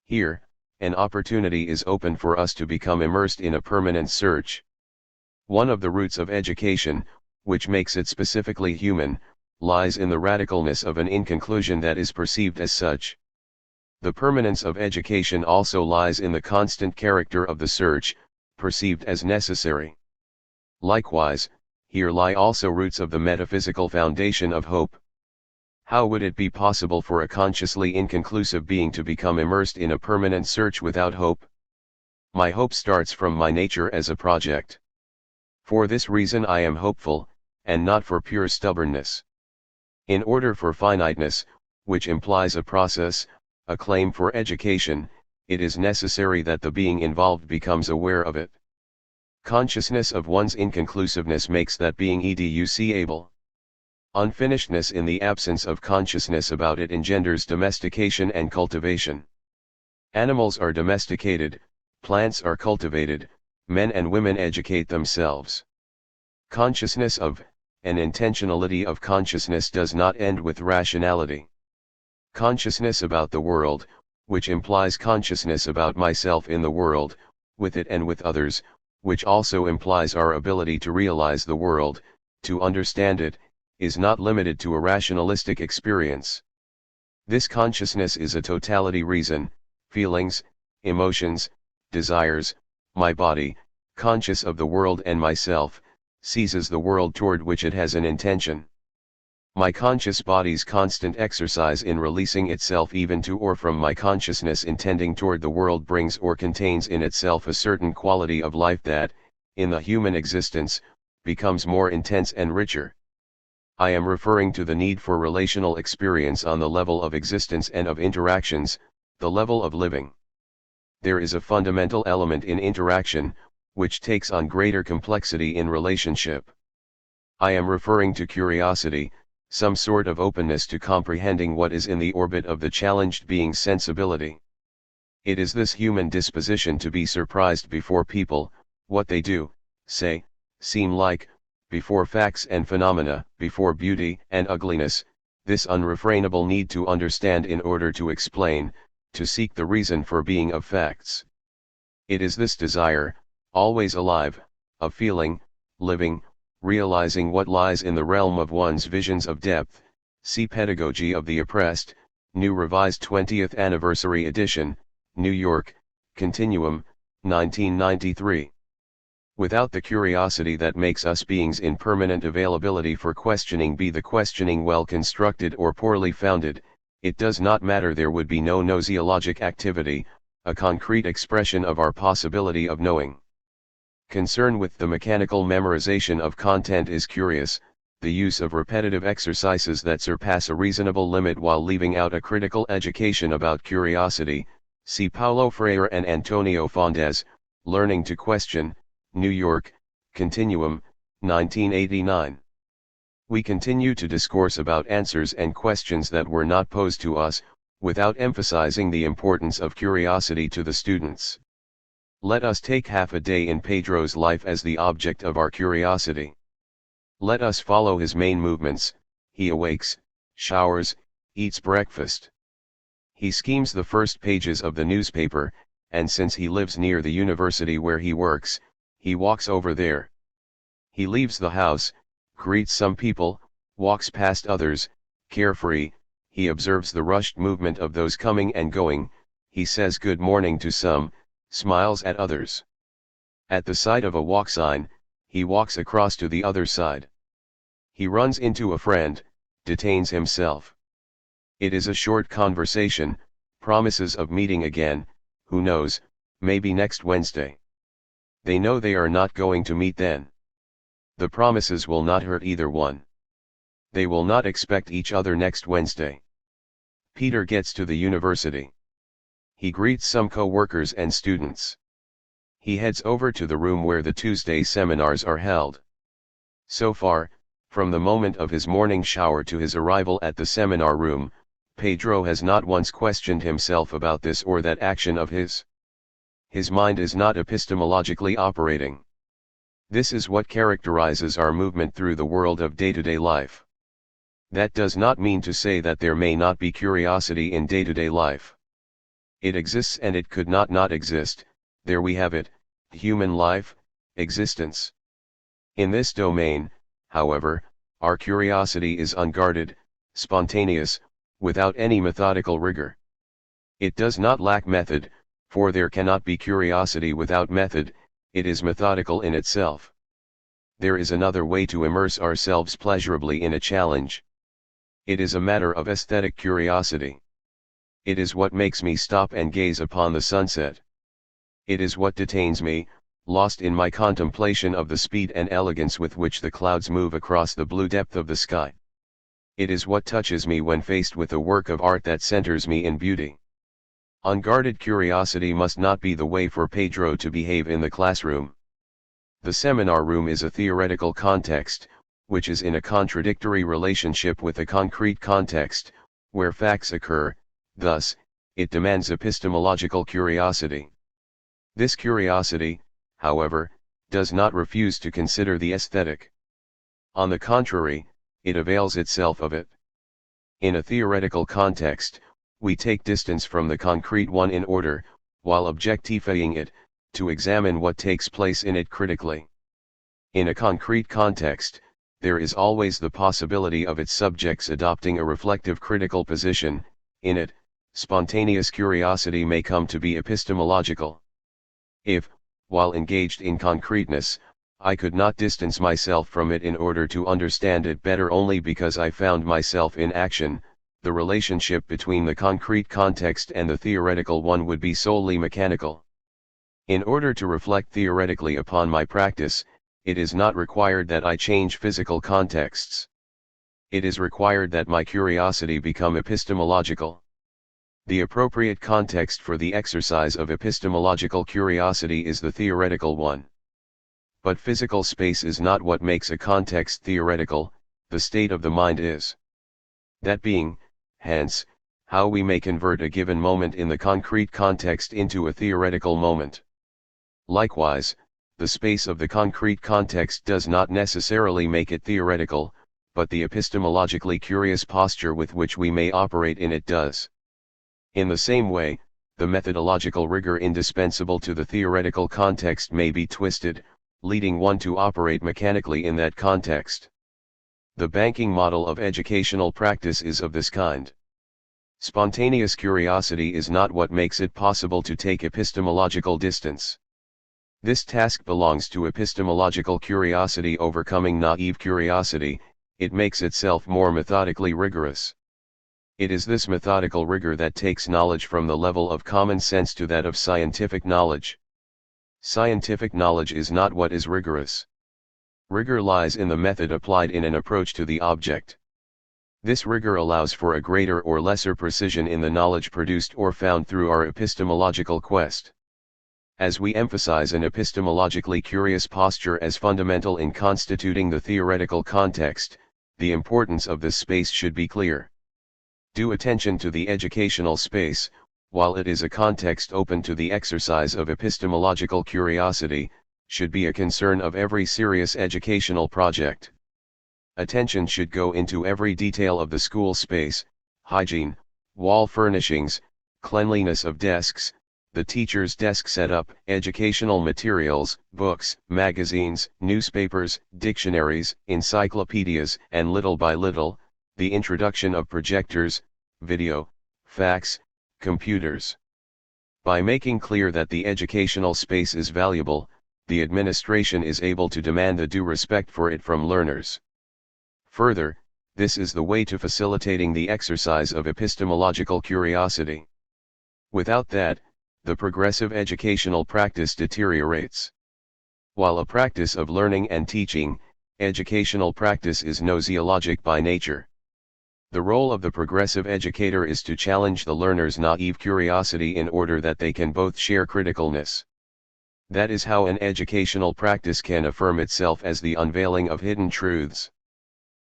Here, an opportunity is open for us to become immersed in a permanent search. One of the roots of education, which makes it specifically human, lies in the radicalness of an inconclusion that is perceived as such. The permanence of education also lies in the constant character of the search, perceived as necessary. Likewise, here lie also roots of the metaphysical foundation of hope. How would it be possible for a consciously inconclusive being to become immersed in a permanent search without hope? My hope starts from my nature as a project. For this reason I am hopeful, and not for pure stubbornness. In order for finiteness, which implies a process, a claim for education, it is necessary that the being involved becomes aware of it. Consciousness of one's inconclusiveness makes that being educable. Unfinishedness in the absence of consciousness about it engenders domestication and cultivation. Animals are domesticated, plants are cultivated, men and women educate themselves. Consciousness of, and intentionality of consciousness does not end with rationality. Consciousness about the world, which implies consciousness about myself in the world, with it and with others, which also implies our ability to realize the world, to understand it, is not limited to a rationalistic experience. This consciousness is a totality: reason, feelings, emotions, desires, my body, conscious of the world and myself, seizes the world toward which it has an intention. My conscious body's constant exercise in releasing itself even to or from my consciousness intending toward the world brings or contains in itself a certain quality of life that, in the human existence, becomes more intense and richer. I am referring to the need for relational experience on the level of existence and of interactions, the level of living. There is a fundamental element in interaction, which takes on greater complexity in relationship. I am referring to curiosity, some sort of openness to comprehending what is in the orbit of the challenged being's sensibility. It is this human disposition to be surprised before people, what they do, say, seem like, before facts and phenomena, before beauty and ugliness, this unrefrainable need to understand in order to explain, to seek the reason for being of facts. It is this desire, always alive, of feeling, living, realizing what lies in the realm of one's visions of depth. See Pedagogy of the Oppressed, New Revised 20th Anniversary Edition, New York, Continuum, 1993. Without the curiosity that makes us beings in permanent availability for questioning, be the questioning well constructed or poorly founded, it does not matter. There would be no gnoseologic activity, a concrete expression of our possibility of knowing. Concern with the mechanical memorization of content is curious, the use of repetitive exercises that surpass a reasonable limit while leaving out a critical education about curiosity. See Paulo Freire and Antonio Fondes, Learning to Question, New York, Continuum, 1989. We continue to discourse about answers and questions that were not posed to us, without emphasizing the importance of curiosity to the students. Let us take half a day in Pedro's life as the object of our curiosity. Let us follow his main movements. He awakes, showers, eats breakfast. He skims the first pages of the newspaper, and since he lives near the university where he works, he walks over there. He leaves the house, greets some people, walks past others, carefree. He observes the rushed movement of those coming and going. He says good morning to some, smiles at others. At the sight of a walk sign, he walks across to the other side. He runs into a friend, detains himself. It is a short conversation, promises of meeting again, who knows, maybe next Wednesday. They know they are not going to meet then. The promises will not hurt either one. They will not expect each other next Wednesday. Peter gets to the university. He greets some co-workers and students. He heads over to the room where the Tuesday seminars are held. So far, from the moment of his morning shower to his arrival at the seminar room, Pedro has not once questioned himself about this or that action of his. His mind is not epistemologically operating. This is what characterizes our movement through the world of day-to-day life. That does not mean to say that there may not be curiosity in day-to-day life. It exists and it could not exist. There we have it, human life, existence. In this domain, however, our curiosity is unguarded, spontaneous, without any methodical rigor. It does not lack method, for there cannot be curiosity without method, it is methodical in itself. There is another way to immerse ourselves pleasurably in a challenge. It is a matter of aesthetic curiosity. It is what makes me stop and gaze upon the sunset. It is what detains me, lost in my contemplation of the speed and elegance with which the clouds move across the blue depth of the sky. It is what touches me when faced with a work of art that centers me in beauty. Unguarded curiosity must not be the way for Pedro to behave in the classroom. The seminar room is a theoretical context, which is in a contradictory relationship with a concrete context, where facts occur, thus, it demands epistemological curiosity. This curiosity, however, does not refuse to consider the aesthetic. On the contrary, it avails itself of it. In a theoretical context, we take distance from the concrete one in order, while objectifying it, to examine what takes place in it critically. In a concrete context, there is always the possibility of its subjects adopting a reflective critical position. In it, spontaneous curiosity may come to be epistemological. If, while engaged in concreteness, I could not distance myself from it in order to understand it better only because I found myself in action, the relationship between the concrete context and the theoretical one would be solely mechanical. In order to reflect theoretically upon my practice, it is not required that I change physical contexts. It is required that my curiosity become epistemological. The appropriate context for the exercise of epistemological curiosity is the theoretical one. But physical space is not what makes a context theoretical, the state of the mind is. That being, hence, how we may convert a given moment in the concrete context into a theoretical moment. Likewise, the space of the concrete context does not necessarily make it theoretical, but the epistemologically curious posture with which we may operate in it does. In the same way, the methodological rigor indispensable to the theoretical context may be twisted, leading one to operate mechanically in that context. The banking model of educational practice is of this kind. Spontaneous curiosity is not what makes it possible to take epistemological distance. This task belongs to epistemological curiosity overcoming naive curiosity, it makes itself more methodically rigorous. It is this methodical rigor that takes knowledge from the level of common sense to that of scientific knowledge. Scientific knowledge is not what is rigorous. Rigor lies in the method applied in an approach to the object. This rigor allows for a greater or lesser precision in the knowledge produced or found through our epistemological quest. As we emphasize an epistemologically curious posture as fundamental in constituting the theoretical context, the importance of this space should be clear. Due attention to the educational space, while it is a context open to the exercise of epistemological curiosity, should be a concern of every serious educational project. Attention should go into every detail of the school space, hygiene, wall furnishings, cleanliness of desks, the teacher's desk setup, educational materials, books, magazines, newspapers, dictionaries, encyclopedias, and little by little, the introduction of projectors, video, fax, computers. By making clear that the educational space is valuable, the administration is able to demand the due respect for it from learners. Further, this is the way to facilitating the exercise of epistemological curiosity. Without that, the progressive educational practice deteriorates. While a practice of learning and teaching, educational practice is gnoseologic by nature. The role of the progressive educator is to challenge the learner's naive curiosity in order that they can both share criticalness. That is how an educational practice can affirm itself as the unveiling of hidden truths.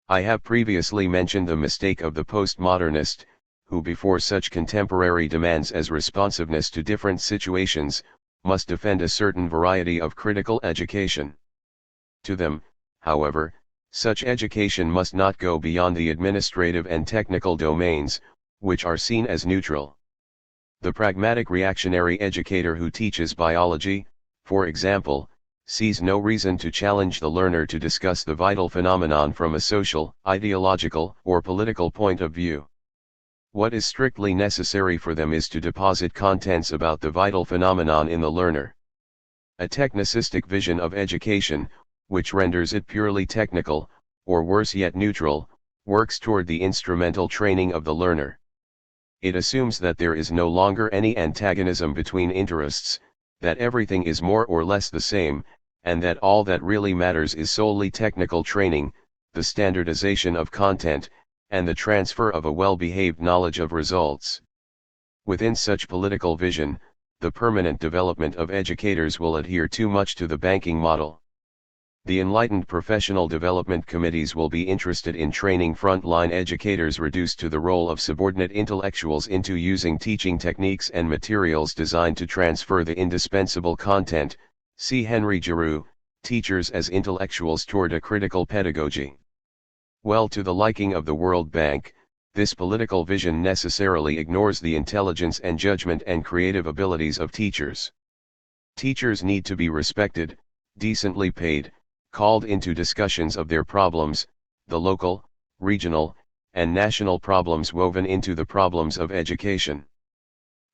I have previously mentioned the mistake of the postmodernist, who before such contemporary demands as responsiveness to different situations, must defend a certain variety of critical education. To them, however, such education must not go beyond the administrative and technical domains, which are seen as neutral. The pragmatic reactionary educator who teaches biology, for example, sees no reason to challenge the learner to discuss the vital phenomenon from a social, ideological, or political point of view. What is strictly necessary for them is to deposit contents about the vital phenomenon in the learner. A technicistic vision of education, which renders it purely technical, or worse yet neutral, works toward the instrumental training of the learner. It assumes that there is no longer any antagonism between interests, that everything is more or less the same, and that all that really matters is solely technical training, the standardization of content, and the transfer of a well-behaved knowledge of results. Within such political vision, the permanent development of educators will adhere too much to the banking model. The enlightened professional development committees will be interested in training frontline educators reduced to the role of subordinate intellectuals into using teaching techniques and materials designed to transfer the indispensable content. See Henry Giroux, Teachers as Intellectuals Toward a Critical Pedagogy. Well, to the liking of the World Bank, this political vision necessarily ignores the intelligence and judgment and creative abilities of teachers. Teachers need to be respected, decently paid, called into discussions of their problems, the local, regional, and national problems woven into the problems of education.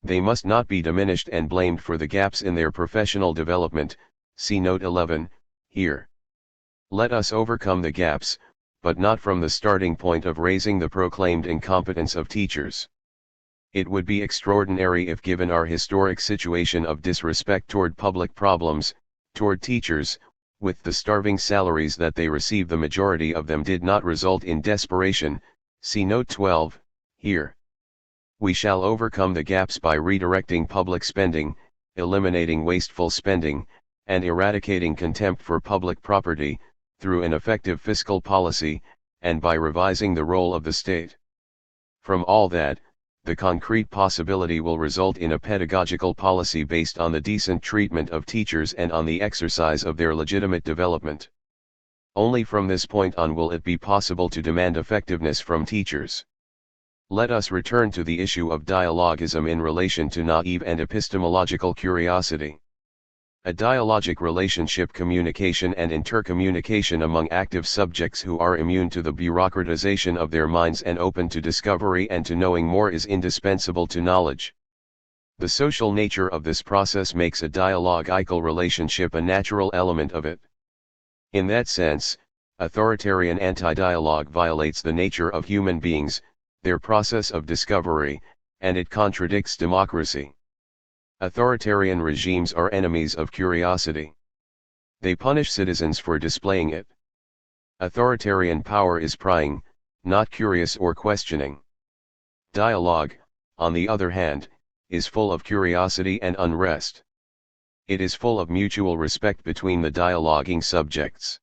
They must not be diminished and blamed for the gaps in their professional development, see Note 11, here. Let us overcome the gaps, but not from the starting point of raising the proclaimed incompetence of teachers. It would be extraordinary if, given our historic situation of disrespect toward public problems, toward teachers, with the starving salaries that they receive, the majority of them did not result in desperation, see Note 12, here. We shall overcome the gaps by redirecting public spending, eliminating wasteful spending, and eradicating contempt for public property, through an effective fiscal policy, and by revising the role of the state. From all that, the concrete possibility will result in a pedagogical policy based on the decent treatment of teachers and on the exercise of their legitimate development. Only from this point on will it be possible to demand effectiveness from teachers. Let us return to the issue of dialogism in relation to naive and epistemological curiosity. A dialogic relationship, communication and intercommunication among active subjects who are immune to the bureaucratization of their minds and open to discovery and to knowing more, is indispensable to knowledge. The social nature of this process makes a dialogical relationship a natural element of it. In that sense, authoritarian anti-dialogue violates the nature of human beings, their process of discovery, and it contradicts democracy. Authoritarian regimes are enemies of curiosity. They punish citizens for displaying it. Authoritarian power is prying, not curious or questioning. Dialogue, on the other hand, is full of curiosity and unrest. It is full of mutual respect between the dialoguing subjects.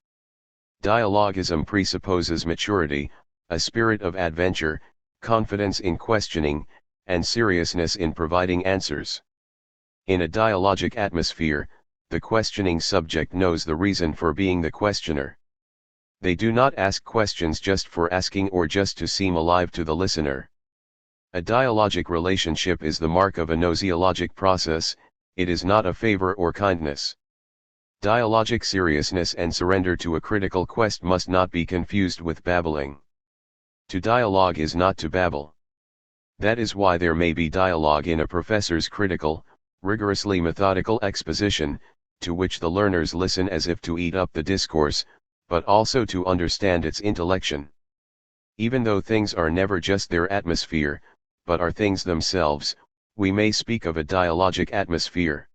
Dialogism presupposes maturity, a spirit of adventure, confidence in questioning, and seriousness in providing answers. In a dialogic atmosphere, the questioning subject knows the reason for being the questioner. They do not ask questions just for asking or just to seem alive to the listener. A dialogic relationship is the mark of a gnosiologic process, it is not a favor or kindness. Dialogic seriousness and surrender to a critical quest must not be confused with babbling. To dialogue is not to babble. That is why there may be dialogue in a professor's critical, rigorously methodical exposition, to which the learners listen as if to eat up the discourse, but also to understand its intellection. Even though things are never just their atmosphere, but are things themselves, we may speak of a dialogic atmosphere.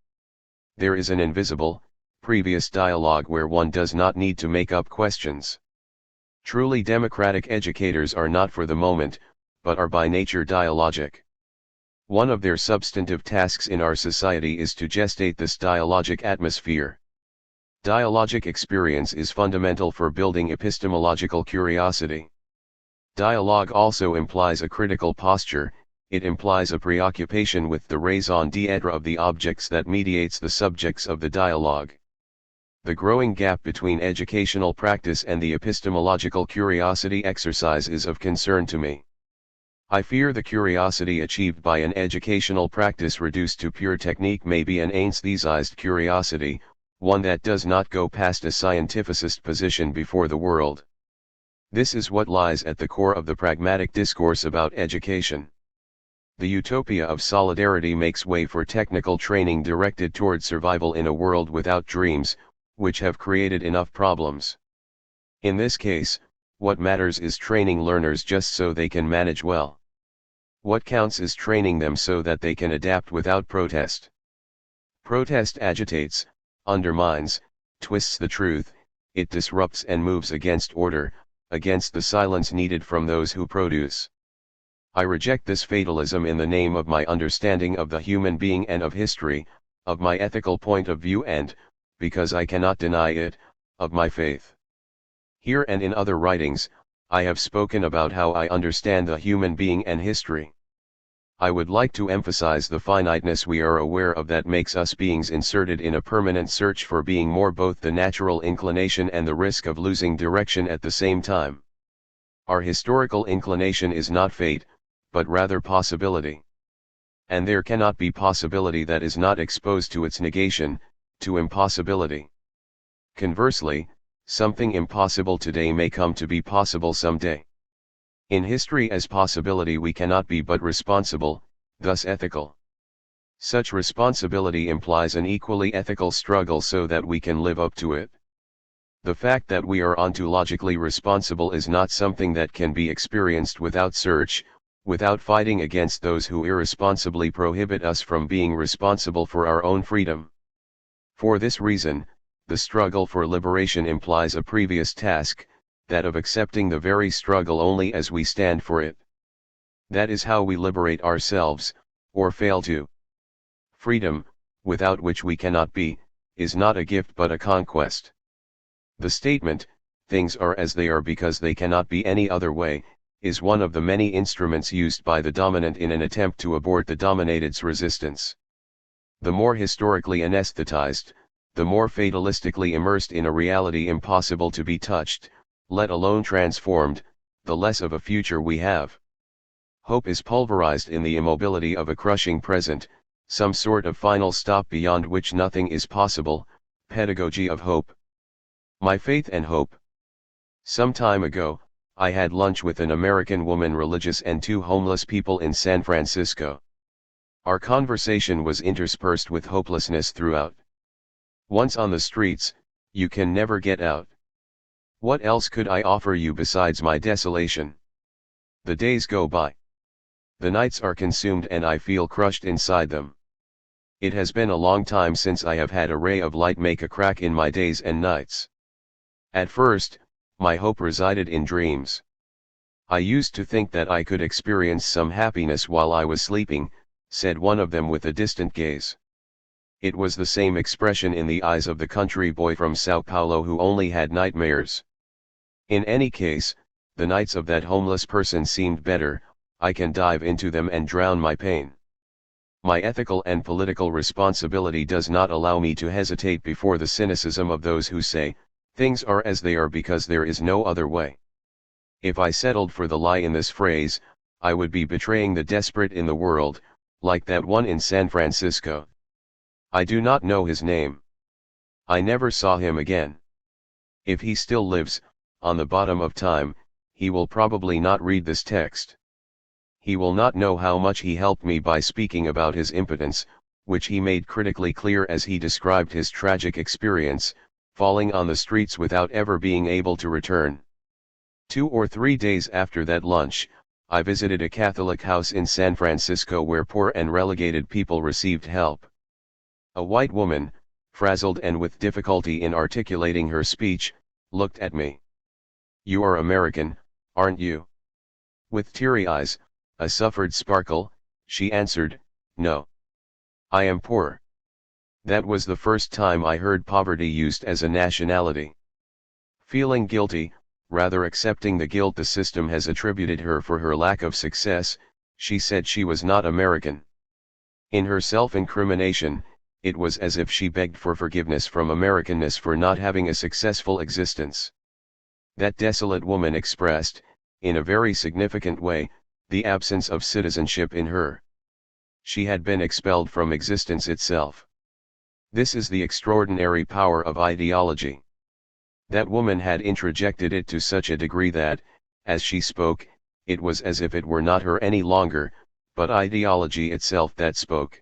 There is an invisible, previous dialogue where one does not need to make up questions. Truly democratic educators are not for the moment, but are by nature dialogic. One of their substantive tasks in our society is to gestate this dialogic atmosphere. Dialogic experience is fundamental for building epistemological curiosity. Dialogue also implies a critical posture, it implies a preoccupation with the raison d'être of the objects that mediates the subjects of the dialogue. The growing gap between educational practice and the epistemological curiosity exercise is of concern to me. I fear the curiosity achieved by an educational practice reduced to pure technique may be an anesthesized curiosity, one that does not go past a scientificist position before the world. This is what lies at the core of the pragmatic discourse about education. The utopia of solidarity makes way for technical training directed toward survival in a world without dreams, which have created enough problems. In this case, what matters is training learners just so they can manage well. What counts is training them so that they can adapt without protest. Protest agitates, undermines, twists the truth, it disrupts and moves against order, against the silence needed from those who produce. I reject this fatalism in the name of my understanding of the human being and of history, of my ethical point of view and, because I cannot deny it, of my faith. Here and in other writings, I have spoken about how I understand the human being and history. I would like to emphasize the finiteness we are aware of that makes us beings inserted in a permanent search for being more, both the natural inclination and the risk of losing direction at the same time. Our historical inclination is not fate, but rather possibility. And there cannot be possibility that is not exposed to its negation, to impossibility. Conversely, something impossible today may come to be possible someday. In history as possibility we cannot be but responsible, thus ethical. Such responsibility implies an equally ethical struggle so that we can live up to it. The fact that we are ontologically responsible is not something that can be experienced without search, without fighting against those who irresponsibly prohibit us from being responsible for our own freedom. For this reason, the struggle for liberation implies a previous task, that of accepting the very struggle only as we stand for it. That is how we liberate ourselves, or fail to. Freedom, without which we cannot be, is not a gift but a conquest. The statement, "things are as they are because they cannot be any other way," is one of the many instruments used by the dominant in an attempt to abort the dominated's resistance. The more historically anesthetized, the more fatalistically immersed in a reality impossible to be touched, let alone transformed, the less of a future we have. Hope is pulverized in the immobility of a crushing present, some sort of final stop beyond which nothing is possible. Pedagogy of hope. My faith and hope. Some time ago, I had lunch with an American woman religious and two homeless people in San Francisco. Our conversation was interspersed with hopelessness throughout. Once on the streets, you can never get out. What else could I offer you besides my desolation? The days go by. The nights are consumed and I feel crushed inside them. It has been a long time since I have had a ray of light make a crack in my days and nights. At first, my hope resided in dreams. I used to think that I could experience some happiness while I was sleeping, said one of them with a distant gaze. It was the same expression in the eyes of the country boy from Sao Paulo who only had nightmares. In any case, the nights of that homeless person seemed better. I can dive into them and drown my pain. My ethical and political responsibility does not allow me to hesitate before the cynicism of those who say, "Things are as they are because there is no other way." If I settled for the lie in this phrase, I would be betraying the desperate in the world, like that one in San Francisco. I do not know his name. I never saw him again. If he still lives, on the bottom of time, he will probably not read this text. He will not know how much he helped me by speaking about his impotence, which he made critically clear as he described his tragic experience, falling on the streets without ever being able to return. 2 or 3 days after that lunch, I visited a Catholic house in San Francisco where poor and relegated people received help. A white woman, frazzled and with difficulty in articulating her speech, looked at me. "You are American, aren't you?" With teary eyes, a suffered sparkle, she answered, "No. I am poor." That was the first time I heard poverty used as a nationality. Feeling guilty, rather accepting the guilt the system has attributed her for her lack of success, she said she was not American. In her self-incrimination, it was as if she begged for forgiveness from Americanness for not having a successful existence. That desolate woman expressed, in a very significant way, the absence of citizenship in her. She had been expelled from existence itself. This is the extraordinary power of ideology. That woman had introjected it to such a degree that, as she spoke, it was as if it were not her any longer, but ideology itself that spoke.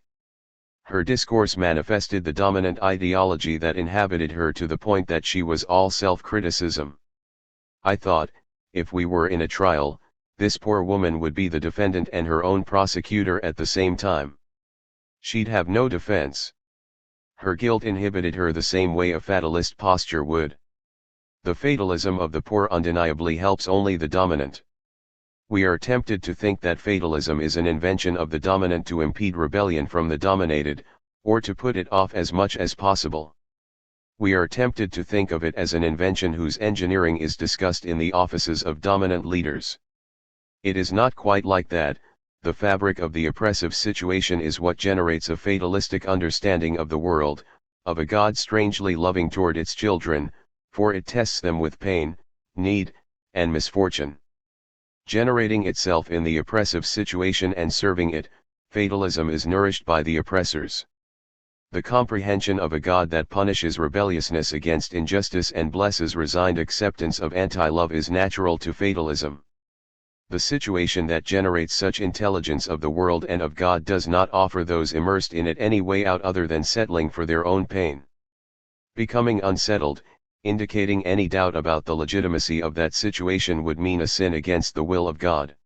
Her discourse manifested the dominant ideology that inhabited her to the point that she was all self-criticism. I thought, if we were in a trial, this poor woman would be the defendant and her own prosecutor at the same time. She'd have no defense. Her guilt inhibited her the same way a fatalist posture would. The fatalism of the poor undeniably helps only the dominant. We are tempted to think that fatalism is an invention of the dominant to impede rebellion from the dominated, or to put it off as much as possible. We are tempted to think of it as an invention whose engineering is discussed in the offices of dominant leaders. It is not quite like that. The fabric of the oppressive situation is what generates a fatalistic understanding of the world, of a God strangely loving toward its children, for it tests them with pain, need, and misfortune. Generating itself in the oppressive situation and serving it, fatalism is nourished by the oppressors. The comprehension of a God that punishes rebelliousness against injustice and blesses resigned acceptance of anti-love is natural to fatalism. The situation that generates such intelligence of the world and of God does not offer those immersed in it any way out other than settling for their own pain. Becoming unsettled, indicating any doubt about the legitimacy of that situation would mean a sin against the will of God.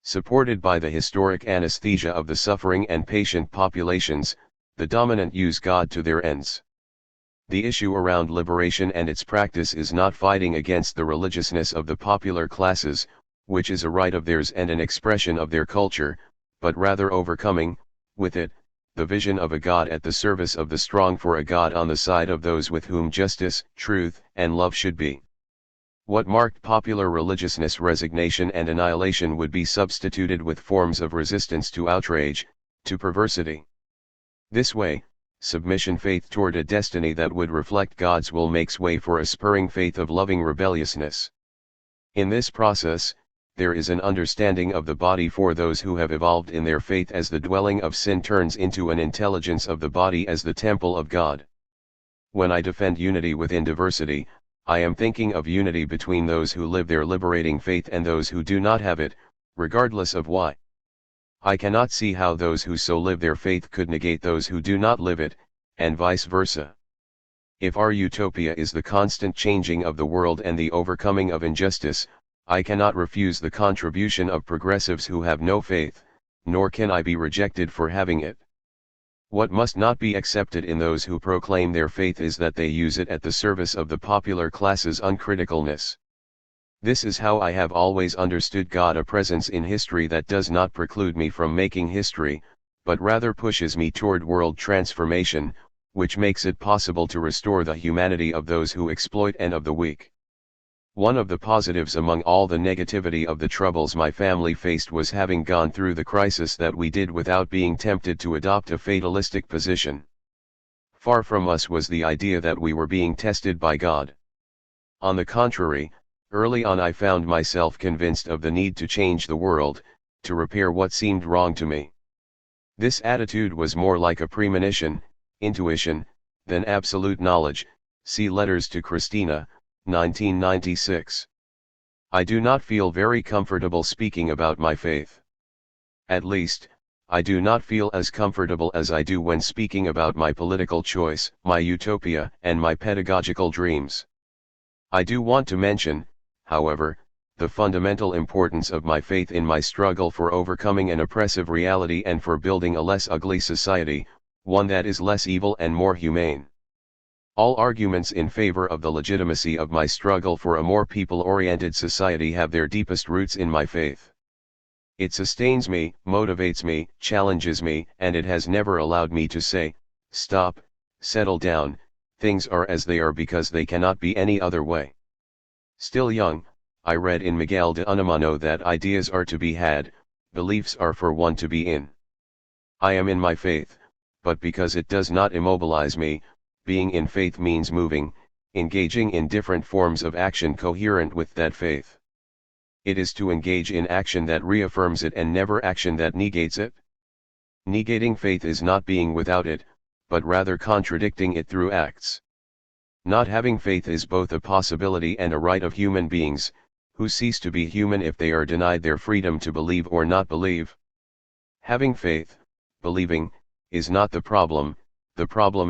Supported by the historic anesthesia of the suffering and patient populations, the dominant use God to their ends. The issue around liberation and its practice is not fighting against the religiousness of the popular classes, which is a right of theirs and an expression of their culture, but rather overcoming, with it, the vision of a God at the service of the strong, for a God on the side of those with whom justice, truth, and love should be. What marked popular religiousness, resignation and annihilation, would be substituted with forms of resistance to outrage, to perversity. This way, submission faith toward a destiny that would reflect God's will makes way for a spurring faith of loving rebelliousness. In this process, there is an understanding of the body for those who have evolved in their faith as the dwelling of sin turns into an intelligence of the body as the temple of God. When I defend unity within diversity, I am thinking of unity between those who live their liberating faith and those who do not have it, regardless of why. I cannot see how those who so live their faith could negate those who do not live it, and vice versa. If our utopia is the constant changing of the world and the overcoming of injustice, I cannot refuse the contribution of progressives who have no faith, nor can I be rejected for having it. What must not be accepted in those who proclaim their faith is that they use it at the service of the popular class's uncriticalness. This is how I have always understood God, a presence in history that does not preclude me from making history, but rather pushes me toward world transformation, which makes it possible to restore the humanity of those who exploit and of the weak. One of the positives among all the negativity of the troubles my family faced was having gone through the crisis that we did without being tempted to adopt a fatalistic position. Far from us was the idea that we were being tested by God. On the contrary, early on I found myself convinced of the need to change the world, to repair what seemed wrong to me. This attitude was more like a premonition, intuition, than absolute knowledge. See Letters to Christina, 1996. I do not feel very comfortable speaking about my faith. At least, I do not feel as comfortable as I do when speaking about my political choice, my utopia, and my pedagogical dreams. I do want to mention, however, the fundamental importance of my faith in my struggle for overcoming an oppressive reality and for building a less ugly society, one that is less evil and more humane. All arguments in favor of the legitimacy of my struggle for a more people-oriented society have their deepest roots in my faith. It sustains me, motivates me, challenges me, and it has never allowed me to say, stop, settle down, things are as they are because they cannot be any other way. Still young, I read in Miguel de Unamuno that ideas are to be had, beliefs are for one to be in. I am in my faith, but because it does not immobilize me, being in faith means moving, engaging in different forms of action coherent with that faith. It is to engage in action that reaffirms it and never action that negates it. Negating faith is not being without it, but rather contradicting it through acts. Not having faith is both a possibility and a right of human beings, who cease to be human if they are denied their freedom to believe or not believe. Having faith, believing, is not the problem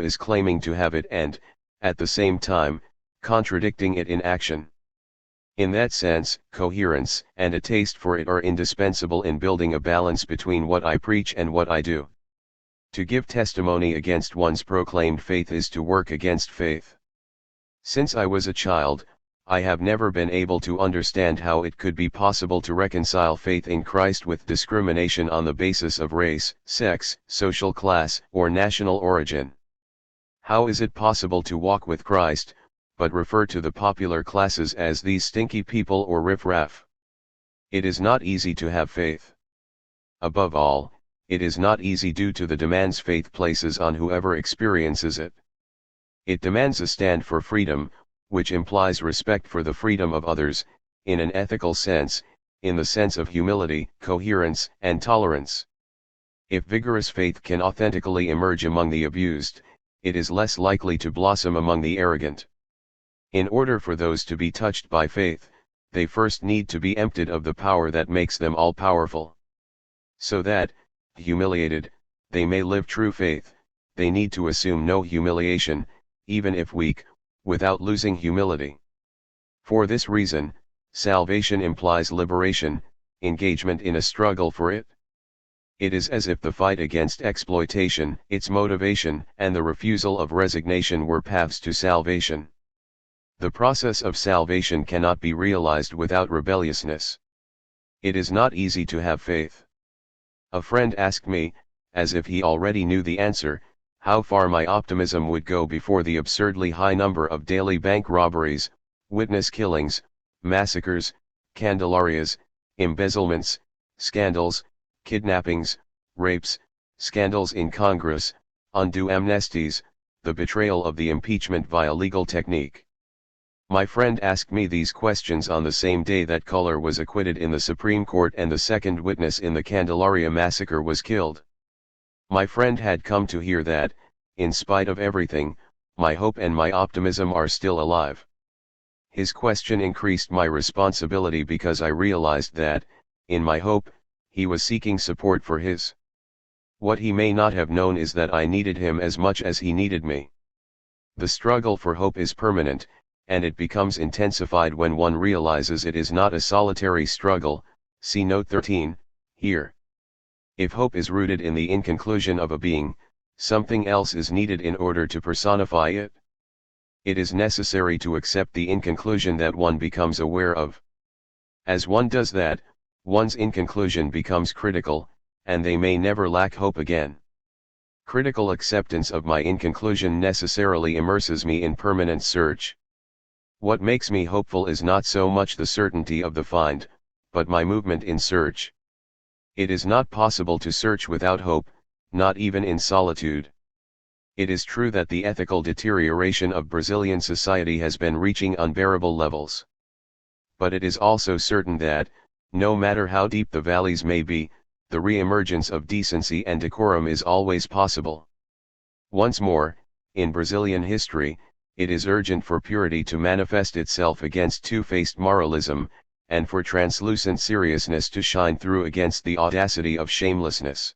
is claiming to have it and, at the same time, contradicting it in action. In that sense, coherence and a taste for it are indispensable in building a balance between what I preach and what I do. To give testimony against one's proclaimed faith is to work against faith. Since I was a child, I have never been able to understand how it could be possible to reconcile faith in Christ with discrimination on the basis of race, sex, social class, or national origin. How is it possible to walk with Christ, but refer to the popular classes as these stinky people or riff-raff? It is not easy to have faith. Above all, it is not easy due to the demands faith places on whoever experiences it. It demands a stand for freedom, which implies respect for the freedom of others, in an ethical sense, in the sense of humility, coherence, and tolerance. If vigorous faith can authentically emerge among the abused, it is less likely to blossom among the arrogant. In order for those to be touched by faith, they first need to be emptied of the power that makes them all-powerful. So that, humiliated, they may live true faith, they need to assume no humiliation, even if weak, without losing humility. For this reason, salvation implies liberation, engagement in a struggle for it. It is as if the fight against exploitation, its motivation, and the refusal of resignation were paths to salvation. The process of salvation cannot be realized without rebelliousness. It is not easy to have faith. A friend asked me, as if he already knew the answer, how far my optimism would go before the absurdly high number of daily bank robberies, witness killings, massacres, Candelarias, embezzlements, scandals, kidnappings, rapes, scandals in Congress, undue amnesties, the betrayal of the impeachment via legal technique. My friend asked me these questions on the same day that Culler was acquitted in the Supreme Court and the second witness in the Candelaria massacre was killed. My friend had come to hear that, in spite of everything, my hope and my optimism are still alive. His question increased my responsibility because I realized that, in my hope, he was seeking support for his. What he may not have known is that I needed him as much as he needed me. The struggle for hope is permanent, and it becomes intensified when one realizes it is not a solitary struggle, see note 13, here. If hope is rooted in the inconclusion of a being, something else is needed in order to personify it. It is necessary to accept the inconclusion that one becomes aware of. As one does that, one's inconclusion becomes critical, and they may never lack hope again. Critical acceptance of my inconclusion necessarily immerses me in permanent search. What makes me hopeful is not so much the certainty of the find, but my movement in search. It is not possible to search without hope, not even in solitude. It is true that the ethical deterioration of Brazilian society has been reaching unbearable levels. But it is also certain that, no matter how deep the valleys may be, the re-emergence of decency and decorum is always possible. Once more, in Brazilian history, it is urgent for purity to manifest itself against two-faced moralism, and for translucent seriousness to shine through against the audacity of shamelessness.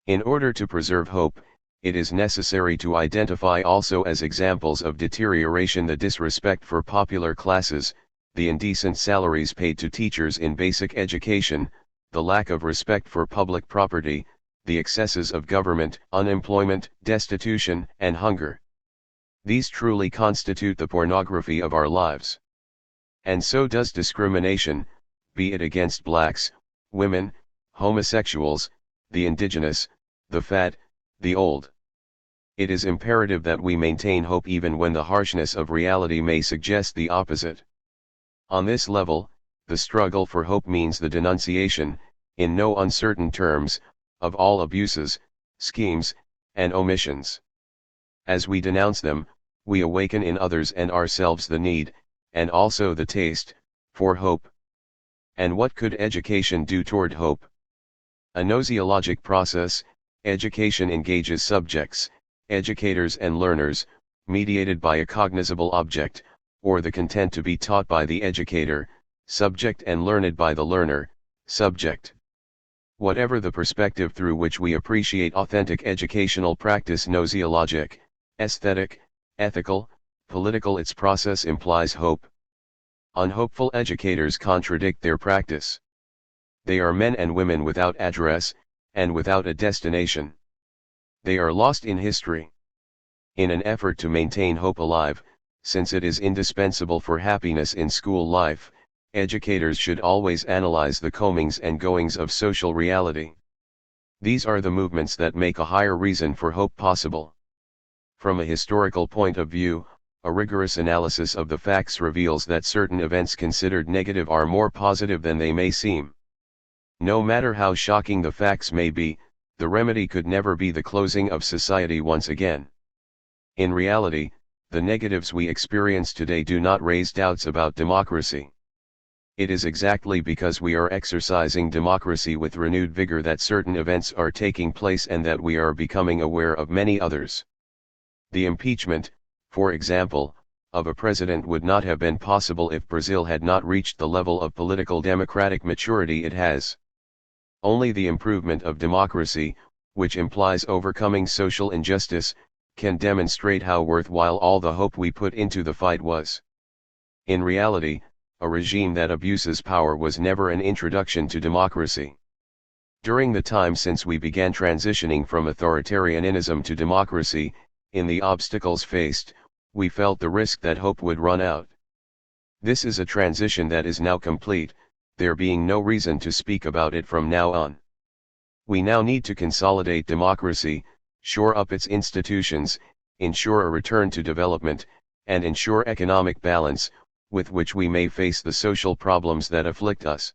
In order to preserve hope, it is necessary to identify also as examples of deterioration the disrespect for popular classes, the indecent salaries paid to teachers in basic education, the lack of respect for public property, the excesses of government, unemployment, destitution, and hunger. These truly constitute the pornography of our lives. And so does discrimination, be it against blacks, women, homosexuals, the indigenous, the fat, the old. It is imperative that we maintain hope even when the harshness of reality may suggest the opposite. On this level, the struggle for hope means the denunciation, in no uncertain terms, of all abuses, schemes, and omissions. As we denounce them, we awaken in others and ourselves the need, and also the taste, for hope. And what could education do toward hope? A gnosiologic process, education engages subjects, educators and learners, mediated by a cognizable object, or the content to be taught by the educator, subject and learned by the learner, subject. Whatever the perspective through which we appreciate authentic educational practice, gnoseologic, aesthetic, ethical, political, its process implies hope. Unhopeful educators contradict their practice. They are men and women without address, and without a destination. They are lost in history. In an effort to maintain hope alive, since it is indispensable for happiness in school life, educators should always analyze the comings and goings of social reality. These are the movements that make a higher reason for hope possible. From a historical point of view, a rigorous analysis of the facts reveals that certain events considered negative are more positive than they may seem. No matter how shocking the facts may be, the remedy could never be the closing of society once again. In reality, the negatives we experience today do not raise doubts about democracy. It is exactly because we are exercising democracy with renewed vigor that certain events are taking place and that we are becoming aware of many others. The impeachment, for example, of a president would not have been possible if Brazil had not reached the level of political democratic maturity it has. Only the improvement of democracy, which implies overcoming social injustice, can demonstrate how worthwhile all the hope we put into the fight was. In reality, a regime that abuses power was never an introduction to democracy. During the time since we began transitioning from authoritarianism to democracy, in the obstacles faced, we felt the risk that hope would run out. This is a transition that is now complete, there being no reason to speak about it from now on. We now need to consolidate democracy, shore up its institutions, ensure a return to development, and ensure economic balance, with which we may face the social problems that afflict us.